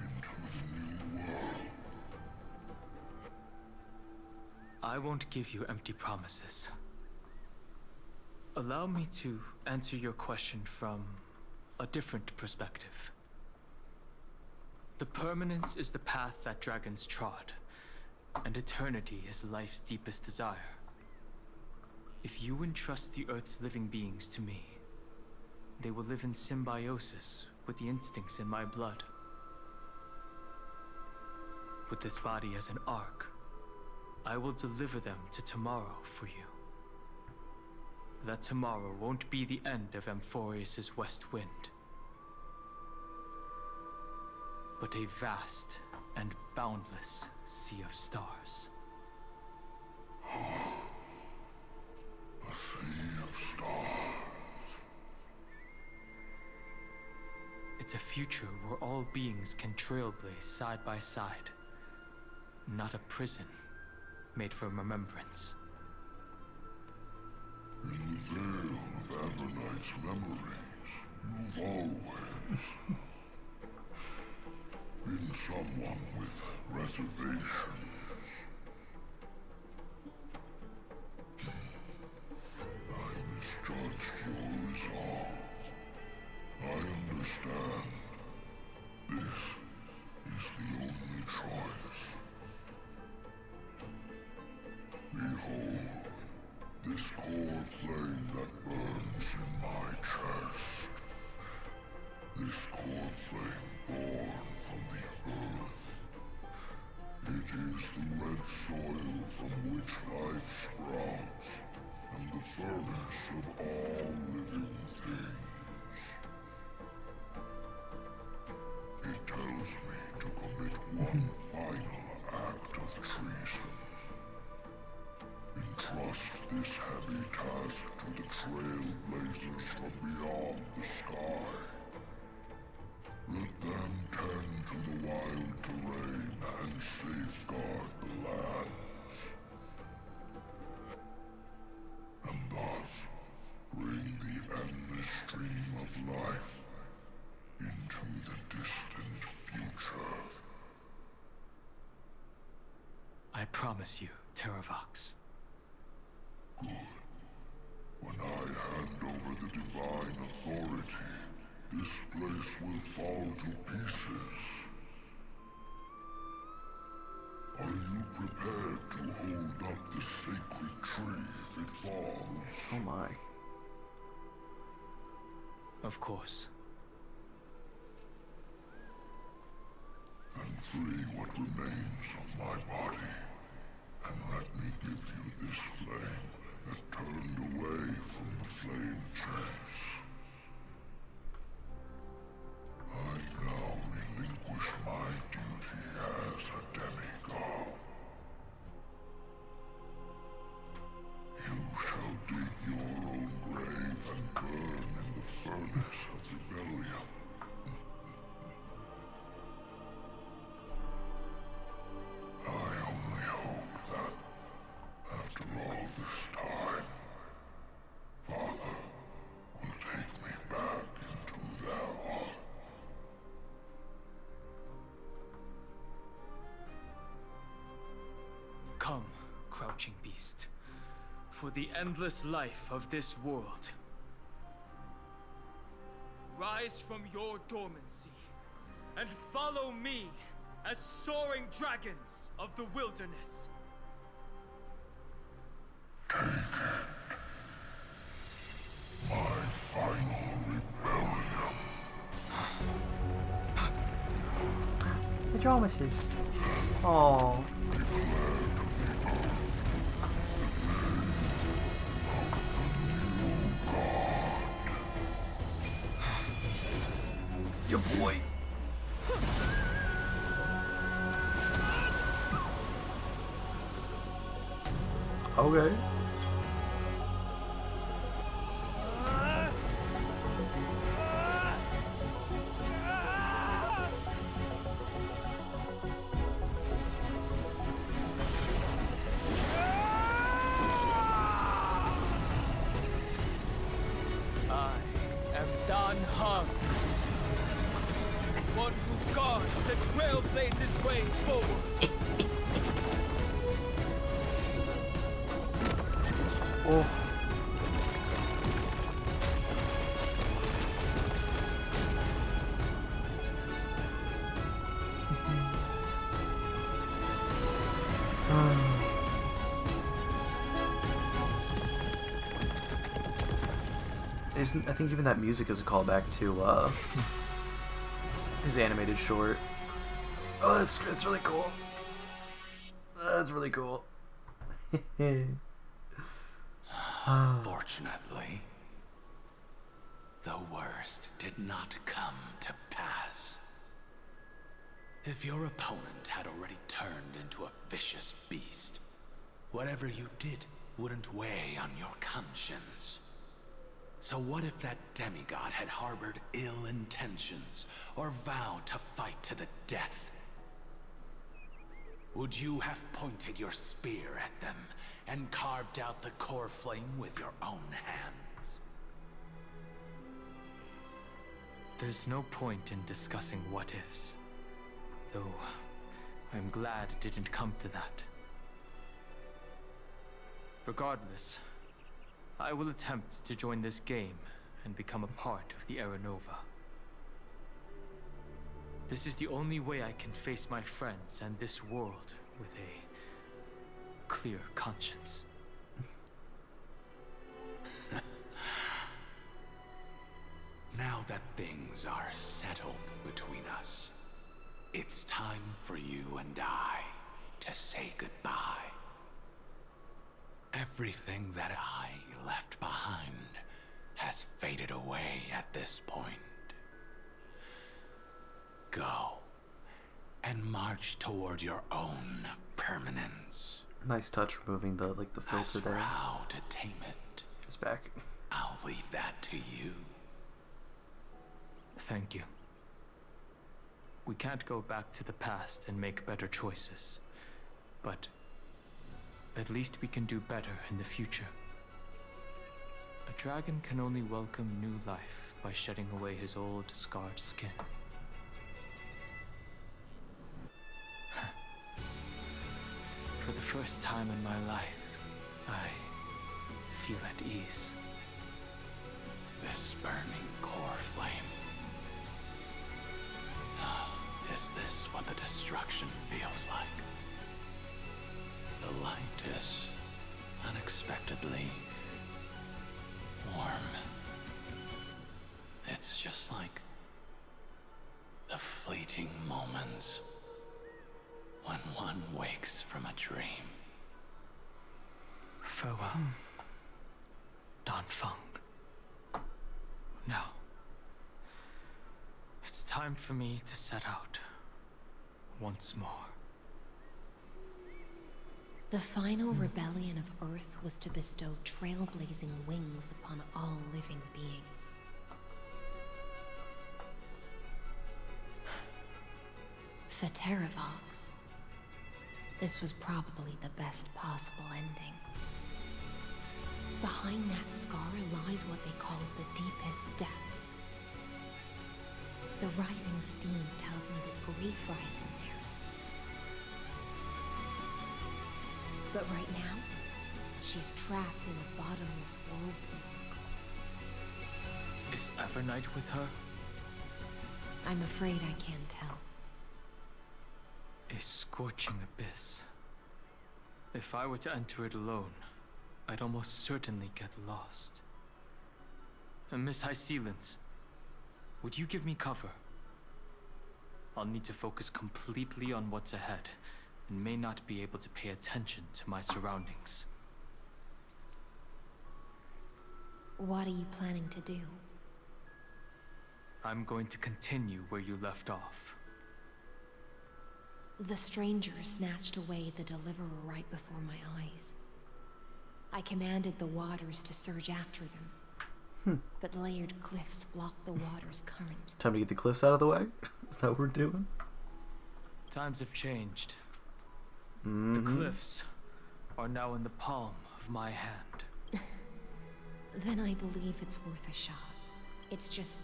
into the new world? I won't give you empty promises. Allow me to answer your question from a different perspective. The permanence is the path that dragons trod, and eternity is life's deepest desire. If you entrust the Earth's living beings to me, they will live in symbiosis with the instincts in my blood. With this body as an ark, I will deliver them to tomorrow for you. That tomorrow won't be the end of Amphorius' west wind, but a vast and boundless sea of stars. A sea of stars. It's a future where all beings can trailblaze side by side, not a prison made for remembrance. In the veil of Avernight's memories, you've always been someone with reservations. I misjudged your resolve. I understand. This is the only choice. Behold, this core flame that burns in my chest. This core flame born from the earth. It is the red soil from which life sprouts, and the furnace of all living things. It tells me to commit one final act of treason. Entrust this heavy task to the trailblazers from beyond the sky. Let them tend to the wild terrain and safeguard the lands. And thus, bring the endless stream of life into the distant future. I promise you, Terravox. Good. When I hand over the divine authority, this place will fall to pieces. Are you prepared to hold up the sacred tree if it falls? Oh my. Of course. Then free what remains of my body, and let me give you this flame that turned away from the flame chase. I now relinquish my duty as a demigod. You shall dig your own grave and burn in the furnace of rebellion. I only hope that, after all this time, Father will take me back into their heart. Come, crouching beast, for the endless life of this world. Rise from your dormancy and follow me as soaring dragons of the wilderness. My final rebellion. Pajamas. Oh. Your boy. Okay. I am Dan Heng, one who guards the trailblazer's way forward. Oh. I think even that music is a callback to his animated short. Oh, that's really cool. That's really cool. Fortunately, the worst did not come to pass. If your opponent had already turned into a vicious beast, whatever you did wouldn't weigh on your conscience. So what if that demigod had harbored ill intentions, or vowed to fight to the death? Would you have pointed your spear at them and carved out the core flame with your own hands? There's no point in discussing what-ifs. Though, I'm glad it didn't come to that. Regardless, I will attempt to join this game and become a part of the Era Nova. This is the only way I can face my friends and this world with a clear conscience. Now that things are settled between us, it's time for you and I to say goodbye. Everything that I left behind has faded away at this point. Go and march toward your own permanence. Nice touch removing the filter As for there. how to tame it, It's back. I'll leave that to you. Thank you. We can't go back to the past and make better choices, but at least we can do better in the future. A dragon can only welcome new life by shedding away his old, scarred skin. For the first time in my life, I feel at ease. This burning core flame. Is this what the destruction feels like? The light is unexpectedly warm. It's just like the fleeting moments when one wakes from a dream. Farewell, Dan Feng. Now, it's time for me to set out once more. The final rebellion of Earth was to bestow trailblazing wings upon all living beings. For Terravox, this was probably the best possible ending. Behind that scar lies what they call the deepest depths. The rising steam tells me that grief rises in there. But right now, she's trapped in a bottomless whirlpool. Is Evernight with her? I'm afraid I can't tell. A scorching abyss. If I were to enter it alone, I'd almost certainly get lost. And Miss High Sealants, would you give me cover? I'll need to focus completely on what's ahead, and may not be able to pay attention to my surroundings. What are you planning to do? I'm going to continue where you left off. The stranger snatched away the deliverer right before my eyes. I commanded the waters to surge after them. But layered cliffs blocked the water's current. Time to get the cliffs out of the way? Is that what we're doing? Times have changed. The cliffs are now in the palm of my hand. Then I believe it's worth a shot. It's just...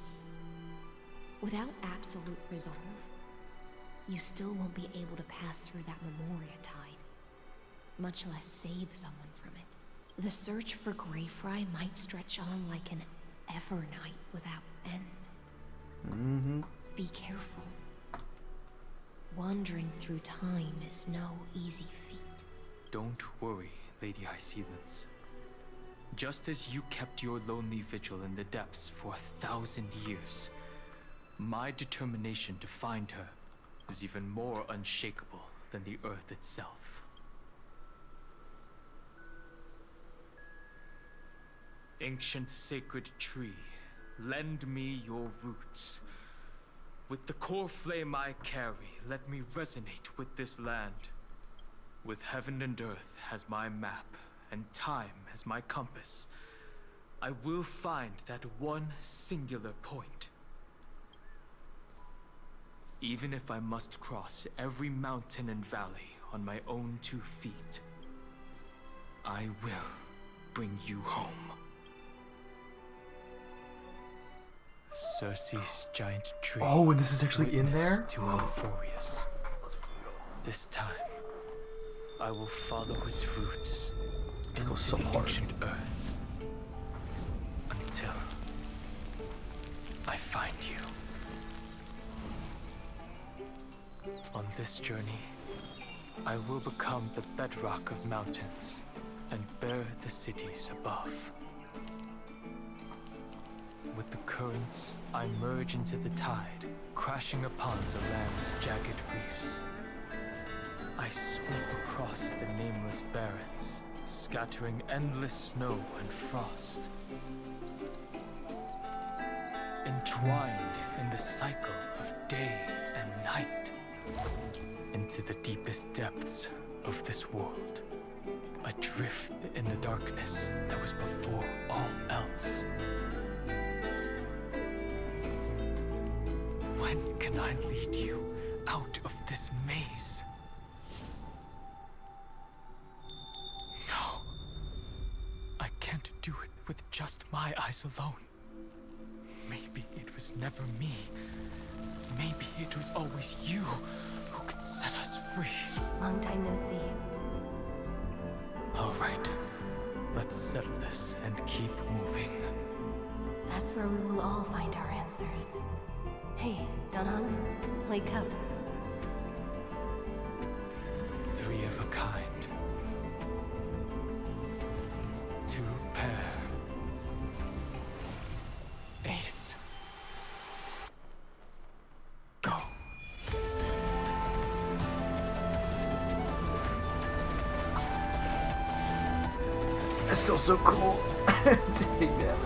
without absolute resolve, you still won't be able to pass through that Memoria tide, much less save someone from it. The search for Greyfry might stretch on like an evernight without end. Be careful. Wandering through time is no easy feat. Don't worry, Lady High Sealants. Just as you kept your lonely vigil in the depths for 1,000 years, my determination to find her is even more unshakable than the earth itself. Ancient sacred tree, lend me your roots. With the core flame I carry, let me resonate with this land. With heaven and earth as my map, and time as my compass, I will find that one singular point. Even if I must cross every mountain and valley on my own 2 feet, I will bring you home. Circe's giant tree. Oh, and this is actually in there? To Euphorius. This time, I will follow its roots into so the hard. ancient earth until I find you. On this journey, I will become the bedrock of mountains and bear the cities above. With the currents, I merge into the tide, crashing upon the land's jagged reefs. I sweep across the nameless barrens, scattering endless snow and frost. Entwined in the cycle of day and night, into the deepest depths of this world, adrift in the darkness that was before all else. When can I lead you out of this maze? No. I can't do it with just my eyes alone. Maybe it was never me. Maybe it was always you who could set us free. Long time no see. All right. Let's settle this and keep moving. That's where we will all find our answers. Hey, Donhong, wake up. 3 of a kind. 2 pair. Ace. Go. That's still so cool. Take that.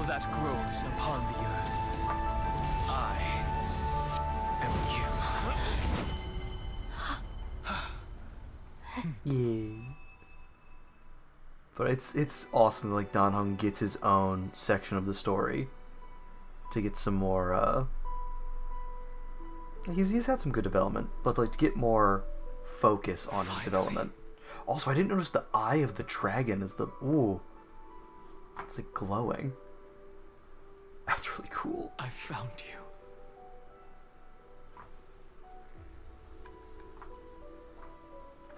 That grows upon the earth. I am you. Yeah. But it's awesome that, like, Donhong gets his own section of the story to get some more he's had some good development, but like to get more focus on his development. Also, I didn't notice the eye of the dragon is the it's like glowing. That's really cool. I found you.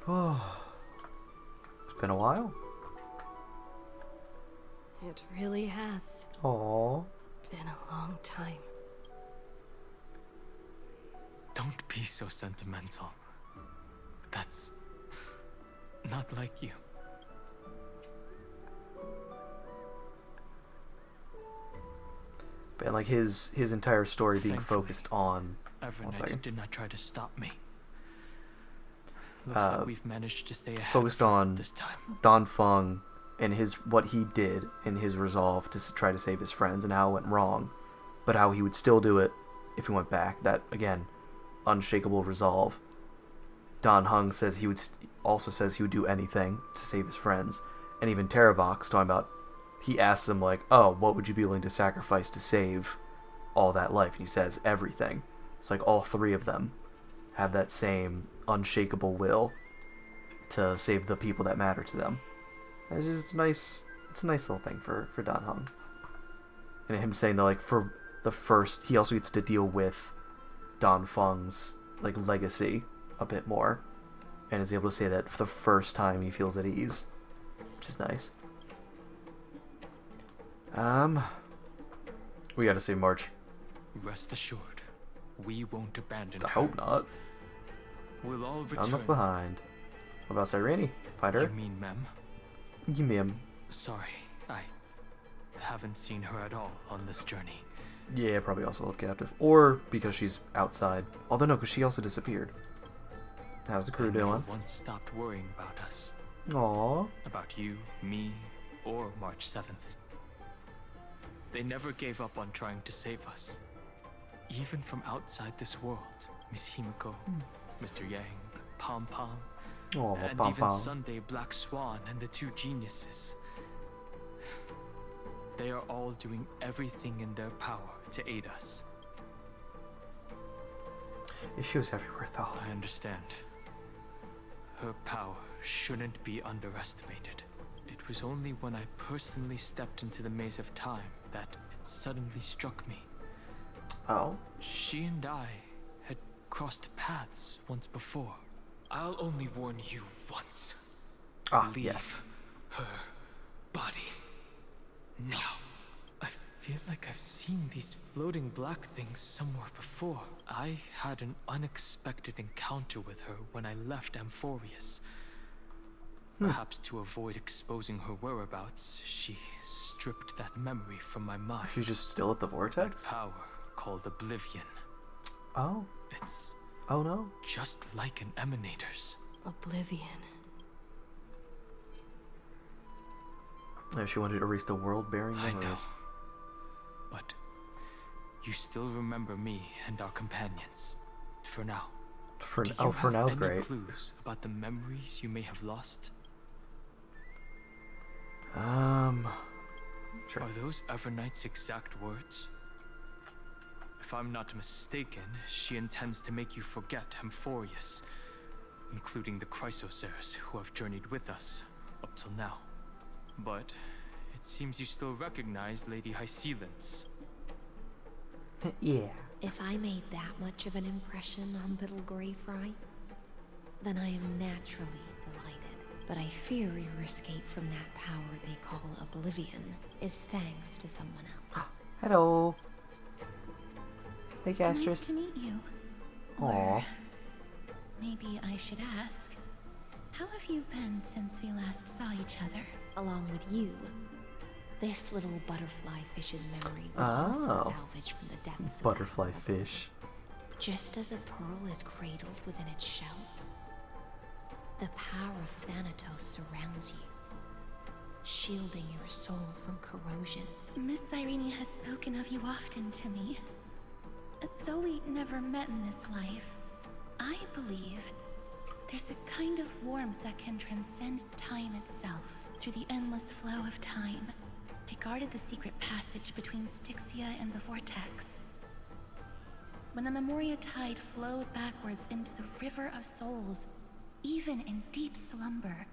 Oh, it's been a while. It really has. Aww. Been a long time. Don't be so sentimental. That's not like you. And like his entire story being Thankfully, focused on. Evernight did not try to stop me. Looks like we've managed to stay ahead focused on this time. Don Feng and what he did in his resolve to try to save his friends and how it went wrong, but how he would still do it if he went back. That again, unshakable resolve. Don Hung says he would also says he would do anything to save his friends, and even Terravox talking about. He asks him like, "Oh, what would you be willing to sacrifice to save all that life?" And he says everything. It's like all three of them have that same unshakable will to save the people that matter to them. It's just nice. It's a nice little thing for Don Hung. And him saying that like for the first, he also gets to deal with Don Feng's like legacy a bit more, and is able to say that for the first time he feels at ease, which is nice. We gotta save March. Rest assured, we won't abandon I her. hope not. We'll all return. Not enough behind. What about Cyrene? Find her? You mean Mem? You mean? Sorry, I haven't seen her at all on this journey. Yeah, probably also held captive. Or because she's outside. Although no, because she also disappeared. How's the crew doing? Never once stopped worrying about us. Aww. About you, me, or March 7th. They never gave up on trying to save us. Even from outside this world, Miss Himiko, Mr. Yang, Pom Pom, and Pom even Pom. Sunday Black Swan and the two geniuses. They are all doing everything in their power to aid us. She was everywhere though. I understand. Her power shouldn't be underestimated. It was only when I personally stepped into the maze of time that it suddenly struck me. Oh? She and I had crossed paths once before. I'll only warn you once. Leave yes. her body. Now. I feel like I've seen these floating black things somewhere before. I had an unexpected encounter with her when I left Amphorius. Perhaps to avoid exposing her whereabouts, she stripped that memory from my mind. She's just still at the vortex? That power called Oblivion. Oh. It's... Oh no. just like an emanator's. Oblivion. She wanted to erase the world-bearing I know. memories. But you still remember me and our companions. For now. For now's great. Do you have any clues about the memories you may have lost? Sure. Are those Evernight's exact words? If I'm not mistaken, she intends to make you forget Amphorius, including the Chrysosaurs who have journeyed with us up till now. But it seems you still recognize Lady Hycelens. Yeah. If I made that much of an impression on little Grey Fry, then I am naturally delighted. But I fear your escape from that power they call Oblivion is thanks to someone else. Hello. Hey, Castris. Nice to meet you. Aww. Or maybe I should ask, how have you been since we last saw each other? Along with you, this little butterfly fish's memory was also salvaged from the depths Butterfly fish. Just as a pearl is cradled within its shell, the power of Thanatos surrounds you, shielding your soul from corrosion. Miss Cyrene has spoken of you often to me. Though we never met in this life, I believe there's a kind of warmth that can transcend time itself through the endless flow of time. I guarded the secret passage between Styxia and the Vortex. When the Memoria Tide flowed backwards into the River of Souls, even in deep slumber,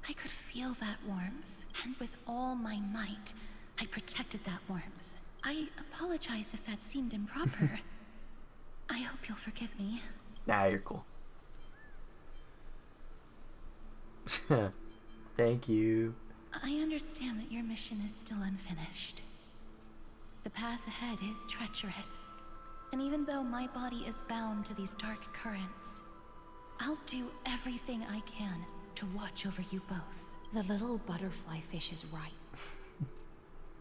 I could feel that warmth, and with all my might, I protected that warmth. I apologize if that seemed improper. I hope you'll forgive me. Nah, you're cool. Thank you. I understand that your mission is still unfinished. The path ahead is treacherous. And even though my body is bound to these dark currents, I'll do everything I can to watch over you both. The little butterfly fish is right.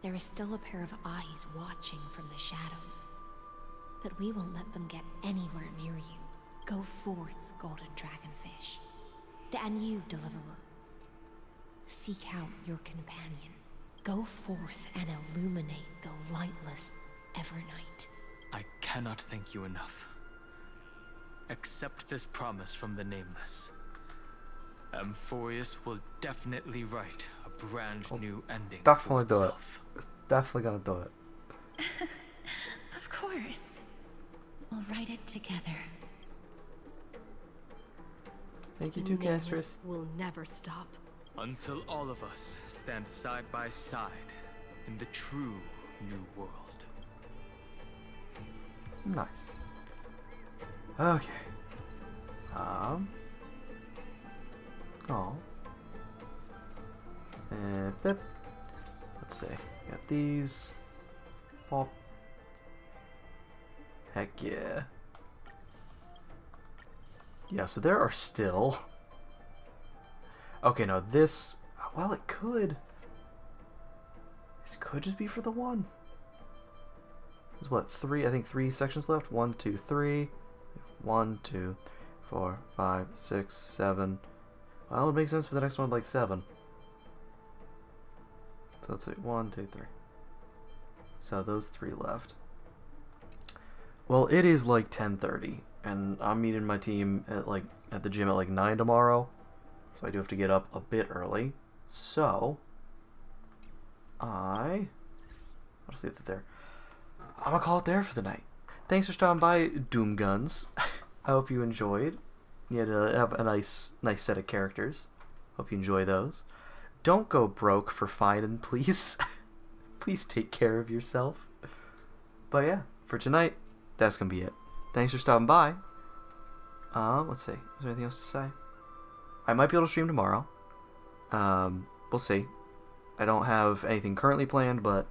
There is still a pair of eyes watching from the shadows. But we won't let them get anywhere near you. Go forth, golden dragonfish. And you, deliverer. Seek out your companion. Go forth and illuminate the lightless Evernight. I cannot thank you enough. Accept this promise from the Nameless. Amphorius will definitely write a brand new ending Definitely for do it. itself. It's definitely gonna do it. Of course. We'll write it together. Thank you The too, Nameless Castris. will never stop. Until all of us stand side by side in the true new world. Nice. Okay. Oh. And pip. Let's see. Got these. Pop. Heck yeah. Yeah, so there are still... Okay, now this... Well, it could... This could just be for the one. There's what, three? I think 3 sections left. 1, 2, 3. 1, 2, 4, 5, 6, 7. Well, it would make sense for the next one, like 7. So let's see. 1, 2, 3. So those 3 left. Well, it is like 10:30, and I'm meeting my team at the gym at like 9 tomorrow. So I do have to get up a bit early. So I'll just leave it there. I'm gonna call it there for the night. Thanks for stopping by, Doom Guns. I hope you enjoyed. You had to have a nice set of characters. Hope you enjoy those. Don't go broke for fighting, please. Please take care of yourself. But yeah, for tonight, that's gonna be it. Thanks for stopping by. Let's see. Is there anything else to say? I might be able to stream tomorrow. We'll see. I don't have anything currently planned, but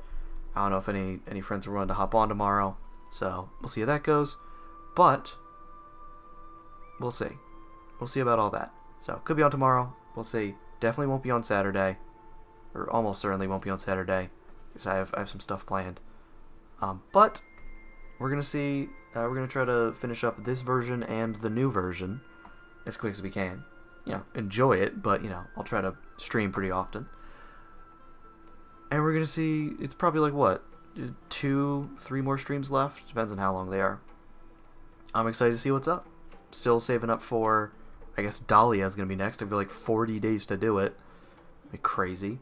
I don't know if any friends are willing to hop on tomorrow. So we'll see how that goes. But we'll see. We'll see about all that. So could be on tomorrow. We'll see. Definitely won't be on Saturday, or almost certainly won't be on Saturday, because I have some stuff planned. But we're gonna see. We're gonna try to finish up this version and the new version as quick as we can. You know, enjoy it, but you know, I'll try to stream pretty often. And we're gonna see. It's probably like what, 2, 3 more streams left. Depends on how long they are. I'm excited to see what's up. Still saving up for, I guess Dahlia is gonna be next. I've got like 40 days to do it. Like crazy.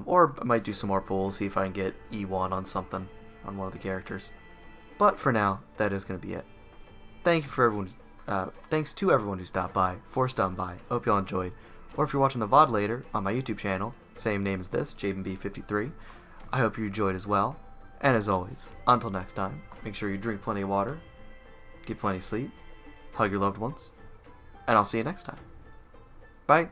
Or I might do some more pulls, see if I can get E1 on something, on one of the characters. But for now, that is gonna be it. Thank you for everyone. Thanks to everyone who stopped by, for stopping by. Hope you all enjoyed. Or if you're watching the VOD later on my YouTube channel, same name as this, JavenB53. I hope you enjoyed as well. And as always, until next time, make sure you drink plenty of water, get plenty of sleep, hug your loved ones, and I'll see you next time. Bye.